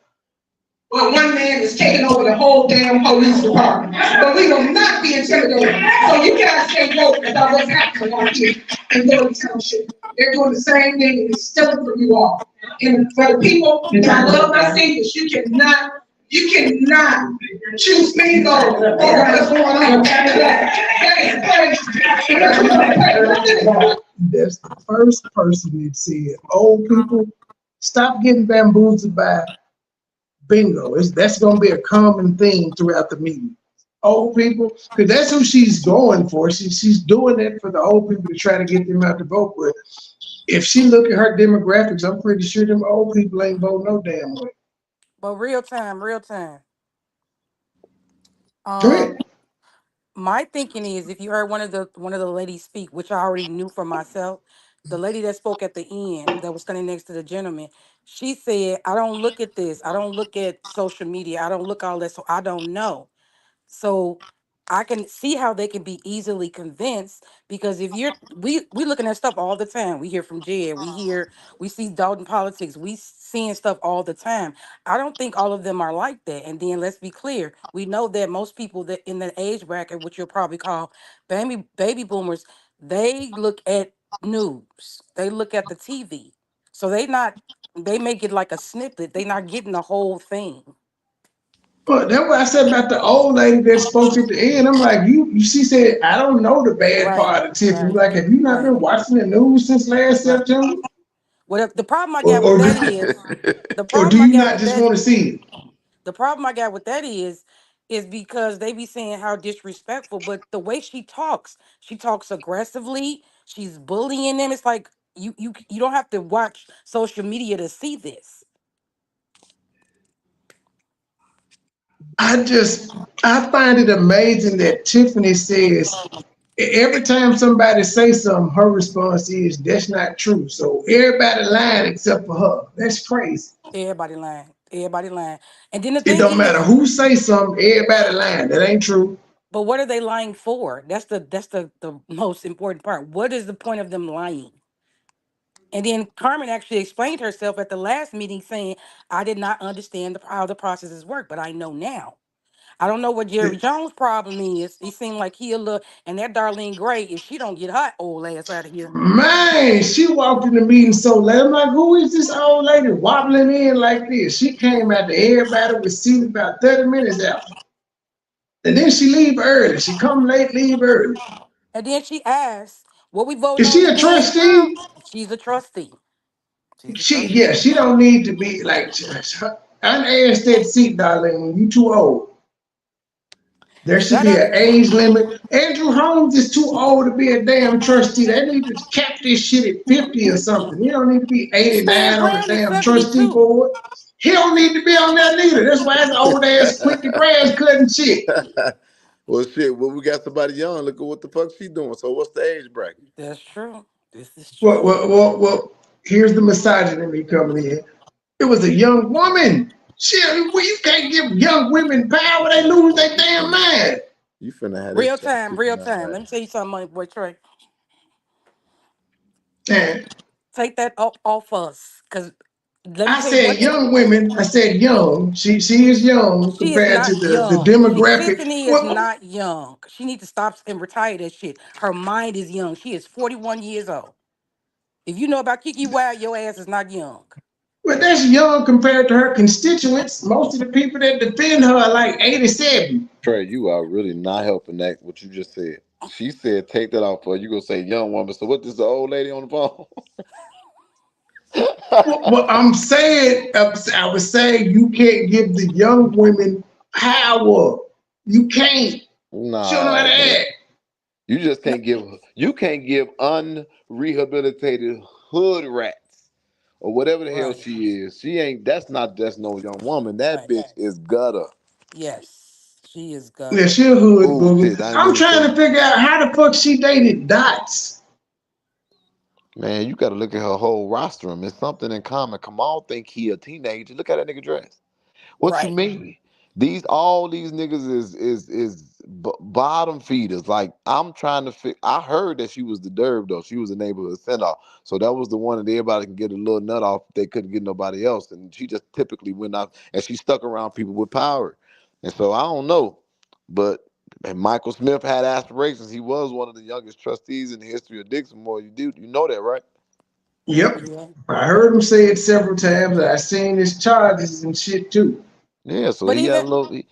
[SPEAKER 10] Well, one man is taking over the whole damn police department. But we will not be intimidated. So you guys stay woke about what's happening out here in Thornton Township. They're doing the same thing and it's stealing from you all. And for the people, and I love my singers, you cannot choose me over what's going on.
[SPEAKER 1] That's the first person that said, old people, stop getting bamboozled by bingo. That's going to be a common theme throughout the meeting. Old people, because that's who she's going for. She's doing it for the old people to try to get them out to vote. But if she look at her demographics, I'm pretty sure them old people ain't voting no damn way.
[SPEAKER 7] But real time.
[SPEAKER 1] Go ahead.
[SPEAKER 7] My thinking is, if you heard one of the ladies speak, which I already knew for myself, the lady that spoke at the end that was standing next to the gentleman, she said, I don't look at this. I don't look at social media. I don't look all that. So I don't know. So I can see how they can be easily convinced, because if we looking at stuff all the time. We hear from Jed, we see Dalton politics, we seeing stuff all the time. I don't think all of them are like that. And then let's be clear, we know that most people that in the age bracket, which you'll probably call baby boomers, they look at news, they look at the TV. So they may get like a snippet, they not getting the whole thing.
[SPEAKER 1] But that's what I said about the old lady that spoke at the end. I'm like, she said, I don't know the bad part of Tiffany. Like, have you not been watching the news since last September?
[SPEAKER 7] Well, the problem I got with that is,
[SPEAKER 1] or do you not just want to see it?
[SPEAKER 7] The problem I got with that is because they be saying how disrespectful, but the way she talks aggressively. She's bullying them. It's like you don't have to watch social media to see this.
[SPEAKER 1] I find it amazing that Tiffany says every time somebody says something, her response is, that's not true. So everybody lying except for her. That's crazy.
[SPEAKER 7] Everybody lying. And then the
[SPEAKER 1] It
[SPEAKER 7] thing
[SPEAKER 1] don't matter
[SPEAKER 7] is,
[SPEAKER 1] who say something, everybody lying. That ain't true.
[SPEAKER 7] but what are they lying for? That's the most important part. What is the point of them lying? And then Carmen actually explained herself at the last meeting, saying, I did not understand how the processes work, but I know now. I don't know what Jerry Jones' problem is. He seemed like he a little, and that Darlene Gray, if she don't get her old ass out of here.
[SPEAKER 1] Man, she walked in the meeting so late. I'm like, who is this old lady wobbling in like this? She came after everybody was seated about 30 minutes after. And then she leave early. She come late, leave early.
[SPEAKER 7] And then she asked, what we voting
[SPEAKER 1] Is
[SPEAKER 7] on
[SPEAKER 1] she a
[SPEAKER 7] again?
[SPEAKER 1] trustee?
[SPEAKER 7] She's a trustee.
[SPEAKER 1] She don't need to be like, I asked that seat, darling, when you too old. There should be an age limit. Andrew Holmes is too old to be a damn trustee. They need to cap this shit at 50 or something. You don't need to be 89 on the damn trustee board. He don't need to be on that neither. That's why his old ass quit the grass cutting shit.
[SPEAKER 9] Well, shit. Well, we got somebody young. Look at what the fuck she doing. So, what's the age bracket?
[SPEAKER 7] That's true. This is true.
[SPEAKER 1] Well. Here's the misogyny coming in. It was a young woman. Shit, you can't give young women power. They lose their damn mind.
[SPEAKER 9] You finna have
[SPEAKER 7] real time. Let me tell you something, MoneyBoy Trey. Take that off us, because
[SPEAKER 1] I said young women. I said young. She is young compared to the demographic.
[SPEAKER 7] Tiffany is not young. She needs to stop and retire that shit. Her mind is young. She is 41 years old. If you know about Kiki Wild, your ass is not young.
[SPEAKER 1] But that's young compared to her constituents. Most of the people that defend her are like 87.
[SPEAKER 9] Trey, you are really not helping that what you just said. She said take that off for you gonna say young woman. So what is the old lady on the phone?
[SPEAKER 1] Well, I'm saying, I was saying you can't give the young women power. You can't. She don't know how
[SPEAKER 9] Nah,
[SPEAKER 1] to
[SPEAKER 9] man.
[SPEAKER 1] act.
[SPEAKER 9] You just can't give unrehabilitated hood rats or whatever the hell
[SPEAKER 7] Right.
[SPEAKER 9] she is. She ain't that's no young woman. That
[SPEAKER 7] Right.
[SPEAKER 9] bitch is gutter.
[SPEAKER 7] Yes. She is
[SPEAKER 1] Yeah,
[SPEAKER 7] gutter.
[SPEAKER 1] she a hood
[SPEAKER 9] Oh
[SPEAKER 1] booger.
[SPEAKER 9] shit, I didn't
[SPEAKER 1] I'm
[SPEAKER 9] mean to
[SPEAKER 1] trying
[SPEAKER 9] say.
[SPEAKER 1] to figure out how the fuck she dated Dots.
[SPEAKER 9] Man, you gotta look at her whole rostrum. It's something in common. Kamal think he a teenager. Look at that nigga dress. What you
[SPEAKER 7] Right.
[SPEAKER 9] mean? All these niggas is bottom feeders. Like I'm trying to I heard that she was the derb though. She was a neighborhood send off. So that was the one that everybody can get a little nut off. They couldn't get nobody else, and she just typically went out and she stuck around people with power. And so I don't know, but and Michael Smith had aspirations. He was one of the youngest trustees in the history of Dixmoor. You know that, right?
[SPEAKER 1] Yep.
[SPEAKER 7] Yeah.
[SPEAKER 1] I heard him say it several times. I seen his charges and shit too.
[SPEAKER 9] Yeah, so
[SPEAKER 7] But even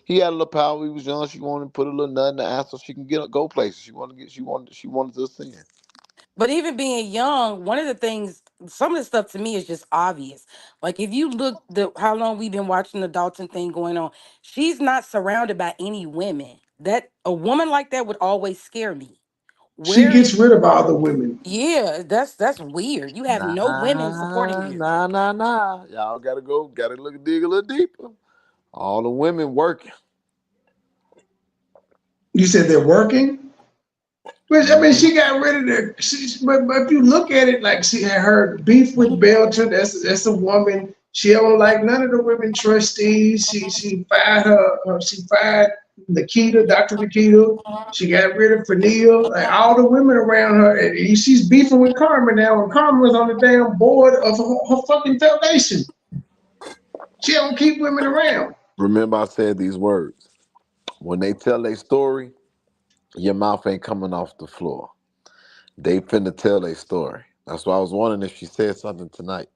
[SPEAKER 9] he had a little power. He was young. She wanted to put a little nut in the ass so she can go places. She wanted to ascend.
[SPEAKER 7] But even being young, one of the things, some of the stuff to me is just obvious. Like if you look how long we've been watching the Dalton thing going on, she's not surrounded by any women. That a woman like that would always scare me.
[SPEAKER 1] She
[SPEAKER 7] Where
[SPEAKER 1] gets
[SPEAKER 7] is
[SPEAKER 1] rid of all the women.
[SPEAKER 7] yeah, that's weird. You have no women supporting you.
[SPEAKER 9] Nah. Y'all gotta dig a little deeper. All the women working.
[SPEAKER 1] You said they're working? Which I mean,
[SPEAKER 9] Mhm.
[SPEAKER 1] she got rid of the. But if you look at it, like she had her beef with Belcher. That's a woman. She don't like none of the women trustees. She fired she fired Nikita, Dr. Nikita. She got rid of Fanil. Like all the women around her, and she's beefing with Carmen now. And Carmen was on the damn board of her fucking foundation. She don't keep women around.
[SPEAKER 9] Remember, I said these words. When they tell a story, your mouth ain't coming off the floor. They finna tell a story. That's why I was wondering if she said something tonight.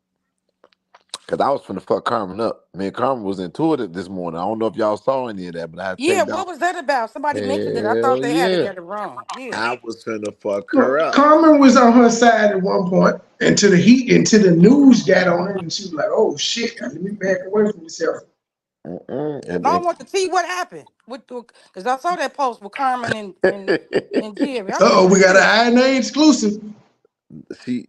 [SPEAKER 9] Cause I was finna fuck Carmen up. Me and Carmen was into it this morning. I don't know if y'all saw any of that, but I had to
[SPEAKER 7] Yeah,
[SPEAKER 9] take down.
[SPEAKER 7] what was that about? Somebody mentioned it. I thought
[SPEAKER 9] Hell
[SPEAKER 7] they had it
[SPEAKER 9] yeah.
[SPEAKER 7] got it wrong. Yeah.
[SPEAKER 9] I was finna fuck her
[SPEAKER 1] Look,
[SPEAKER 9] up.
[SPEAKER 1] Carmen was on her side at one point until the news got on her, and she was like, "Oh shit, let me back away from myself."
[SPEAKER 9] Mm-mm.
[SPEAKER 7] And I want to see what happened with because I saw that post with Carmen and Jerry. I said,
[SPEAKER 1] Oh, we
[SPEAKER 7] what
[SPEAKER 1] got
[SPEAKER 7] is
[SPEAKER 1] an INA exclusive.
[SPEAKER 9] see,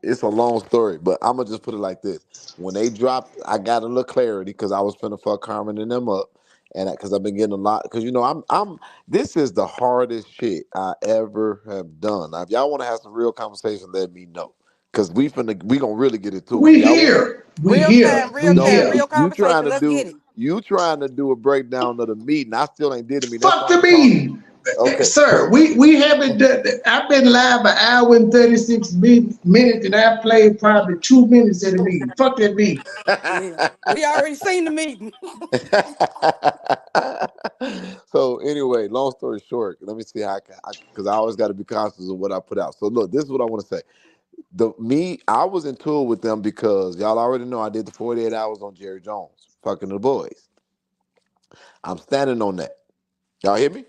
[SPEAKER 9] it's a long story, but I'm gonna just put it like this: when they dropped, I got a little clarity because I was finna fuck Carmen and them up, and because I've been getting a lot. Because I'm. This is the hardest shit I ever have done. Now, if y'all want to have some real conversation, let me know. Cause we gonna really get into it.
[SPEAKER 1] We
[SPEAKER 9] Y'all want
[SPEAKER 1] here, we
[SPEAKER 7] real
[SPEAKER 1] here,
[SPEAKER 7] time, real
[SPEAKER 1] we
[SPEAKER 7] time,
[SPEAKER 1] here.
[SPEAKER 7] real conversation. Let's get it.
[SPEAKER 9] you trying to do a breakdown of the meeting. I still ain't did the meeting. That's
[SPEAKER 1] Fuck
[SPEAKER 9] why
[SPEAKER 1] the
[SPEAKER 9] I'm talking.
[SPEAKER 1] meeting,
[SPEAKER 9] Okay,
[SPEAKER 1] sir.
[SPEAKER 9] so
[SPEAKER 1] We haven't done. I've been live an hour and 36 minutes, and I played probably 2 minutes in the meeting. Fuck that meeting.
[SPEAKER 7] Yeah. We already seen the meeting.
[SPEAKER 9] so anyway, long story short, let me see how because I always got to be conscious of what I put out. So look, this is what I want to say. I was in tour with them because y'all already know I did the 48 hours on Jerry Jones, fucking the boys. I'm standing on that. Y'all hear me?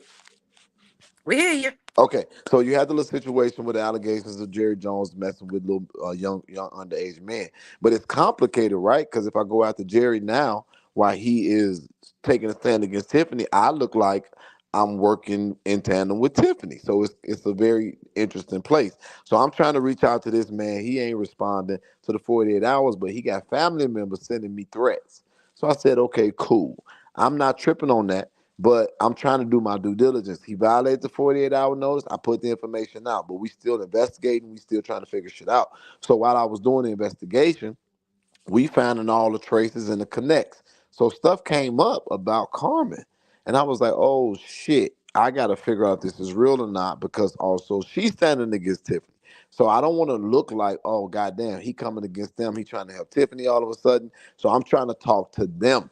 [SPEAKER 7] We hear you.
[SPEAKER 9] Okay, so you had the little situation with the allegations of Jerry Jones messing with little young underage men, but it's complicated, right? Because if I go after Jerry now, while he is taking a stand against Tiffany, I look like I'm working in tandem with Tiffany. So it's a very interesting place. So I'm trying to reach out to this man. He ain't responding to the 48 hours, but he got family members sending me threats. So I said, okay, cool. I'm not tripping on that. But I'm trying to do my due diligence. He violated the 48-hour notice. I put the information out, but we still investigating. We still trying to figure shit out. So while I was doing the investigation, we finding all the traces and the connects. So stuff came up about Carmen. And I was like, oh shit, I gotta figure out if this is real or not, because also she's standing against Tiffany. So I don't want to look like, oh goddamn, he coming against them. He trying to help Tiffany all of a sudden. So I'm trying to talk to them.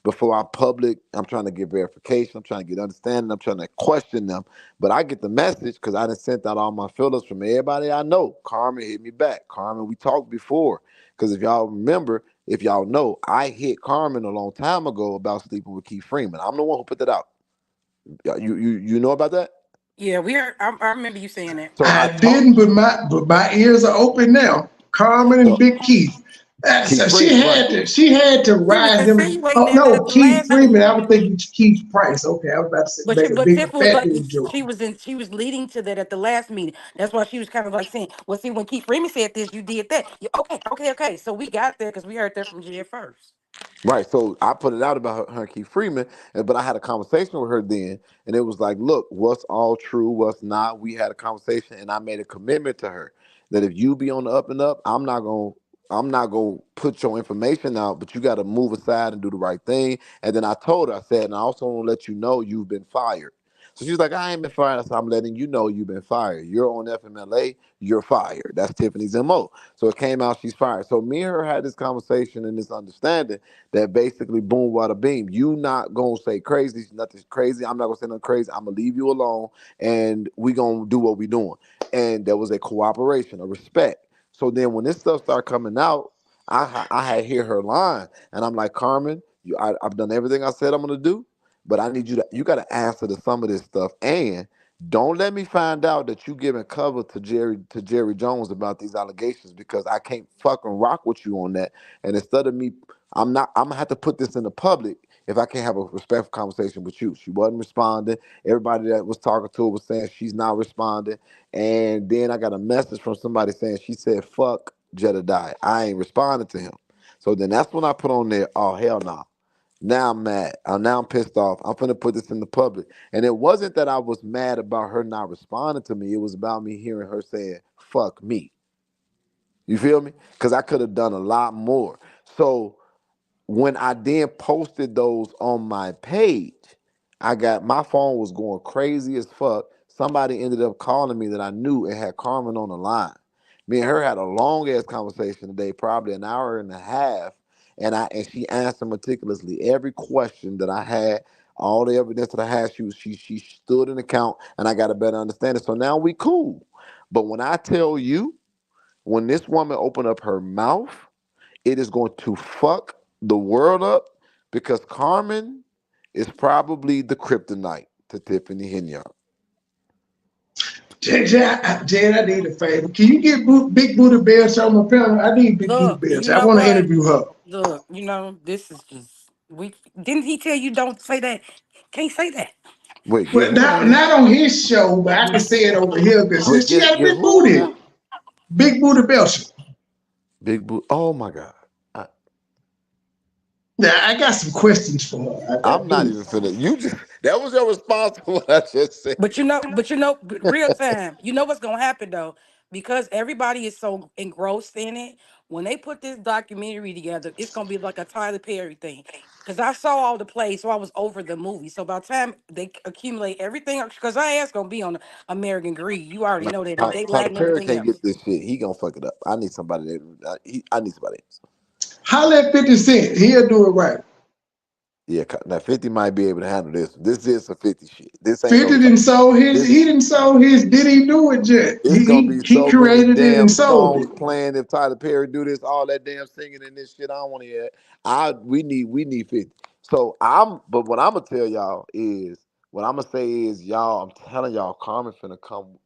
[SPEAKER 9] before I'm trying to get verification, I'm trying to get understanding, I'm trying to question them. But I get the message because I done sent out all my fillers from everybody I know. Carmen hit me back. Carmen, we talked before. Because if y'all remember, if y'all know, I hit Carmen a long time ago about sleeping with Keith Freeman. I'm the one who put that out. You know about that?
[SPEAKER 7] Yeah, we are. I remember you saying that.
[SPEAKER 9] So I
[SPEAKER 1] I
[SPEAKER 9] talked
[SPEAKER 1] didn't, but my ears are open now. Carmen and
[SPEAKER 9] so
[SPEAKER 1] Big Keith.
[SPEAKER 9] Keith
[SPEAKER 1] So
[SPEAKER 9] Freeman, right?
[SPEAKER 1] she had to
[SPEAKER 7] She was
[SPEAKER 1] ride him.
[SPEAKER 7] insinuating
[SPEAKER 1] Oh
[SPEAKER 7] that
[SPEAKER 1] no,
[SPEAKER 7] at the
[SPEAKER 1] Keith
[SPEAKER 7] last
[SPEAKER 1] Freeman.
[SPEAKER 7] meeting.
[SPEAKER 1] I was thinking Keith Price. Okay, I was about to say,
[SPEAKER 7] But
[SPEAKER 1] make a
[SPEAKER 7] but
[SPEAKER 1] big
[SPEAKER 7] Tiff was
[SPEAKER 1] fat
[SPEAKER 7] like
[SPEAKER 1] dude joke.
[SPEAKER 7] she was leading to that at the last meeting. That's why she was kind of like saying, "Well, see, when Keith Freeman said this, you did that." Okay. So we got there because we heard that from Jed first.
[SPEAKER 9] Right. So I put it out about her and Keith Freeman, but I had a conversation with her then, and it was like, look, what's all true, what's not. We had a conversation, and I made a commitment to her that if you be on the up and up, I'm not gonna put your information out, but you got to move aside and do the right thing. And then I told her, I said, and I also want to let you know you've been fired. So she's like, I ain't been fired. I said, I'm letting you know you've been fired. You're on FMLA, you're fired. That's Tiffany's MO. So it came out she's fired. So me and her had this conversation and this understanding that basically boom, wada beam. You not gonna say crazy, nothing crazy. I'm not gonna say nothing crazy. I'm gonna leave you alone, and we gonna do what we doing. And there was a cooperation, a respect. So then when this stuff started coming out, I had hear her line, and I'm like, Carmen, I've done everything I said I'm gonna do, but I need you got to answer to some of this stuff, and don't let me find out that you giving cover to Jerry Jones about these allegations because I can't fucking rock with you on that. And instead of me I'm gonna have to put this in the public if I can't have a respectful conversation with you. She wasn't responding. Everybody that was talking to her was saying she's not responding. And then I got a message from somebody saying she said, fuck Jedediah. I ain't responding to him. So then that's when I put on there, oh hell no. Now I'm mad. Now I'm pissed off. I'm finna put this in the public. And it wasn't that I was mad about her not responding to me. It was about me hearing her saying, fuck me. You feel me? Because I could have done a lot more. So when I then posted those on my page, my phone was going crazy as fuck. Somebody ended up calling me that I knew and had Carmen on the line. Me and her had a long ass conversation today, probably an hour and a half, and she answered meticulously every question that I had, all the evidence that I had. She stood in account, and I got a better understanding. So now we cool. But when I tell you, when this woman opened up her mouth, it is going to fuck the world up because Carmen is probably the kryptonite to Tiffany Henyard.
[SPEAKER 1] Jed, I need a favor. Can you get Big Booty Bear on my panel? I need Big Booty
[SPEAKER 7] Look,
[SPEAKER 1] Bear.
[SPEAKER 7] you
[SPEAKER 1] I
[SPEAKER 7] know
[SPEAKER 1] want to
[SPEAKER 7] what?
[SPEAKER 1] interview her.
[SPEAKER 7] Look, this is just we didn't he tell you don't say that? Can't say that.
[SPEAKER 9] Wait, get
[SPEAKER 1] Well,
[SPEAKER 9] who on there?
[SPEAKER 1] not on his show, but I can say it over here because
[SPEAKER 9] Wait,
[SPEAKER 1] she got a
[SPEAKER 9] get
[SPEAKER 1] big
[SPEAKER 9] who on there?
[SPEAKER 1] booty. Big Booty Belcher.
[SPEAKER 9] Big boot. Oh my God.
[SPEAKER 1] Now, I got some questions for her. I
[SPEAKER 9] I'm not
[SPEAKER 1] do.
[SPEAKER 9] even finna. That was your response to what I just said.
[SPEAKER 7] But real time. You know what's gonna happen though, because everybody is so engrossed in it. When they put this documentary together, it's gonna be like a Tyler Perry thing. Cause I saw all the plays, so I was over the movie. So by the time they accumulate everything, because I asked gonna be on American Greed. You already
[SPEAKER 9] Nah,
[SPEAKER 7] know that, and they
[SPEAKER 9] Tyler
[SPEAKER 7] lighting
[SPEAKER 9] Perry
[SPEAKER 7] everything
[SPEAKER 9] can't
[SPEAKER 7] else.
[SPEAKER 9] get this shit. He gonna fuck it up. I need somebody I need somebody else.
[SPEAKER 1] Holla at 50 Cent. He'll do it right.
[SPEAKER 9] Yeah, now 50 might be able to handle this. This is a 50 shit. This ain't
[SPEAKER 1] 50
[SPEAKER 9] no.
[SPEAKER 1] didn't sold his,
[SPEAKER 9] This
[SPEAKER 1] he didn't sold his, did he do it yet?
[SPEAKER 9] It's gonna be
[SPEAKER 1] He
[SPEAKER 9] so many
[SPEAKER 1] created it and
[SPEAKER 9] damn
[SPEAKER 1] sold
[SPEAKER 9] songs
[SPEAKER 1] it.
[SPEAKER 9] playing if Tyler Perry do this, all that damn singing and this shit. I don't want to hear it. We need 50. So but what I'm gonna tell y'all is, what I'm gonna say is, y'all, I'm telling y'all, Carmen finna come.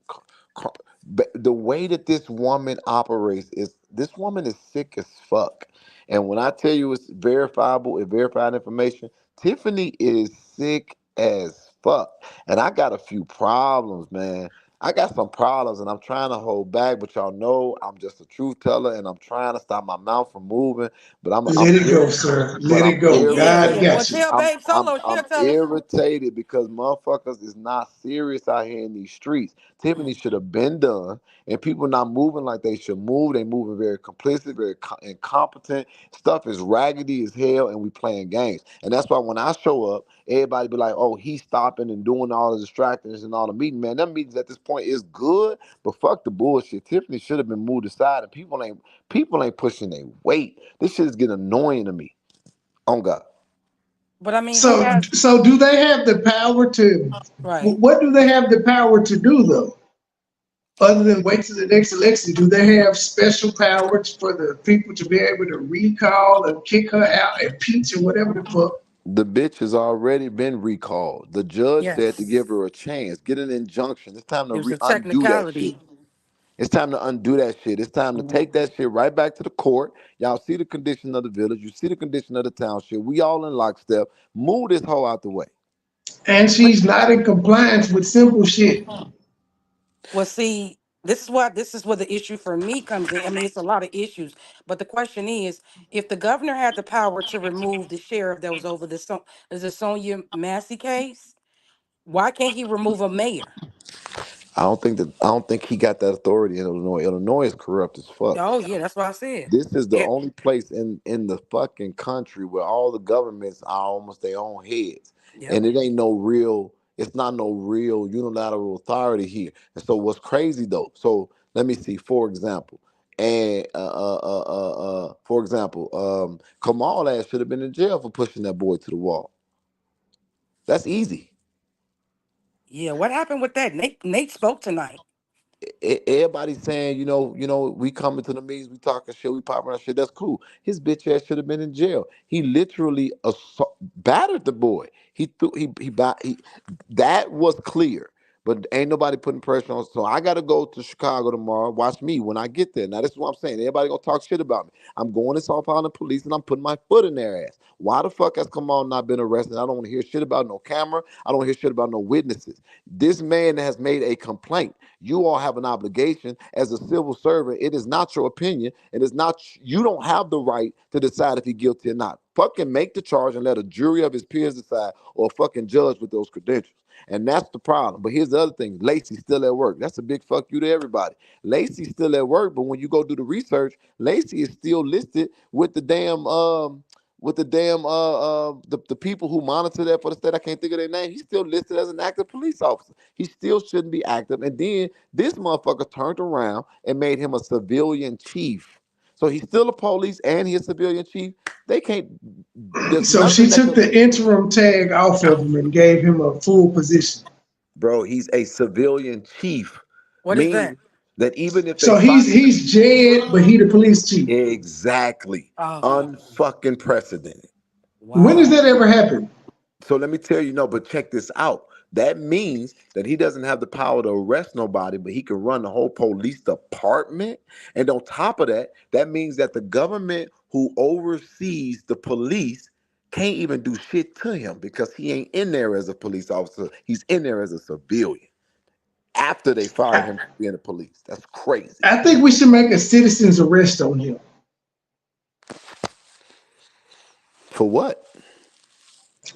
[SPEAKER 9] The way that this woman operates is, this woman is sick as fuck. And when I tell you it's verifiable, it's verified information, Tiffany is sick as fuck. And I got a few problems, man. I got some problems and I'm trying to hold back, but y'all know I'm just a truth teller and I'm trying to stop my mouth from moving. But
[SPEAKER 1] Let it go, sir.
[SPEAKER 9] but
[SPEAKER 1] Let it
[SPEAKER 9] I'm
[SPEAKER 1] go. God
[SPEAKER 7] Yeah.
[SPEAKER 9] irritated.
[SPEAKER 7] Well,
[SPEAKER 1] got you.
[SPEAKER 7] tell Babe Solo,
[SPEAKER 9] I'm
[SPEAKER 7] she'll tell us.
[SPEAKER 9] irritated because motherfuckers is not serious out here in these streets. Tiffany should have been done, and people not moving like they should move. They moving very complicit, very incompetent. Stuff is raggedy as hell, and we playing games. And that's why when I show up, everybody be like, "Oh, he's stopping and doing all the distractions and all the meeting." Man, them meetings at this point is good, but fuck the bullshit. Tiffany should have been moved aside, and people ain't pushing their weight. This shit is getting annoying to me. On God.
[SPEAKER 7] But I mean, who
[SPEAKER 1] So,
[SPEAKER 7] has
[SPEAKER 1] so do they have the power to?
[SPEAKER 7] right?
[SPEAKER 1] What do they have the power to do though? Other than wait till the next election, do they have special powers for the people to be able to recall and kick her out, impeach or whatever the fuck?
[SPEAKER 9] The bitch has already been recalled. The judge said to give
[SPEAKER 7] Yes,
[SPEAKER 9] her a chance, get an injunction. It's time to
[SPEAKER 7] it was a
[SPEAKER 9] undo that shit.
[SPEAKER 7] technicality.
[SPEAKER 9] It's time to undo that shit. It's time to take that shit right back to the court. Y'all see the condition of the village. You see the condition of the township. We all in lockstep. Move this hoe out the way.
[SPEAKER 1] And
[SPEAKER 7] But
[SPEAKER 1] she's not in compliance with simple shit.
[SPEAKER 7] well, see, this is where the issue for me comes in. I mean, it's a lot of issues, but the question is, if the governor had the power to remove the sheriff that was over the Sonia Massey case, why can't he remove a mayor?
[SPEAKER 9] I don't think he got that authority in Illinois. Illinois is corrupt as fuck.
[SPEAKER 7] Oh yeah, that's what I said.
[SPEAKER 9] This is the
[SPEAKER 7] Yeah,
[SPEAKER 9] only place in the fucking country where all the governments are almost their own heads,
[SPEAKER 7] yep.
[SPEAKER 9] and it ain't no real. It's not no real unilateral authority here. And so what's crazy though? So let me see. For example, Kamal ass should have been in jail for pushing that boy to the wall. That's easy.
[SPEAKER 7] Yeah, what happened with that? Nate spoke tonight.
[SPEAKER 9] Everybody's saying, we coming to the meetings, we talking shit, we popping our shit. That's cool. His bitch ass should have been in jail. He literally battered the boy. That was clear. But ain't nobody putting pressure on. So I gotta go to Chicago tomorrow. Watch me when I get there. Now this is what I'm saying. Everybody gonna talk shit about me. I'm going to South Island Police and I'm putting my foot in their ass. Why the fuck has Kamal not been arrested? I don't want to hear shit about no camera. I don't hear shit about no witnesses. This man has made a complaint. You all have an obligation as a civil servant. It is not your opinion. It is not, you don't have the right to decide if he's guilty or not. Fucking make the charge and let a jury of his peers decide, or a fucking judge with those credentials. And that's the problem. But here's the other thing. Lacey's still at work. That's a big fuck you to everybody. Lacey's still at work, but when you go do the research, Lacey is still listed with the people who monitor that for the state. I can't think of their name. He's still listed as an active police officer. He still shouldn't be active. And then this motherfucker turned around and made him a civilian chief. So he's still a police and he's a civilian chief. They can't. There's
[SPEAKER 1] So she
[SPEAKER 9] nothing that
[SPEAKER 1] took
[SPEAKER 9] can.
[SPEAKER 1] the interim tag off of him and gave him a full position.
[SPEAKER 9] Bro, he's a civilian chief,
[SPEAKER 7] What is that?
[SPEAKER 9] meaning that even if they
[SPEAKER 1] So
[SPEAKER 9] find
[SPEAKER 1] he's Jed, but he the police chief.
[SPEAKER 9] exactly
[SPEAKER 7] Oh
[SPEAKER 9] unfucking precedented.
[SPEAKER 1] When does
[SPEAKER 7] wow.
[SPEAKER 1] that ever happen?
[SPEAKER 9] So let me tell you, no, but check this out. That means that he doesn't have the power to arrest nobody, but he can run the whole police department. And on top of that, that means that the government who oversees the police can't even do shit to him because he ain't in there as a police officer. He's in there as a civilian after they fired
[SPEAKER 1] I,
[SPEAKER 9] him from being the police. That's crazy.
[SPEAKER 1] I think we should make a citizen's arrest on him.
[SPEAKER 9] For what?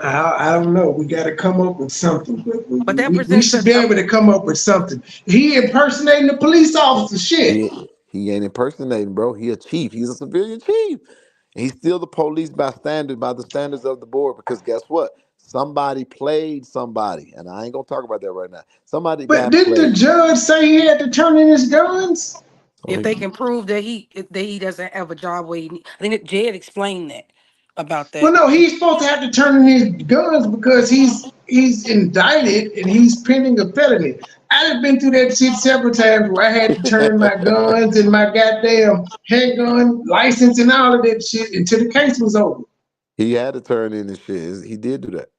[SPEAKER 1] I don't know. We got to come up with something. But
[SPEAKER 7] But that
[SPEAKER 1] we
[SPEAKER 7] presents
[SPEAKER 1] should be able to come up with something. He impersonating the police officer. Shit.
[SPEAKER 9] He ain't impersonating, bro. He a chief. He's a civilian chief. And he's still the police by the standards of the board. Because guess what? Somebody played somebody, and I ain't gonna talk about that right now. Somebody
[SPEAKER 1] But
[SPEAKER 9] got
[SPEAKER 1] didn't the
[SPEAKER 9] played.
[SPEAKER 1] judge say he had to turn in his guns?
[SPEAKER 9] So
[SPEAKER 7] if they can prove that he doesn't have a job where I think that Jed explained that about
[SPEAKER 1] Well,
[SPEAKER 7] that.
[SPEAKER 1] no, he's supposed to have to turn in his guns because he's indicted and he's pending a felony. I've been through that shit several times where I had to turn in my guns and my goddamn handgun license and all of that shit until the case was over.
[SPEAKER 9] he had to turn in his shit. He did do that.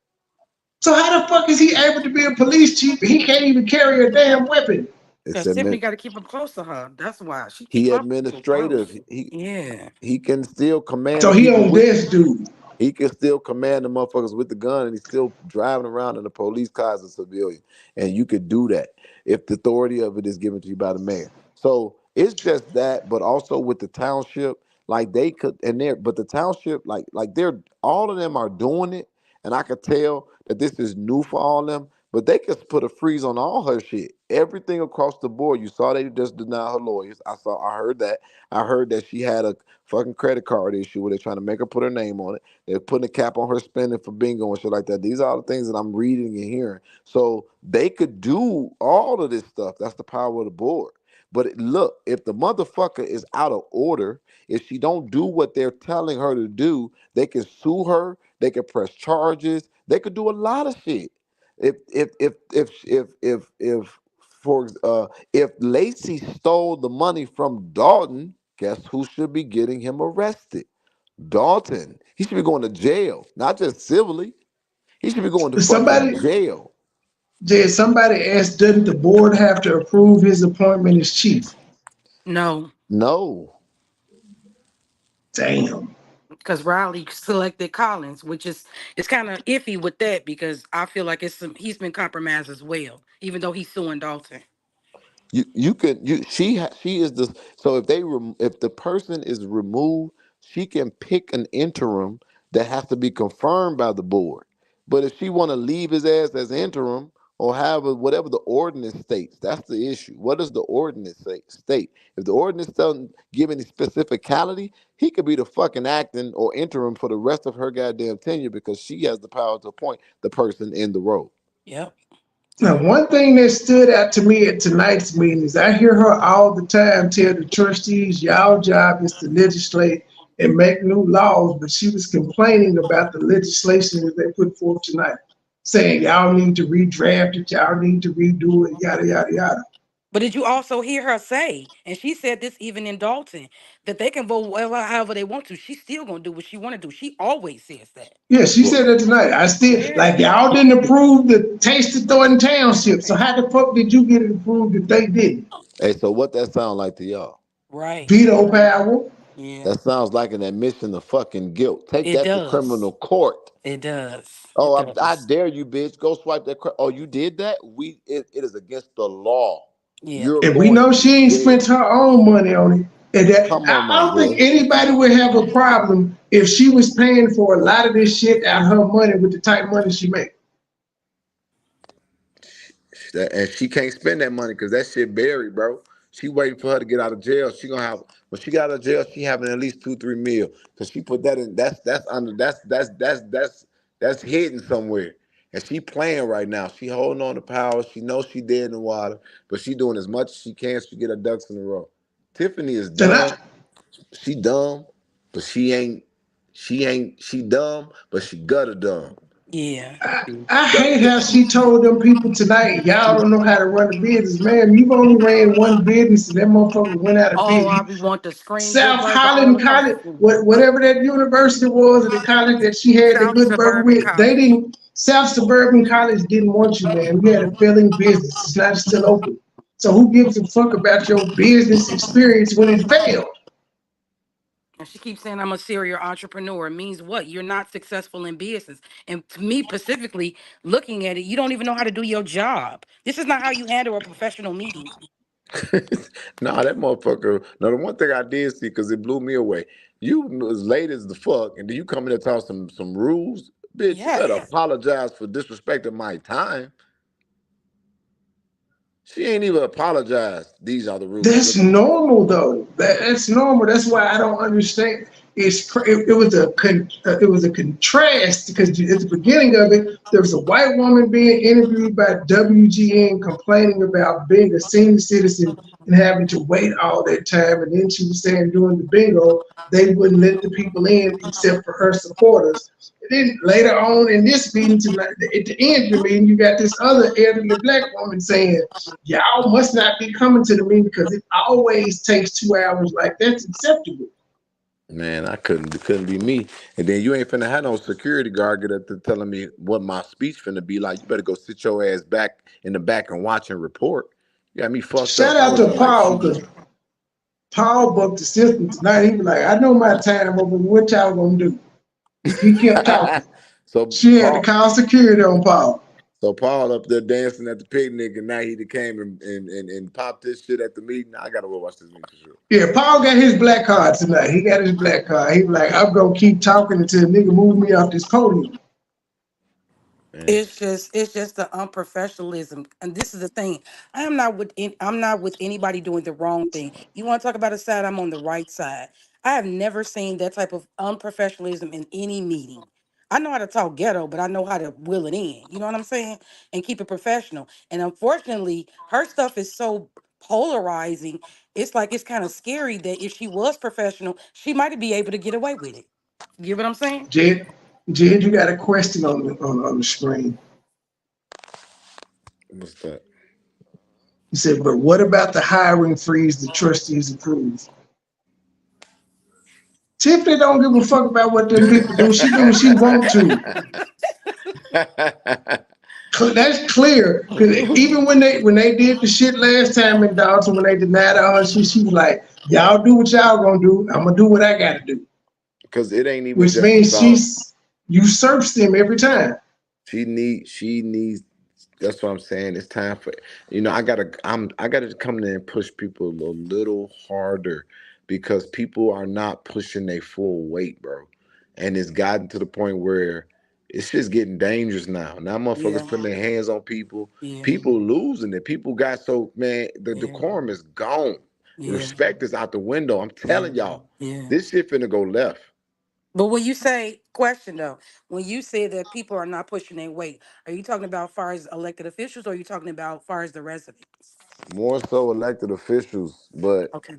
[SPEAKER 1] So how the fuck is he able to be a police chief and he can't even carry a damn weapon?
[SPEAKER 9] It's
[SPEAKER 7] Because Tiffany
[SPEAKER 9] admin.
[SPEAKER 7] got to keep him close to her. That's why she keep
[SPEAKER 9] He
[SPEAKER 7] her so
[SPEAKER 9] administrative.
[SPEAKER 7] close.
[SPEAKER 9] He
[SPEAKER 7] Yeah.
[SPEAKER 9] he can still command
[SPEAKER 1] So
[SPEAKER 9] the
[SPEAKER 1] he
[SPEAKER 9] people
[SPEAKER 1] on
[SPEAKER 9] with.
[SPEAKER 1] death duty.
[SPEAKER 9] He can still command the motherfuckers with the gun, and he's still driving around in a police car as a civilian. And you could do that if the authority of it is given to you by the mayor. So it's just that, but also with the township, like they could, and they're, but the township, like they're all of them are doing it, and I could tell that this is new for all of them. But they could put a freeze on all her shit, everything across the board. You saw they just denied her lawyers. I heard that. I heard that she had a fucking credit card issue where they're trying to make her put her name on it. They're putting a cap on her spending for bingo and shit like that. These are all the things that I'm reading and hearing. So they could do all of this stuff. That's the power of the board. But look, if the motherfucker is out of order, if she don't do what they're telling her to do, they can sue her. They can press charges. They could do a lot of shit. If if Lacey stole the money from Dalton, guess who should be getting him arrested? Dalton. He should be going to jail, not just civilly. He should be going to fucking
[SPEAKER 10] Somebody,
[SPEAKER 9] jail.
[SPEAKER 10] Jay, somebody asked, doesn't the board have to approve his appointment as chief?
[SPEAKER 7] No,
[SPEAKER 9] No.
[SPEAKER 10] Damn.
[SPEAKER 7] because Riley selected Collins, which is it's kind of iffy with that because I feel like he's been compromised as well, even though he's suing Dalton.
[SPEAKER 9] You could she is the so if the person is removed, she can pick an interim that has to be confirmed by the board. But if she want to leave his ass as interim or have whatever the ordinance states, that's the issue. What does the ordinance state? If the ordinance doesn't give any specificality, he could be the fucking acting or interim for the rest of her goddamn tenure because she has the power to appoint the person in the role.
[SPEAKER 7] Yep.
[SPEAKER 10] Now, one thing that stood out to me at tonight's meeting is I hear her all the time tell the trustees, y'all job is to legislate and make new laws, but she was complaining about the legislation that they put forth tonight, saying y'all need to redraft it, y'all need to redo it, yada, yada, yada.
[SPEAKER 7] But did you also hear her say, and she said this even in Dalton, that they can vote however they want to. She's still gonna do what she want to do. She always says that.
[SPEAKER 10] Yeah, she
[SPEAKER 9] Well,
[SPEAKER 10] said that tonight. I still, like,
[SPEAKER 7] Yeah.
[SPEAKER 10] y'all didn't approve the Taste of Thornton Township, so how the fuck did you get it approved if they didn't?
[SPEAKER 9] hey, so what that sound like to y'all?
[SPEAKER 7] Right.
[SPEAKER 10] Veto power.
[SPEAKER 7] Yeah.
[SPEAKER 9] That sounds like an admission of fucking guilt. Take
[SPEAKER 7] It
[SPEAKER 9] that to
[SPEAKER 7] does.
[SPEAKER 9] criminal court.
[SPEAKER 7] It does.
[SPEAKER 9] Oh,
[SPEAKER 7] It
[SPEAKER 9] I
[SPEAKER 7] does.
[SPEAKER 9] dare you, bitch. Go swipe that. Oh, you did that? It is against the law.
[SPEAKER 7] Yeah.
[SPEAKER 9] You're
[SPEAKER 10] And we
[SPEAKER 9] going
[SPEAKER 10] know
[SPEAKER 9] to
[SPEAKER 10] she ain't spent
[SPEAKER 9] jail.
[SPEAKER 10] her own money on it. And that,
[SPEAKER 9] Come on,
[SPEAKER 10] I
[SPEAKER 9] my
[SPEAKER 10] don't think
[SPEAKER 9] boy.
[SPEAKER 10] anybody would have a problem if she was paying for a lot of this shit out of her money with the type of money she make.
[SPEAKER 9] And she can't spend that money because that shit buried, bro. She waiting for her to get out of jail. She gonna have when she got out of jail, she having at least 2-3 mil. Cause she put that in. That's under. That's hidden somewhere. And she playing right now. She holding on to power. She knows she dead in the water, but she doing as much as she can. So she get her ducks in a row. Tiffany is
[SPEAKER 10] And
[SPEAKER 9] dumb. She dumb, but she ain't. She ain't. She dumb, but she gutter dumb.
[SPEAKER 7] Yeah.
[SPEAKER 10] I
[SPEAKER 9] Gutter
[SPEAKER 10] hate how
[SPEAKER 9] dumb.
[SPEAKER 10] she told them people tonight, y'all don't know how to run a business. Man, you've only ran one business and that motherfucker went out of
[SPEAKER 7] Oh, I
[SPEAKER 10] business.
[SPEAKER 7] be want to scream good
[SPEAKER 10] South
[SPEAKER 7] burger all
[SPEAKER 10] Holland
[SPEAKER 7] across
[SPEAKER 10] College,
[SPEAKER 7] the room.
[SPEAKER 10] whatever that university was, or the college that she had the
[SPEAKER 7] South
[SPEAKER 10] good burger
[SPEAKER 7] Suburban
[SPEAKER 10] with, they
[SPEAKER 7] College.
[SPEAKER 10] didn't. South Suburban College didn't want you, man. We had a failing business. It's not still open. So who gives a fuck about your business experience when it failed?
[SPEAKER 7] And she keeps saying I'm a serial entrepreneur. It means what? You're not successful in business. And to me, specifically, looking at it, you don't even know how to do your job. This is not how you handle a professional meeting.
[SPEAKER 9] Nah, that motherfucker. No, the one thing I did see because it blew me away. You was late as the fuck, and then you come in and talk some rules, bitch. You better
[SPEAKER 7] Yes.
[SPEAKER 9] apologize for disrespecting my time. She ain't even apologized. These are the rules.
[SPEAKER 10] That's normal though. That's normal. That's why I don't understand. It was a contrast because at the beginning of it, there was a white woman being interviewed by WGN complaining about being a senior citizen and having to wait all that time. And then she was saying during the bingo, they wouldn't let the people in except for her supporters. And then later on in this meeting tonight, at the end of the meeting, you got this other elderly black woman saying, y'all must not be coming to the meeting because it always takes 2 hours. Like, that's acceptable.
[SPEAKER 9] Man, I couldn't. It couldn't be me. And then you ain't finna have no security guard get up to telling me what my speech finna be like. You better go sit your ass back in the back and watch and report. You got me fucked
[SPEAKER 10] Shout
[SPEAKER 9] up. I
[SPEAKER 10] out
[SPEAKER 9] was
[SPEAKER 10] to
[SPEAKER 9] in like
[SPEAKER 10] Paul,
[SPEAKER 9] she.
[SPEAKER 10] because Paul bucked the system tonight. He was like, I know my time over. What y'all gonna do? He kept talking.
[SPEAKER 9] so
[SPEAKER 10] She had to
[SPEAKER 9] Paul.
[SPEAKER 10] call security on Paul.
[SPEAKER 9] So Paul up there dancing at the picnic, and now he came and popped this shit at the meeting. I gotta go watch this meeting for sure.
[SPEAKER 10] Yeah, Paul got his black card tonight. He got his black card. He was like, I'm gonna keep talking until a nigga move me off this podium.
[SPEAKER 9] Man.
[SPEAKER 7] It's just the unprofessionalism, and this is the thing. I'm not with anybody doing the wrong thing. You want to talk about a side? I'm on the right side. I have never seen that type of unprofessionalism in any meeting. I know how to talk ghetto, but I know how to will it in. You know what I'm saying? And keep it professional. And unfortunately, her stuff is so polarizing, it's like it's kind of scary that if she was professional, she might be able to get away with it. You get what I'm saying?
[SPEAKER 1] Jed, Jed, you got a question on the screen.
[SPEAKER 9] What's that?
[SPEAKER 1] He said, but what about the hiring freeze the trustees approved? Tiffany don't give a fuck about what them people do. She do what she want to. That's clear. Because even when they did the shit last time in Dalton, when they denied all her shit, she was like, y'all do what y'all gonna do. I'm gonna do what I gotta do.
[SPEAKER 9] Because it ain't even
[SPEAKER 1] Which
[SPEAKER 9] just
[SPEAKER 1] means
[SPEAKER 9] about.
[SPEAKER 1] she's usurps them every time.
[SPEAKER 9] She needs. That's what I'm saying. It's time for, I gotta come in and push people a little harder because people are not pushing their full weight, bro. And it's gotten to the point where it's just getting dangerous now. Now motherfuckers
[SPEAKER 7] Yeah,
[SPEAKER 9] putting their hands on people.
[SPEAKER 7] yeah,
[SPEAKER 9] People losing it. People got so, man, the
[SPEAKER 7] yeah,
[SPEAKER 9] decorum is gone. The
[SPEAKER 7] yeah,
[SPEAKER 9] respect is out the window. I'm
[SPEAKER 7] yeah,
[SPEAKER 9] telling y'all,
[SPEAKER 7] yeah.
[SPEAKER 9] this shit finna go left.
[SPEAKER 7] But when you say question though, when you say that people are not pushing their weight, are you talking about far as elected officials, or are you talking about far as the residents?
[SPEAKER 9] More so elected officials, but
[SPEAKER 7] Okay.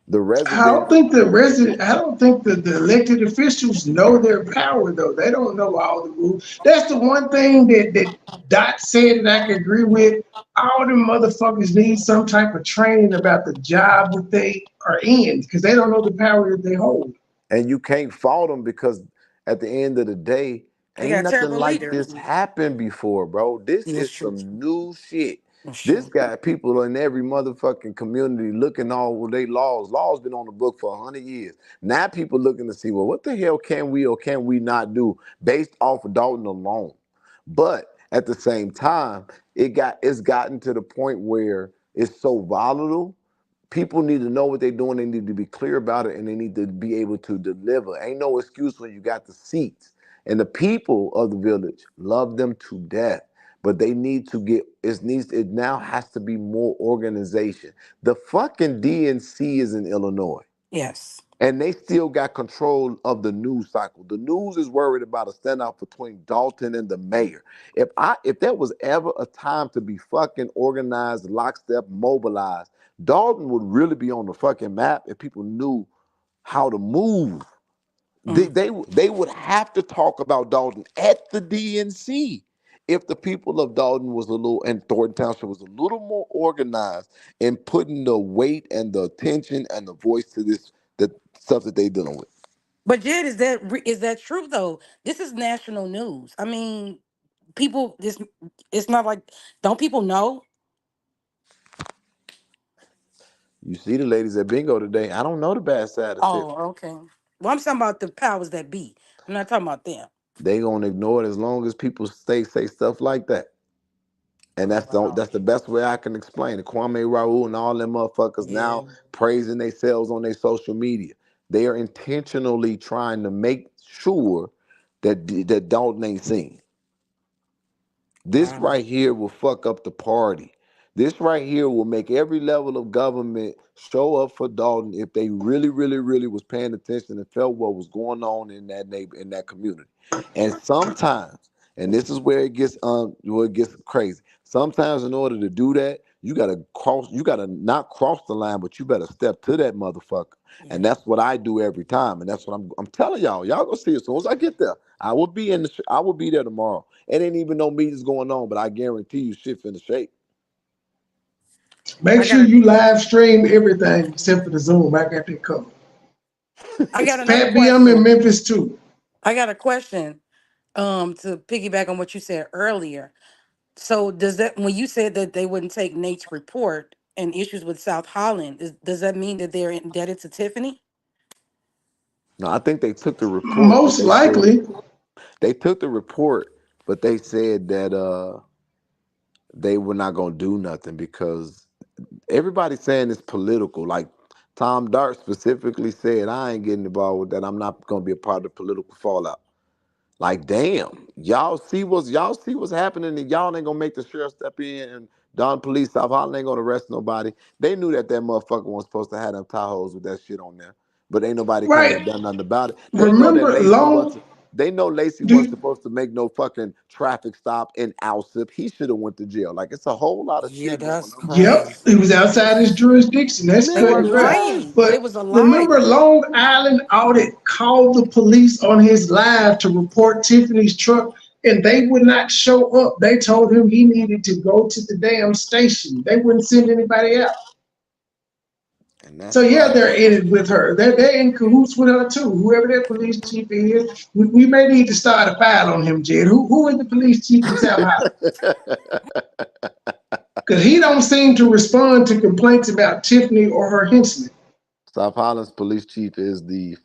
[SPEAKER 9] the
[SPEAKER 1] I don't
[SPEAKER 9] residents.
[SPEAKER 1] think the resident, I don't think the elected officials know their power though. They don't know all the rules. That's the one thing that Dot said that I could agree with. All them motherfuckers need some type of training about the job that they are in because they don't know the power that they hold.
[SPEAKER 9] And you can't fault them because at the end of the day,
[SPEAKER 7] They
[SPEAKER 9] ain't
[SPEAKER 7] got
[SPEAKER 9] nothing
[SPEAKER 7] terrible
[SPEAKER 9] like
[SPEAKER 7] leaders.
[SPEAKER 9] this happened before, bro. This
[SPEAKER 7] Yeah, that's
[SPEAKER 9] is
[SPEAKER 7] true.
[SPEAKER 9] some new shit.
[SPEAKER 7] That's
[SPEAKER 9] This
[SPEAKER 7] true.
[SPEAKER 9] got people in every motherfucking community looking all they laws. Laws been on the book for 100 years. Now people looking to see, well, what the hell can we or can we not do based off of Dalton alone? But at the same time, it's gotten to the point where it's so volatile. People need to know what they're doing. They need to be clear about it, and they need to be able to deliver. Ain't no excuse when you got the seats. And the people of the village love them to death. But they need to get it now has to be more organization. The fucking DNC is in Illinois.
[SPEAKER 7] Yes.
[SPEAKER 9] And they still got control of the news cycle. The news is worried about a standoff between Dalton and the mayor. If there was ever a time to be fucking organized, lockstep, mobilized, Dalton would really be on the fucking map if people knew how to move. They,
[SPEAKER 7] Mm.
[SPEAKER 9] they, they would have to talk about Dalton at the DNC if the people of Dalton was a little, and Thornton Township was a little more organized in putting the weight and the attention and the voice to the stuff that they dealing with.
[SPEAKER 7] But Jed, is that true though? This is national news. I mean, people. This it's not like don't people know?
[SPEAKER 9] You see the ladies at bingo today. I don't know the bad side of Tiff.
[SPEAKER 7] Oh, okay. Well, I'm talking about the powers that be. I'm not talking about them.
[SPEAKER 9] They gonna ignore it as long as people say stuff like that. And
[SPEAKER 7] Oh, wow.
[SPEAKER 9] that's the best way I can explain it. Kwame Raoul and all them motherfuckers
[SPEAKER 7] Yeah.
[SPEAKER 9] now praising themselves on their social media. They are intentionally trying to make sure that Dalton ain't seen. This
[SPEAKER 7] Wow.
[SPEAKER 9] right here will fuck up the party. This right here will make every level of government show up for Dalton if they really, really, really was paying attention and felt what was going on in that in that community. And sometimes, and this is where it gets crazy. Sometimes in order to do that, you gotta not cross the line, but you better step to that motherfucker.
[SPEAKER 7] Yeah.
[SPEAKER 9] And that's what I do every time. And that's what I'm telling y'all. Y'all gonna see as soon as I get there. I will be there tomorrow. It ain't even no meetings going on, but I guarantee you shit finna shake.
[SPEAKER 1] Make
[SPEAKER 7] I
[SPEAKER 1] sure
[SPEAKER 7] got a
[SPEAKER 1] you live stream everything except for the Zoom. I got that covered.
[SPEAKER 7] I got another
[SPEAKER 1] Pat B, I'm in
[SPEAKER 7] question.
[SPEAKER 1] Memphis too.
[SPEAKER 7] I got a question. To piggyback on what you said earlier. So does that when you said that they wouldn't take Nate's report and issues with South Holland, does that mean that they're indebted to Tiffany?
[SPEAKER 9] No, I think they took the report, but
[SPEAKER 1] Most likely.
[SPEAKER 9] they took the report, but they said that they were not gonna do nothing because everybody's saying it's political. Like Tom Dart specifically said, I ain't getting involved with that. I'm not gonna be a part of the political fallout. Like, damn, y'all see what's happening, and y'all ain't gonna make the sheriff step in and Don Police South Holland ain't gonna arrest nobody. They knew that motherfucker wasn't supposed to have them Tahoes with that shit on there, but ain't nobody came
[SPEAKER 1] Right.
[SPEAKER 9] and done nothing about it. They know that
[SPEAKER 1] Remember
[SPEAKER 9] Mason
[SPEAKER 1] long
[SPEAKER 9] wasn't. They know Lacey wasn't supposed to make no fucking traffic stop in Alsip. He should have went to jail. Like, it's a whole lot of
[SPEAKER 7] Yeah,
[SPEAKER 9] shit going
[SPEAKER 7] that's
[SPEAKER 9] on.
[SPEAKER 1] Yep,
[SPEAKER 7] crazy.
[SPEAKER 1] it was outside his jurisdiction. That's
[SPEAKER 7] They
[SPEAKER 1] cut
[SPEAKER 7] weren't
[SPEAKER 1] and dry.
[SPEAKER 7] playing. They
[SPEAKER 1] But
[SPEAKER 7] was a
[SPEAKER 1] remember,
[SPEAKER 7] liar.
[SPEAKER 1] Long Island audit called the police on his live to report Tiffany's truck, and they would not show up. They told him he needed to go to the damn station. They wouldn't send anybody out.
[SPEAKER 9] And that's
[SPEAKER 1] So yeah,
[SPEAKER 9] why.
[SPEAKER 1] they're in it with her. They're in cahoots with her too. Whoever that police chief is, we may need to start a file on him, Jed. Who is the police chief in South Holland? Because he don't seem to respond to complaints about Tiffany or her henchman.
[SPEAKER 9] South Holland's police chief is the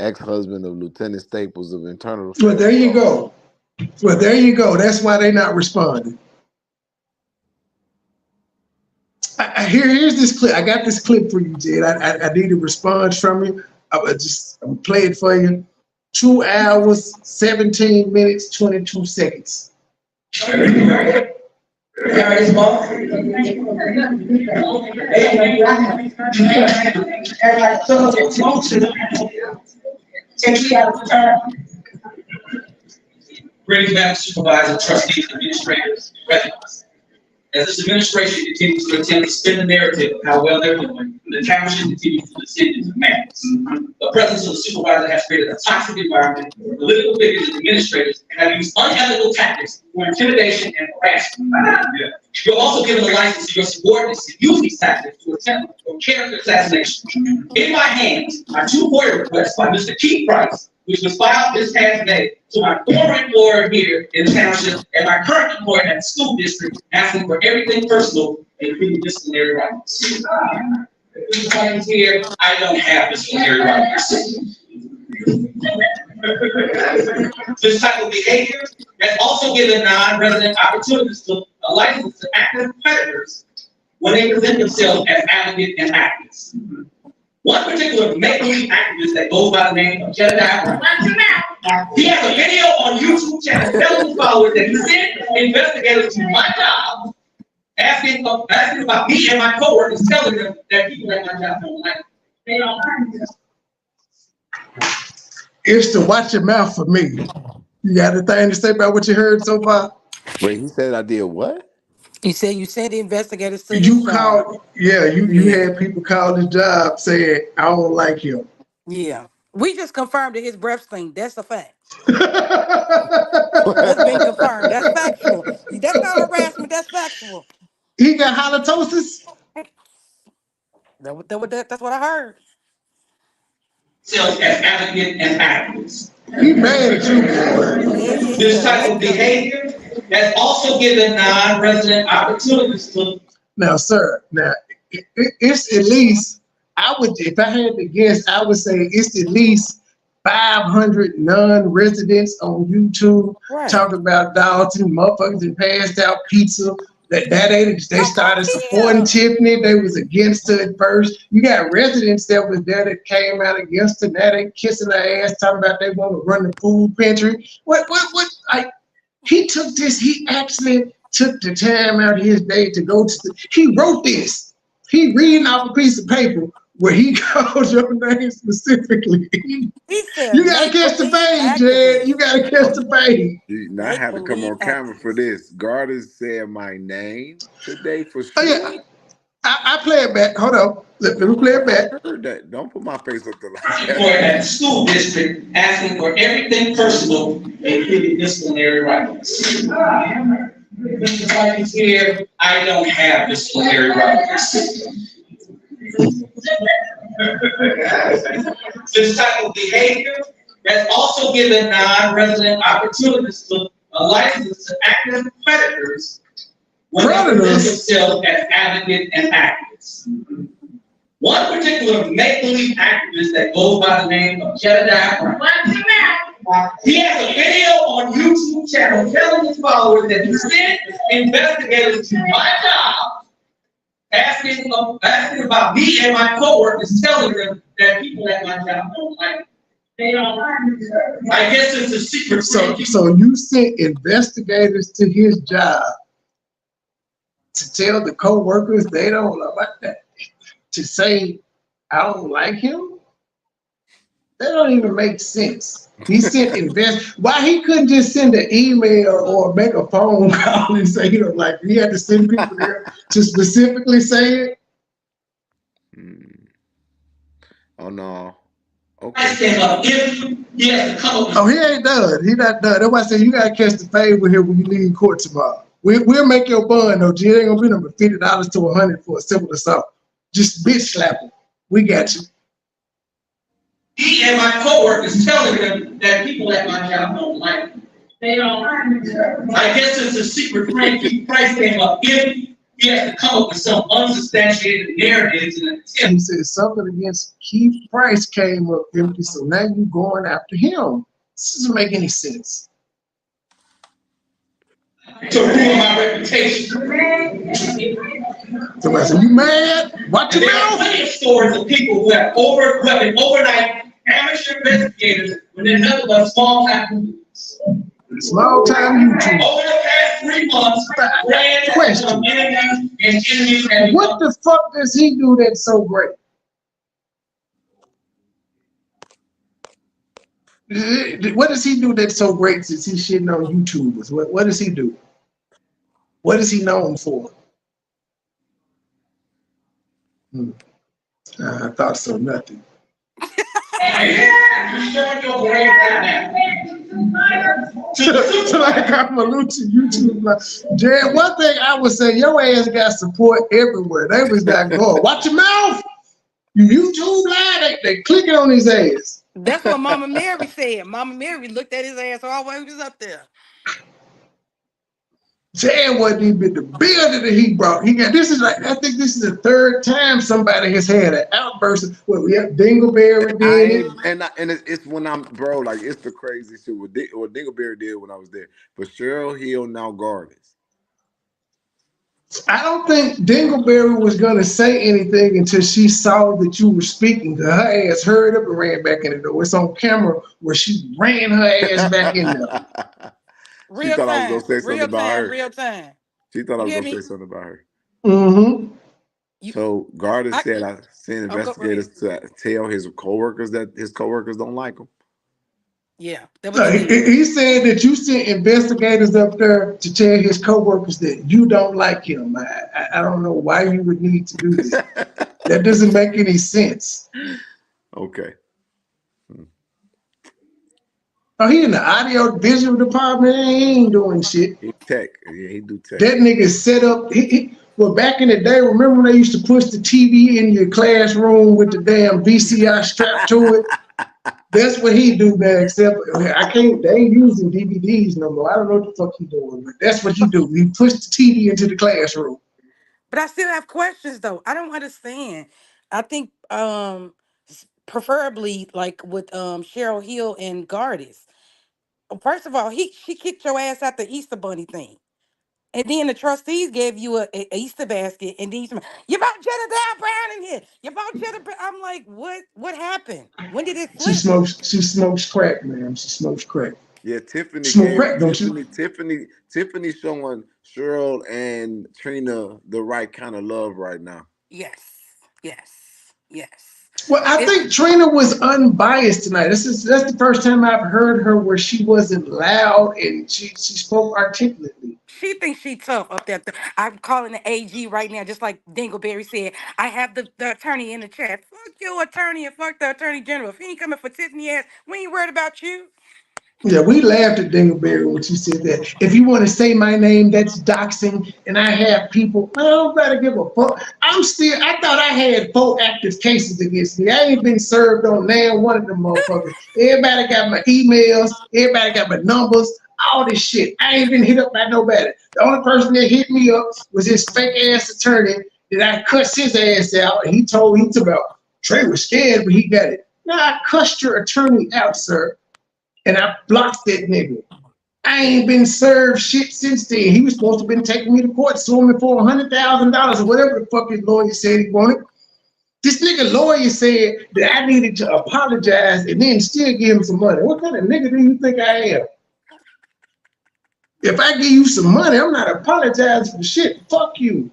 [SPEAKER 9] ex-husband of Lieutenant Staples of Internal Affairs.
[SPEAKER 1] Well, there you go. Well, there you go. That's why they're not responding. Here's this clip. I got this clip for you, Jed. I need a response from you. I'm play it for you. 2 hours, 17 minutes, 22 seconds.
[SPEAKER 11] Greetings, Madam Supervisor, trustees, administrators, residents. As this administration continues to attempt to spin the narrative of how well they're doing, the township continues to descend into madness. The presence of the supervisor has created a toxic environment where political figures and administrators have used unethical tactics for intimidation and harassment. You're also given a license to your subordinates to use these tactics to attempt character assassination. In my hands are 2 FOIA requests by Mr. Keith Price, which was filed this past May to my former employer here in the township and my current employer at the school district, asking for everything personal, including disciplinary rights. Here, I don't have disciplinary rights. This type of behavior has also given non-resident opportunities to a license to act as predators when they present themselves as advocates and activists. One particular make-believe activist that goes by the name of Jedediah, he has a video on YouTube channel telling his followers that he sent investigators to my job, asking about me and my coworkers, telling them that people at my job don't like me. They don't like me.
[SPEAKER 1] It's to watch your mouth for me. You got anything to say about what you heard so far?
[SPEAKER 9] Wait, he said I did what?
[SPEAKER 7] You said you sent the investigators to
[SPEAKER 1] You
[SPEAKER 7] his job.
[SPEAKER 1] called, you had people call his job saying, I don't like him.
[SPEAKER 7] Yeah. We just confirmed that his breath stink. That's a fact. That's been confirmed. That's factual. That's not harassment. That's factual.
[SPEAKER 1] He got halitosis?
[SPEAKER 7] That's what I heard.
[SPEAKER 11] Self as advocate and activists.
[SPEAKER 1] He mad at you, boy.
[SPEAKER 11] This type of behavior has also given non-resident opportunities to.
[SPEAKER 1] Now, sir, it's at least, if I had to guess, I would say it's at least 500 non-residents on YouTube talking about Dalton, motherfuckers and passed out pizza. They started supporting Tiffany. They was against her at first. You got residents that was there that came out against her. Now they kissing her ass, talking about they want to run the food pantry. He actually took the time out of his day to go to he wrote this. He reading off a piece of paper where he called your name specifically.
[SPEAKER 7] He said,
[SPEAKER 1] you gotta catch the page, Jed. You gotta catch the page.
[SPEAKER 9] Now I have to come on camera for this. Gardas said my name today for sure.
[SPEAKER 1] Oh, yeah. I play it back. Hold on. Let me play it back.
[SPEAKER 9] I heard that. Don't put my face up the
[SPEAKER 11] At the school district, asking for everything personal, including disciplinary rights. Here, I don't have disciplinary rights. This type of behavior has also given non-resident opportunities to a license to act as predators when they present themselves as advocates and activists. One particular make-believe activist that goes by the name of Jedediah, he has a video on YouTube channel telling his followers that he sent investigators to my job, asking about me and my coworkers, telling them that people at my job don't like me. They don't like me. I guess it's a secret.
[SPEAKER 1] So you sent investigators to his job to tell the co-workers they don't like that, to say I don't like him? That don't even make sense. He sent why he couldn't just send an email or make a phone call and say, like he had to send people there to specifically say it?
[SPEAKER 9] Oh no.
[SPEAKER 11] Okay.
[SPEAKER 1] Oh, he ain't done. He not done. That's why I said you gotta catch the fade with him when you leave court tomorrow. We'll make your bond though. G, it ain't gonna be number $50 to $100 for a simple assault. Just bitch slap him. We got you.
[SPEAKER 11] He and my coworkers telling them that people at my job don't like him. They don't like him. I guess it's a secret friend. Keith Price came up empty. He has to come up with some unsubstantiated narratives and
[SPEAKER 1] he said something against Keith Price came up empty, so now you going after him. This doesn't make any sense.
[SPEAKER 11] To ruin my reputation.
[SPEAKER 1] Somebody said, you mad? Watch your
[SPEAKER 11] There are
[SPEAKER 1] mouth.
[SPEAKER 11] plenty of stories of people who have been overnight amateur investigators when they're nothing but small-time YouTubers.
[SPEAKER 1] Small-time YouTubers.
[SPEAKER 11] Over the past 3 months, Brand has done interviews and
[SPEAKER 1] what the fuck does he do that's so great? What does he do that's so great since he's shitting on YouTubers? What does he do? What is he known for? I thought so, nothing.
[SPEAKER 11] you're showing your brain right now.
[SPEAKER 1] So like I'm a Lucha YouTube. Jared, one thing I would say, your ass got support everywhere. They was not going, watch your mouth. You YouTube live, they clicking on his ass.
[SPEAKER 7] That's what Mama Mary said. Mama Mary looked at his ass all the way he was up there.
[SPEAKER 1] Jared wasn't even the building that he brought. He got this is like I think this is the 3rd time somebody has had an outburst. Well, we have Dingleberry did it.
[SPEAKER 9] And it's when I'm like it's the crazy shit what Dingleberry did when I was there. But Cheryl Hill now Gardens.
[SPEAKER 1] I don't think Dingleberry was gonna say anything until she saw that you were speaking. Her ass hurried up and ran back in the door. It's on camera where she ran her ass back in there.
[SPEAKER 9] She thought I was gonna say something about her.
[SPEAKER 7] Real time.
[SPEAKER 9] She thought I was gonna say something about her.
[SPEAKER 1] Mm-hmm.
[SPEAKER 9] So Gardner said I sent investigators to tell his coworkers that his coworkers don't like him.
[SPEAKER 7] Yeah.
[SPEAKER 1] He said that you sent investigators up there to tell his coworkers that you don't like him. I don't know why you would need to do that. That doesn't make any sense.
[SPEAKER 9] Okay.
[SPEAKER 1] Oh, he in the audio visual department. He ain't doing shit.
[SPEAKER 9] He tech. Yeah, he do tech.
[SPEAKER 1] That nigga set up. Well, back in the day, remember when they used to push the TV in your classroom with the damn VCR strapped to it? That's what he do now, except they ain't using DVDs no more. I don't know what the fuck he doing, but that's what he do. He pushed the TV into the classroom.
[SPEAKER 7] But I still have questions though. I don't understand. I think preferably like with Cheryl Hill and Gardis. First of all, she kicked your ass out the Easter Bunny thing. And then the trustees gave you a Easter basket, and then you brought Jedediah Brown in here. You brought Jedediah Brown. I'm like, what happened? When did it flip?
[SPEAKER 1] She smokes crack, man. She smokes crack.
[SPEAKER 9] Yeah, Tiffany.
[SPEAKER 1] Smoke crack, don't you?
[SPEAKER 9] Tiffany showing Cheryl and Trina the right kind of love right now.
[SPEAKER 7] Yes.
[SPEAKER 1] Well, I think Trina was unbiased tonight. That's the first time I've heard her where she wasn't loud and she spoke articulately.
[SPEAKER 7] She thinks she tough up there. I'm calling the AG right now, just like Dingleberry said. I have the attorney in the chat. Fuck your attorney and fuck the attorney general. If he ain't coming for Tiffany ass, we ain't worried about you.
[SPEAKER 1] Yeah, we laughed at Dingleberry when she said that. If you want to say my name, that's doxing, and I have people. I don't gotta give a fuck. I thought I had 4 active cases against me. I ain't been served on now one of them motherfuckers. Everybody got my emails. Everybody got my numbers. All this shit. I ain't been hit up by nobody. The only person that hit me up was his fake ass attorney that I cussed his ass out. And he told about Trey was scared, but he got it. Now I cussed your attorney out, sir. And I blocked that nigga. I ain't been served shit since then. He was supposed to have been taking me to court, suing me for $100,000 or whatever the fuck his lawyer said he wanted. This nigga lawyer said that I needed to apologize and then still give him some money. What kind of nigga do you think I am? If I give you some money, I'm not apologizing for shit. Fuck you.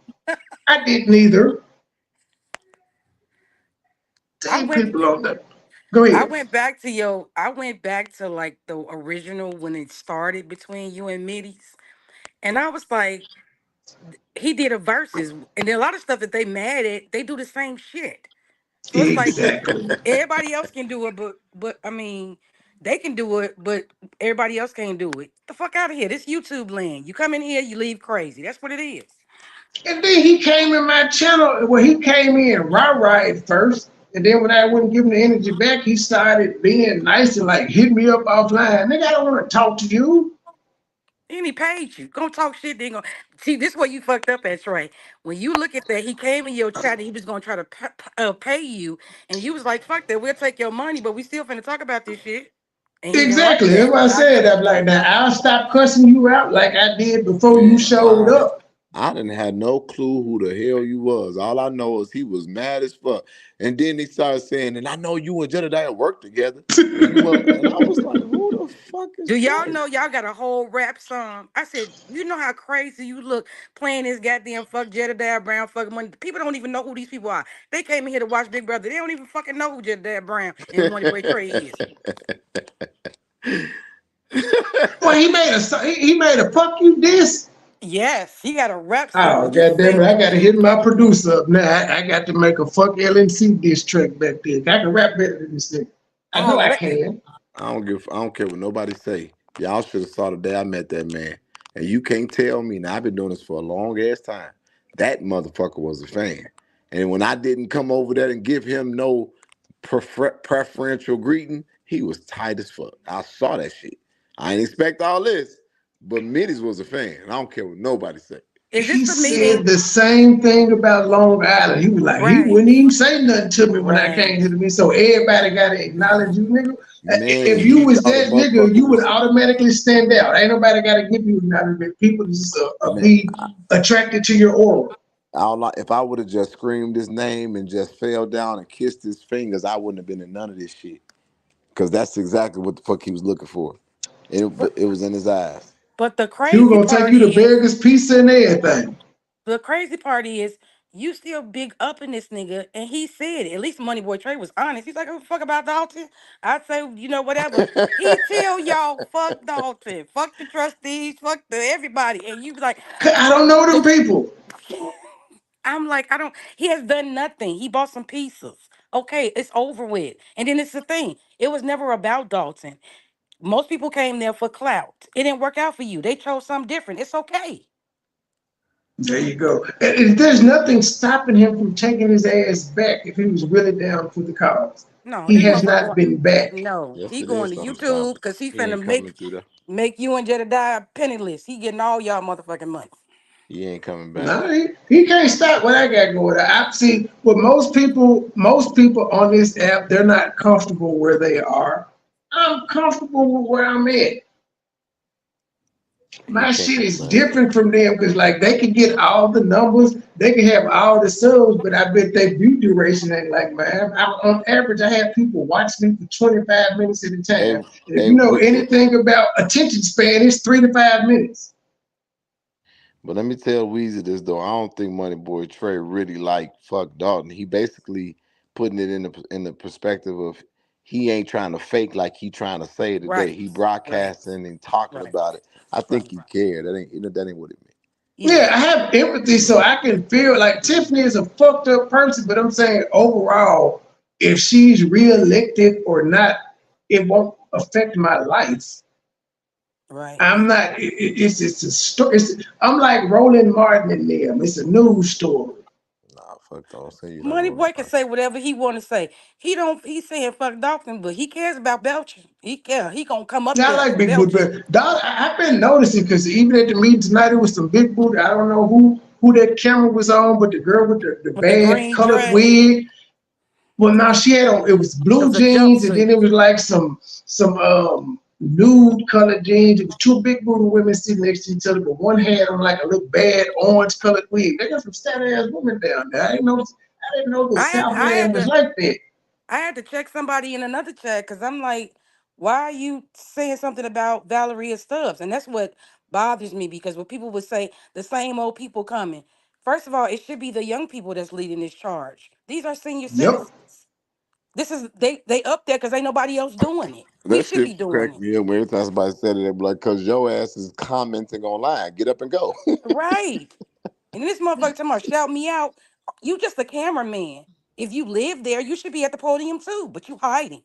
[SPEAKER 1] I didn't either. Same people on that. Go
[SPEAKER 7] I
[SPEAKER 1] ahead.
[SPEAKER 7] went back to I went back to like the original when it started between you and Middies. And I was like, he did a verses. And then a lot of stuff that they mad at, they do the same shit. So it's like
[SPEAKER 1] Exactly.
[SPEAKER 7] everybody else can do it, but I mean, they can do it, but everybody else can't do it. The fuck out of here. This YouTube land. You come in here, you leave crazy. That's what it is.
[SPEAKER 1] And then he came in my channel. Well, he came in rah-rah at first. And then when I wouldn't give him the energy back, he started being nice and like hit me up offline. Nigga, I don't want to talk to you.
[SPEAKER 7] And he paid you. Gonna talk shit, then gonna see this where you fucked up at Trey. When you look at that, he came in your chat and he was gonna try to pay you, and you was like, fuck that, we'll take your money, but we still finna talk about this shit. And he didn't like
[SPEAKER 1] Exactly. That's
[SPEAKER 7] that.
[SPEAKER 1] what I
[SPEAKER 7] I
[SPEAKER 1] said.
[SPEAKER 7] got
[SPEAKER 1] I'm
[SPEAKER 7] you.
[SPEAKER 1] like, now I'll stop cussing you out like I did before you
[SPEAKER 9] Man,
[SPEAKER 1] showed up.
[SPEAKER 9] I didn't have no clue who the hell you was. All I know is he was mad as fuck. And then he started saying, and I know you and Jedediah work together. And I was like, who the fuck is
[SPEAKER 7] Do y'all
[SPEAKER 9] that?
[SPEAKER 7] know y'all got a whole rap song? I said, you know how crazy you look playing this goddamn fuck Jedediah Brown fucking money. People don't even know who these people are. They came in here to watch Big Brother. They don't even fucking know who Jedediah Brown and Money Boy Trey is.
[SPEAKER 1] Well, he made a fuck you diss.
[SPEAKER 7] Yes, he got a rap
[SPEAKER 1] Oh,
[SPEAKER 7] song. He
[SPEAKER 1] goddamn
[SPEAKER 7] said,
[SPEAKER 1] it. I got to hit my producer up now. I got to make a fuck LNC diss track back there. I can rap better than this thing. I know
[SPEAKER 7] oh,
[SPEAKER 1] I can.
[SPEAKER 9] I don't care what nobody say. Y'all should have saw the day I met that man. And you can't tell me now. I've been doing this for a long ass time. That motherfucker was a fan. And when I didn't come over there and give him no preferential greeting, he was tight as fuck. I saw that shit. I didn't expect all this, but Middies was a fan. I don't care what nobody say.
[SPEAKER 7] is this
[SPEAKER 1] He
[SPEAKER 7] the meeting?
[SPEAKER 1] said the same thing about Long Island. He was like, he
[SPEAKER 7] Right,
[SPEAKER 1] wouldn't even say nothing to me when I
[SPEAKER 7] right.
[SPEAKER 1] came to me. So everybody got to acknowledge you, nigga.
[SPEAKER 9] Man,
[SPEAKER 1] If you
[SPEAKER 9] he
[SPEAKER 1] was
[SPEAKER 9] thought a
[SPEAKER 1] that nigga,
[SPEAKER 9] motherfucker
[SPEAKER 1] you would
[SPEAKER 9] was
[SPEAKER 1] automatically stand out. Ain't nobody got to give you acknowledgement. People just
[SPEAKER 9] man.
[SPEAKER 1] be attracted to your aura.
[SPEAKER 9] If I would have just screamed his name and just fell down and kissed his fingers, I wouldn't have been in none of this shit. Because that's exactly what the fuck he was looking for.
[SPEAKER 7] But
[SPEAKER 9] It was in his eyes.
[SPEAKER 7] the
[SPEAKER 1] He was
[SPEAKER 7] crazy
[SPEAKER 1] gonna take
[SPEAKER 7] part
[SPEAKER 1] you to
[SPEAKER 7] is,
[SPEAKER 1] Vegas pizza and everything.
[SPEAKER 7] you still big up in this nigga, and he said it. At least Money Boy Trey was honest. He's like, "Oh, fuck about Dalton." I say, whatever. He tell y'all, fuck Dalton, fuck the trustees, fuck the everybody, and you be like,
[SPEAKER 1] I don't know them people.
[SPEAKER 7] I'm like, I don't. He has done nothing. He bought some pieces. Okay, it's over with. And then it's the thing. It was never about Dalton. Most people came there for clout. It didn't work out for you. They chose something different. It's okay.
[SPEAKER 1] There you go. And there's nothing stopping him from taking his ass back if he was really down for the cause.
[SPEAKER 7] No,
[SPEAKER 1] He
[SPEAKER 7] this
[SPEAKER 1] has
[SPEAKER 7] motherfucker
[SPEAKER 1] not
[SPEAKER 7] going.
[SPEAKER 1] been back.
[SPEAKER 7] No,
[SPEAKER 9] Yes,
[SPEAKER 7] he
[SPEAKER 9] it
[SPEAKER 7] going
[SPEAKER 9] is
[SPEAKER 7] to
[SPEAKER 9] something
[SPEAKER 7] YouTube
[SPEAKER 9] stopping.
[SPEAKER 7] because he
[SPEAKER 9] He
[SPEAKER 7] finna
[SPEAKER 9] ain't coming through there.
[SPEAKER 7] make you and Jedediah penniless. He getting all y'all motherfucking money.
[SPEAKER 9] He ain't coming back.
[SPEAKER 1] No, he can't stop what I got going on. I see with most people on this app, they're not comfortable where they are. I'm comfortable with where I'm at.
[SPEAKER 9] He
[SPEAKER 1] My
[SPEAKER 9] can't
[SPEAKER 1] shit
[SPEAKER 9] come
[SPEAKER 1] is
[SPEAKER 9] back.
[SPEAKER 1] different from them because like they can get all the numbers, they can have all the subs, but I bet their view duration ain't like mine. On average, I have people watch me for 25 minutes at a
[SPEAKER 9] Hey,
[SPEAKER 1] time. And if
[SPEAKER 9] hey,
[SPEAKER 1] you know anything about attention span, it's 3 to 5 minutes.
[SPEAKER 9] but let me tell Weezy this though. I don't think Money Boy Trey really like fuck Dalton. He basically putting it in the perspective of he ain't trying to fake like he trying to say today.
[SPEAKER 7] Right,
[SPEAKER 9] He
[SPEAKER 7] right,
[SPEAKER 9] broadcasting and talking
[SPEAKER 7] right,
[SPEAKER 9] about it. I
[SPEAKER 7] right.
[SPEAKER 9] think he cared. That ain't what it meant.
[SPEAKER 1] Yeah,
[SPEAKER 7] Yeah.
[SPEAKER 1] I have empathy so I can feel like Tiffany is a fucked up person, but I'm saying overall, if she's reelected or not, it won't affect my life.
[SPEAKER 7] Right.
[SPEAKER 1] I'm not. It's a story. I'm like Roland Martin in them. It's a news story.
[SPEAKER 9] Nah, fuck don't say you like
[SPEAKER 7] Money
[SPEAKER 9] Roland
[SPEAKER 7] Boy can
[SPEAKER 9] Martin.
[SPEAKER 7] say whatever he want to say. He don't. He's saying fuck Dalton, but he cares about Belcher. He care. He gonna come up
[SPEAKER 1] Yeah, I
[SPEAKER 7] there
[SPEAKER 1] like
[SPEAKER 7] for
[SPEAKER 1] big booty,
[SPEAKER 7] Belcher
[SPEAKER 1] but I've been noticing because even at the meeting tonight, it was some big booty. I don't know who that camera was on, but the girl with the
[SPEAKER 7] with the
[SPEAKER 1] bad
[SPEAKER 7] green
[SPEAKER 1] colored
[SPEAKER 7] dress.
[SPEAKER 1] wig. Well, now she had on it was
[SPEAKER 7] It
[SPEAKER 1] blue
[SPEAKER 7] was a
[SPEAKER 1] jeans, and then
[SPEAKER 7] jumpsuit.
[SPEAKER 1] it was like some nude colored jeans. It was two big booty women sitting next to each other, but one had on like a little bad orange colored wig. They got some stat ass women down there. I didn't know the
[SPEAKER 7] I had. I
[SPEAKER 1] Southland
[SPEAKER 7] had
[SPEAKER 1] was
[SPEAKER 7] to.
[SPEAKER 1] like that.
[SPEAKER 7] I had to check somebody in another chat because I'm like, why are you saying something about Valeria Stubbs? And that's what bothers me because when people would say the same old people coming, first of all, it should be the young people that's leading this charge. These are senior
[SPEAKER 1] Yep.
[SPEAKER 7] citizens. This is they up there because ain't nobody else doing it. We
[SPEAKER 9] That
[SPEAKER 7] should
[SPEAKER 9] shit
[SPEAKER 7] be doing
[SPEAKER 9] cracked
[SPEAKER 7] it.
[SPEAKER 9] me up every time somebody said it. They be like, "Cause your ass is commenting online. Get up and go."
[SPEAKER 7] Right. And this motherfucker talking about shout me out. You just a cameraman. If you live there, you should be at the podium too, but you hiding.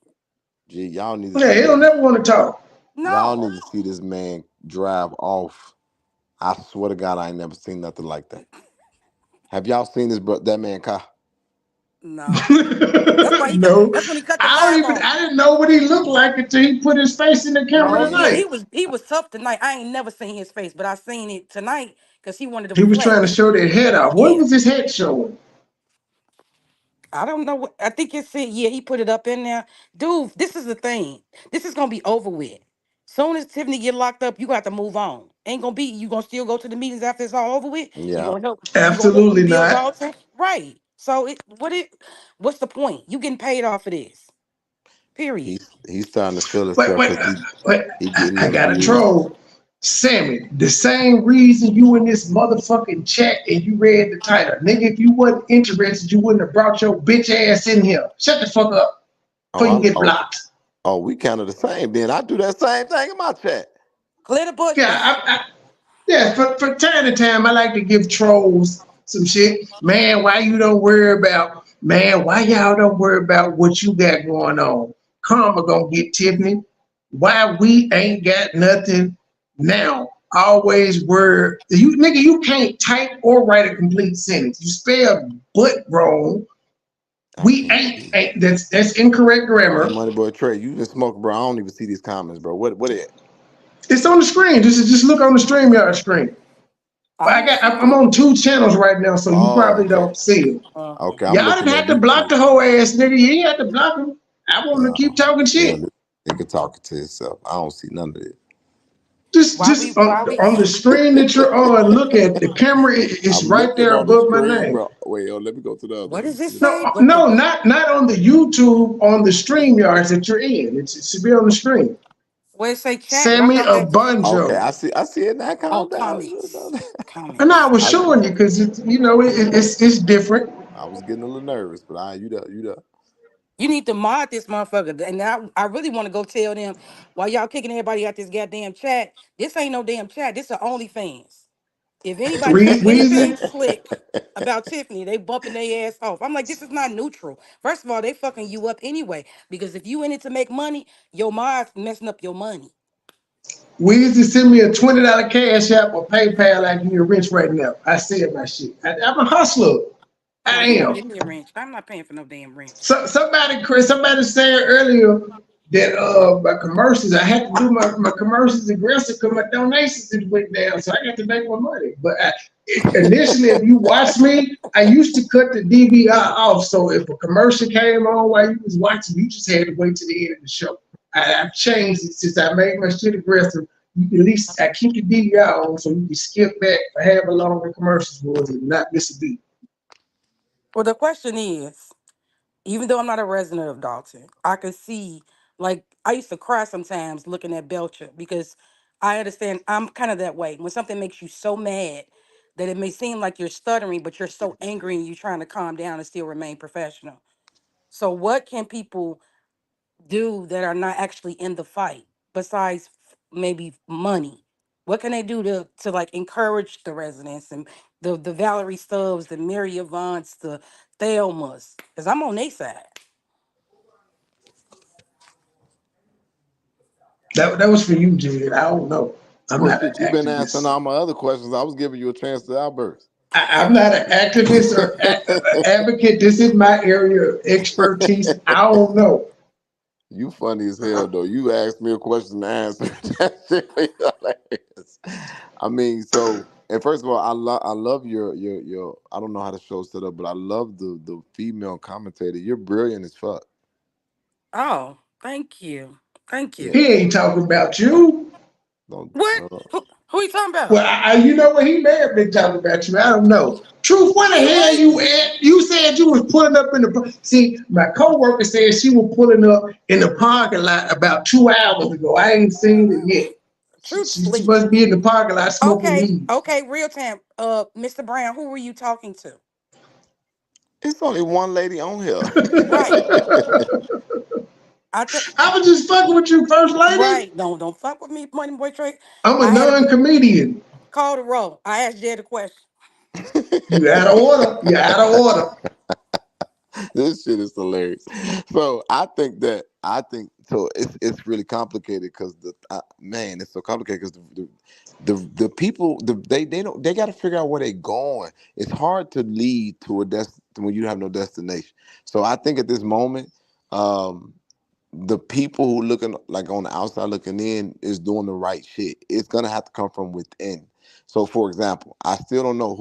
[SPEAKER 9] Gee, y'all need to
[SPEAKER 1] Yeah,
[SPEAKER 9] see
[SPEAKER 1] he
[SPEAKER 9] this.
[SPEAKER 1] don't never want to talk.
[SPEAKER 9] Y'all
[SPEAKER 7] No.
[SPEAKER 9] need to see this man drive off. I swear to God, I ain't never seen nothing like that. Have y'all seen this, bro? That man car?
[SPEAKER 7] No. That's why he cut
[SPEAKER 1] No,
[SPEAKER 7] that's when he cut the
[SPEAKER 1] I don't
[SPEAKER 7] tab
[SPEAKER 1] even.
[SPEAKER 7] off.
[SPEAKER 1] I didn't know what he looked like until he put his face in the camera
[SPEAKER 7] Oh yeah,
[SPEAKER 1] tonight.
[SPEAKER 7] he was tough tonight. I ain't never seen his face, but I seen it tonight because he wanted to
[SPEAKER 1] He was trying to
[SPEAKER 7] flex.
[SPEAKER 1] show their head off. What
[SPEAKER 7] Yeah.
[SPEAKER 1] was his head showing?
[SPEAKER 7] I don't know what I think it said. Yeah, he put it up in there. Dude, this is the thing. This is gonna be over with. Soon as Tiffany get locked up, you got to move on. Ain't gonna be you gonna still go to the meetings after it's all over with.
[SPEAKER 9] Yeah.
[SPEAKER 7] You gonna help
[SPEAKER 1] Absolutely
[SPEAKER 7] rebuild
[SPEAKER 1] not.
[SPEAKER 7] Dalton? Right. So what's the point? You getting paid off of this. Period.
[SPEAKER 9] He's starting to feel
[SPEAKER 1] But
[SPEAKER 9] himself
[SPEAKER 1] but
[SPEAKER 9] because
[SPEAKER 1] but
[SPEAKER 9] he getting
[SPEAKER 1] I
[SPEAKER 9] them
[SPEAKER 1] got to
[SPEAKER 9] views.
[SPEAKER 1] troll. Sammy, the same reason you in this motherfucking chat and you read the title. Nigga, if you wasn't interested, you wouldn't have brought your bitch ass in here. Shut the fuck up
[SPEAKER 9] Oh,
[SPEAKER 1] before you get blocked.
[SPEAKER 9] we kind of the same. Then I do that same thing in my chat.
[SPEAKER 7] Clear the
[SPEAKER 1] Yeah,
[SPEAKER 7] bushes.
[SPEAKER 1] yeah, for time to time, I like to give trolls some shit. Man, why you don't worry about, man, why y'all don't worry about what you got going on? Karma gonna get Tiffany. Why we ain't got nothing now? Always worry. You nigga, you can't type or write a complete sentence. You spell but wrong.
[SPEAKER 9] I
[SPEAKER 1] We
[SPEAKER 9] can't see.
[SPEAKER 1] ain't that's incorrect
[SPEAKER 9] Hey,
[SPEAKER 1] grammar.
[SPEAKER 9] Money Boy Trey, you been smoking, bro. I don't even see these comments, bro. What it?
[SPEAKER 1] It's on the screen. Just look on the StreamYard screen.
[SPEAKER 7] I don't see
[SPEAKER 1] I'm
[SPEAKER 7] it.
[SPEAKER 1] on 2 channels right now, so you
[SPEAKER 9] Oh,
[SPEAKER 1] probably
[SPEAKER 9] okay.
[SPEAKER 1] don't see it.
[SPEAKER 9] Okay, I'm
[SPEAKER 1] Y'all
[SPEAKER 9] looking
[SPEAKER 1] didn't
[SPEAKER 9] at
[SPEAKER 1] have to block
[SPEAKER 9] YouTube.
[SPEAKER 1] the whole ass nigga. You ain't have to block him. I want to
[SPEAKER 9] Yeah,
[SPEAKER 1] keep talking
[SPEAKER 9] yeah,
[SPEAKER 1] shit.
[SPEAKER 9] nigga talking to himself. I don't see none of it.
[SPEAKER 1] Just
[SPEAKER 7] Why we
[SPEAKER 1] on the screen that you're on, look at the camera. It's
[SPEAKER 9] I'm
[SPEAKER 1] right
[SPEAKER 9] looking
[SPEAKER 1] there
[SPEAKER 9] on the
[SPEAKER 1] above my
[SPEAKER 9] screen,
[SPEAKER 1] name.
[SPEAKER 9] bro. Wait, let me go to the other
[SPEAKER 7] what
[SPEAKER 9] one.
[SPEAKER 7] does
[SPEAKER 9] Let me
[SPEAKER 7] it
[SPEAKER 9] see this.
[SPEAKER 7] say?
[SPEAKER 1] No,
[SPEAKER 7] What the
[SPEAKER 1] no, not on the YouTube, on the StreamYards that you're in. It should be on the screen.
[SPEAKER 7] where it say chat, but I
[SPEAKER 1] Sammy
[SPEAKER 7] thought that just
[SPEAKER 9] Okay,
[SPEAKER 1] Abunjo.
[SPEAKER 9] I see it now.
[SPEAKER 7] oh
[SPEAKER 9] Calm down.
[SPEAKER 7] comments.
[SPEAKER 1] And I
[SPEAKER 7] Comments.
[SPEAKER 1] was
[SPEAKER 9] I,
[SPEAKER 1] showing you because it's different.
[SPEAKER 9] I was getting a little nervous, but you there.
[SPEAKER 7] You need to mod this motherfucker. And I really want to go tell them while y'all kicking everybody out this goddamn chat. This ain't no damn chat. This is OnlyFans. If anybody say anything
[SPEAKER 1] Weezy,
[SPEAKER 7] slick about Tiffany, they bumping their ass off. I'm like, this is not neutral. First of all, they fucking you up anyway. Because if you in it to make money, your mod's messing up your money.
[SPEAKER 1] Weezy, send me a $20 cash app or PayPal. I give you a rich right now. I said my shit. I'm a hustler.
[SPEAKER 7] No,
[SPEAKER 1] I
[SPEAKER 7] you gonna
[SPEAKER 1] am.
[SPEAKER 7] give me a wrench. I'm not paying for no damn wrench.
[SPEAKER 1] So somebody said earlier that my commercials, I had to do my commercials aggressive because my donations just went down, so I got to make more money. But initially, if you watch me, I used to cut the DVR off, so if a commercial came on while you was watching, you just had to wait to the end of the show. I've changed it since I made my shit aggressive. You can at least I keep the DVR on so you can skip back for however long the commercials was and not miss a beat.
[SPEAKER 7] Well, the question is, even though I'm not a resident of Dalton, I could see, like, I used to cry sometimes looking at Belcher because I understand I'm kind of that way. When something makes you so mad that it may seem like you're stuttering, but you're so angry and you're trying to calm down and still remain professional. So, what can people do that are not actually in the fight besides maybe money? What can they do to like encourage the residents and the Valerie Stubbs, the Mary Avants, the Thelmas? Because I'm on their side.
[SPEAKER 1] That was for you, Julian. I don't know. I'm
[SPEAKER 9] Well,
[SPEAKER 1] not an
[SPEAKER 9] shit, you've been answering
[SPEAKER 1] activist.
[SPEAKER 9] all my other questions. I was giving you a chance to outburst.
[SPEAKER 1] I'm not an activist or advocate. This is my area of expertise. I don't know.
[SPEAKER 9] You funny as hell though. You asked me a question and answered. That shit was hilarious. I mean, so and first of all, I love your I don't know how the show's set up, but I love the female commentator. You're brilliant as fuck.
[SPEAKER 7] Oh, thank you. Thank
[SPEAKER 9] Yeah,
[SPEAKER 7] you.
[SPEAKER 1] He ain't talking about you.
[SPEAKER 9] don't
[SPEAKER 7] What? Who you talking
[SPEAKER 1] Well,
[SPEAKER 7] about?
[SPEAKER 1] you know what? He may have been talking about you. I don't know. Truth, where
[SPEAKER 7] He
[SPEAKER 1] the hell
[SPEAKER 7] was.
[SPEAKER 1] you at? You said you was pulling up in the. See, my coworker said she was pulling up in the parking lot about 2 hours ago. I ain't seen it yet.
[SPEAKER 7] Truth
[SPEAKER 1] She
[SPEAKER 7] sleep.
[SPEAKER 1] must be in the parking lot smoking
[SPEAKER 7] Okay,
[SPEAKER 1] weed.
[SPEAKER 7] okay, real time. Mr. Brown, who were you talking to?
[SPEAKER 9] It's only one lady on here.
[SPEAKER 7] Right. I think
[SPEAKER 1] I was just fucking with you, first lady.
[SPEAKER 7] right. Don't fuck with me, money boy Trey.
[SPEAKER 1] I'm a
[SPEAKER 7] I had a
[SPEAKER 1] non-comedian.
[SPEAKER 7] call to roll. I asked Jed a question.
[SPEAKER 1] You out of order. You out of order.
[SPEAKER 9] This shit is hilarious. So I think so. It's really complicated because man, it's so complicated because the people they don't they got to figure out where they going. It's hard to lead to a when you have no destination. So I think at this moment, um, the people who looking like on the outside looking in is doing the right shit. It's gonna have to come from within. So, for example, I still don't know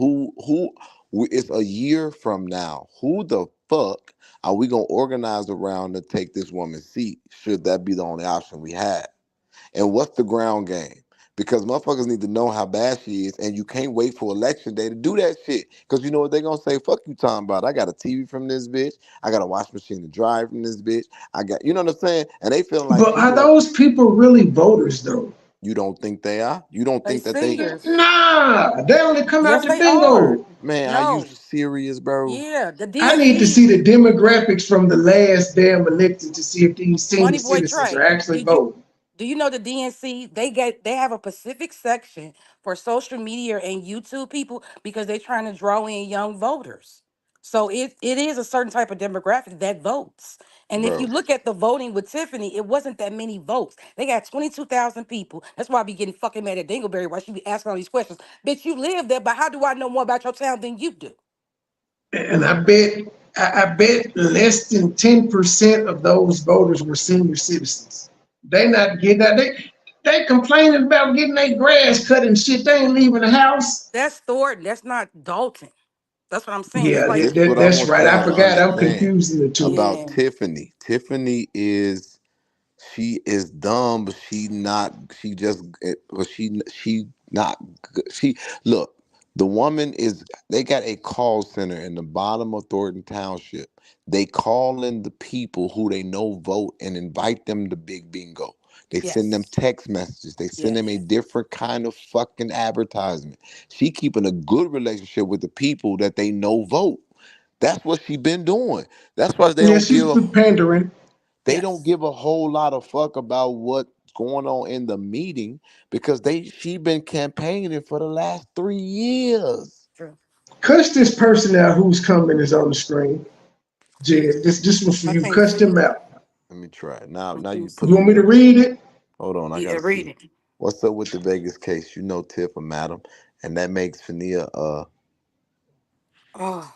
[SPEAKER 9] it's a year from now. Who the fuck are we gonna organize around to take this woman's seat? Should that be the only option we have? And what's the ground game? Because motherfuckers need to know how bad she is, and you can't wait for election day to do that shit. Because you know what they're gonna say? Fuck you talking about. I got a TV from this bitch. I got a wash machine to dry from this bitch. I got, you know what I'm saying? And they feeling like
[SPEAKER 1] But
[SPEAKER 9] she
[SPEAKER 1] are
[SPEAKER 9] got.
[SPEAKER 1] those people really voters though?
[SPEAKER 9] You don't think they are? You don't
[SPEAKER 7] They
[SPEAKER 9] think that they?
[SPEAKER 7] seniors.
[SPEAKER 1] Nah, they only come out
[SPEAKER 7] Yes,
[SPEAKER 1] the
[SPEAKER 7] they are.
[SPEAKER 1] bingo.
[SPEAKER 9] Man, are you
[SPEAKER 7] No.
[SPEAKER 9] serious, bro?
[SPEAKER 7] Yeah. The
[SPEAKER 1] I need to
[SPEAKER 7] DNC,
[SPEAKER 1] see the demographics from the last damn election to see if these senior
[SPEAKER 7] money boy
[SPEAKER 1] citizens are
[SPEAKER 7] Trey.
[SPEAKER 1] actually
[SPEAKER 7] Did you
[SPEAKER 1] voting.
[SPEAKER 7] do you know the DNC? They have a specific section for social media and YouTube people because they're trying to draw in young voters. So it is a certain type of demographic that votes. And if you
[SPEAKER 9] Bro,
[SPEAKER 7] look at the voting with Tiffany, it wasn't that many votes. They got 22,000 people. That's why I be getting fucking mad at Dingleberry why she be asking all these questions. Bitch, you live there, but how do I know more about your town than you do?
[SPEAKER 1] And I bet less than 10% of those voters were senior citizens. They not getting that. They complaining about getting their grass cut and shit. They ain't leaving the house.
[SPEAKER 7] That's Thornton. That's not Dalton. That's what I'm saying. It's
[SPEAKER 1] Yeah,
[SPEAKER 7] like,
[SPEAKER 9] this is what I
[SPEAKER 1] that's
[SPEAKER 9] want
[SPEAKER 1] right. I
[SPEAKER 9] y'all to
[SPEAKER 1] forgot. I'm
[SPEAKER 9] understand
[SPEAKER 1] confusing the two.
[SPEAKER 9] about
[SPEAKER 7] yeah.
[SPEAKER 9] Tiffany. Tiffany is she is dumb, but she just but she not good. She look, the woman is they got a call center in the bottom of Thornton Township. They call in the people who they know vote and invite them to big bingo. They send them
[SPEAKER 7] Yes.
[SPEAKER 9] text messages. They send them a
[SPEAKER 7] Yes.
[SPEAKER 9] different kind of fucking advertisement. She keeping a good relationship with the people that they know vote. That's what she been doing. That's why they
[SPEAKER 1] Yeah,
[SPEAKER 9] don't
[SPEAKER 1] she's
[SPEAKER 9] give
[SPEAKER 1] been pandering.
[SPEAKER 9] they don't
[SPEAKER 7] Yes.
[SPEAKER 9] give a whole lot of fuck about what's going on in the meeting because she been campaigning for the last 3 years.
[SPEAKER 7] True.
[SPEAKER 1] Cuss this person out who's coming is on the screen. Jed, this was for
[SPEAKER 7] I
[SPEAKER 1] you.
[SPEAKER 7] can't
[SPEAKER 1] Cuss
[SPEAKER 7] see
[SPEAKER 1] them
[SPEAKER 7] it.
[SPEAKER 1] out.
[SPEAKER 9] Let me try it. Now
[SPEAKER 7] Let me
[SPEAKER 9] you
[SPEAKER 1] You
[SPEAKER 9] put
[SPEAKER 7] see.
[SPEAKER 9] the
[SPEAKER 1] want me to
[SPEAKER 9] Vegas.
[SPEAKER 1] read it?
[SPEAKER 9] Hold on, I
[SPEAKER 7] Yeah,
[SPEAKER 9] gotta
[SPEAKER 7] read
[SPEAKER 9] see.
[SPEAKER 7] it.
[SPEAKER 9] What's up with the Vegas case? You know Tiff or Madam. And that makes Fania
[SPEAKER 7] Oh,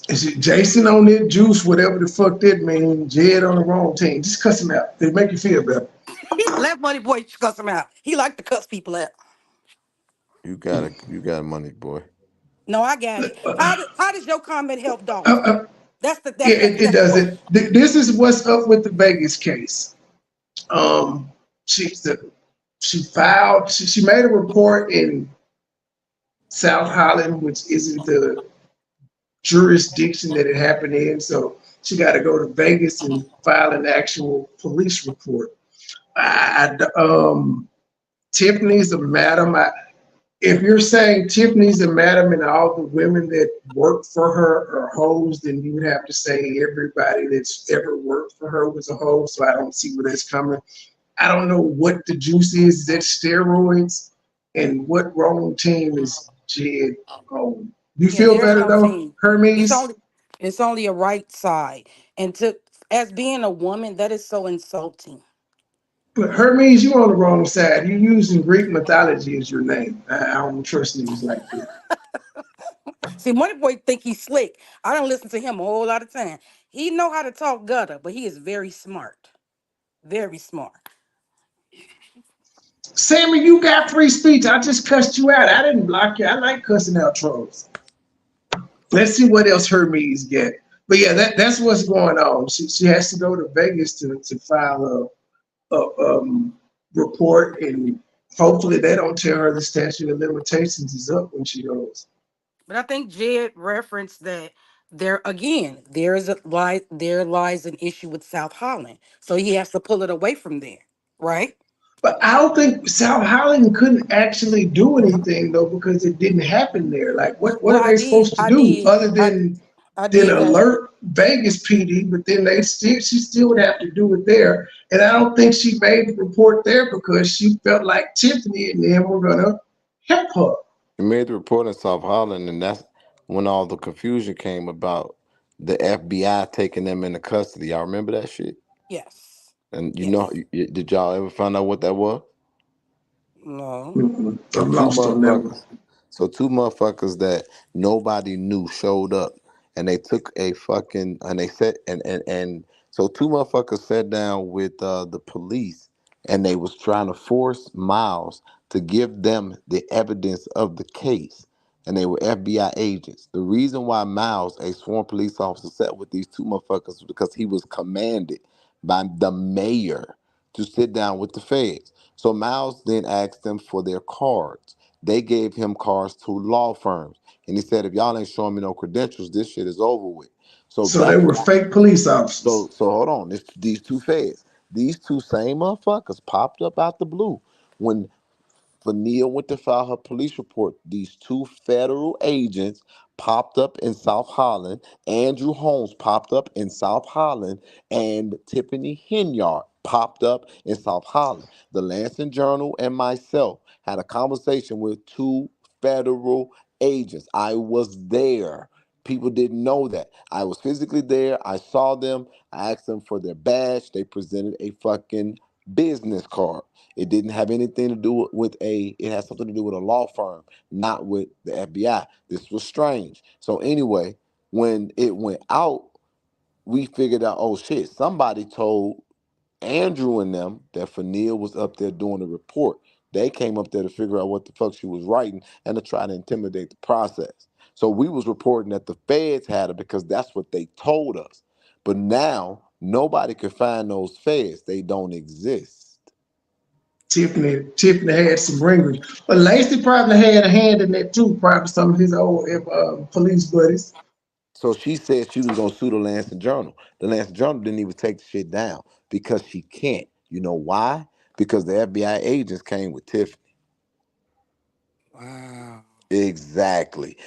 [SPEAKER 1] Is it Jason on it, Juice, whatever the fuck that means, Jed on the wrong team. Just cuss him out. It make you feel better.
[SPEAKER 7] let Money Boy cuss him out. He like to cuss people out.
[SPEAKER 9] you got money, boy.
[SPEAKER 7] No, I got it. How does your comment help
[SPEAKER 1] Uh,
[SPEAKER 7] Dalton?
[SPEAKER 1] uh,
[SPEAKER 7] That's
[SPEAKER 1] yeah,
[SPEAKER 7] the
[SPEAKER 1] it
[SPEAKER 7] that's the
[SPEAKER 1] doesn't.
[SPEAKER 7] question.
[SPEAKER 1] This is what's up with the Vegas case. Um, she the, she filed. She made a report in South Holland, which isn't the jurisdiction that it happened in. So she got to go to Vegas and file an actual police report. Tiffany's a madam. If you're saying Tiffany's a madam and all the women that work for her are hoes, then you would have to say everybody that's ever worked for her was a hoe. So I don't see where that's coming. I don't know what the juice is. Is that steroids? And what wrong team is Jed on? You
[SPEAKER 7] Yeah,
[SPEAKER 1] feel
[SPEAKER 7] there's
[SPEAKER 1] better
[SPEAKER 7] no
[SPEAKER 1] though,
[SPEAKER 7] team. It's
[SPEAKER 1] Hermes?
[SPEAKER 7] only it's only a right side. And to as being a woman, that is so insulting.
[SPEAKER 1] But Hermes, you on the wrong side. You using Greek mythology as your name. I don't trust niggas like that.
[SPEAKER 7] See, Money Boy think he's slick. I don't listen to him a whole lot of time. He know how to talk gutter, but he is very smart. Very smart.
[SPEAKER 1] Sammy, you got free speech. I just cussed you out. I didn't block you. I like cussing out trolls. Let's see what else Hermes get. But yeah, that's what's going on. She has to go to Vegas to file a report, and hopefully they don't tell her the statute of limitations is up when she goes.
[SPEAKER 7] But I think Jed referenced that there lies an issue with South Holland. So he has to pull it away from there, right?
[SPEAKER 1] But I don't think South Holland couldn't actually do anything though because it didn't happen there. Like, what
[SPEAKER 7] Well,
[SPEAKER 1] are they supposed to do other
[SPEAKER 7] I
[SPEAKER 1] than
[SPEAKER 7] did that.
[SPEAKER 1] alert Vegas PD? But then she still would have to do it there. And I don't think she made the report there because she felt like Tiffany and them were gonna help her.
[SPEAKER 9] He made the report in South Holland, and that's when all the confusion came about the FBI taking them into custody. Y'all remember that shit?
[SPEAKER 7] Yes.
[SPEAKER 9] And
[SPEAKER 7] Yes.
[SPEAKER 9] did y'all ever find out what that was?
[SPEAKER 7] No.
[SPEAKER 1] Mm-mm.
[SPEAKER 9] So
[SPEAKER 1] I'm
[SPEAKER 9] two
[SPEAKER 1] lost on that one.
[SPEAKER 9] motherfuckers. So two motherfuckers that nobody knew showed up, and they took a fucking and they said and so two motherfuckers sat down with the police, and they was trying to force Miles to give them the evidence of the case, and they were FBI agents. The reason why Miles, a sworn police officer, sat with these two motherfuckers was because he was commanded by the mayor to sit down with the feds. So Miles then asked them for their cards. They gave him cards to law firms. And he said, if y'all ain't showing me no credentials, this shit is over with. So
[SPEAKER 1] So they
[SPEAKER 9] that's
[SPEAKER 1] were
[SPEAKER 9] why.
[SPEAKER 1] fake police officers.
[SPEAKER 9] So hold on. These two feds, these two same motherfuckers popped up out the blue when Fania went to file her police report. These two federal agents popped up in South Holland. Andrew Holmes popped up in South Holland, and Tiffany Henyard popped up in South Holland. The Lansing Journal and myself had a conversation with two federal agents. I was there. People didn't know that. I was physically there. I saw them. I asked them for their badge. They presented a fucking business card. It didn't have anything to do with it had something to do with a law firm, not with the FBI. This was strange. So anyway, when it went out, we figured out, oh shit, somebody told Andrew and them that Fanil was up there doing a report. They came up there to figure out what the fuck she was writing and to try to intimidate the process. So we was reporting that the feds had her because that's what they told us. But now nobody can find those feds. They don't exist.
[SPEAKER 1] Tiffany had some ringers, but Lacey probably had a hand in that too. Probably some of his old police buddies.
[SPEAKER 9] So she said she was gonna sue the Lansing Journal. The Lansing Journal didn't even take the shit down because she can't. You know why? Because the FBI agents came with Tiffany.
[SPEAKER 7] Wow.
[SPEAKER 9] Exactly.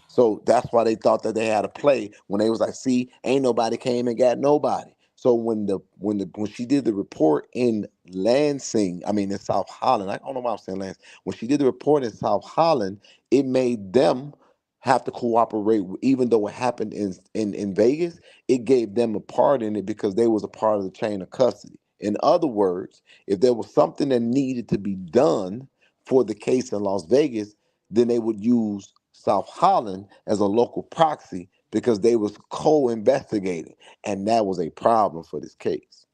[SPEAKER 9] So that's why they thought that they had a play when they was like, see, ain't nobody came and got nobody. So when she did the report in Lansing, I mean in South Holland, I don't know why I'm saying Lansing. When she did the report in South Holland, it made them have to cooperate, even though it happened in Vegas, it gave them a part in it because they was a part of the chain of custody. In other words, if there was something that needed to be done for the case in Las Vegas, then they would use South Holland as a local proxy because they was co-investigating, and that was a problem for this case.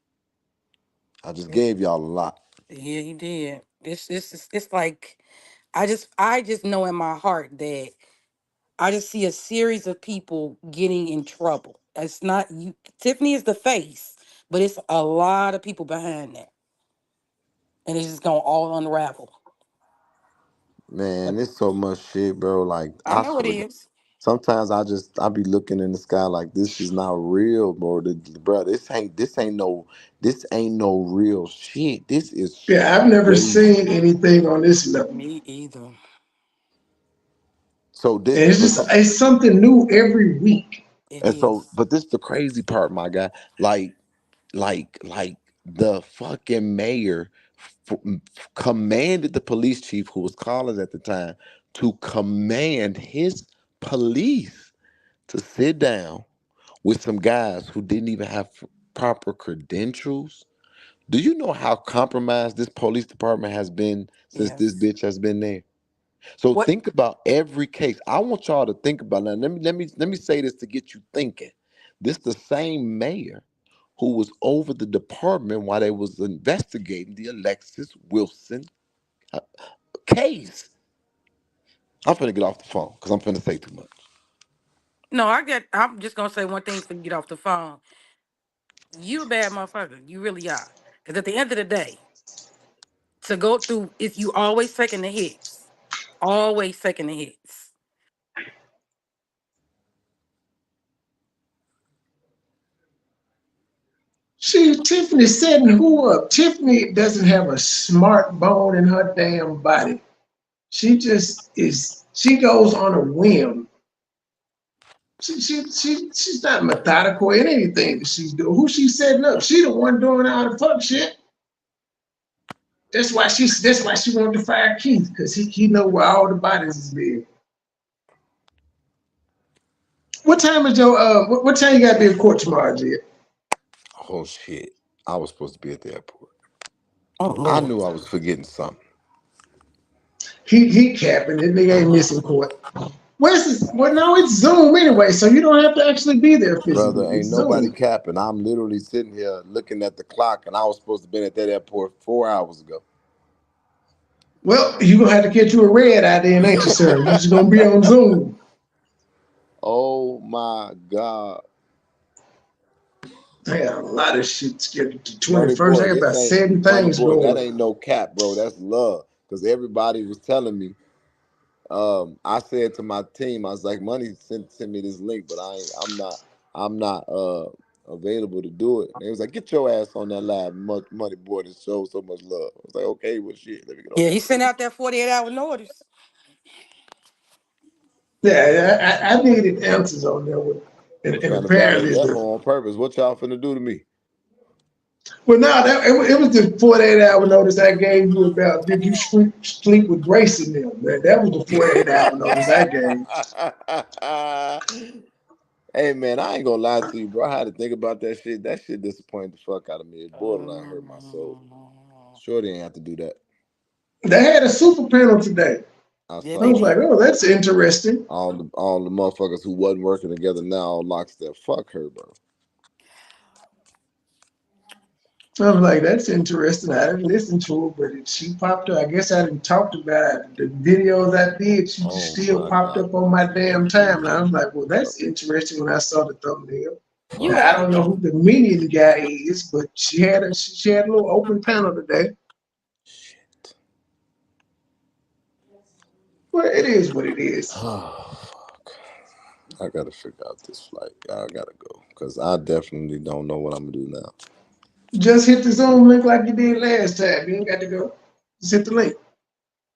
[SPEAKER 9] I just
[SPEAKER 7] Yeah,
[SPEAKER 9] gave y'all a lot.
[SPEAKER 7] yeah, you did. This is it's like I just know in my heart that I just see a series of people getting in trouble. It's not you. Tiffany is the face, but it's a lot of people behind that, and it's just gonna all unravel.
[SPEAKER 9] Man, there's so much shit, bro. Like
[SPEAKER 7] I
[SPEAKER 9] I
[SPEAKER 7] know it
[SPEAKER 9] swear to God,
[SPEAKER 7] is.
[SPEAKER 9] sometimes I be looking in the sky like this is not real, bro. Bro, this ain't no real shit. This is
[SPEAKER 1] Yeah, I've never
[SPEAKER 9] crazy.
[SPEAKER 1] seen anything on this level,
[SPEAKER 7] Me either.
[SPEAKER 9] So
[SPEAKER 1] and
[SPEAKER 9] this, but
[SPEAKER 1] it's something new every week.
[SPEAKER 7] It
[SPEAKER 9] and so,
[SPEAKER 7] is.
[SPEAKER 9] but this the crazy part, my guy. Like the fucking mayor commanded the police chief, who was Collins at the time, to command his police to sit down with some guys who didn't even have proper credentials. Do you know how compromised this police department has been since this
[SPEAKER 7] Yes.
[SPEAKER 9] bitch has been there? So
[SPEAKER 7] What?
[SPEAKER 9] think about every case. I want y'all to think about that. Let me say this to get you thinking. This the same mayor who was over the department while they was investigating the Alexis Wilson uh, case. I'm finna get off the phone because I'm finna say too much.
[SPEAKER 7] No, I get. I'm just gonna say one thing for you get off the phone. You a bad motherfucker. You really are. Because at the end of the day, to go through, if you always taking the hits, always taking the hits.
[SPEAKER 1] Tiffany setting who up? Tiffany doesn't have a smart bone in her damn body. She just is. She goes on a whim. She's not methodical in anything that she's doing. Who she's setting up? She the one doing all the fuck shit. That's why she wanted to fire Keith, because he know where all the bodies is being. What time is your what time you gotta be in court tomorrow, Jed?
[SPEAKER 9] Oh shit. I was supposed to be at the airport.
[SPEAKER 7] Oh,
[SPEAKER 9] I
[SPEAKER 7] Lord.
[SPEAKER 9] knew I was forgetting something.
[SPEAKER 1] He capping. That nigga ain't missing court. Where's this? Well, no, it's Zoom anyway, so you don't have to actually be there physically.
[SPEAKER 9] Brother,
[SPEAKER 1] It's
[SPEAKER 9] ain't nobody
[SPEAKER 1] Zoom.
[SPEAKER 9] capping. I'm literally sitting here looking at the clock, and I was supposed to be at that airport 4 hours ago.
[SPEAKER 1] Well, you gonna have to get you a red eye then, ain't you, sir? You just gonna be on Zoom.
[SPEAKER 9] Oh my God.
[SPEAKER 1] I got a lot of shit scheduled to
[SPEAKER 9] Money
[SPEAKER 1] 21st. I
[SPEAKER 9] boy,
[SPEAKER 1] got about
[SPEAKER 9] this ain't
[SPEAKER 1] 7
[SPEAKER 9] money
[SPEAKER 1] things
[SPEAKER 9] boy. That
[SPEAKER 1] going.
[SPEAKER 9] ain't no cap, bro. That's love. Because everybody was telling me. I said to my team, I was like, "Money sent me this link, but I'm not available to do it." And they was like, "Get your ass on that live, Money boy, to show so much love." I was like, "Okay, well, shit, let me get on
[SPEAKER 7] Yeah,
[SPEAKER 9] that."
[SPEAKER 7] he sent out that 48-hour notice.
[SPEAKER 1] Yeah, I needed answers on that one.
[SPEAKER 9] I'm
[SPEAKER 1] And
[SPEAKER 9] trying to
[SPEAKER 1] apparently
[SPEAKER 9] violate that
[SPEAKER 1] the
[SPEAKER 9] on purpose. What y'all finna do to me?
[SPEAKER 1] well, no, it was the 48-hour notice I gave you about did you sleep with Grace in them, man. That was the 48-hour notice I gave.
[SPEAKER 9] Hey man, I ain't gonna lie to you, bro. I had to think about that shit. That shit disappointed the fuck out of me. It borderline hurt my soul. Shorty ain't have to do that.
[SPEAKER 1] They had a super panel today.
[SPEAKER 9] I
[SPEAKER 7] Yeah,
[SPEAKER 1] I
[SPEAKER 7] they
[SPEAKER 9] saw
[SPEAKER 1] was
[SPEAKER 9] that.
[SPEAKER 1] like,
[SPEAKER 7] did.
[SPEAKER 1] oh, that's interesting.
[SPEAKER 9] All the motherfuckers who wasn't working together now all lockstep. Fuck her, bro.
[SPEAKER 1] I was like, that's interesting. I didn't listen to it, but she popped up. I guess I didn't talk about it. The videos I did, she just
[SPEAKER 9] Oh
[SPEAKER 1] still
[SPEAKER 9] my
[SPEAKER 1] popped
[SPEAKER 9] God.
[SPEAKER 1] up on my damn
[SPEAKER 9] Please,
[SPEAKER 1] timeline. I was like, well,
[SPEAKER 9] bro.
[SPEAKER 1] that's interesting when I saw the thumbnail.
[SPEAKER 7] You
[SPEAKER 9] Fuck
[SPEAKER 1] Now, I
[SPEAKER 7] got
[SPEAKER 1] don't know who the minion guy is, but she had a little open panel today.
[SPEAKER 9] shit.
[SPEAKER 1] Well, it is what it is.
[SPEAKER 9] Oh fuck. I gotta figure out this flight. I gotta go. Cause I definitely don't know what I'm gonna do now.
[SPEAKER 1] Just hit the Zoom link like you did last time. You ain't got to go. Just hit the link.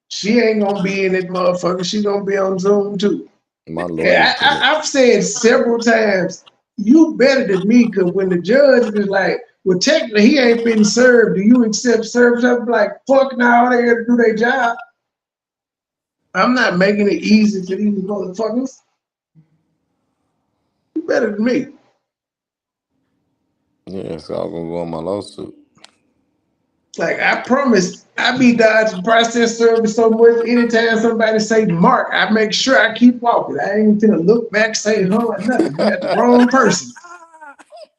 [SPEAKER 1] She ain't gonna be in that motherfucker. She gonna be on Zoom too.
[SPEAKER 9] My lawyer's
[SPEAKER 1] Yeah,
[SPEAKER 9] coming.
[SPEAKER 1] I've said several times, you better than me, because when the judge is like, well, technically he ain't been served. Do you accept service? I'm like, fuck no, they gotta do their job. I'm not making it easy for these motherfuckers. You better than me.
[SPEAKER 9] Yeah, so I'm gonna go on my lawsuit.
[SPEAKER 1] Like I promise, I be dodging process service so much. Anytime somebody say Mark, I make sure I keep walking. I ain't gonna look back, say huh, or nothing. You got the wrong person.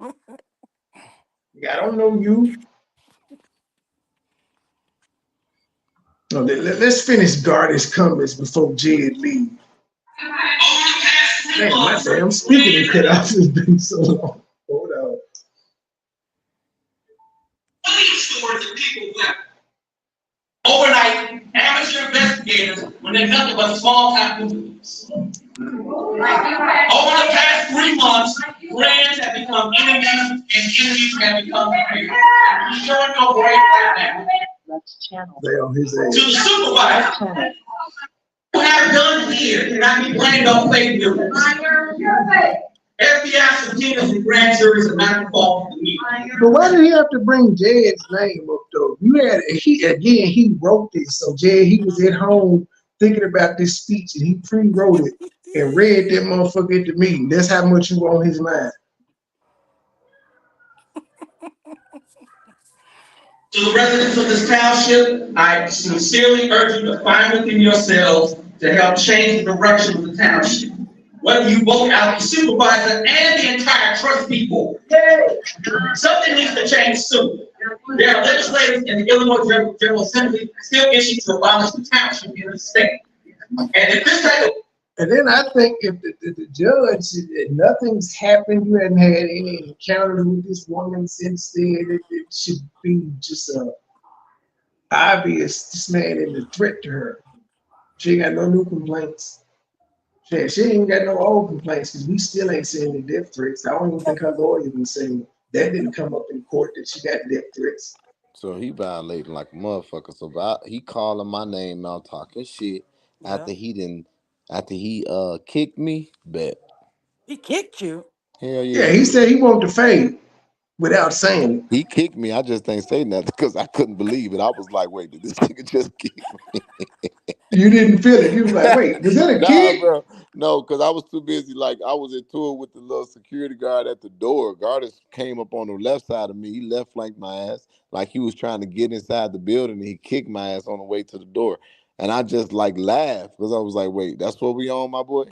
[SPEAKER 1] I don't know you. No, let's finish Garda's comments before Jed leaves. Man, my damn speaker done cut off. It's been so long. Hold on.
[SPEAKER 11] Stories of people with overnight amateur investigators when they're nothing but small time movies. Over the past 3 months, friends have become enemies and enemies have become friends. I'm showing no break right now.
[SPEAKER 1] They on his ass.
[SPEAKER 11] To the supervisor, what I've done here cannot be blamed on fake news. FBI subpoenas and grand juries are not involved in me.
[SPEAKER 1] But why did he have to bring Jed's name up though? He wrote this. So Jed, he was at home thinking about this speech and he pre-wrote it and read that motherfucker at the meeting. That's how much you on his mind.
[SPEAKER 11] To the residents of this township, I sincerely urge you to find within yourselves to help change the direction of the township. Whether you vote out the supervisor and the entire trust people, something needs to change soon. There are legislators in the Illinois General Assembly still itching to abolish the township in the state. And if this type of
[SPEAKER 1] And then I think if the judge, if nothing's happened, you hadn't had any encounters with this woman since then, it should be just obvious this man isn't a threat to her. She ain't got no new complaints. She ain't got no old complaints because we still ain't seeing any death threats. I don't even think her lawyer been saying
[SPEAKER 10] that didn't come up in court that she got death threats.
[SPEAKER 9] So he violating like a motherfucker. So he calling my name out, talking shit
[SPEAKER 7] Yeah.
[SPEAKER 9] after he kicked me. Bet.
[SPEAKER 7] He kicked you.
[SPEAKER 9] Hell yeah,
[SPEAKER 10] Yeah,
[SPEAKER 9] he
[SPEAKER 10] he
[SPEAKER 9] did.
[SPEAKER 10] said he wanted to fade without saying it.
[SPEAKER 9] He kicked me. I just ain't say nothing because I couldn't believe it. I was like, wait, did this nigga just kick me?
[SPEAKER 10] You didn't feel it. You was like, wait, was that a
[SPEAKER 9] Nah,
[SPEAKER 10] kick?
[SPEAKER 9] bro. No, because I was too busy. Like, I was into it with the little security guard at the door. Guarders came up on the left side of me. He left flanked my ass. Like, he was trying to get inside the building. And he kicked my ass on the way to the door. And I just, like, laughed because I was like, wait, that's what we on, my boy?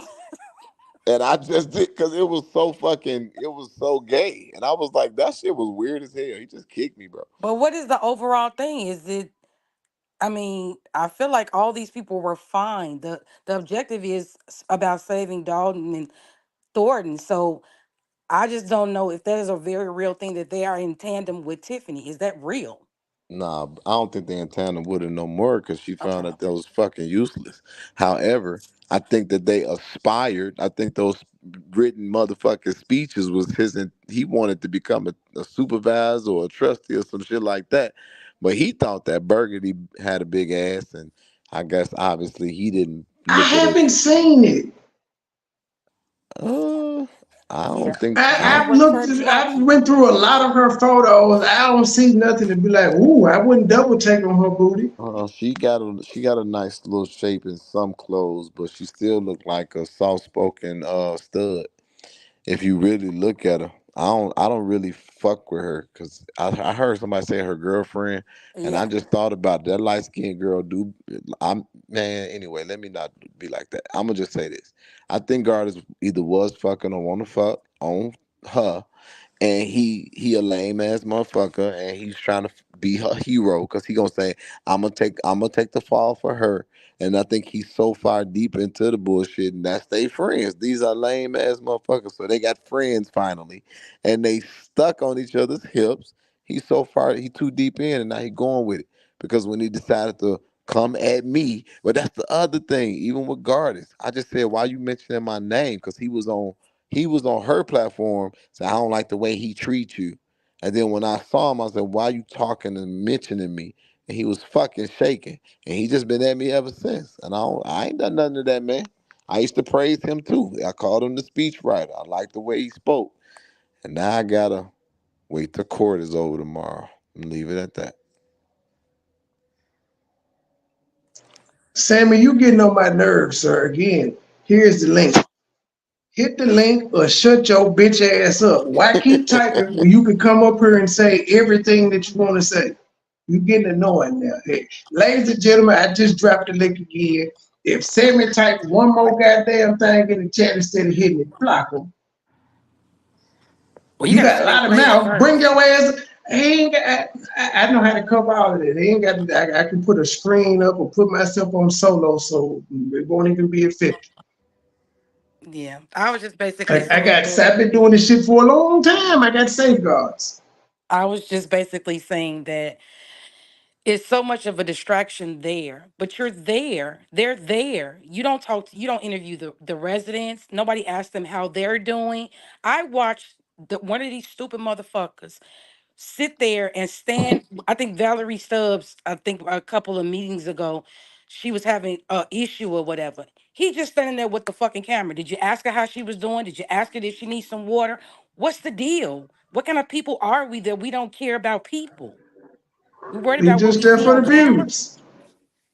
[SPEAKER 9] And I just did because it was so gay. And I was like, that shit was weird as hell. He just kicked me, bro.
[SPEAKER 7] But what is the overall thing? Is it? I mean, I feel like all these people were fine. The objective is about saving Dalton and Thornton. So I just don't know if that is a very real thing that they are in tandem with Tiffany. Is that real?
[SPEAKER 9] Nah, I don't think they in tandem with her no more because she found
[SPEAKER 7] Okay.
[SPEAKER 9] out that was fucking useless. However, I think that they aspired. I think those written motherfucking speeches was his, and he wanted to become a supervisor or a trustee or some shit like that. But he thought that Burgundy had a big ass, and I guess obviously he didn't
[SPEAKER 10] I
[SPEAKER 9] look at it.
[SPEAKER 10] haven't seen it.
[SPEAKER 9] I
[SPEAKER 7] Yeah.
[SPEAKER 9] don't think
[SPEAKER 7] You
[SPEAKER 9] I
[SPEAKER 7] ain't
[SPEAKER 10] I've
[SPEAKER 7] went to
[SPEAKER 10] looked,
[SPEAKER 7] her
[SPEAKER 10] I
[SPEAKER 7] Township?
[SPEAKER 10] went through a lot of her photos. I don't see nothing to be like, ooh, I wouldn't double take on her booty.
[SPEAKER 9] she got a nice little shape in some clothes, but she still looked like a soft spoken stud. If you really look at her, I don't really fuck with her because I heard somebody say her girlfriend, and I
[SPEAKER 7] Yeah.
[SPEAKER 9] just thought about that light skinned girl. I'm man. Anyway, let me not be like that. I'm gonna just say this. I think Gardens either was fucking or want to fuck on her, and he a lame ass motherfucker, and he's trying to be her hero because he gonna say I'm gonna take the fall for her, and I think he's so far deep into the bullshit, and that's they friends. These are lame ass motherfuckers, so they got friends finally, and they stuck on each other's hips. He's so far he too deep in, and now he going with it because when he decided to come at me, but that's the other thing. Even with Gardens, I just said why you mentioning my name because he was on her platform, so I don't like the way he treats you. And then when I saw him, I said, why you talking and mentioning me? And he was fucking shaking. And he just been at me ever since. And I ain't done nothing to that man. I used to praise him too. I called him the speechwriter. I like the way he spoke. And now I gotta wait till court is over tomorrow and leave it at that.
[SPEAKER 10] Sammy, you getting on my nerves, sir. Again, here's the link. Hit the link or shut your bitch ass up. Why keep typing when you can come up here and say everything that you want to say? You getting annoying now. Hey, ladies and gentlemen, I just dropped the link again. If Sammy type one more goddamn thing in the chat instead of hitting it, block him.
[SPEAKER 7] Well, you
[SPEAKER 10] You
[SPEAKER 7] got to
[SPEAKER 10] got a
[SPEAKER 7] say your
[SPEAKER 10] lot of
[SPEAKER 7] plan
[SPEAKER 10] mouth. Bring
[SPEAKER 7] first.
[SPEAKER 10] your ass. He ain't got, I know how to cover all of it. He ain't got. I can put a screen up or put myself on solo, so it won't even be affected.
[SPEAKER 7] Yeah. I was just basically saying
[SPEAKER 10] I've been doing this shit for a long time. I got safeguards.
[SPEAKER 7] that it's so much of a distraction there, but you're there. They're there. You don't interview the residents. Nobody asks them how they're doing. I watched one of these stupid motherfuckers sit there and stand. I think Valerie Stubbs, I think a couple of meetings ago, she was having a issue or whatever. He just standing there with the fucking camera. Did you ask her how she was doing? Did you ask her if she needs some water? What's the deal? What kind of people are we that we don't care about people? We worried
[SPEAKER 10] He's
[SPEAKER 7] about what
[SPEAKER 10] just
[SPEAKER 7] we
[SPEAKER 10] there
[SPEAKER 7] see
[SPEAKER 10] for
[SPEAKER 7] on
[SPEAKER 10] the
[SPEAKER 7] camera?
[SPEAKER 10] views.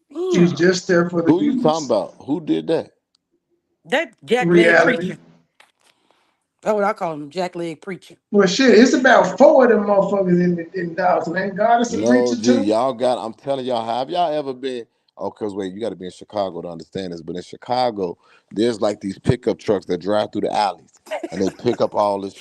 [SPEAKER 10] He's
[SPEAKER 7] Damn.
[SPEAKER 10] just there for the
[SPEAKER 9] Who you talking
[SPEAKER 10] views.
[SPEAKER 9] about? Who did that?
[SPEAKER 7] That jack leg
[SPEAKER 10] Reality.
[SPEAKER 7] preacher. That's what I call him, jack leg preacher.
[SPEAKER 10] Well, shit, it's about four of them motherfuckers in Dallas, man. God is a
[SPEAKER 9] No,
[SPEAKER 10] preacher
[SPEAKER 9] G,
[SPEAKER 10] too.
[SPEAKER 9] y'all I'm telling y'all, have y'all ever been, oh, cause wait, you gotta be in Chicago to understand this, but in Chicago, there's like these pickup trucks that drive through the alleys and they pick up all the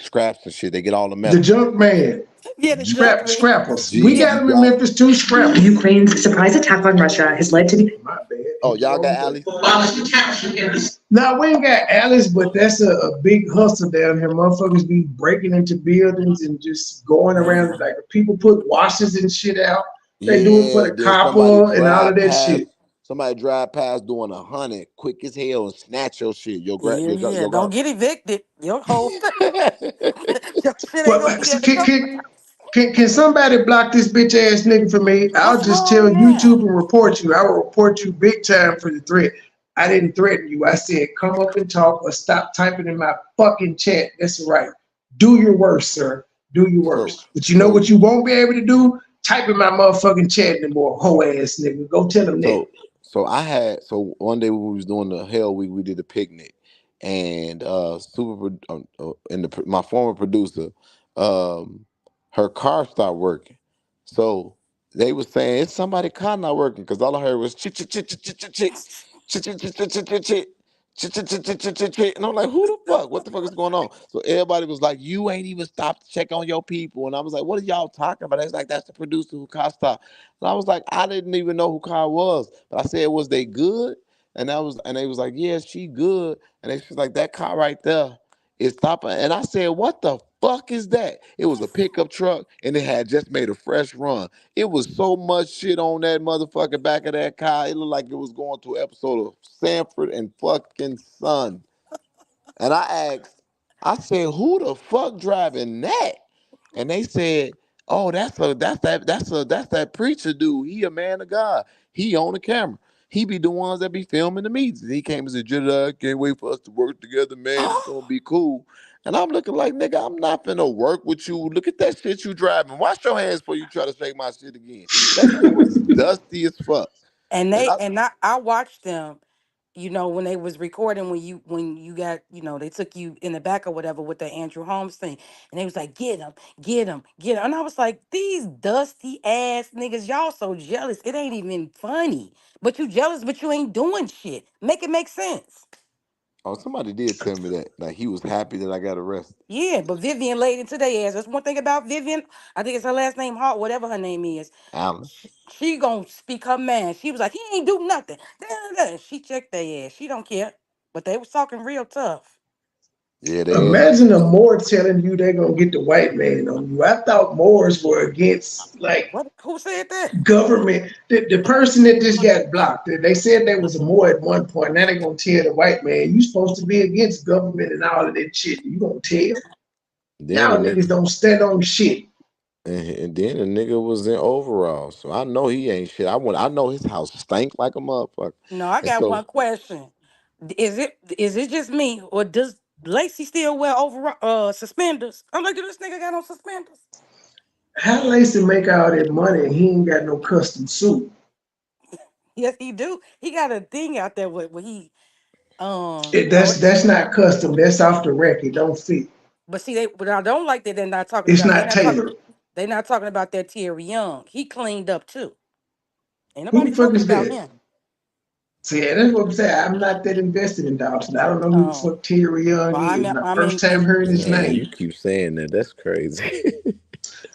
[SPEAKER 9] scraps and shit. They get all the
[SPEAKER 10] The
[SPEAKER 9] metal.
[SPEAKER 10] junk man.
[SPEAKER 7] Yeah, the jack leg.
[SPEAKER 10] Scrappers. We
[SPEAKER 9] G,
[SPEAKER 7] Yeah.
[SPEAKER 10] got
[SPEAKER 9] you
[SPEAKER 10] them in
[SPEAKER 9] got,
[SPEAKER 10] Memphis too, scrappers.
[SPEAKER 12] Ukraine's surprise attack on Russia has led to the
[SPEAKER 10] My bad.
[SPEAKER 9] oh,
[SPEAKER 10] Hit the
[SPEAKER 9] y'all got
[SPEAKER 10] wrong button.
[SPEAKER 9] alleys?
[SPEAKER 11] Abolish the township in this.
[SPEAKER 10] No, we ain't got Alice, but that's a big hustle down here. Motherfuckers be breaking into buildings and just going around. Like people put washers and shit out. They do it for
[SPEAKER 9] Yeah,
[SPEAKER 10] the
[SPEAKER 9] then somebody
[SPEAKER 10] copper and all of
[SPEAKER 9] drive
[SPEAKER 10] that
[SPEAKER 9] past,
[SPEAKER 10] shit.
[SPEAKER 9] Somebody drive past doing 100, quick as hell, and snatch your shit.
[SPEAKER 7] Yeah. Don't get evicted. Your whole your shit ain't
[SPEAKER 1] Well,
[SPEAKER 7] gonna be at the
[SPEAKER 1] can,
[SPEAKER 7] door.
[SPEAKER 1] can, can somebody block this bitch ass nigga for me? I'll
[SPEAKER 7] What's
[SPEAKER 1] just tell
[SPEAKER 7] wrong
[SPEAKER 1] YouTube
[SPEAKER 7] now?
[SPEAKER 1] and report you. I will report you big time for the threat. I didn't threaten you. I said come up and talk or stop typing in my fucking chat. That's right. Do your worst, sir. Do your
[SPEAKER 9] so
[SPEAKER 1] worst. But you know
[SPEAKER 9] so
[SPEAKER 1] what you won't be able to do? Type in my motherfucking chat anymore, hoe ass nigga. Go tell them that.
[SPEAKER 9] so one day when we was doing the Hell Week, we did a picnic, and my former producer, um, her car stopped working, so they was saying it's somebody car not working because all I heard was chit chit chit chit chit chit chit chit chit chit chit chit chit chit. And I'm like, who the fuck? What the fuck is going on? So everybody was like, you ain't even stopped to check on your people. And I was like, what are y'all talking about? It's like, that's the producer who car stopped. And I was like, I didn't even know who car was. But I said, was they good? And they was like, yeah, she good. And they was like, that car right there is stopping. And I said, what the fuck is that? It was a pickup truck and it had just made a fresh run. It was so much shit on that motherfucking back of that car. It looked like it was going to an episode of Sanford and fucking Son. And I said, who the fuck driving that? And they said, oh, that's that preacher dude. He a man of God. He on the camera. He be the ones that be filming the meetings. He came and said, Jedi, I can't wait for us to work together, man. It's gonna be cool. And I'm looking like, nigga, I'm not finna work with you. Look at that shit you driving. Wash your hands before you try to shake my shit again. That shit was dusty as fuck.
[SPEAKER 7] And
[SPEAKER 9] And
[SPEAKER 7] they and I watched them, when they was recording when you got, they took you in the back or whatever with the Andrew Holmes thing. And they was like, get him, get him, get him. And I was like, these dusty ass niggas, y'all so jealous. It ain't even funny. But you jealous, but you ain't doing shit. Make it make sense.
[SPEAKER 9] oh, somebody did tell me that. Like he was happy that I got arrested.
[SPEAKER 7] Yeah, but Vivian laid into their ass. That's one thing about Vivian. I think it's her last name, Hart, whatever her name is.
[SPEAKER 9] Alan.
[SPEAKER 7] She gonna speak her man. She was like, he ain't do nothing. Da, da, da. She checked their ass. She don't care. But they was talking real tough.
[SPEAKER 9] Yeah, they ass.
[SPEAKER 1] Imagine a Moor telling you they're gonna get the white man on you. I thought Moors were against like
[SPEAKER 7] What? Who said that?
[SPEAKER 1] government. The person that just got blocked, they said there was a Moor at one point. Now they're gonna tell the white man, you supposed to be against government and all of that shit. You gonna tell?
[SPEAKER 9] Then
[SPEAKER 1] Y'all
[SPEAKER 9] the
[SPEAKER 1] niggas
[SPEAKER 9] nigga,
[SPEAKER 1] don't stand on shit.
[SPEAKER 9] and then the nigga was in overalls, so I know he ain't shit. I know his house stank like a motherfucker,
[SPEAKER 7] No, I
[SPEAKER 9] and
[SPEAKER 7] got
[SPEAKER 9] so
[SPEAKER 7] one question. Is it just me or does Lacey still wear over suspenders? I'm like, do this nigga got on suspenders?
[SPEAKER 1] How Lacey make all that money and he ain't got no custom suit?
[SPEAKER 7] Yes, he do. He got a thing out there where he
[SPEAKER 1] That's not custom. That's off the rack. It don't fit.
[SPEAKER 7] but see but I don't like that they're not talking
[SPEAKER 1] It's
[SPEAKER 7] about
[SPEAKER 1] not tailored.
[SPEAKER 7] they're not talking about that Terry Young. He cleaned up too. Ain't
[SPEAKER 1] Who
[SPEAKER 7] nobody
[SPEAKER 1] the fuck
[SPEAKER 7] talking
[SPEAKER 1] is
[SPEAKER 7] about
[SPEAKER 1] that?
[SPEAKER 7] him.
[SPEAKER 1] See, that's what I'm saying. I'm not that invested in Dawson. I don't know who the
[SPEAKER 7] Um
[SPEAKER 1] fuck Terry Young
[SPEAKER 7] well,
[SPEAKER 1] is.
[SPEAKER 7] I'm
[SPEAKER 1] My
[SPEAKER 7] I'm
[SPEAKER 1] first
[SPEAKER 7] in,
[SPEAKER 1] time hearing his
[SPEAKER 9] man,
[SPEAKER 1] name.
[SPEAKER 9] you keep saying that. That's crazy.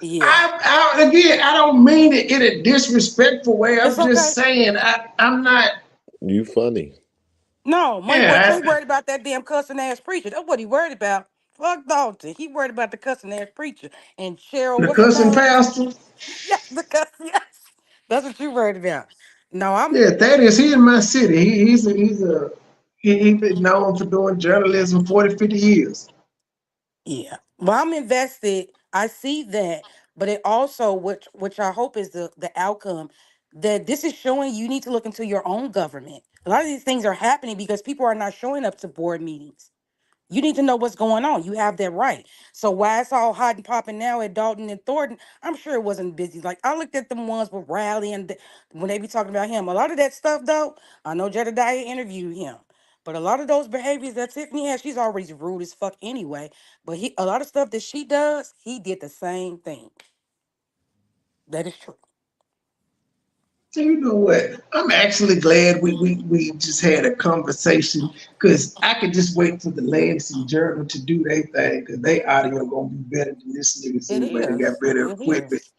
[SPEAKER 7] yeah.
[SPEAKER 1] Again, I don't mean it in a disrespectful way.
[SPEAKER 7] It's
[SPEAKER 1] I'm just
[SPEAKER 7] okay.
[SPEAKER 1] saying I'm not.
[SPEAKER 9] You funny.
[SPEAKER 7] No, Money Boy
[SPEAKER 1] Yeah,
[SPEAKER 7] ain't worried about that damn cussing ass preacher. That's what he worried about. Fuck Dalton. He worried about the cussing ass preacher. And Cheryl,
[SPEAKER 1] the
[SPEAKER 7] what's her
[SPEAKER 1] cussing
[SPEAKER 7] name?
[SPEAKER 1] pastor.
[SPEAKER 7] Yes, the cuss. Yes. That's what you worried about. No, I'm
[SPEAKER 1] Yeah, Thaddeus. He in my city. He been known for doing journalism 40, 50 years.
[SPEAKER 7] Yeah. Well, I'm invested. I see that, but it also, which I hope is the outcome, that this is showing you need to look into your own government. A lot of these things are happening because people are not showing up to board meetings. You need to know what's going on. You have that right. So why it's all hot and popping now at Dalton and Thornton, I'm sure it wasn't busy. Like I looked at them ones with Riley and when they be talking about him. A lot of that stuff though, I know Jedediah interviewed him. But a lot of those behaviors that Tiffany has, she's always rude as fuck anyway. But a lot of stuff that she does, he did the same thing. That is true.
[SPEAKER 1] So you know what? I'm actually glad we just had a conversation because I could just wait for the Lansing Journal to do their thing because they audio gonna be better than this niggas
[SPEAKER 7] It
[SPEAKER 1] anyway. They got
[SPEAKER 7] is.
[SPEAKER 1] better
[SPEAKER 7] It
[SPEAKER 1] equipment.
[SPEAKER 7] is.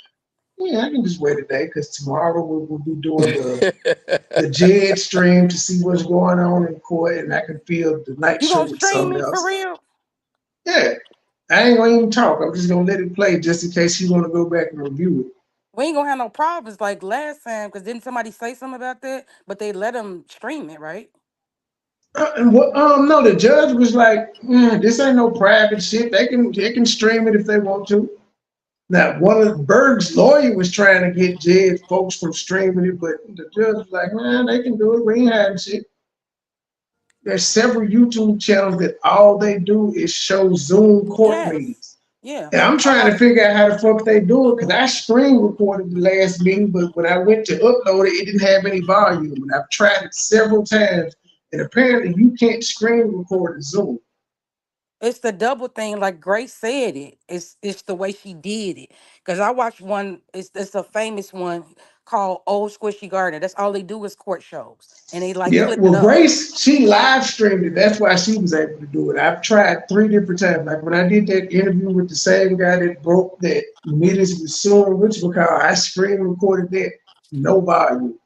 [SPEAKER 1] Yeah, I can just wait a day because tomorrow we'll be doing the JED stream to see what's going on in court, and I can feel the night
[SPEAKER 7] You
[SPEAKER 1] show
[SPEAKER 7] gonna
[SPEAKER 1] with
[SPEAKER 7] stream
[SPEAKER 1] something
[SPEAKER 7] it for
[SPEAKER 1] else.
[SPEAKER 7] real?
[SPEAKER 1] Yeah, I ain't gonna even talk. I'm just gonna let it play just in case you want to go back and review it.
[SPEAKER 7] We ain't gonna have no problems like last time, because didn't somebody say something about that? But they let them stream it, right?
[SPEAKER 10] No, the judge was like, this ain't no private shit. They can stream it if they want to. Now, one of Berg's lawyer was trying to get Jed folks from streaming it, but the judge was like, man, they can do it. We ain't hiding shit. There's several YouTube channels that all they do is show Zoom court
[SPEAKER 7] Yes.
[SPEAKER 10] meetings.
[SPEAKER 7] Yeah.
[SPEAKER 10] And I'm
[SPEAKER 7] I
[SPEAKER 10] trying to
[SPEAKER 7] watched.
[SPEAKER 10] figure out how the fuck they do it because I screen recorded the last meeting, but when I went to upload it, it didn't have any volume. And I've tried it several times, and apparently you can't screen record in Zoom.
[SPEAKER 7] It's the double thing, like Grace said it. It's the way she did it. Cause I watched one. It's a famous one called Old Squishy Garden. That's all they do is court shows, and they like
[SPEAKER 10] Yeah,
[SPEAKER 7] clip it
[SPEAKER 10] well,
[SPEAKER 7] up.
[SPEAKER 10] Grace, she live streamed it. That's why she was able to do it. I've tried 3 different times. Like when I did that interview with the same guy that broke that Midis was suing Rich McCall, I screen recorded that, no volume.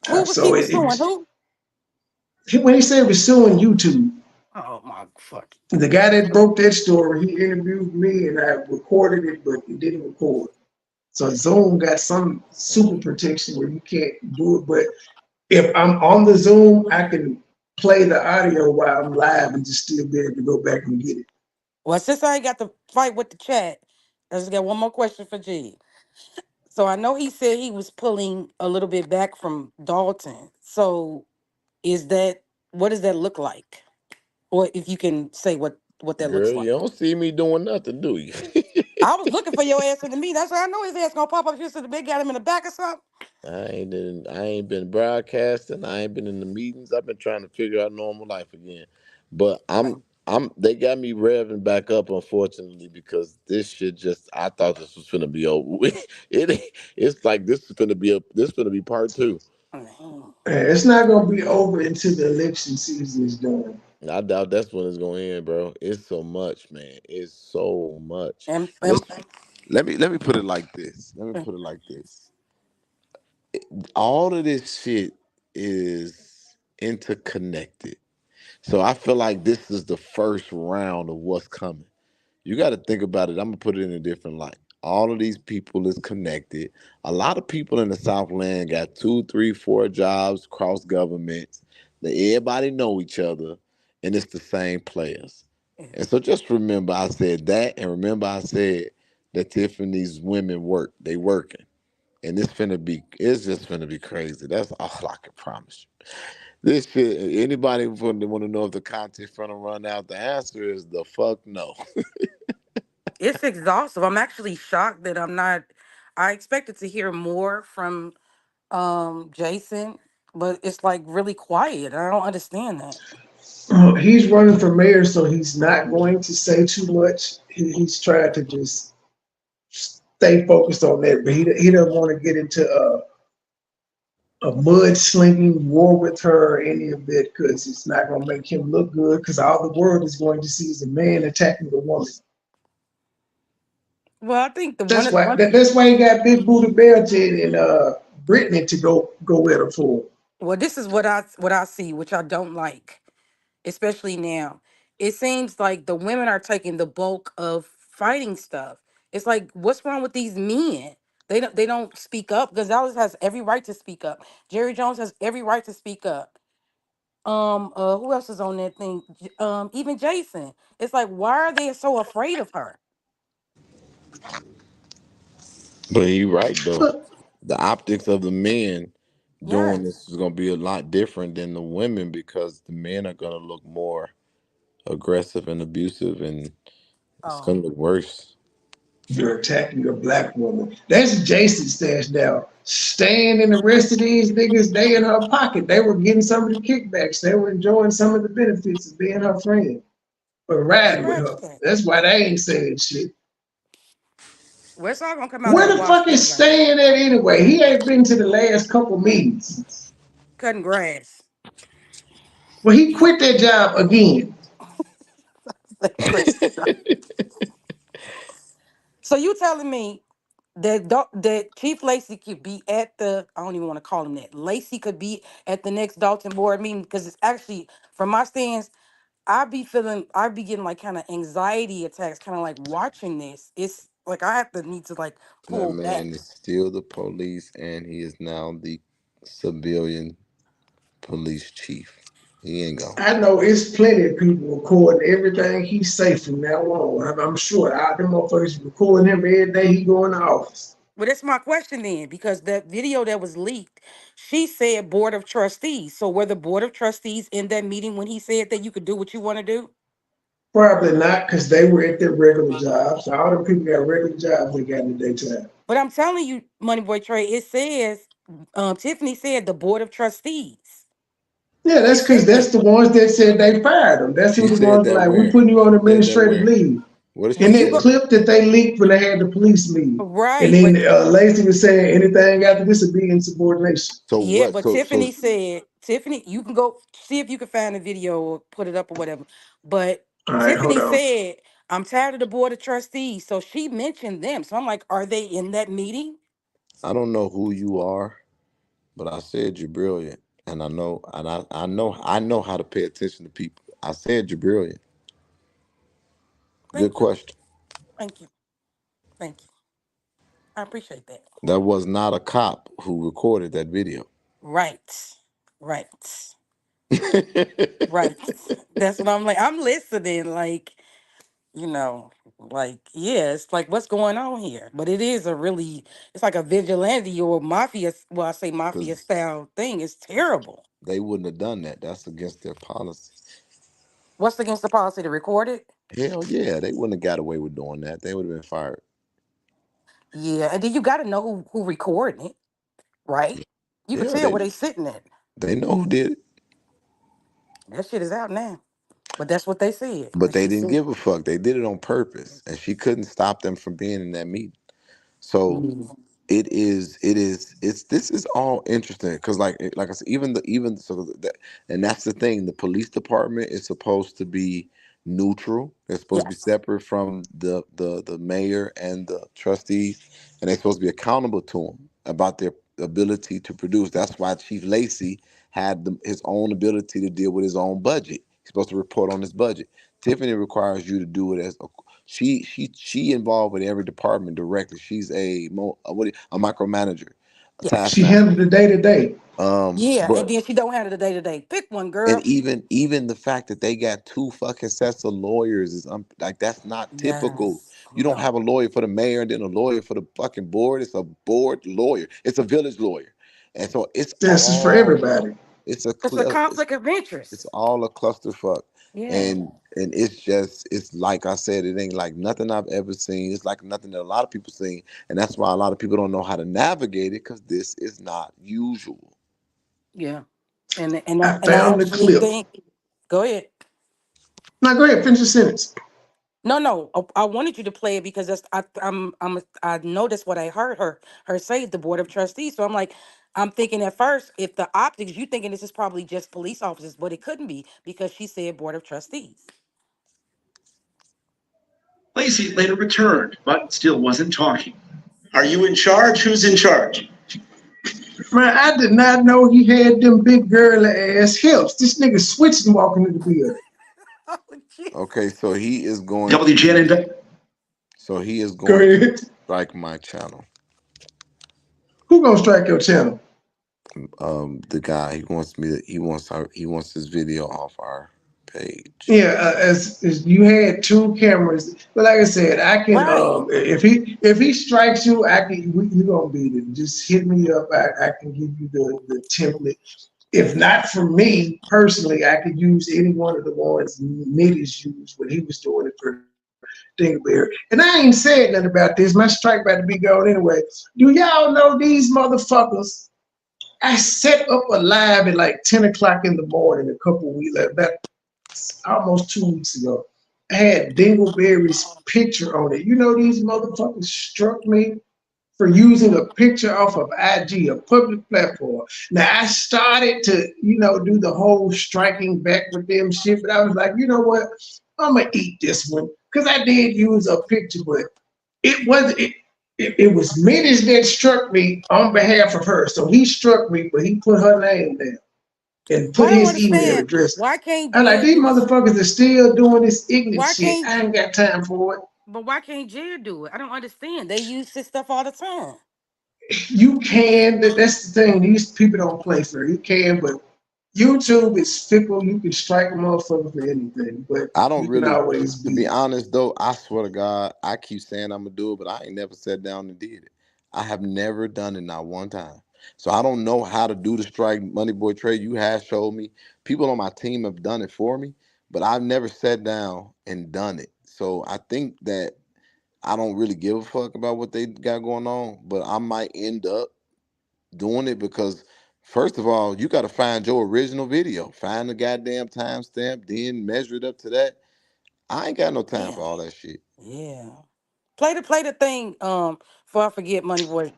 [SPEAKER 7] Who was he
[SPEAKER 10] So
[SPEAKER 7] was suing? Who?
[SPEAKER 10] when he said he was suing YouTube,
[SPEAKER 7] Oh my fuck.
[SPEAKER 10] the guy that broke that story, he interviewed me and I recorded it, but it didn't record. So Zoom got some super protection where you can't do it. But if I'm on the Zoom, I can play the audio while I'm live and just still be able to go back and get it.
[SPEAKER 7] Well, since I ain't got to fight with the chat, I just got one more question for G. So I know he said he was pulling a little bit back from Dalton. So is that what does that look like? Or if you can say what that
[SPEAKER 9] Girl,
[SPEAKER 7] looks
[SPEAKER 9] you
[SPEAKER 7] like.
[SPEAKER 9] don't see me doing nothing, do you?
[SPEAKER 7] I was looking for your ass in the meeting. That's why I know his ass gonna pop up here so the big got him in the back or something.
[SPEAKER 9] I ain't been broadcasting. I ain't been in the meetings. I've been trying to figure out normal life again. But they got me revving back up, unfortunately, because this shit just I thought this was gonna be over. It's like this is gonna be part two.
[SPEAKER 7] Man.
[SPEAKER 10] It's not gonna be over until the election season is done.
[SPEAKER 9] I doubt that's when it's gonna end, bro. It's so much, man. It's so much.
[SPEAKER 7] And
[SPEAKER 9] Let's let me put it like this. Let me put it like this. All of this shit is interconnected. So I feel like this is the first round of what's coming. You got to think about it. I'm gonna put it in a different light. All of these people is connected. A lot of people in the Southland got 2, 3, 4 jobs, cross governments. They everybody know each other, and it's the same players. And so just remember, I said that, and remember I said that Tiffany's women work. They working, and it's just finna be crazy. That's all I can promise you. This shit. Anybody want to know if the content finna run out? The answer is the fuck no.
[SPEAKER 7] it's exhaustive. I'm actually shocked that I'm not. I expected to hear more from Jason, but it's like really quiet. I don't understand that.
[SPEAKER 10] He's running for mayor, so he's not going to say too much. He's trying to just stay focused on that, but he doesn't want to get into a mud-slinging war with her or any of that because it's not going to make him look good because all the world is going to see is a man attacking a woman.
[SPEAKER 7] Well, I think the
[SPEAKER 10] That's why that's why he got Big Booty Belton and Brittany to go with her for.
[SPEAKER 7] well, this is what I see, which I don't like, especially now. It seems like the women are taking the bulk of fighting stuff. It's like, what's wrong with these men? They don't speak up. Gonzalez has every right to speak up. Jerry Jones has every right to speak up. Who else is on that thing? Even Jason. It's like, why are they so afraid of her?
[SPEAKER 9] But you right though. The optics of the men doing
[SPEAKER 7] Yes.
[SPEAKER 9] this is gonna be a lot different than the women because the men are gonna look more aggressive and abusive, and it's
[SPEAKER 7] Oh,
[SPEAKER 9] gonna look worse.
[SPEAKER 10] You're attacking a black woman. That's Jason's stash now. Stan and the rest of these niggas, they in her pocket. They were getting some of the kickbacks. They were enjoying some of the benefits of being her friend. But riding with
[SPEAKER 7] scratch
[SPEAKER 10] her.
[SPEAKER 7] that.
[SPEAKER 10] That's why they ain't saying shit.
[SPEAKER 7] Well, it's all gonna come out in
[SPEAKER 10] Where
[SPEAKER 7] the
[SPEAKER 10] the
[SPEAKER 7] wash
[SPEAKER 10] fuck is
[SPEAKER 7] anyway.
[SPEAKER 10] Stan at anyway? He ain't been to the last couple meetings.
[SPEAKER 7] Cutting grass.
[SPEAKER 10] Well, he quit that job again.
[SPEAKER 7] Chris. So you telling me that that Chief Lacey could be at the, I don't even want to call him that. Lacey could be at the next Dalton board meeting, because it's actually, from my stance, I be getting like kind of anxiety attacks, kind of like watching this. Like I have to need to like
[SPEAKER 9] That
[SPEAKER 7] pull back.
[SPEAKER 9] man is still the police, and he is now the civilian police chief. He ain't gone.
[SPEAKER 1] I know it's plenty of people recording everything he say from now on. I'm sure all them motherfuckers recording him every day he go in the office.
[SPEAKER 7] Well, that's my question then, because that video that was leaked, she said board of trustees. So were the board of trustees in that meeting when he said that you could do what you want to do?
[SPEAKER 1] Probably not, because they were at their regular jobs. So all them people got regular jobs they got in the daytime.
[SPEAKER 7] But I'm telling you, MoneyBoy Trey, it says, Tiffany said the board of trustees.
[SPEAKER 1] Yeah, that's
[SPEAKER 7] It
[SPEAKER 1] because
[SPEAKER 7] said
[SPEAKER 1] that's
[SPEAKER 7] that.
[SPEAKER 1] the ones that said they fired them. That's
[SPEAKER 9] She
[SPEAKER 1] who the
[SPEAKER 9] said
[SPEAKER 1] ones
[SPEAKER 9] that
[SPEAKER 1] like, we
[SPEAKER 9] where?
[SPEAKER 1] putting you on
[SPEAKER 9] Said that
[SPEAKER 1] administrative
[SPEAKER 9] where?
[SPEAKER 1] leave.
[SPEAKER 9] What did she
[SPEAKER 7] When
[SPEAKER 1] In
[SPEAKER 7] you
[SPEAKER 1] that
[SPEAKER 7] go,
[SPEAKER 9] say?
[SPEAKER 1] clip that they leaked when they had the police meeting. And
[SPEAKER 7] right,
[SPEAKER 1] then
[SPEAKER 7] but
[SPEAKER 1] Lacey was saying anything after this would be insubordination.
[SPEAKER 9] So
[SPEAKER 7] yeah,
[SPEAKER 9] what?
[SPEAKER 7] but
[SPEAKER 9] So
[SPEAKER 7] Tiffany said, Tiffany, you can go see if you can find the video or put it up or whatever. But
[SPEAKER 1] All right, hold
[SPEAKER 7] Tiffany
[SPEAKER 1] on.
[SPEAKER 7] said, I'm tired of the board of trustees. So she mentioned them. So I'm like, are they in that meeting?
[SPEAKER 9] I don't know who you are, but I said you're brilliant, and I know how to pay attention to people. I said you're brilliant. Good
[SPEAKER 7] Thank you.
[SPEAKER 9] question.
[SPEAKER 7] Thank you. Thank you. I appreciate that.
[SPEAKER 9] That was not a cop who recorded that video.
[SPEAKER 7] Right. Right. Right. That's what I'm like. I'm listening, like, like, yeah, it's like what's going on here? But it is a really, it's like a vigilante or mafia, well, I say mafia
[SPEAKER 9] Because
[SPEAKER 7] style thing. It's terrible.
[SPEAKER 9] they wouldn't have done that. That's against their policy.
[SPEAKER 7] What's against the policy to record it?
[SPEAKER 9] Hell yeah, they wouldn't have got away with doing that. They would have been fired.
[SPEAKER 7] Yeah, and then you got to know who recording it, right? You could
[SPEAKER 9] Yeah,
[SPEAKER 7] tell where they sitting at.
[SPEAKER 9] they know who did it,
[SPEAKER 7] That shit is out now. But that's what they said.
[SPEAKER 9] but
[SPEAKER 7] And
[SPEAKER 9] they
[SPEAKER 7] she
[SPEAKER 9] didn't
[SPEAKER 7] said,
[SPEAKER 9] give a fuck. They did it on purpose, and she couldn't stop them from being in that meeting. So
[SPEAKER 7] mm,
[SPEAKER 9] it's this is all interesting because like I said, even so that, and that's the thing. The police department is supposed to be neutral. They're supposed to be
[SPEAKER 7] yes,
[SPEAKER 9] separate from the mayor and the trustees, and they're supposed to be accountable to them about their ability to produce. That's why Chief Lacey had his own ability to deal with his own budget. He's supposed to report on his budget. Tiffany requires you to do it as she involved with every department directly. She's a micromanager, a
[SPEAKER 7] yes.
[SPEAKER 1] She
[SPEAKER 9] taskmaster.
[SPEAKER 1] handled the day to day.
[SPEAKER 7] Yeah, and
[SPEAKER 9] But
[SPEAKER 7] then she don't have it the day to day. Pick one,
[SPEAKER 9] and
[SPEAKER 7] girl.
[SPEAKER 9] even the fact that they got two fucking sets of lawyers is like that's not typical.
[SPEAKER 7] Yes.
[SPEAKER 9] You don't
[SPEAKER 7] No.
[SPEAKER 9] have a lawyer for the mayor and then a lawyer for the fucking board. It's a board lawyer. It's a village lawyer, and so
[SPEAKER 1] This is for everybody.
[SPEAKER 9] it's a
[SPEAKER 7] It's a
[SPEAKER 9] clear.
[SPEAKER 7] conflict of
[SPEAKER 9] It's
[SPEAKER 7] interest.
[SPEAKER 9] all a clusterfuck.
[SPEAKER 7] Yeah.
[SPEAKER 9] And it's like I said, it ain't like nothing I've ever seen. It's like nothing that a lot of people seen, and that's why a lot of people don't know how to navigate it because this is not usual.
[SPEAKER 7] Yeah. And
[SPEAKER 1] I
[SPEAKER 7] I
[SPEAKER 1] found the
[SPEAKER 7] actually
[SPEAKER 1] clip.
[SPEAKER 7] think, go ahead.
[SPEAKER 1] Now go ahead, finish the sentence.
[SPEAKER 7] No. I wanted you to play it because I noticed what I heard her say the board of trustees. So I'm like, I'm thinking at first, if the optics, you thinking this is probably just police officers, but it couldn't be because she said board of trustees.
[SPEAKER 5] Lacey later returned, but still wasn't talking. Are you in charge? Who's in charge?
[SPEAKER 1] Man, I did not know he had them big girly ass hips. This nigga switching walking in the building.
[SPEAKER 7] Oh, jeez.
[SPEAKER 9] Okay, so he is going
[SPEAKER 5] WGN
[SPEAKER 9] to
[SPEAKER 5] and
[SPEAKER 1] Go ahead.
[SPEAKER 9] strike my channel.
[SPEAKER 1] Who gonna strike your channel?
[SPEAKER 9] The guy he wants his video off our page.
[SPEAKER 1] Yeah, as you had two cameras, but like I said, I can
[SPEAKER 7] Right.
[SPEAKER 1] if he strikes you, you gonna beat it. Just hit me up. I can give you the template. If not for me personally, I could use any one of the ones Nitty's used when he was doing it for Dingleberry. And I ain't said nothing about this. My strike about to be gone anyway. Do y'all know these motherfuckers? I set up a live at like 10 o'clock in the morning a couple weeks, about almost 2 weeks ago. I had Dingleberry's picture on it. You know, these motherfuckers struck me for using a picture off of IG, a public platform. Now I started to, do the whole striking back with them shit, but I was like, you know what? I'm gonna eat this one because I did use a picture, but it wasn't. It was Minnie that struck me on behalf of her. So he struck me, but he put her name down and
[SPEAKER 7] Well,
[SPEAKER 1] put
[SPEAKER 7] I don't
[SPEAKER 1] his email
[SPEAKER 7] understand.
[SPEAKER 1] address.
[SPEAKER 7] Why can't
[SPEAKER 1] I'm like, these
[SPEAKER 7] millions?
[SPEAKER 1] motherfuckers are still doing this ignorant
[SPEAKER 7] Why
[SPEAKER 1] shit.
[SPEAKER 7] can't?
[SPEAKER 1] I ain't got time for it.
[SPEAKER 7] But why can't Jared do it? I don't understand. They use this stuff all the time.
[SPEAKER 10] You can. That's the thing. These people don't play fair. You can, but YouTube is fickle. You can strike a motherfucker for anything, but
[SPEAKER 9] I don't
[SPEAKER 10] you can
[SPEAKER 9] really,
[SPEAKER 10] always
[SPEAKER 9] to be
[SPEAKER 10] be.
[SPEAKER 9] honest though, I swear to God, I keep saying I'm gonna do it, but I ain't never sat down and did it. I have never done it not one time. So I don't know how to do the strike money boy trade. You have showed me. People on my team have done it for me, but I've never sat down and done it. So I think that I don't really give a fuck about what they got going on, but I might end up doing it because first of all, you got to find your original video, find the goddamn timestamp, then measure it up to that. I ain't got no time for
[SPEAKER 7] Yeah.
[SPEAKER 9] all that shit.
[SPEAKER 7] Yeah. Play the thing, before I forget Money Boy.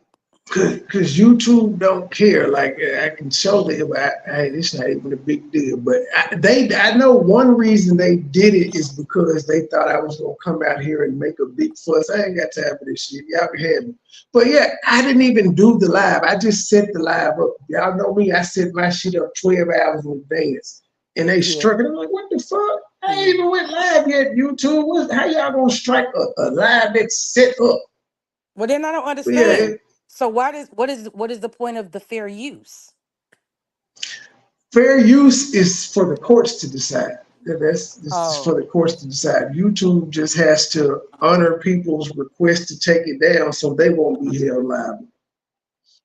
[SPEAKER 10] Cause YouTube don't care. Like I can show them, hey, this not even a big deal. But I know one reason they did it is because they thought I was gonna come out here and make a big fuss. I ain't got time for this shit. Y'all can have me. But yeah, I didn't even do the live. I just set the live up. Y'all know me. I set my shit up 12 hours in advance, and they
[SPEAKER 7] Yeah.
[SPEAKER 10] struck it. I'm like, what the fuck? I ain't
[SPEAKER 7] Yeah.
[SPEAKER 10] even went live yet. YouTube, how y'all gonna strike a live that's set up?
[SPEAKER 7] Well, then I don't
[SPEAKER 10] But yeah.
[SPEAKER 7] understand. So what is the point of the fair use?
[SPEAKER 10] Fair use is for the courts to decide. This is for
[SPEAKER 7] Oh,
[SPEAKER 10] the courts to decide. YouTube just has to honor people's request to take it down so they won't be held liable.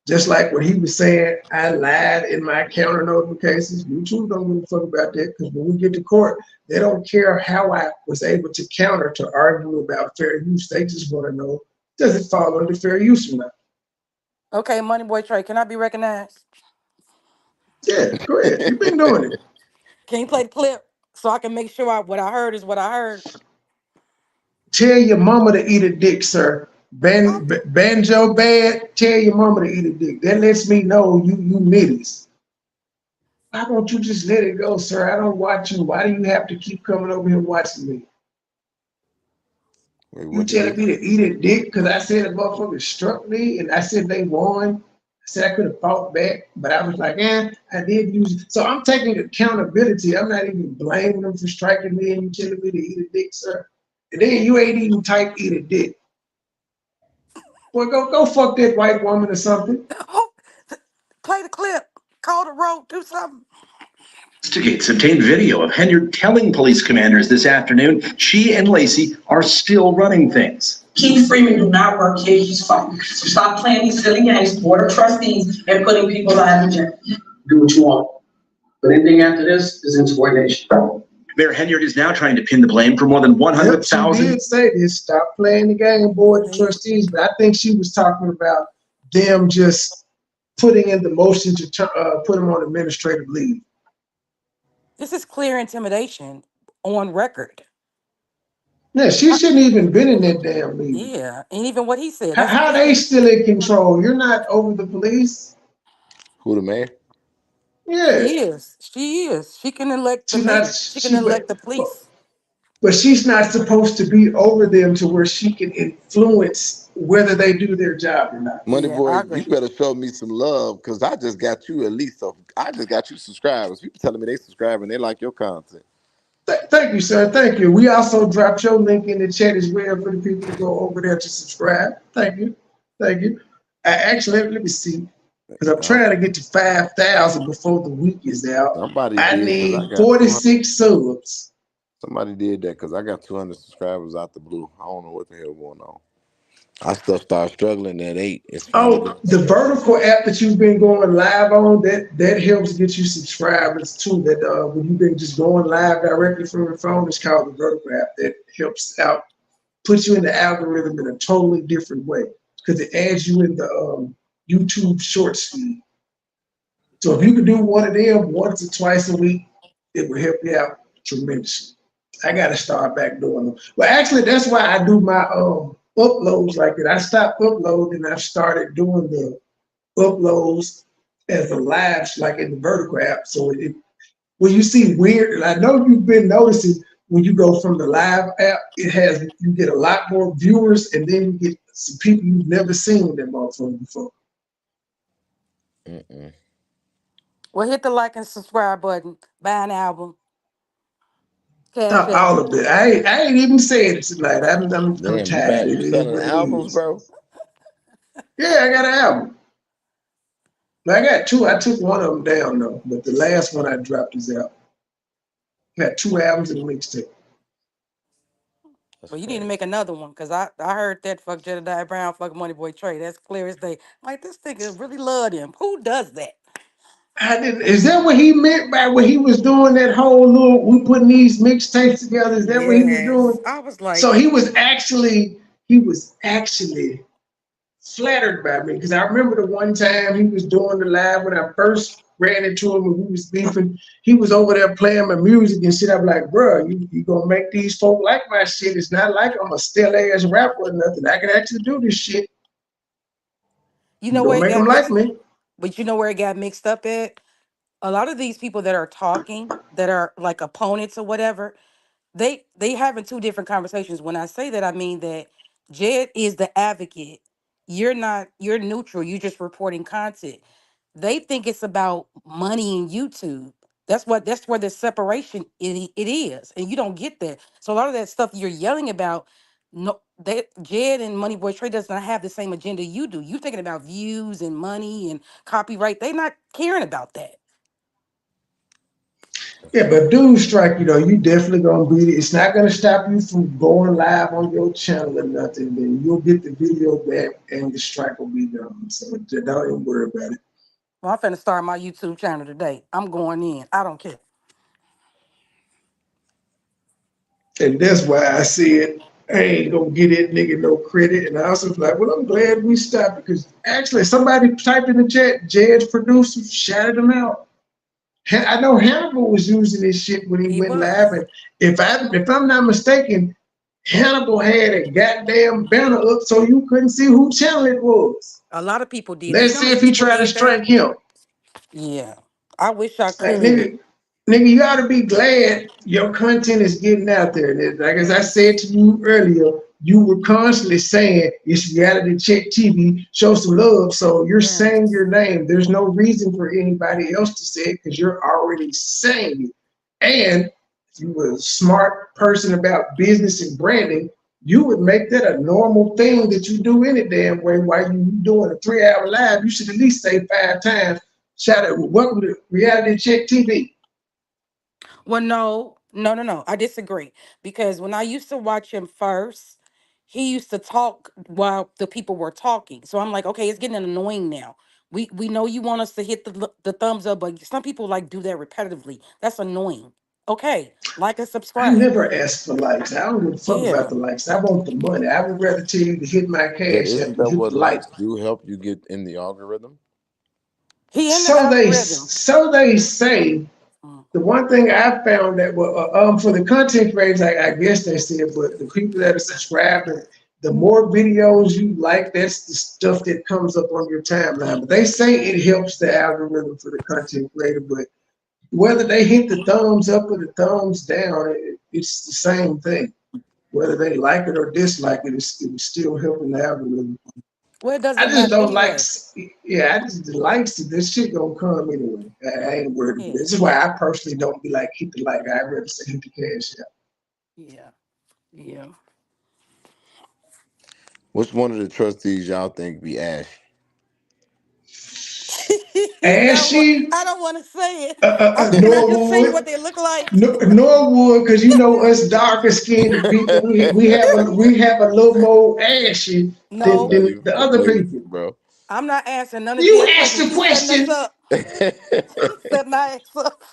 [SPEAKER 10] Just like what he was saying, I lied in my counter notifications. YouTube don't give a fuck about that because when we get to court, they don't care how I was able to counter to argue about fair use. They just want to know, does it fall under fair use or not?
[SPEAKER 7] okay, Money Boy Trey. Can I be recognized?
[SPEAKER 10] Yeah, go ahead. You've been doing it.
[SPEAKER 7] Can you play the clip so I can make sure what I heard is what I heard?
[SPEAKER 10] Tell your mama to eat a dick, sir. Banjo bad. Tell your mama to eat a dick. That lets me know you middies. Why don't you just let it go, sir? I don't watch you. Why do you have to keep coming over here watching me?
[SPEAKER 9] Wait,
[SPEAKER 10] You
[SPEAKER 9] what did they
[SPEAKER 10] telling me
[SPEAKER 9] do?
[SPEAKER 10] to eat a dick because I said a motherfucker struck me and I said they won. I said I could have fought back, but I was like, I did use it. So I'm taking accountability. I'm not even blaming them for striking me and you telling me to eat a dick, sir. And then you ain't even type eat a dick. Well, go fuck that white woman or something.
[SPEAKER 7] Oh, play the clip. Call the road. Do something.
[SPEAKER 11] Investigates obtained video of Henyard telling police commanders this afternoon she and Lacey are still running things.
[SPEAKER 13] Keith Freeman do not work here, he's fired. So stop playing these silly games, board of trustees, and putting people lives in jail.
[SPEAKER 11] Do what you want. But anything after this is insubordination. Mayor Henyard is now trying to pin the blame for more than
[SPEAKER 10] Yep,
[SPEAKER 11] 100,000.
[SPEAKER 10] she did say this. Stop playing the game, board of trustees. But I think she was talking about them just putting in the motion to put them on administrative leave.
[SPEAKER 7] This is clear intimidation on record.
[SPEAKER 10] Yeah, she shouldn't even been in that damn meeting.
[SPEAKER 7] Yeah, and even what he said, that's
[SPEAKER 10] How they
[SPEAKER 7] clear.
[SPEAKER 10] still in control? You're not over the police.
[SPEAKER 9] Who the mayor?
[SPEAKER 10] Yeah,
[SPEAKER 7] She is. She is. She can elect the
[SPEAKER 10] she's not.
[SPEAKER 7] mayor. She can elect the police.
[SPEAKER 10] But she's not supposed to be over them to where she can influence whether they do their job or not.
[SPEAKER 9] Money
[SPEAKER 7] Yeah,
[SPEAKER 9] boy,
[SPEAKER 7] I
[SPEAKER 9] you
[SPEAKER 7] agree.
[SPEAKER 9] better show me some love because I just got you at least. I just got you subscribers. People telling me they subscribe and they like your content.
[SPEAKER 10] Thank you, sir. Thank you. We also dropped your link in the chat as well for the people to go over there to subscribe. Thank you. Thank you. Actually, let me see. Because I'm
[SPEAKER 9] Um,
[SPEAKER 10] trying to get to 5,000 before the week is out.
[SPEAKER 9] somebody
[SPEAKER 10] I
[SPEAKER 9] did because I
[SPEAKER 10] need
[SPEAKER 9] got 200.
[SPEAKER 10] 46 subs.
[SPEAKER 9] Somebody did that because I got 200 subscribers out the blue. I don't know what the hell going on. I still started struggling at 8. It's finally
[SPEAKER 10] Oh,
[SPEAKER 9] getting
[SPEAKER 10] the
[SPEAKER 9] better.
[SPEAKER 10] vertical app that you've been going live on, that helps get you subscribers too. That when you've been just going live directly from your phone, it's called the vertical app. That helps out, puts you in the algorithm in a totally different way because it adds you in the YouTube Shorts feed. So if you could do one of them once or twice a week, it would help you out tremendously. I got to start back doing them. Well, actually, that's why I do my uploads like that. I stopped uploading and I started doing the uploads as a live, like in the vertical app. So when you see weird, and I know you've been noticing when you go from the live app, you get a lot more viewers, and then you get some people you've never seen them motherfuckers before.
[SPEAKER 9] Mm-mm.
[SPEAKER 7] Well, hit the like and subscribe button. Buy an album. Cash App.
[SPEAKER 1] All of it. I ain't even saying it tonight. I'm
[SPEAKER 9] Damn, you
[SPEAKER 1] tired.
[SPEAKER 9] mad?
[SPEAKER 1] It
[SPEAKER 9] You
[SPEAKER 1] is
[SPEAKER 9] selling
[SPEAKER 1] what it
[SPEAKER 9] albums,
[SPEAKER 1] is.
[SPEAKER 9] bro?
[SPEAKER 1] Yeah, I got an album. I got two. I took one of them down though, but the last one I dropped is out. Got two albums and a mixtape.
[SPEAKER 9] That's
[SPEAKER 7] But you need to
[SPEAKER 9] crazy.
[SPEAKER 7] make another one because I heard that fuck Jedediah Brown, fuck Money Boy Trey. That's clear as day. Like this nigga really loved him. Who does that?
[SPEAKER 1] I didn't, is that what he meant by when he was doing that whole little, we putting these mixtapes together? Is that what he was
[SPEAKER 7] Yes.
[SPEAKER 1] doing?
[SPEAKER 7] I was
[SPEAKER 1] So
[SPEAKER 7] like,
[SPEAKER 1] he was actually flattered by me because I remember the one time he was doing the live when I first ran into him and we was beefing. He was over there playing my music and shit. I'm like, bro, you gonna make these folk like my shit. It's not like I'm a still ass rapper or nothing. I can actually do this shit.
[SPEAKER 7] you
[SPEAKER 1] You
[SPEAKER 7] know
[SPEAKER 1] gonna
[SPEAKER 7] where it
[SPEAKER 1] make
[SPEAKER 7] got
[SPEAKER 1] them like
[SPEAKER 7] mixed,
[SPEAKER 1] me.
[SPEAKER 7] but you know where it got mixed up at? A lot of these people that are talking, that are like opponents or whatever, they having two different conversations. When I say that, I mean that Jed is the advocate. You're not, you're neutral. You're just reporting content. They think it's about money and YouTube. That's where the separation it is. And you don't get that. So a lot of that stuff you're yelling about, no, that Jed and Moneyboy Trey does not have the same agenda you do. You thinking about views and money and copyright. They not caring about that.
[SPEAKER 9] That's
[SPEAKER 1] Yeah,
[SPEAKER 9] true.
[SPEAKER 1] but dude strike, you definitely gonna beat it. It's not gonna stop you from going live on your channel or nothing. Then you'll get the video back and the strike will be done. So don't even worry about it.
[SPEAKER 7] Well, I'm finna start my YouTube channel today. I'm going in. I don't care.
[SPEAKER 1] And that's why I said I ain't gonna get that nigga no credit. And I was just like, well, I'm glad we stopped because actually somebody typed in the chat, Jed's producer shouted him out. I know Hannibal was using this shit when he
[SPEAKER 7] He
[SPEAKER 1] went live,
[SPEAKER 7] was.
[SPEAKER 1] and if I'm not mistaken, Hannibal had a goddamn banner up so you couldn't see who channel it was.
[SPEAKER 7] A lot of people did. Do you
[SPEAKER 1] Let's
[SPEAKER 7] know how
[SPEAKER 1] see
[SPEAKER 7] many
[SPEAKER 1] if he
[SPEAKER 7] people
[SPEAKER 1] tried to
[SPEAKER 7] did that?
[SPEAKER 1] strike him.
[SPEAKER 7] Yeah. I wish I
[SPEAKER 1] Like
[SPEAKER 7] could.
[SPEAKER 1] nigga, you ought to be glad your content is getting out there. And like as I said
[SPEAKER 7] Yes.
[SPEAKER 1] to you earlier, you were constantly saying it's reality check TV, show some love. So you're saying
[SPEAKER 7] Yes.
[SPEAKER 1] your name. There's no reason for anybody else to say it because you're already saying it. And if you were a smart person about business and branding, you would make that a normal thing that you do any damn way. While you doing a 3 hour live, you should at least say 5 times. Shout out, welcome to Reality Check TV.
[SPEAKER 7] Well, no. I disagree. Because when I used to watch him first, he used to talk while the people were talking. So I'm like, okay, it's getting annoying now. We know you want us to hit the thumbs up, but some people like do that repetitively. That's annoying. Okay, like and
[SPEAKER 1] I
[SPEAKER 7] subscribe.
[SPEAKER 1] never ask for likes. I don't give a fuck about
[SPEAKER 7] Yeah.
[SPEAKER 1] the likes. I want the money. I would rather tell you to hit my
[SPEAKER 9] Yeah,
[SPEAKER 1] cash app
[SPEAKER 9] isn't
[SPEAKER 1] and
[SPEAKER 9] that
[SPEAKER 1] hit
[SPEAKER 9] what
[SPEAKER 1] the like.
[SPEAKER 9] likes do help you get in the algorithm?
[SPEAKER 7] He in the
[SPEAKER 1] So they
[SPEAKER 7] algorithm.
[SPEAKER 1] so they say.
[SPEAKER 7] Mm.
[SPEAKER 1] The one thing I found that for the content creators, I guess they said, but the people that are subscribing, the more videos you like, that's the stuff that comes up on your timeline. But they say it helps the algorithm for the content creator, but whether they hit the thumbs up or the thumbs down, it's the same thing. Whether they like it or dislike it, it's still helping the algorithm.
[SPEAKER 7] Well, it
[SPEAKER 1] I
[SPEAKER 7] doesn't
[SPEAKER 1] just
[SPEAKER 7] matter
[SPEAKER 1] don't like,
[SPEAKER 7] anyway.
[SPEAKER 1] yeah, I just the likes. This shit gonna come anyway. I ain't worried about it.
[SPEAKER 7] Yeah.
[SPEAKER 1] This is why I personally don't be like hit the like. I'd rather say hit the cash out.
[SPEAKER 7] Yeah. Yeah.
[SPEAKER 9] Which one of the trustees y'all think be Ash?
[SPEAKER 7] You know what?
[SPEAKER 1] Ashy,
[SPEAKER 7] I don't want to say it. Can I just say what
[SPEAKER 1] Norwood,
[SPEAKER 7] they look like?
[SPEAKER 1] Norwood, because us darker skinned people, we have a little more ashy than,
[SPEAKER 9] I'm
[SPEAKER 7] No,
[SPEAKER 9] not
[SPEAKER 1] than
[SPEAKER 9] even
[SPEAKER 1] the
[SPEAKER 9] gonna
[SPEAKER 1] other
[SPEAKER 9] play with
[SPEAKER 1] people.
[SPEAKER 9] you, bro.
[SPEAKER 7] I'm not answering none of
[SPEAKER 1] You
[SPEAKER 7] Jed's
[SPEAKER 1] asked
[SPEAKER 7] questions.
[SPEAKER 1] the
[SPEAKER 7] He setting us
[SPEAKER 1] question.
[SPEAKER 7] up. Setting my ass up.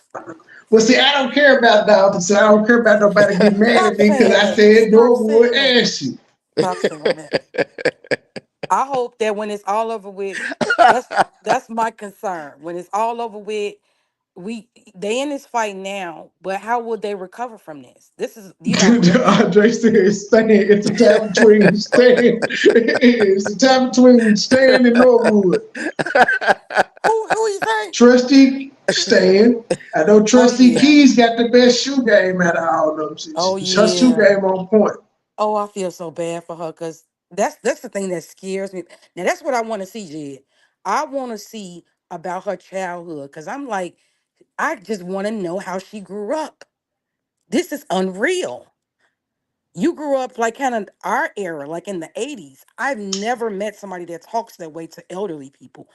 [SPEAKER 1] Well, see, I don't care about Dalton, so I don't care about nobody getting mad
[SPEAKER 7] Stop
[SPEAKER 1] at me because
[SPEAKER 7] saying
[SPEAKER 1] I
[SPEAKER 7] that.
[SPEAKER 1] said
[SPEAKER 7] Stop
[SPEAKER 1] Norwood
[SPEAKER 7] saying that.
[SPEAKER 1] ashy.
[SPEAKER 7] Stop saying that. I hope that when it's all over with, that's that's my concern. When it's all over with, we they in this fight now, but how will they recover from this? This is these are real people.
[SPEAKER 1] Andre said, "Stan, it's a time between Stan. It's a time between Stan and Norwood.
[SPEAKER 7] Who you say?
[SPEAKER 1] Trusty Stan. I know
[SPEAKER 7] Oh
[SPEAKER 1] Trusty
[SPEAKER 7] yeah.
[SPEAKER 1] Keys got the best shoe game out of all of them.
[SPEAKER 7] Oh
[SPEAKER 1] Her shoe
[SPEAKER 7] yeah.
[SPEAKER 1] game on point.
[SPEAKER 7] Oh, I feel so bad for her because that's the thing that scares me. Now that's what I want to see, Jed. I want to see about her childhood because I'm like, I just want to know how she grew up. This is unreal. You grew up like kind of our era, like in the 80s. I've never met somebody that talks that way to elderly people.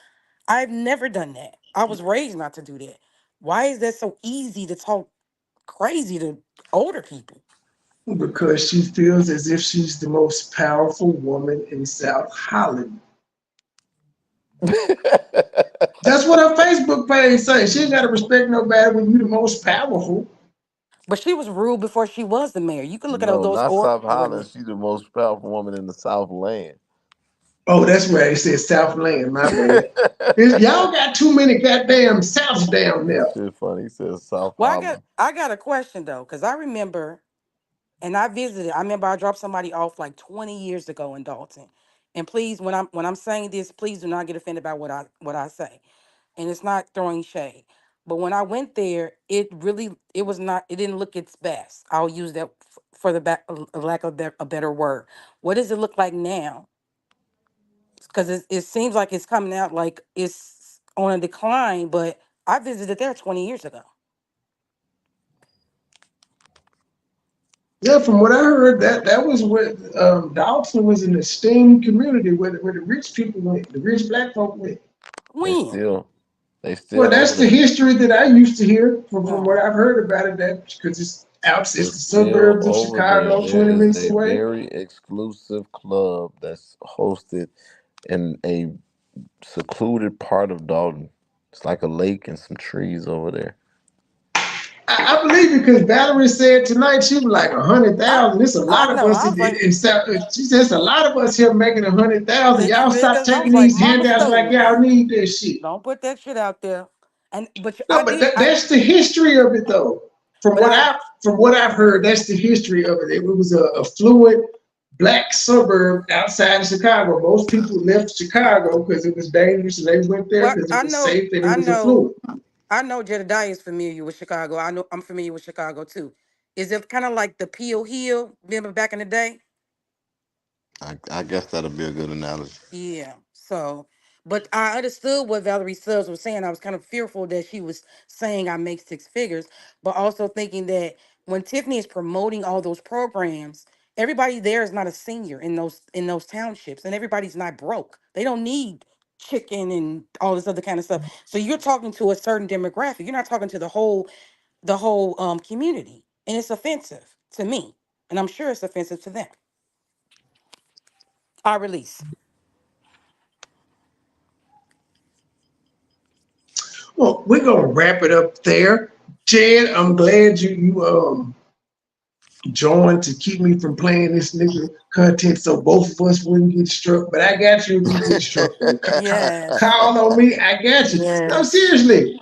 [SPEAKER 7] I've never done that. I was raised not to do that. Why is that so easy to talk crazy to older people?
[SPEAKER 1] Because she feels as if she's the most powerful woman in South Holland. That's what her Facebook page says. She ain't got to respect nobody when you the most powerful.
[SPEAKER 7] But she was rude before she was the mayor. You can look at
[SPEAKER 9] No,
[SPEAKER 7] those
[SPEAKER 9] not South Holland.
[SPEAKER 7] ordinance.
[SPEAKER 9] She's the most powerful woman in the South land.
[SPEAKER 1] Oh, that's right. It says Southland. My bad. Y'all got too many goddamn Souths down
[SPEAKER 9] That
[SPEAKER 1] there.
[SPEAKER 9] shit funny. He says South
[SPEAKER 7] Well,
[SPEAKER 9] Holland.
[SPEAKER 7] I got a question though, because I remember and I visited. I remember I dropped somebody off like 20 years ago in Dalton. And please, when I'm saying this, please do not get offended by what I say. And it's not throwing shade. But when I went there, it was not, it didn't look its best. I'll use that for the back, lack of a better word. What does it look like now? Because it seems like it's coming out like it's on a decline, but I visited there 20 years ago.
[SPEAKER 1] Yeah, from what I heard, that was what Dalton was an esteemed community where the rich people went, the rich black folk went.
[SPEAKER 9] They
[SPEAKER 7] When?
[SPEAKER 9] still, they
[SPEAKER 1] Well,
[SPEAKER 9] still
[SPEAKER 1] that's
[SPEAKER 9] over
[SPEAKER 1] the
[SPEAKER 9] there.
[SPEAKER 1] history that I used to hear from what
[SPEAKER 7] Oh,
[SPEAKER 1] I've heard about it. That because it's
[SPEAKER 9] They're
[SPEAKER 1] the
[SPEAKER 9] still
[SPEAKER 1] suburbs of
[SPEAKER 9] over there.
[SPEAKER 1] Chicago,
[SPEAKER 9] There
[SPEAKER 1] 20
[SPEAKER 9] is
[SPEAKER 1] minutes
[SPEAKER 9] a
[SPEAKER 1] away.
[SPEAKER 9] very exclusive club that's hosted in a secluded part of Dalton. It's like a lake and some trees over there.
[SPEAKER 1] I believe it because Valerie said tonight she was like
[SPEAKER 7] I
[SPEAKER 1] 100,000. It's a
[SPEAKER 7] I
[SPEAKER 1] lot of
[SPEAKER 7] know.
[SPEAKER 1] us
[SPEAKER 7] I was like
[SPEAKER 1] in South. She says a lot of us here making 100,000.
[SPEAKER 7] six
[SPEAKER 1] Y'all stop
[SPEAKER 7] figures. I
[SPEAKER 1] taking
[SPEAKER 7] was like
[SPEAKER 1] these
[SPEAKER 7] Mama
[SPEAKER 1] handouts like y'all
[SPEAKER 7] Stokes.
[SPEAKER 1] need this shit.
[SPEAKER 7] Don't put that shit out there. And I
[SPEAKER 1] No, but
[SPEAKER 7] did.
[SPEAKER 1] that's the history of it, though.
[SPEAKER 7] But I
[SPEAKER 1] From what I've heard, that's the history of it. It was a affluent black suburb outside of Chicago. Most people left Chicago because it was dangerous, and they went there
[SPEAKER 7] well
[SPEAKER 1] because it
[SPEAKER 7] I
[SPEAKER 1] was
[SPEAKER 7] know
[SPEAKER 1] safe and it
[SPEAKER 7] I
[SPEAKER 1] was
[SPEAKER 7] know
[SPEAKER 1] affluent.
[SPEAKER 7] I know Jedediah is familiar with Chicago. I know I'm familiar with Chicago too. Is it kind of like the Peel Hill? Remember back in the day?
[SPEAKER 9] I guess that'll be a good analogy.
[SPEAKER 7] Yeah. So, but I understood what Valerie Stubbs was saying. I was kind of fearful that she was saying I make six figures, but also thinking that when Tiffany is promoting all those programs, everybody there is not a senior in those townships, and everybody's not broke. They don't need chicken and all this other kind of stuff. So you're talking to a certain demographic. You're not talking to the whole community, and it's offensive to me, and I'm sure it's offensive to them. I release.
[SPEAKER 1] Well, we're gonna wrap it up there. Jed, I'm glad you joined to keep me from playing this nigga content so both of us wouldn't get struck. But I got you if you get struck.
[SPEAKER 7] Yes.
[SPEAKER 1] Call on me, I got you. No,
[SPEAKER 7] Yes.
[SPEAKER 1] seriously.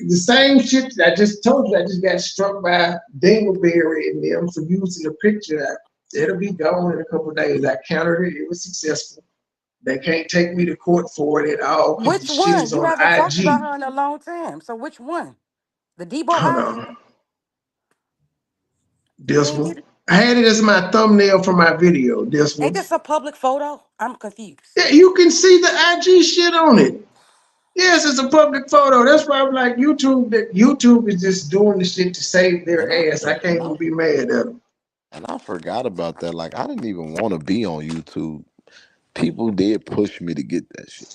[SPEAKER 1] The same shit that I just told you, I just got struck by Dingleberry and them for using a picture. It'll be gone in a couple of days. I countered it, it was successful. They can't take me to court for it at all because the
[SPEAKER 7] Which
[SPEAKER 1] shit
[SPEAKER 7] one?
[SPEAKER 1] is
[SPEAKER 7] You
[SPEAKER 1] on
[SPEAKER 7] haven't talked about
[SPEAKER 1] IG.
[SPEAKER 7] her in a long time. So which one? The Debo
[SPEAKER 1] Hold
[SPEAKER 7] High?
[SPEAKER 1] on.
[SPEAKER 7] You
[SPEAKER 1] This
[SPEAKER 7] ain't
[SPEAKER 1] one.
[SPEAKER 7] get it?
[SPEAKER 1] I had it as my thumbnail for my video. This
[SPEAKER 7] Ain't
[SPEAKER 1] one.
[SPEAKER 7] this a public photo? I'm confused.
[SPEAKER 1] Yeah, you can see the IG shit on it. Yes, it's a public photo. That's why I'm like YouTube. That YouTube is just doing the shit to save
[SPEAKER 9] And
[SPEAKER 1] their ass. I can't
[SPEAKER 9] I
[SPEAKER 1] even be mad at them.
[SPEAKER 9] and I forgot about that. Like I didn't even want to be on YouTube. People did push me to get that shit.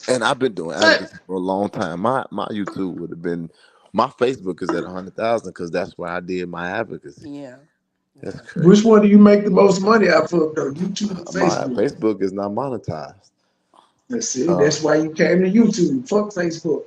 [SPEAKER 9] And I've been doing
[SPEAKER 1] But
[SPEAKER 9] advocacy for a long time. My YouTube would have been, my Facebook is at 100,000 because that's where I did my advocacy.
[SPEAKER 7] Yeah.
[SPEAKER 9] That's
[SPEAKER 7] Yeah.
[SPEAKER 1] which
[SPEAKER 9] crazy.
[SPEAKER 1] one do you make the most money off of though? YouTube or
[SPEAKER 9] My
[SPEAKER 1] Facebook?
[SPEAKER 9] Facebook is not monetized.
[SPEAKER 1] Let's see.
[SPEAKER 9] Uh,
[SPEAKER 1] That's why you came to YouTube. Fuck Facebook.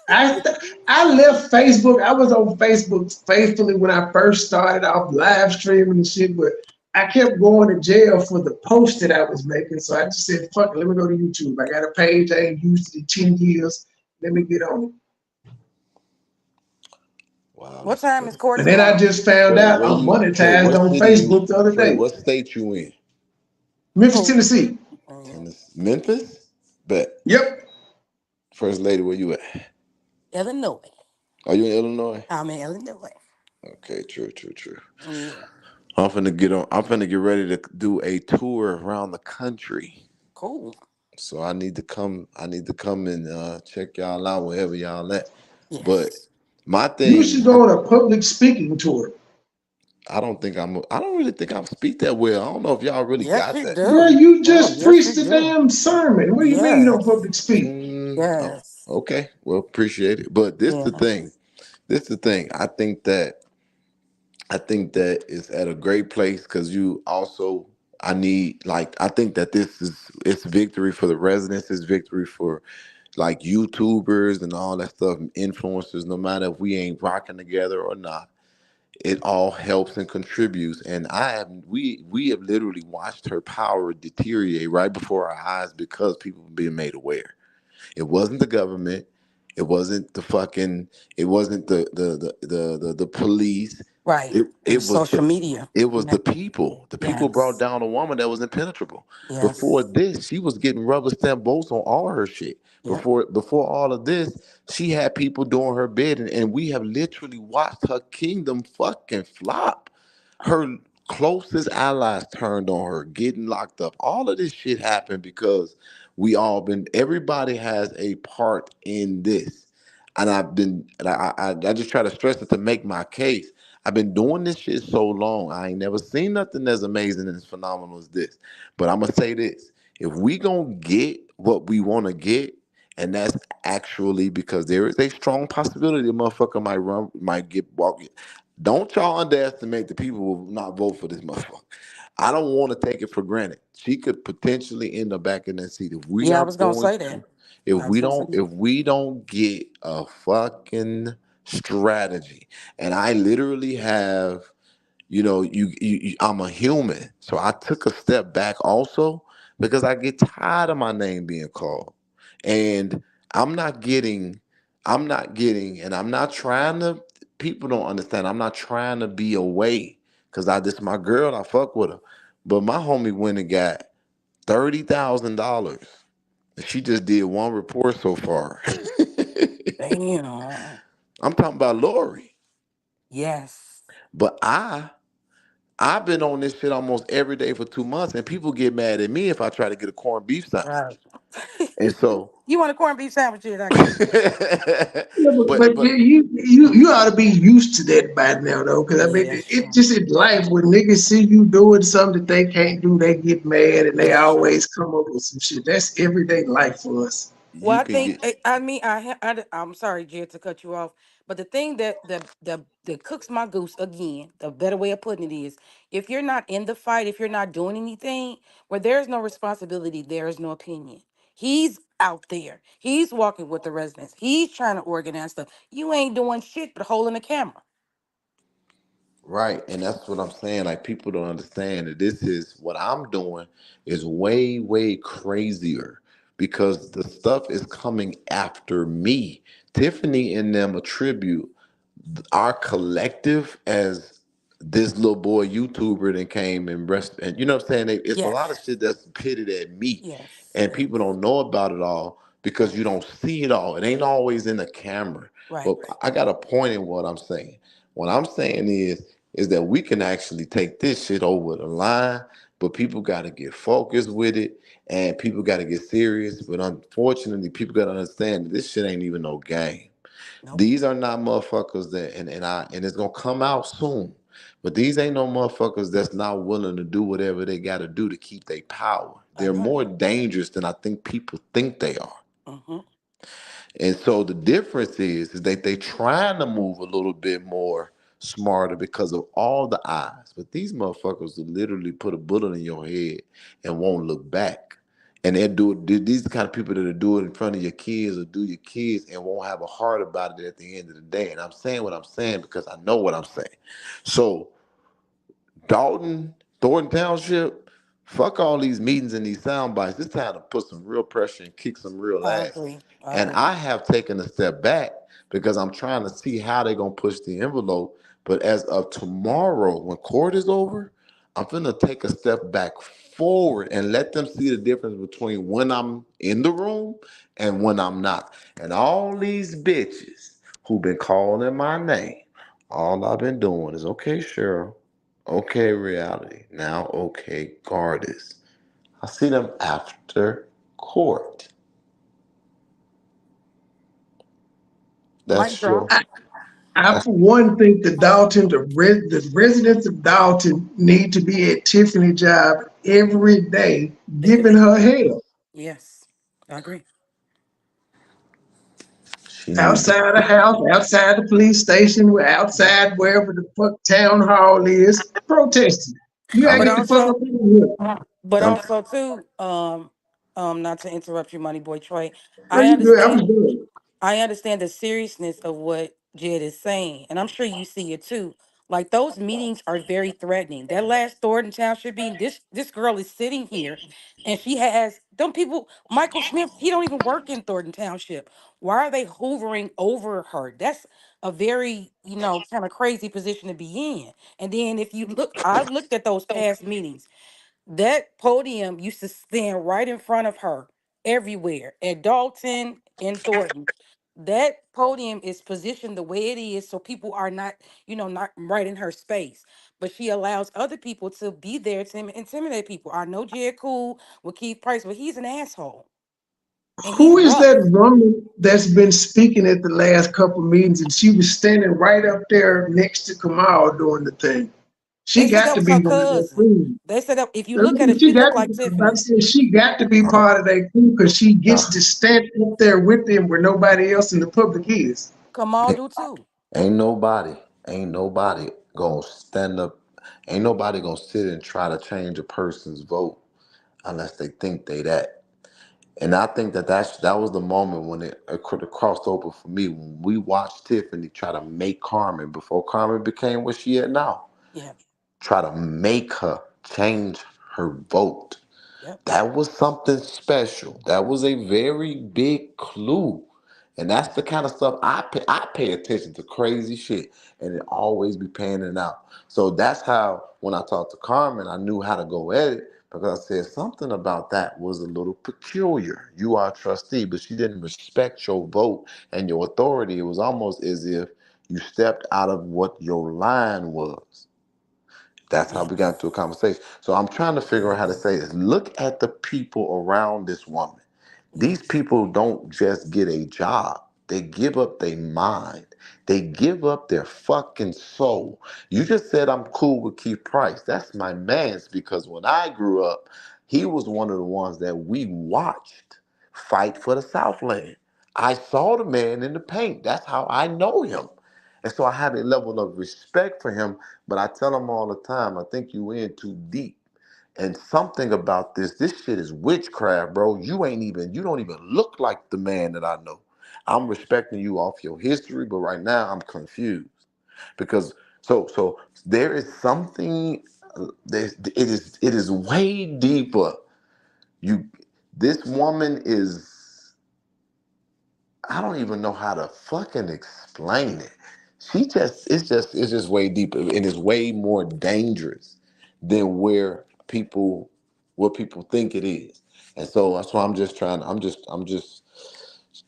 [SPEAKER 1] I I left Facebook. I was on Facebook faithfully when I first started off live streaming and shit, but I kept going to jail for the post that I was making. So I just said, fuck it, let me go to YouTube. I got a page I ain't used it in 10 years. Let me get on it.
[SPEAKER 9] wow,
[SPEAKER 7] What
[SPEAKER 9] that's
[SPEAKER 7] time is
[SPEAKER 9] crazy.
[SPEAKER 7] court
[SPEAKER 1] And then I
[SPEAKER 7] tomorrow?
[SPEAKER 1] just found
[SPEAKER 9] Trey,
[SPEAKER 1] out
[SPEAKER 9] where
[SPEAKER 1] I'm
[SPEAKER 9] you Trey,
[SPEAKER 1] monetized
[SPEAKER 9] what
[SPEAKER 1] on
[SPEAKER 9] city you
[SPEAKER 1] Facebook the other
[SPEAKER 9] Trey,
[SPEAKER 1] day.
[SPEAKER 9] what state you in?
[SPEAKER 1] Memphis,
[SPEAKER 7] Who?
[SPEAKER 1] Tennessee.
[SPEAKER 9] Tennessee. Memphis? Bet.
[SPEAKER 1] Yep.
[SPEAKER 9] First lady, where you at?
[SPEAKER 7] Illinois.
[SPEAKER 9] Are you in Illinois?
[SPEAKER 7] I'm in Illinois.
[SPEAKER 9] Okay, true.
[SPEAKER 7] Yeah.
[SPEAKER 9] I'm finna get ready to do a tour around the country.
[SPEAKER 7] Cool.
[SPEAKER 9] So I need to come and check y'all out wherever y'all at. But
[SPEAKER 7] Yes.
[SPEAKER 9] My
[SPEAKER 1] You
[SPEAKER 9] thing,
[SPEAKER 1] should go on a public speaking tour.
[SPEAKER 9] I don't really think I speak that well. I don't know if y'all really
[SPEAKER 7] Yes,
[SPEAKER 9] got
[SPEAKER 7] you
[SPEAKER 9] that.
[SPEAKER 1] Girl,
[SPEAKER 7] do.
[SPEAKER 1] you
[SPEAKER 7] Oh,
[SPEAKER 1] just
[SPEAKER 7] yes, you
[SPEAKER 1] preached the
[SPEAKER 7] do.
[SPEAKER 1] damn sermon. What do you mean you don't
[SPEAKER 7] Yes.
[SPEAKER 1] public speak?
[SPEAKER 9] Oh,
[SPEAKER 7] Yes.
[SPEAKER 9] okay. Well, appreciate it. But this the
[SPEAKER 7] Yeah.
[SPEAKER 9] thing. This the thing. I think that it's at a great place because you also I think that it's victory for the residents, it's victory for like YouTubers and all that stuff, influencers, no matter if we ain't rocking together or not. It all helps and contributes. And we have literally watched her power deteriorate right before our eyes because people being made aware. It wasn't the government. It wasn't the fucking. It wasn't the police.
[SPEAKER 7] Right. It
[SPEAKER 9] It
[SPEAKER 7] was
[SPEAKER 9] was
[SPEAKER 7] social
[SPEAKER 9] the
[SPEAKER 7] media.
[SPEAKER 9] it was
[SPEAKER 7] Yeah.
[SPEAKER 9] the people. The people brought
[SPEAKER 7] Yes.
[SPEAKER 9] down a woman that was impenetrable. Before
[SPEAKER 7] Yes.
[SPEAKER 9] this, she was getting rubber stamp votes on all her shit.
[SPEAKER 7] Yep.
[SPEAKER 9] Before all of this, she had people doing her bidding, and we have literally watched her kingdom fucking flop. Her closest allies turned on her, getting locked up. All of this shit happened because everybody has a part in this. And I just try to stress it to make my case. I've been doing this shit so long. I ain't never seen nothing as amazing and as phenomenal as this. But I'm gonna say this: if we gonna get what we want to get, and that's actually because there is a strong possibility a motherfucker might get walking. Don't y'all underestimate the people who will not vote for this motherfucker. I don't want to take it for granted. She could potentially end up back in that seat if we
[SPEAKER 7] Yeah, I
[SPEAKER 9] are
[SPEAKER 7] was gonna
[SPEAKER 9] going
[SPEAKER 7] say
[SPEAKER 9] to
[SPEAKER 7] that.
[SPEAKER 9] if
[SPEAKER 7] I was
[SPEAKER 9] we
[SPEAKER 7] gonna say
[SPEAKER 9] don't
[SPEAKER 7] that.
[SPEAKER 9] if we don't get a fucking strategy. And I literally have, I'm a human. So I took a step back also because I get tired of my name being called. And I'm not getting, and I'm not trying to, people don't understand. I'm not trying to be away because this is my girl, I fuck with her. But my homie went and got $30,000. She just did one report so far.
[SPEAKER 7] Damn.
[SPEAKER 9] I'm talking about Lori.
[SPEAKER 7] Yes.
[SPEAKER 9] But I've been on this shit almost every day for 2 months, and people get mad at me if I try to get a corned beef sandwich.
[SPEAKER 7] Right.
[SPEAKER 9] And so,
[SPEAKER 7] You want a corned beef sandwich? Here, I got you.
[SPEAKER 1] Yeah,
[SPEAKER 9] but
[SPEAKER 1] but
[SPEAKER 9] but
[SPEAKER 1] you ought to be used to that by now though, because I
[SPEAKER 7] Yeah,
[SPEAKER 1] mean
[SPEAKER 7] that's
[SPEAKER 1] it
[SPEAKER 7] true.
[SPEAKER 1] just in life when niggas see you doing something that they can't do, they get mad and they
[SPEAKER 7] That's true.
[SPEAKER 1] always come up with some shit. That's everyday life for us.
[SPEAKER 7] Well,
[SPEAKER 9] you
[SPEAKER 7] I
[SPEAKER 9] can
[SPEAKER 7] think
[SPEAKER 9] get
[SPEAKER 7] I mean I'm sorry, Jed, to cut you off, but the thing that cooks my goose again, the better way of putting it is, if you're not in the fight, if you're not doing anything, where there's no responsibility, there is no opinion. He's out there. He's walking with the residents. He's trying to organize stuff. You ain't doing shit but holding the camera.
[SPEAKER 9] right, and that's what I'm saying. Like people don't understand that this is what I'm doing is way way crazier because the stuff is coming after me. Tiffany and them attribute our collective as this little boy YouTuber that came and and you know what I'm saying? It's a lot of
[SPEAKER 7] Yes.
[SPEAKER 9] shit that's pitted at me,
[SPEAKER 7] Yes.
[SPEAKER 9] and
[SPEAKER 7] Yes.
[SPEAKER 9] people don't know about it all because you don't see it all. It ain't always in the camera.
[SPEAKER 7] Right.
[SPEAKER 9] But I got a point in what I'm saying. What I'm saying is that we can actually take this shit over the line, but people got to get focused with it, and people got to get serious. But unfortunately, people got to understand that this shit ain't even no game.
[SPEAKER 7] Nope.
[SPEAKER 9] These are not motherfuckers that and it's gonna come out soon. But these ain't no motherfuckers that's not willing to do whatever they gotta do to keep their power.
[SPEAKER 7] I
[SPEAKER 9] They're
[SPEAKER 7] know.
[SPEAKER 9] more dangerous than I think people think they are.
[SPEAKER 7] Mm-hmm.
[SPEAKER 9] And so the difference is that they trying to move a little bit more smarter because of all the eyes. But these motherfuckers will literally put a bullet in your head and won't look back. And they do it. These are the kind of people that'll do it in front of your kids or do your kids and won't have a heart about it at the end of the day. And I'm saying what I'm saying because I know what I'm saying. So Dalton, Thornton Township, fuck all these meetings and these sound bites. It's time to put some real pressure and kick some real
[SPEAKER 7] I
[SPEAKER 9] ass.
[SPEAKER 7] agree. I
[SPEAKER 9] And
[SPEAKER 7] agree.
[SPEAKER 9] I have taken a step back because I'm trying to see how they're gonna push the envelope. But as of tomorrow, when court is over, I'm gonna take a step back forward and let them see the difference between when I'm in the room and when I'm not. And all these bitches who've been calling my name, all I've been doing is okay, Cheryl. Okay, reality. Now, okay, Gardis. I see them after court. That's
[SPEAKER 7] Mic drop.
[SPEAKER 9] true.
[SPEAKER 1] I for one think the residents of Dalton need to be at Tiffany job every day, giving her hell.
[SPEAKER 7] Yes, I agree.
[SPEAKER 9] She need to.
[SPEAKER 1] Outside the house, outside the police station, outside wherever the fuck town hall is, protesting. You gotta
[SPEAKER 9] I'm
[SPEAKER 7] But
[SPEAKER 1] get the fuck
[SPEAKER 7] also,
[SPEAKER 1] up in here.
[SPEAKER 7] but
[SPEAKER 9] I'm
[SPEAKER 7] also too, not to interrupt you, Money Boy Troy.
[SPEAKER 1] No,
[SPEAKER 7] I
[SPEAKER 1] you good. I'm
[SPEAKER 7] understand.
[SPEAKER 1] good.
[SPEAKER 7] I understand the seriousness of what Jed is saying, and I'm sure you see it too. Like those meetings are very threatening. That last Thornton Township meeting, this girl is sitting here, and she has them people. Michael Smith, he don't even work in Thornton Township. Why are they hoovering over her? That's a very kind of crazy position to be in. And then if you look, I looked at those past meetings. That podium used to stand right in front of her everywhere at Dalton and Thornton. That podium is positioned the way it is so people are not right in her space. But she allows other people to be there to intimidate people. I know Jed Cool with Keith Price, but he's an asshole and he's
[SPEAKER 1] Who is
[SPEAKER 7] rough.
[SPEAKER 1] that woman that's been speaking at the last couple meetings and she was standing right up there next to Kamal doing the thing?
[SPEAKER 7] They
[SPEAKER 1] She
[SPEAKER 7] said
[SPEAKER 1] got
[SPEAKER 7] that
[SPEAKER 1] to
[SPEAKER 7] was
[SPEAKER 1] be
[SPEAKER 7] her
[SPEAKER 1] one of their
[SPEAKER 7] cousin.
[SPEAKER 1] crew.
[SPEAKER 7] They said that if you look at her,
[SPEAKER 1] She
[SPEAKER 7] she
[SPEAKER 1] got
[SPEAKER 7] looked
[SPEAKER 1] to,
[SPEAKER 7] like
[SPEAKER 1] I
[SPEAKER 7] Tiffany.
[SPEAKER 1] said she got to be part of their crew because she gets to stand up there with them where nobody else in the public is.
[SPEAKER 7] Kamal do too.
[SPEAKER 9] ain't nobody, ain't nobody gonna stand up. Ain't nobody gonna sit and try to change a person's vote unless they think they that. And I think that was the moment when it could have crossed over for me when we watched Tiffany try to make Carmen before Carmen became what she is now.
[SPEAKER 7] Yeah.
[SPEAKER 9] Try to make her change her vote.
[SPEAKER 7] Yep.
[SPEAKER 9] That was something special. That was a very big clue. And that's the kind of stuff I pay attention to crazy shit and it always be panning out. So that's how when I talked to Carmen, I knew how to go at it because I said something about that was a little peculiar. You are a trustee, but she didn't respect your vote and your authority. It was almost as if you stepped out of what your line was. That's how we got
[SPEAKER 7] Yes.
[SPEAKER 9] into a conversation. So I'm trying to figure out how to
[SPEAKER 7] Yes.
[SPEAKER 9] say this. Look at the people around this woman. These
[SPEAKER 7] Yes.
[SPEAKER 9] people don't just get a job. They give up their mind. They give up their fucking soul. You just said I'm cool with Keith Price. That's my man's because when I grew up, he was one of the ones that we watched fight for the Southland. I saw the man in the paint. That's how I know him. And so I have a level of respect for him, but I tell him all the time, I think you in too deep. And something about this shit is witchcraft, bro. You don't even look like the man that I know. I'm respecting you off your history, but right now I'm confused because so there is something. It is way deeper. You, this woman is. I don't even know how to fucking explain it. It's just way deeper and it's way more dangerous than what people think it is. And so that's why I'm just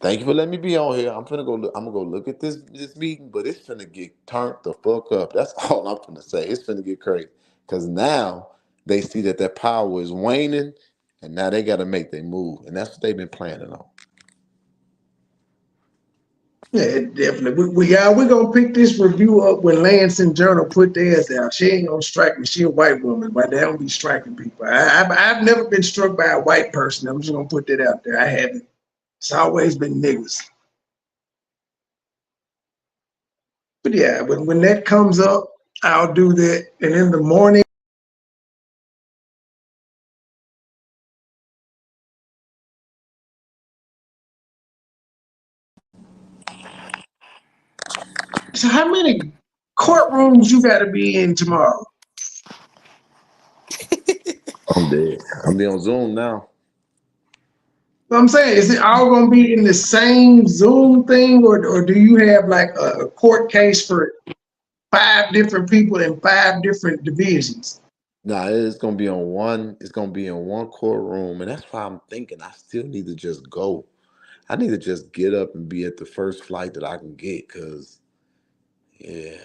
[SPEAKER 9] thank you for letting me be on here. I'm gonna go look at this meeting, but it's finna get turned the fuck up. That's all I'm finna say. It's finna get crazy. Cause now they see that their power is waning and now they gotta make their move. And that's what they've been planning on.
[SPEAKER 1] Yeah, definitely. We're gonna pick this review up when Lansing Journal put theirs out. She ain't gonna strike me. She a white woman, but they don't be striking people. I've never been struck by a white person. I'm just gonna put that out there. I haven't. It's always been niggas. But yeah, when that comes up, I'll do that. And in the morning, so how many courtrooms you got to be in tomorrow?
[SPEAKER 9] I'm dead. I'm be on Zoom now.
[SPEAKER 1] I'm saying, is it all gonna be in the same Zoom thing, or do you have like a court case for 5 different people in 5 different divisions?
[SPEAKER 9] Nah, it's gonna be on one. It's gonna be in one courtroom, and that's why I'm thinking I still need to just go. I need to just get up and be at the first flight that I can get. Cause yeah,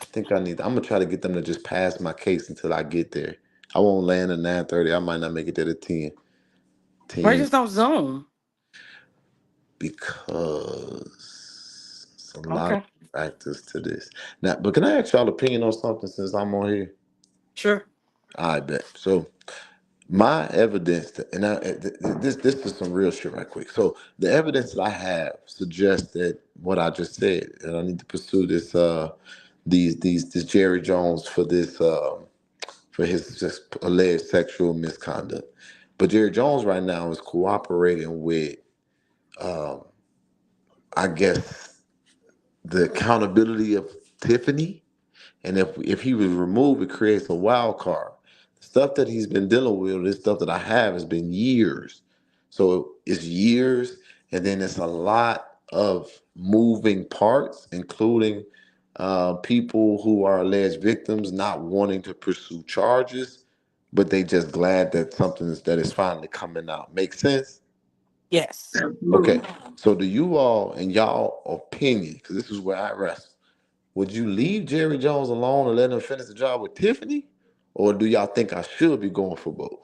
[SPEAKER 9] I think I need. I'm gonna try to get them to just pass my case until I get there. I won't land at 9:30. I might not make it there at 10.
[SPEAKER 7] Why
[SPEAKER 9] 10
[SPEAKER 7] just don't Zoom?
[SPEAKER 9] because it's a lot.
[SPEAKER 7] Okay.
[SPEAKER 9] factors to this. Now, but can I ask y'all opinion on something since I'm on here?
[SPEAKER 7] Sure.
[SPEAKER 9] I bet. So my evidence, this is some real shit right quick. So the evidence that I have suggests that what I just said, and I need to pursue this Jerry Jones for for his just alleged sexual misconduct. But Jerry Jones right now is cooperating with, um, I guess, the accountability of Tiffany. And if he was removed, it creates a wild card. The stuff that he's been dealing with, this stuff that I have, has been years. So it's years, and then it's a lot of moving parts, including people who are alleged victims not wanting to pursue charges, but they just glad that that is finally coming out. Make sense?
[SPEAKER 7] Yes.
[SPEAKER 9] Okay. So do you all, in y'all opinion, because this is where I rest, would you leave Jerry Jones alone and let him finish the job with Tiffany? Or do y'all think I should be going for both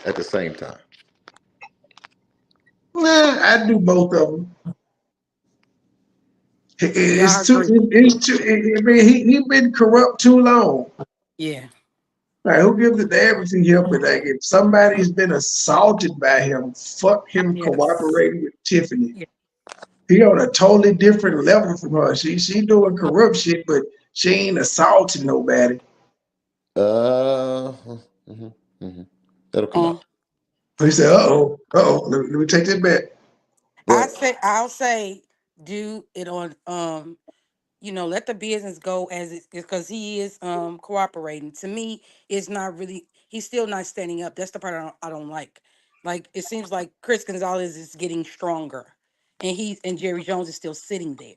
[SPEAKER 9] at the same time?
[SPEAKER 1] Nah, I do both of them.
[SPEAKER 7] Yeah, I
[SPEAKER 1] It's too.
[SPEAKER 7] agree.
[SPEAKER 1] It's too. I mean, he been corrupt too long.
[SPEAKER 7] Yeah.
[SPEAKER 1] Like, who gives it to everything here? But like, if somebody's been assaulted by him, fuck him
[SPEAKER 7] Yes.
[SPEAKER 1] cooperating with Tiffany.
[SPEAKER 7] Yeah.
[SPEAKER 1] He on a totally different level from her. She doing corrupt shit, but she ain't assaulting nobody.
[SPEAKER 9] Uh, mhm, mhm. That'll come out.
[SPEAKER 1] He said, let me take that back.
[SPEAKER 9] But
[SPEAKER 7] I'll say do it on let the business go as it is because he is cooperating. To me, it's not really he's still not standing up. That's the part I don't like. Like it seems like Chris Gonzalez is getting stronger and Jerry Jones is still sitting there.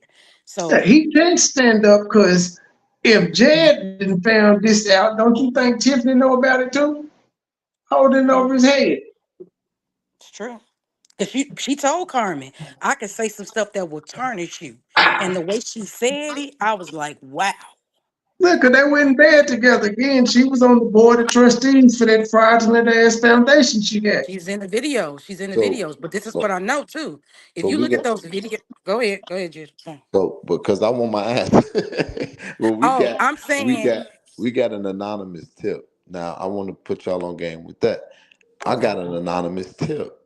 [SPEAKER 1] Yeah,
[SPEAKER 7] So
[SPEAKER 1] he can stand up because if Jed didn't found this out, don't you think Tiffany know about it too? Holding
[SPEAKER 7] mm,
[SPEAKER 1] over his head.
[SPEAKER 7] it's true. Cause she told Carmen, I could say some stuff that will tarnish you. And the way she said it, I was like, wow.
[SPEAKER 1] Look, 'cause they went in bed together again. She was on the board of trustees for that fraudulent ass foundation she got.
[SPEAKER 7] She's in the videos. She's in the
[SPEAKER 9] so
[SPEAKER 7] videos. But this is what
[SPEAKER 9] so
[SPEAKER 7] I know too. If
[SPEAKER 9] so
[SPEAKER 7] you
[SPEAKER 9] we
[SPEAKER 7] look at
[SPEAKER 9] got
[SPEAKER 7] those videos, go ahead. Go ahead, Jude.
[SPEAKER 9] so because I want my ass. well,
[SPEAKER 7] Oh, I'm
[SPEAKER 9] we
[SPEAKER 7] saying,
[SPEAKER 9] got we got an anonymous tip. Now I want to put y'all on game with that. I
[SPEAKER 7] okay.
[SPEAKER 9] got an anonymous tip,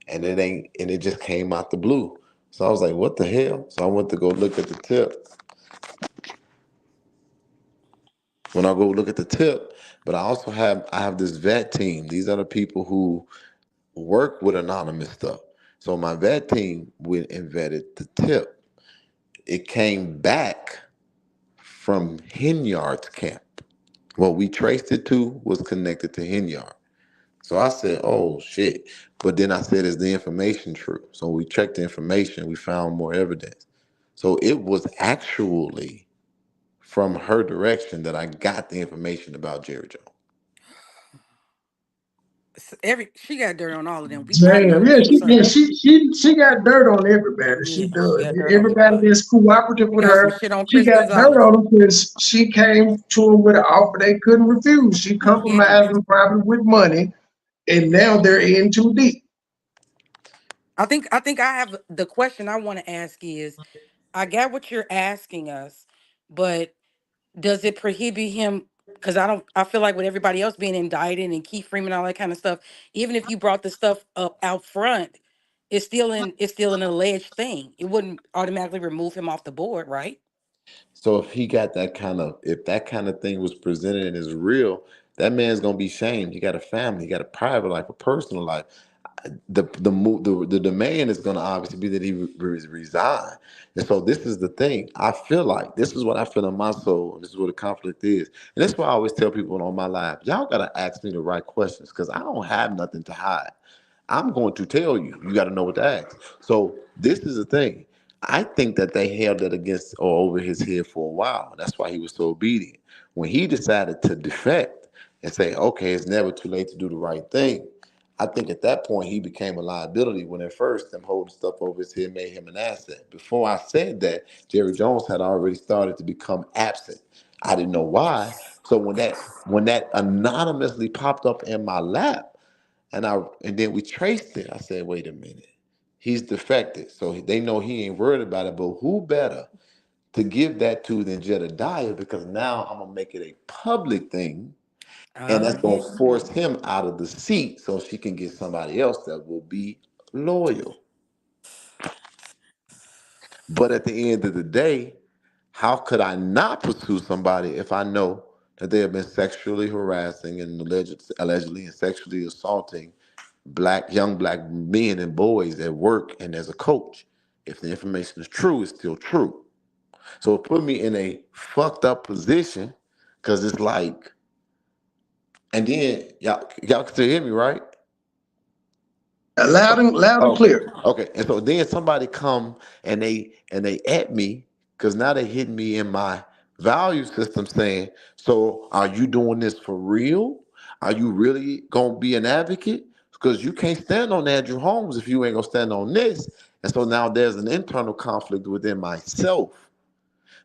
[SPEAKER 9] and it just came out the blue. So I was like, what the hell? So I went to go look at the tip. When I go look at the tip, but I have this vet team. These are the people who work with anonymous stuff. So my vet team went and vetted the tip. It came back from Henyard's camp. What we traced it to was connected to Henyard. So I said, oh shit. But then I said, is the information true? So we checked the information, we found more evidence. So it was actually from her direction that I got the information about Jerry Jones.
[SPEAKER 7] She got dirt on all of them. I
[SPEAKER 1] Damn,
[SPEAKER 7] know
[SPEAKER 1] yeah,
[SPEAKER 7] for certain.
[SPEAKER 1] she got dirt on everybody. She
[SPEAKER 7] Yeah, she
[SPEAKER 1] does.
[SPEAKER 7] got dirt on
[SPEAKER 1] Everybody
[SPEAKER 7] everybody.
[SPEAKER 1] that's cooperative
[SPEAKER 7] She
[SPEAKER 1] with
[SPEAKER 7] got some
[SPEAKER 1] her,
[SPEAKER 7] shit on
[SPEAKER 1] she
[SPEAKER 7] Chris
[SPEAKER 1] got dirt
[SPEAKER 7] Gonzalez.
[SPEAKER 1] on them because she came to them with an offer they couldn't refuse. She
[SPEAKER 7] Yes.
[SPEAKER 1] compromised them probably with money, and now they're in too deep.
[SPEAKER 7] I think I have the question I want to ask is I get what you're asking us, but does it prohibit him? Because I feel like with everybody else being indicted and Keith Freeman, all that kind of stuff, even if you brought the stuff up out front, it's still an alleged thing. It wouldn't automatically remove him off the board, right?
[SPEAKER 9] So if that kind of thing was presented and is real, that man's gonna be shamed. He got a family, he got a private life, a personal life. The demand is going to obviously be that he resign. And so this is the thing. I feel like this is what I feel in my soul. And this is what the conflict is. And that's why I always tell people on my live, y'all got to ask me the right questions because I don't have nothing to hide. I'm going to tell you. You got to know what to ask. So this is the thing. I think that they held it against or over his head for a while. That's why he was so obedient. When he decided to defect and say, okay, it's never too late to do the right thing, I think at that point he became a liability when at first them holding stuff over his head made him an asset. Before I said that, Jerry Jones had already started to become absent. I didn't know why. So when that anonymously popped up in my lap and then we traced it, I said, wait a minute. He's defected. So they know he ain't worried about it, but who better to give that to than Jedediah because now I'm gonna make it a public thing, and
[SPEAKER 8] Oh,
[SPEAKER 9] that's
[SPEAKER 8] yeah.
[SPEAKER 9] gonna force him out of the seat so she can get somebody else that will be loyal. But at the end of the day, how could I not pursue somebody if I know that they have been sexually harassing and allegedly and sexually assaulting young black men and boys at work and as a coach? If the information is true, it's still true. So it put me in a fucked up position because it's like, and then y'all can still hear me, right?
[SPEAKER 1] Loud and
[SPEAKER 9] Okay.
[SPEAKER 1] clear.
[SPEAKER 9] Okay. And so then somebody come and they at me because now they hitting me in my value system saying, so are you doing this for real? Are you really gonna be an advocate? Because you can't stand on Andrew Holmes if you ain't gonna stand on this. And so now there's an internal conflict within myself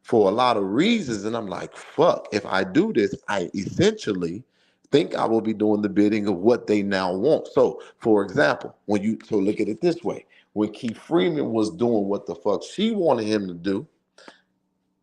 [SPEAKER 9] for a lot of reasons. And I'm like, fuck, if I do this, I essentially think I will be doing the bidding of what they now want. So, for example, so look at it this way. When Keith Freeman was doing what the fuck she wanted him to do,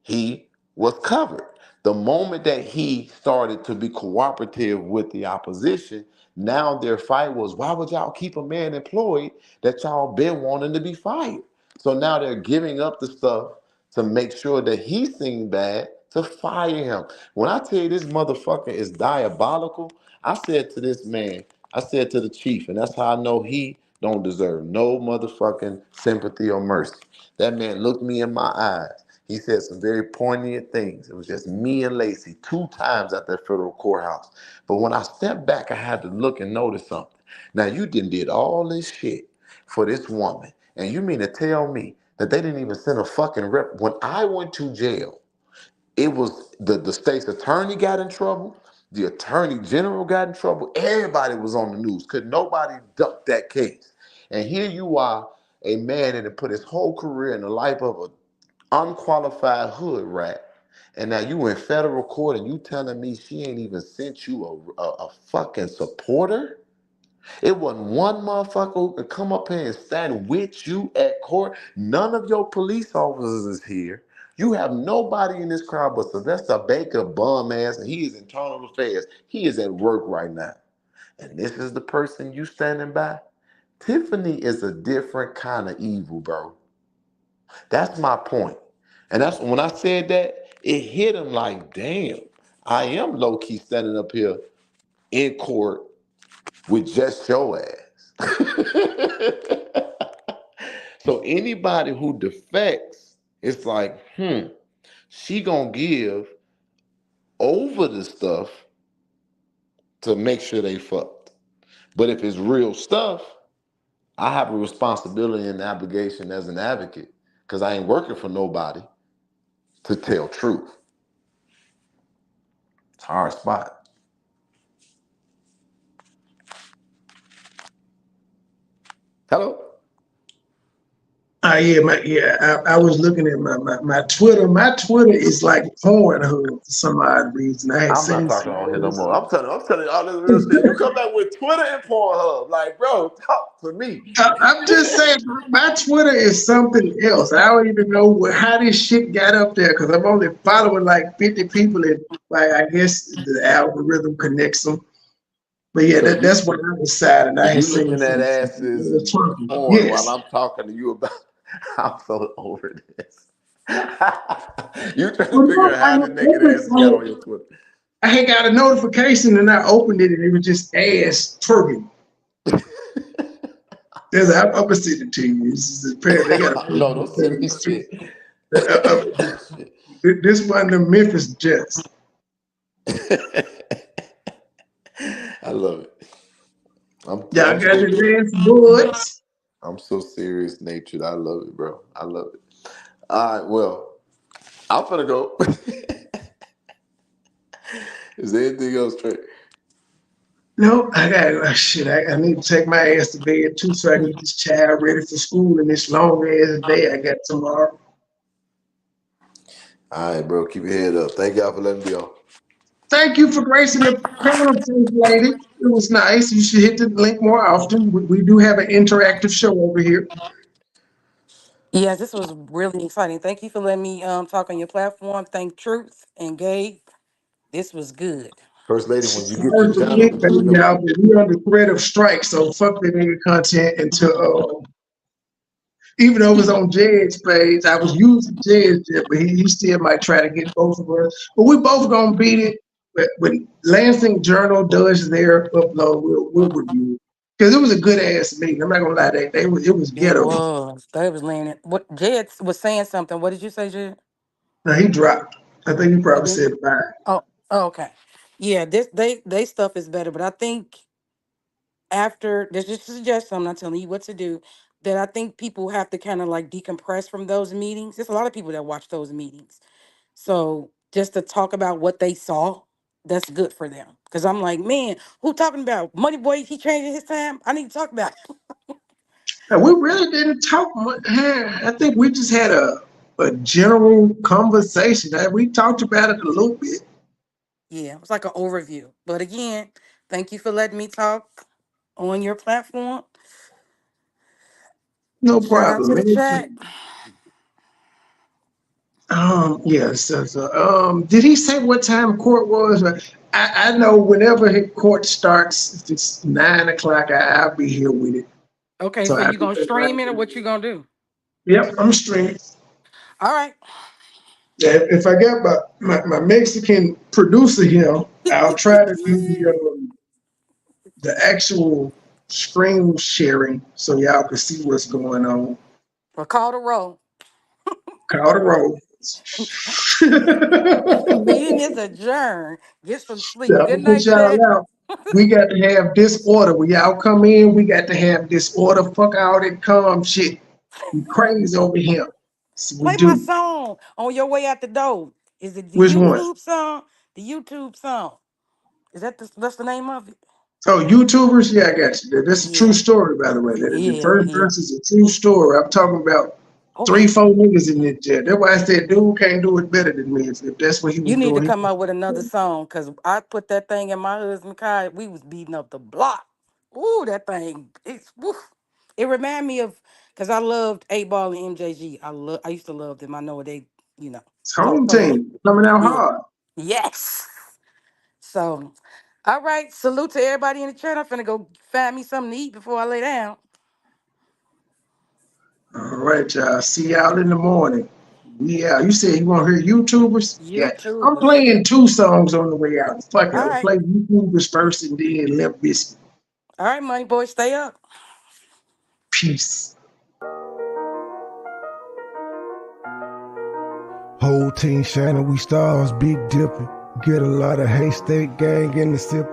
[SPEAKER 9] he was covered. The moment that he started to be cooperative with the opposition, now their fight was, why would y'all keep a man employed that y'all been wanting to be fired? So now they're giving up the stuff to make sure that he's seen bad to fire him. When I tell you this motherfucker is diabolical, I said to this man, I said to the chief, and that's how I know he don't deserve no motherfucking sympathy or mercy. That man looked me in my eyes. He said some very poignant things. It was just me and Lacey 2 times at that federal courthouse. But when I stepped back, I had to look and notice something. Now, you did all this shit for this woman. And you mean to tell me that they didn't even send a fucking rep? When I went to jail, it was the state's attorney got in trouble. The attorney general got in trouble. Everybody was on the news. Could nobody duck that case? And here you are, a man that had put his whole career in the life of a unqualified hood rat, and now you in federal court and you telling me she ain't even sent you a fucking supporter? It wasn't one motherfucker who could come up here and stand with you at court. None of your police officers is here. You have nobody in this crowd but Sylvester Baker, bum ass, and he is internal affairs. He is at work right now. And this is the person you standing by? Tiffany is a different kind of evil, bro. That's my point. And that's when I said that, it hit him like, damn, I am low-key standing up here in court with just your ass. So anybody who defects, it's like, she gonna give over the stuff to make sure they fucked. But if it's real stuff, I have a responsibility and obligation as an advocate because I ain't working for nobody to tell truth. It's a hard spot. Hello?
[SPEAKER 1] I was looking at my Twitter. My Twitter is like Pornhub for some odd reason. I had
[SPEAKER 9] I'm not
[SPEAKER 1] seen
[SPEAKER 9] talking
[SPEAKER 1] some.
[SPEAKER 9] on here no more. I'm telling you all this real shit. You come back with Twitter and Pornhub. Like, bro, talk to me.
[SPEAKER 1] I'm just saying, my Twitter is something else. I don't even know how this shit got up there because I'm only following like 50 people, and like I guess the algorithm connects them. But yeah,
[SPEAKER 9] So
[SPEAKER 1] that's what I decided. I had
[SPEAKER 9] you
[SPEAKER 1] seen
[SPEAKER 9] looking at
[SPEAKER 1] some
[SPEAKER 9] asses and porn while
[SPEAKER 1] yes.
[SPEAKER 9] I'm talking to you about. I'm so over this. You trying to
[SPEAKER 1] Well,
[SPEAKER 9] figure
[SPEAKER 1] no,
[SPEAKER 9] out how the naked asses got on your Twitter.
[SPEAKER 1] I had got a notification and I opened it and it was just ass twerking. I'm gonna send it to you. This is they got a
[SPEAKER 9] No, don't send me shit.
[SPEAKER 1] This one the Memphis Jets.
[SPEAKER 9] I love it.
[SPEAKER 1] Y'all got the dance boards.
[SPEAKER 9] I'm so serious natured. I love it, bro. I love it. All right, well, I'm gonna go. Is there anything else, Trey?
[SPEAKER 1] No, I got shit. I need to take my ass to bed too, so I can get this child ready for school in this long ass day I got tomorrow.
[SPEAKER 9] All right, bro. Keep your head up. Thank y'all for letting me on.
[SPEAKER 1] Thank you for gracing the panel, lady. It was nice. You should hit the link more often. We do have an interactive show over here.
[SPEAKER 7] Yes, this was really exciting. Thank you for letting me talk on your platform. Thank Truth and Gabe. This was good.
[SPEAKER 9] First lady, when you get your
[SPEAKER 1] Don't
[SPEAKER 9] channel,
[SPEAKER 1] forget,
[SPEAKER 9] let me
[SPEAKER 1] baby,
[SPEAKER 9] know.
[SPEAKER 1] y'all, we under threat of strike, so fuck that nigga content until, even though it was on Jed's page, I was using Jed's, but he still might try to get both of us. But we both gonna beat it. But when Lansing Journal does their upload, we'll review it. Because it was a good ass meeting. I'm not gonna lie, it was
[SPEAKER 7] It
[SPEAKER 1] ghetto.
[SPEAKER 7] was. They was laying it. What Jed was saying something. What did you say, Jed?
[SPEAKER 1] Now he dropped. I think he
[SPEAKER 7] He
[SPEAKER 1] probably
[SPEAKER 7] did.
[SPEAKER 1] said bye.
[SPEAKER 7] Oh, okay. Yeah, this they stuff is better, but I think after there's just a suggestion, I'm not telling you what to do, that I think people have to kind of like decompress from those meetings. There's a lot of people that watch those meetings. So just to talk about what they saw, that's good for them. Cause I'm like, man, who talking about Money Boy? He changing his time. I need to talk about it.
[SPEAKER 1] And we really didn't talk much. I think we just had a general conversation. We talked about it a little bit.
[SPEAKER 7] Yeah, it was like an overview. But again, thank you for letting me talk on your platform.
[SPEAKER 1] No
[SPEAKER 7] Shout out to
[SPEAKER 1] problem,
[SPEAKER 7] the
[SPEAKER 1] man.
[SPEAKER 7] chat.
[SPEAKER 1] Yes. Did he say what time court was? I know whenever his court starts, if it's 9 o'clock, I'll be here with it.
[SPEAKER 7] Okay,
[SPEAKER 1] So
[SPEAKER 7] so
[SPEAKER 1] I
[SPEAKER 7] you gonna stream it or what you gonna do?
[SPEAKER 1] Yep, I'm streaming.
[SPEAKER 7] All right.
[SPEAKER 1] Yeah, if I got my Mexican producer here, I'll try to do the actual screen sharing so y'all can see what's going on.
[SPEAKER 7] Well, call the roll.
[SPEAKER 1] Call the roll.
[SPEAKER 7] Meeting is adjourned. Get some sleep.
[SPEAKER 1] Yeah, I'm
[SPEAKER 7] Good
[SPEAKER 1] gonna put
[SPEAKER 7] night,
[SPEAKER 1] y'all
[SPEAKER 7] chat.
[SPEAKER 1] out. We got to have disorder. When y'all come in, we got to have disorder. Fuck all that calm shit. We crazy over here. So we
[SPEAKER 7] Play my
[SPEAKER 1] do.
[SPEAKER 7] song on your way out the door. Is it the
[SPEAKER 1] Which one?
[SPEAKER 7] YouTube song? The YouTube song. Is that's the name of it?
[SPEAKER 1] Oh, YouTubers? Yeah, I got you. That's a true
[SPEAKER 7] Yeah.
[SPEAKER 1] story, by the way. The
[SPEAKER 7] Yeah,
[SPEAKER 1] first
[SPEAKER 7] yeah.
[SPEAKER 1] verse is a true story. I'm talking about
[SPEAKER 7] Okay.
[SPEAKER 1] 3-4 niggas in it. Yeah. That's why I said, dude can't do it better than me. If that's what he
[SPEAKER 7] You
[SPEAKER 1] was
[SPEAKER 7] need to
[SPEAKER 1] doing,
[SPEAKER 7] come up with another song because I put that thing in my husband's car. We was beating up the block. Ooh, that thing. It remind me of because I loved 8 Ball and MJG. I used to love them. I know they, you know,
[SPEAKER 1] it's home team coming out
[SPEAKER 7] yeah.
[SPEAKER 1] hard.
[SPEAKER 7] Yes. So, all right. Salute to everybody in the chat. I'm finna go find me something to eat before I lay down.
[SPEAKER 1] All right, y'all. See y'all in the morning. Yeah, you said you want to hear YouTubers? Yeah, I'm
[SPEAKER 7] YouTubers.
[SPEAKER 1] playing 2 songs on the way out. Fuck it,
[SPEAKER 7] All
[SPEAKER 1] I'll
[SPEAKER 7] right.
[SPEAKER 1] play YouTubers first and then Limp Bizkit.
[SPEAKER 7] All right, Money Boy, stay up.
[SPEAKER 1] Peace.
[SPEAKER 2] Whole team shining, we stars, big dipping. Get a lot of haystack gang in the sip.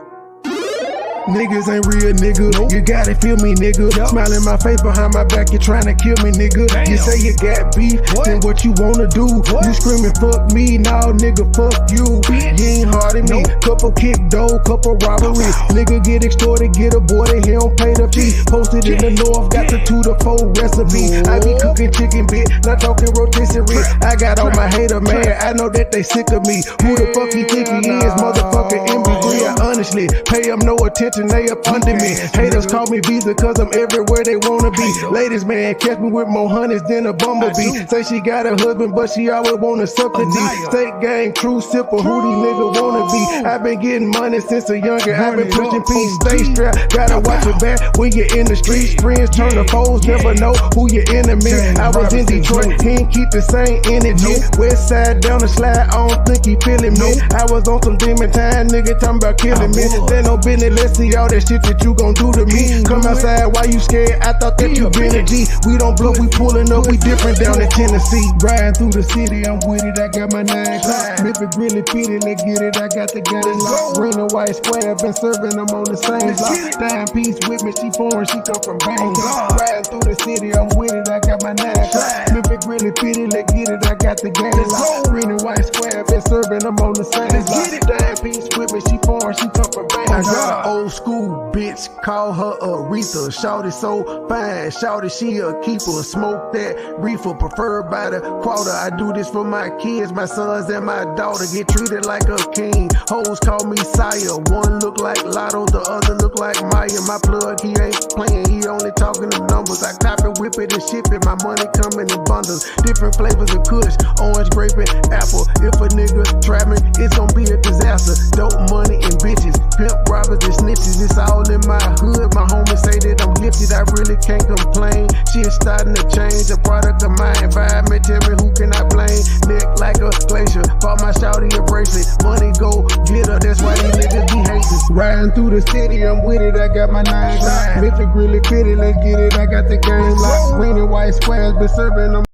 [SPEAKER 2] Niggas ain't real, nigga. You gotta feel me, nigga. Smile in my face behind my back, you tryna kill me, nigga. You say you got beef, then what you wanna do? You screaming, fuck me, nah, nigga, fuck you. You ain't hard at me. Couple kick dough, couple robberies. Nigga get extorted, get aborted, he don't pay the fee. Posted in the north, got the 2 to 4 recipe. I be cooking chicken bit, not talking rotisserie. I got all my hater, man, I know that they sick of me. Who the fuck he think he is, motherfucker MB3? I honestly pay him no attention, they up under me. Haters call me Visa cause I'm everywhere they wanna be. Ladies, man, catch me with more honeys than a bumblebee. Say she got a husband, but she always wanna suck the D. State gang, true sipper, who these niggas wanna be. I've been getting money since a younger, I've been pushing peace, stay strapped. Gotta watch your back when you're in the streets. Friends turn to foes, never know who your enemy. I was in Detroit, he ain't keep the same energy. West side down the slide, I don't think he feeling me. I was on some demon time, nigga talking about killing me. There no business, let's see all that shit that you gon' do to me. Come outside, why you scared? I thought that you been a G. We don't blow, we pulling up, we different down in Tennessee. Riding through the city, I'm with it, I got my 9 clock. If it really fitted, let's get it, I got the gun locked. Green and white square, been serving them on the same block. Dime piece with me, she foreign, she come from Bangkok. Riding through the city, I'm with it, I got my 9 clock. If it
[SPEAKER 1] really pity, let's get it, I got the game locked. Green and white square, been serving, I'm on the same block. Let's get it. Dime piece with me, she foreign, she come from Bangkok. I got an old school bitch, call her Aretha. Shawty so fine, shawty she a keeper. Smoke that reefer, preferred by the quarter. I do this for my kids, my sons and my daughter. Get treated like a king, hoes call me sire. One look like Lotto, the other look like Maya. My plug, he ain't playing, he only talking the numbers. I cop it, whip it, and ship it. My money coming in bundles, different flavors of kush, orange, grape, and apple. If a nigga try me, it's gonna be a disaster. Dope money and bitches, pimp robbers and snitches. It's all in my hood. My homies say that I'm gifted, I really can't complain. Shit's starting to change, a product of my environment. Tell me who can I blame? Neck like a glacier, bought my shawty a bracelet. Money go get her, that's why these niggas be hating. Riding through the city, I'm with it, I got my 9 line. Bitch, really pretty, let's get it, I got the game locked. Green and white squares, been serving them.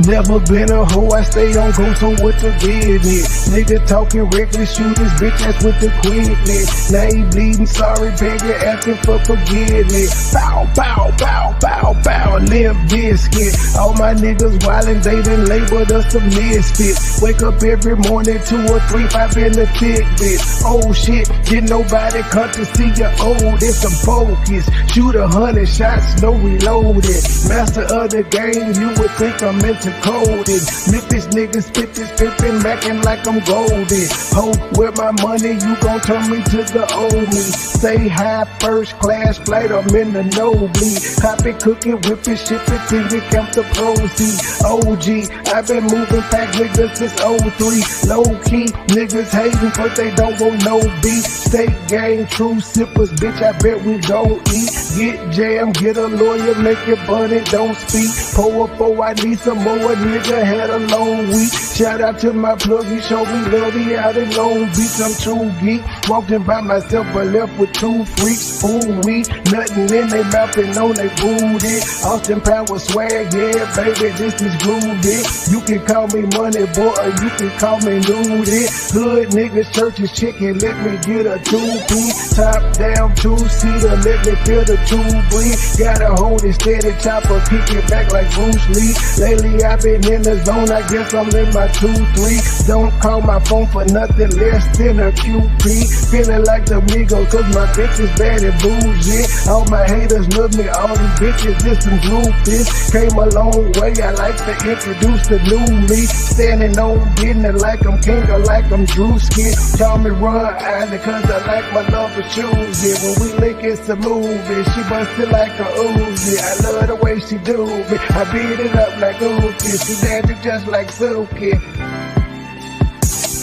[SPEAKER 1] Never been a hoe, I stay on go, so what the business? Nigga talking reckless, shoot this bitch ass with the quickness. Now he bleeding, sorry, begging, asking for forgiveness. Bow, bow, bow, bow, bow, limp biscuit. All my niggas wildin', they done labeled us the misfits. Wake up every morning, 2 or 3, 5 in the tidbit. Oh shit, did nobody come to see you old? It's some focus. Shoot 100 shots, no reloaded. Master of the game, you would think I'm into coded. Memphis niggas spit this pimpin', mackin' like I'm golden. Ho, with my money, you gon' turn me to the old me. Say hi, first class flight, I'm in the nosebleed. Hop it, cook it, whip it, ship it, till we count the proceeds. OG, I've been moving pack niggas since 03. Low key, niggas hating, but they don't want no beef. State gang, true sippers, bitch, I bet we don't eat. Get jammed, get a lawyer, make it bunny, don't speak. Pour up, I need some more. A nigga had a long week. Shout out to my plug, he showed me love, he out in Long Beach. I'm true geek, walking by myself but left with 2 freaks. Ooh wee, nothing in they mouth and on they booty. Austin Power swag, yeah baby, this is groovy. You can call me money boy or you can call me nudie. Hood niggas, churches, chicken, let me get a 2-piece. Top down, 2-seater, let me feel the 2 breathe. Gotta hold it steady, chopper, kick it back like Bruce Lee. Lately I've been in the zone, I guess I'm in my 2-3. Don't call my phone for nothing less than a QP. Feeling like the Migos, cause my bitch is bad and bougie. All my haters love me, all these bitches just some groupies. Came a long way, I like to introduce the new me. Standing on business like I'm king or like I'm Drewski. Call me Ron Island, cause I like my love for choosy. When we link it's a movie, she busted like a Uzi. I love the way she do me, I beat it up like Uzi. She dancing just like Suki.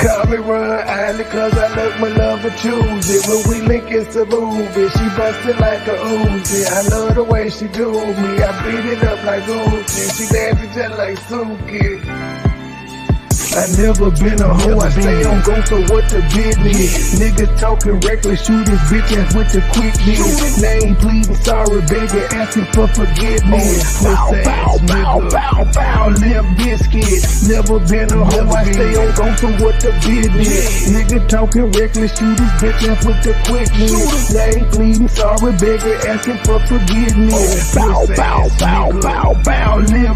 [SPEAKER 1] Call me Ron Island, cause I love my love for choosy. When we link it's a movie, she busted like a Uzi. I love the way she do me, I beat it up like Uzi. She dancing just like Suki. I never been a hoe, I stay on go, so what the business? Niggas talking reckless, shoot this bitch ass with the quickness. Name pleading, sorry, begging, asking for forgiveness. Bow, bow, bow, bow, bow, limp biscuit. Never been a hoe, I stay on go, so what the business? Nigga talking reckless, shoot this bitch ass with the quickness. Name pleading, sorry, begging, asking for forgiveness. Bow, bow, bow, bow, bow, limp.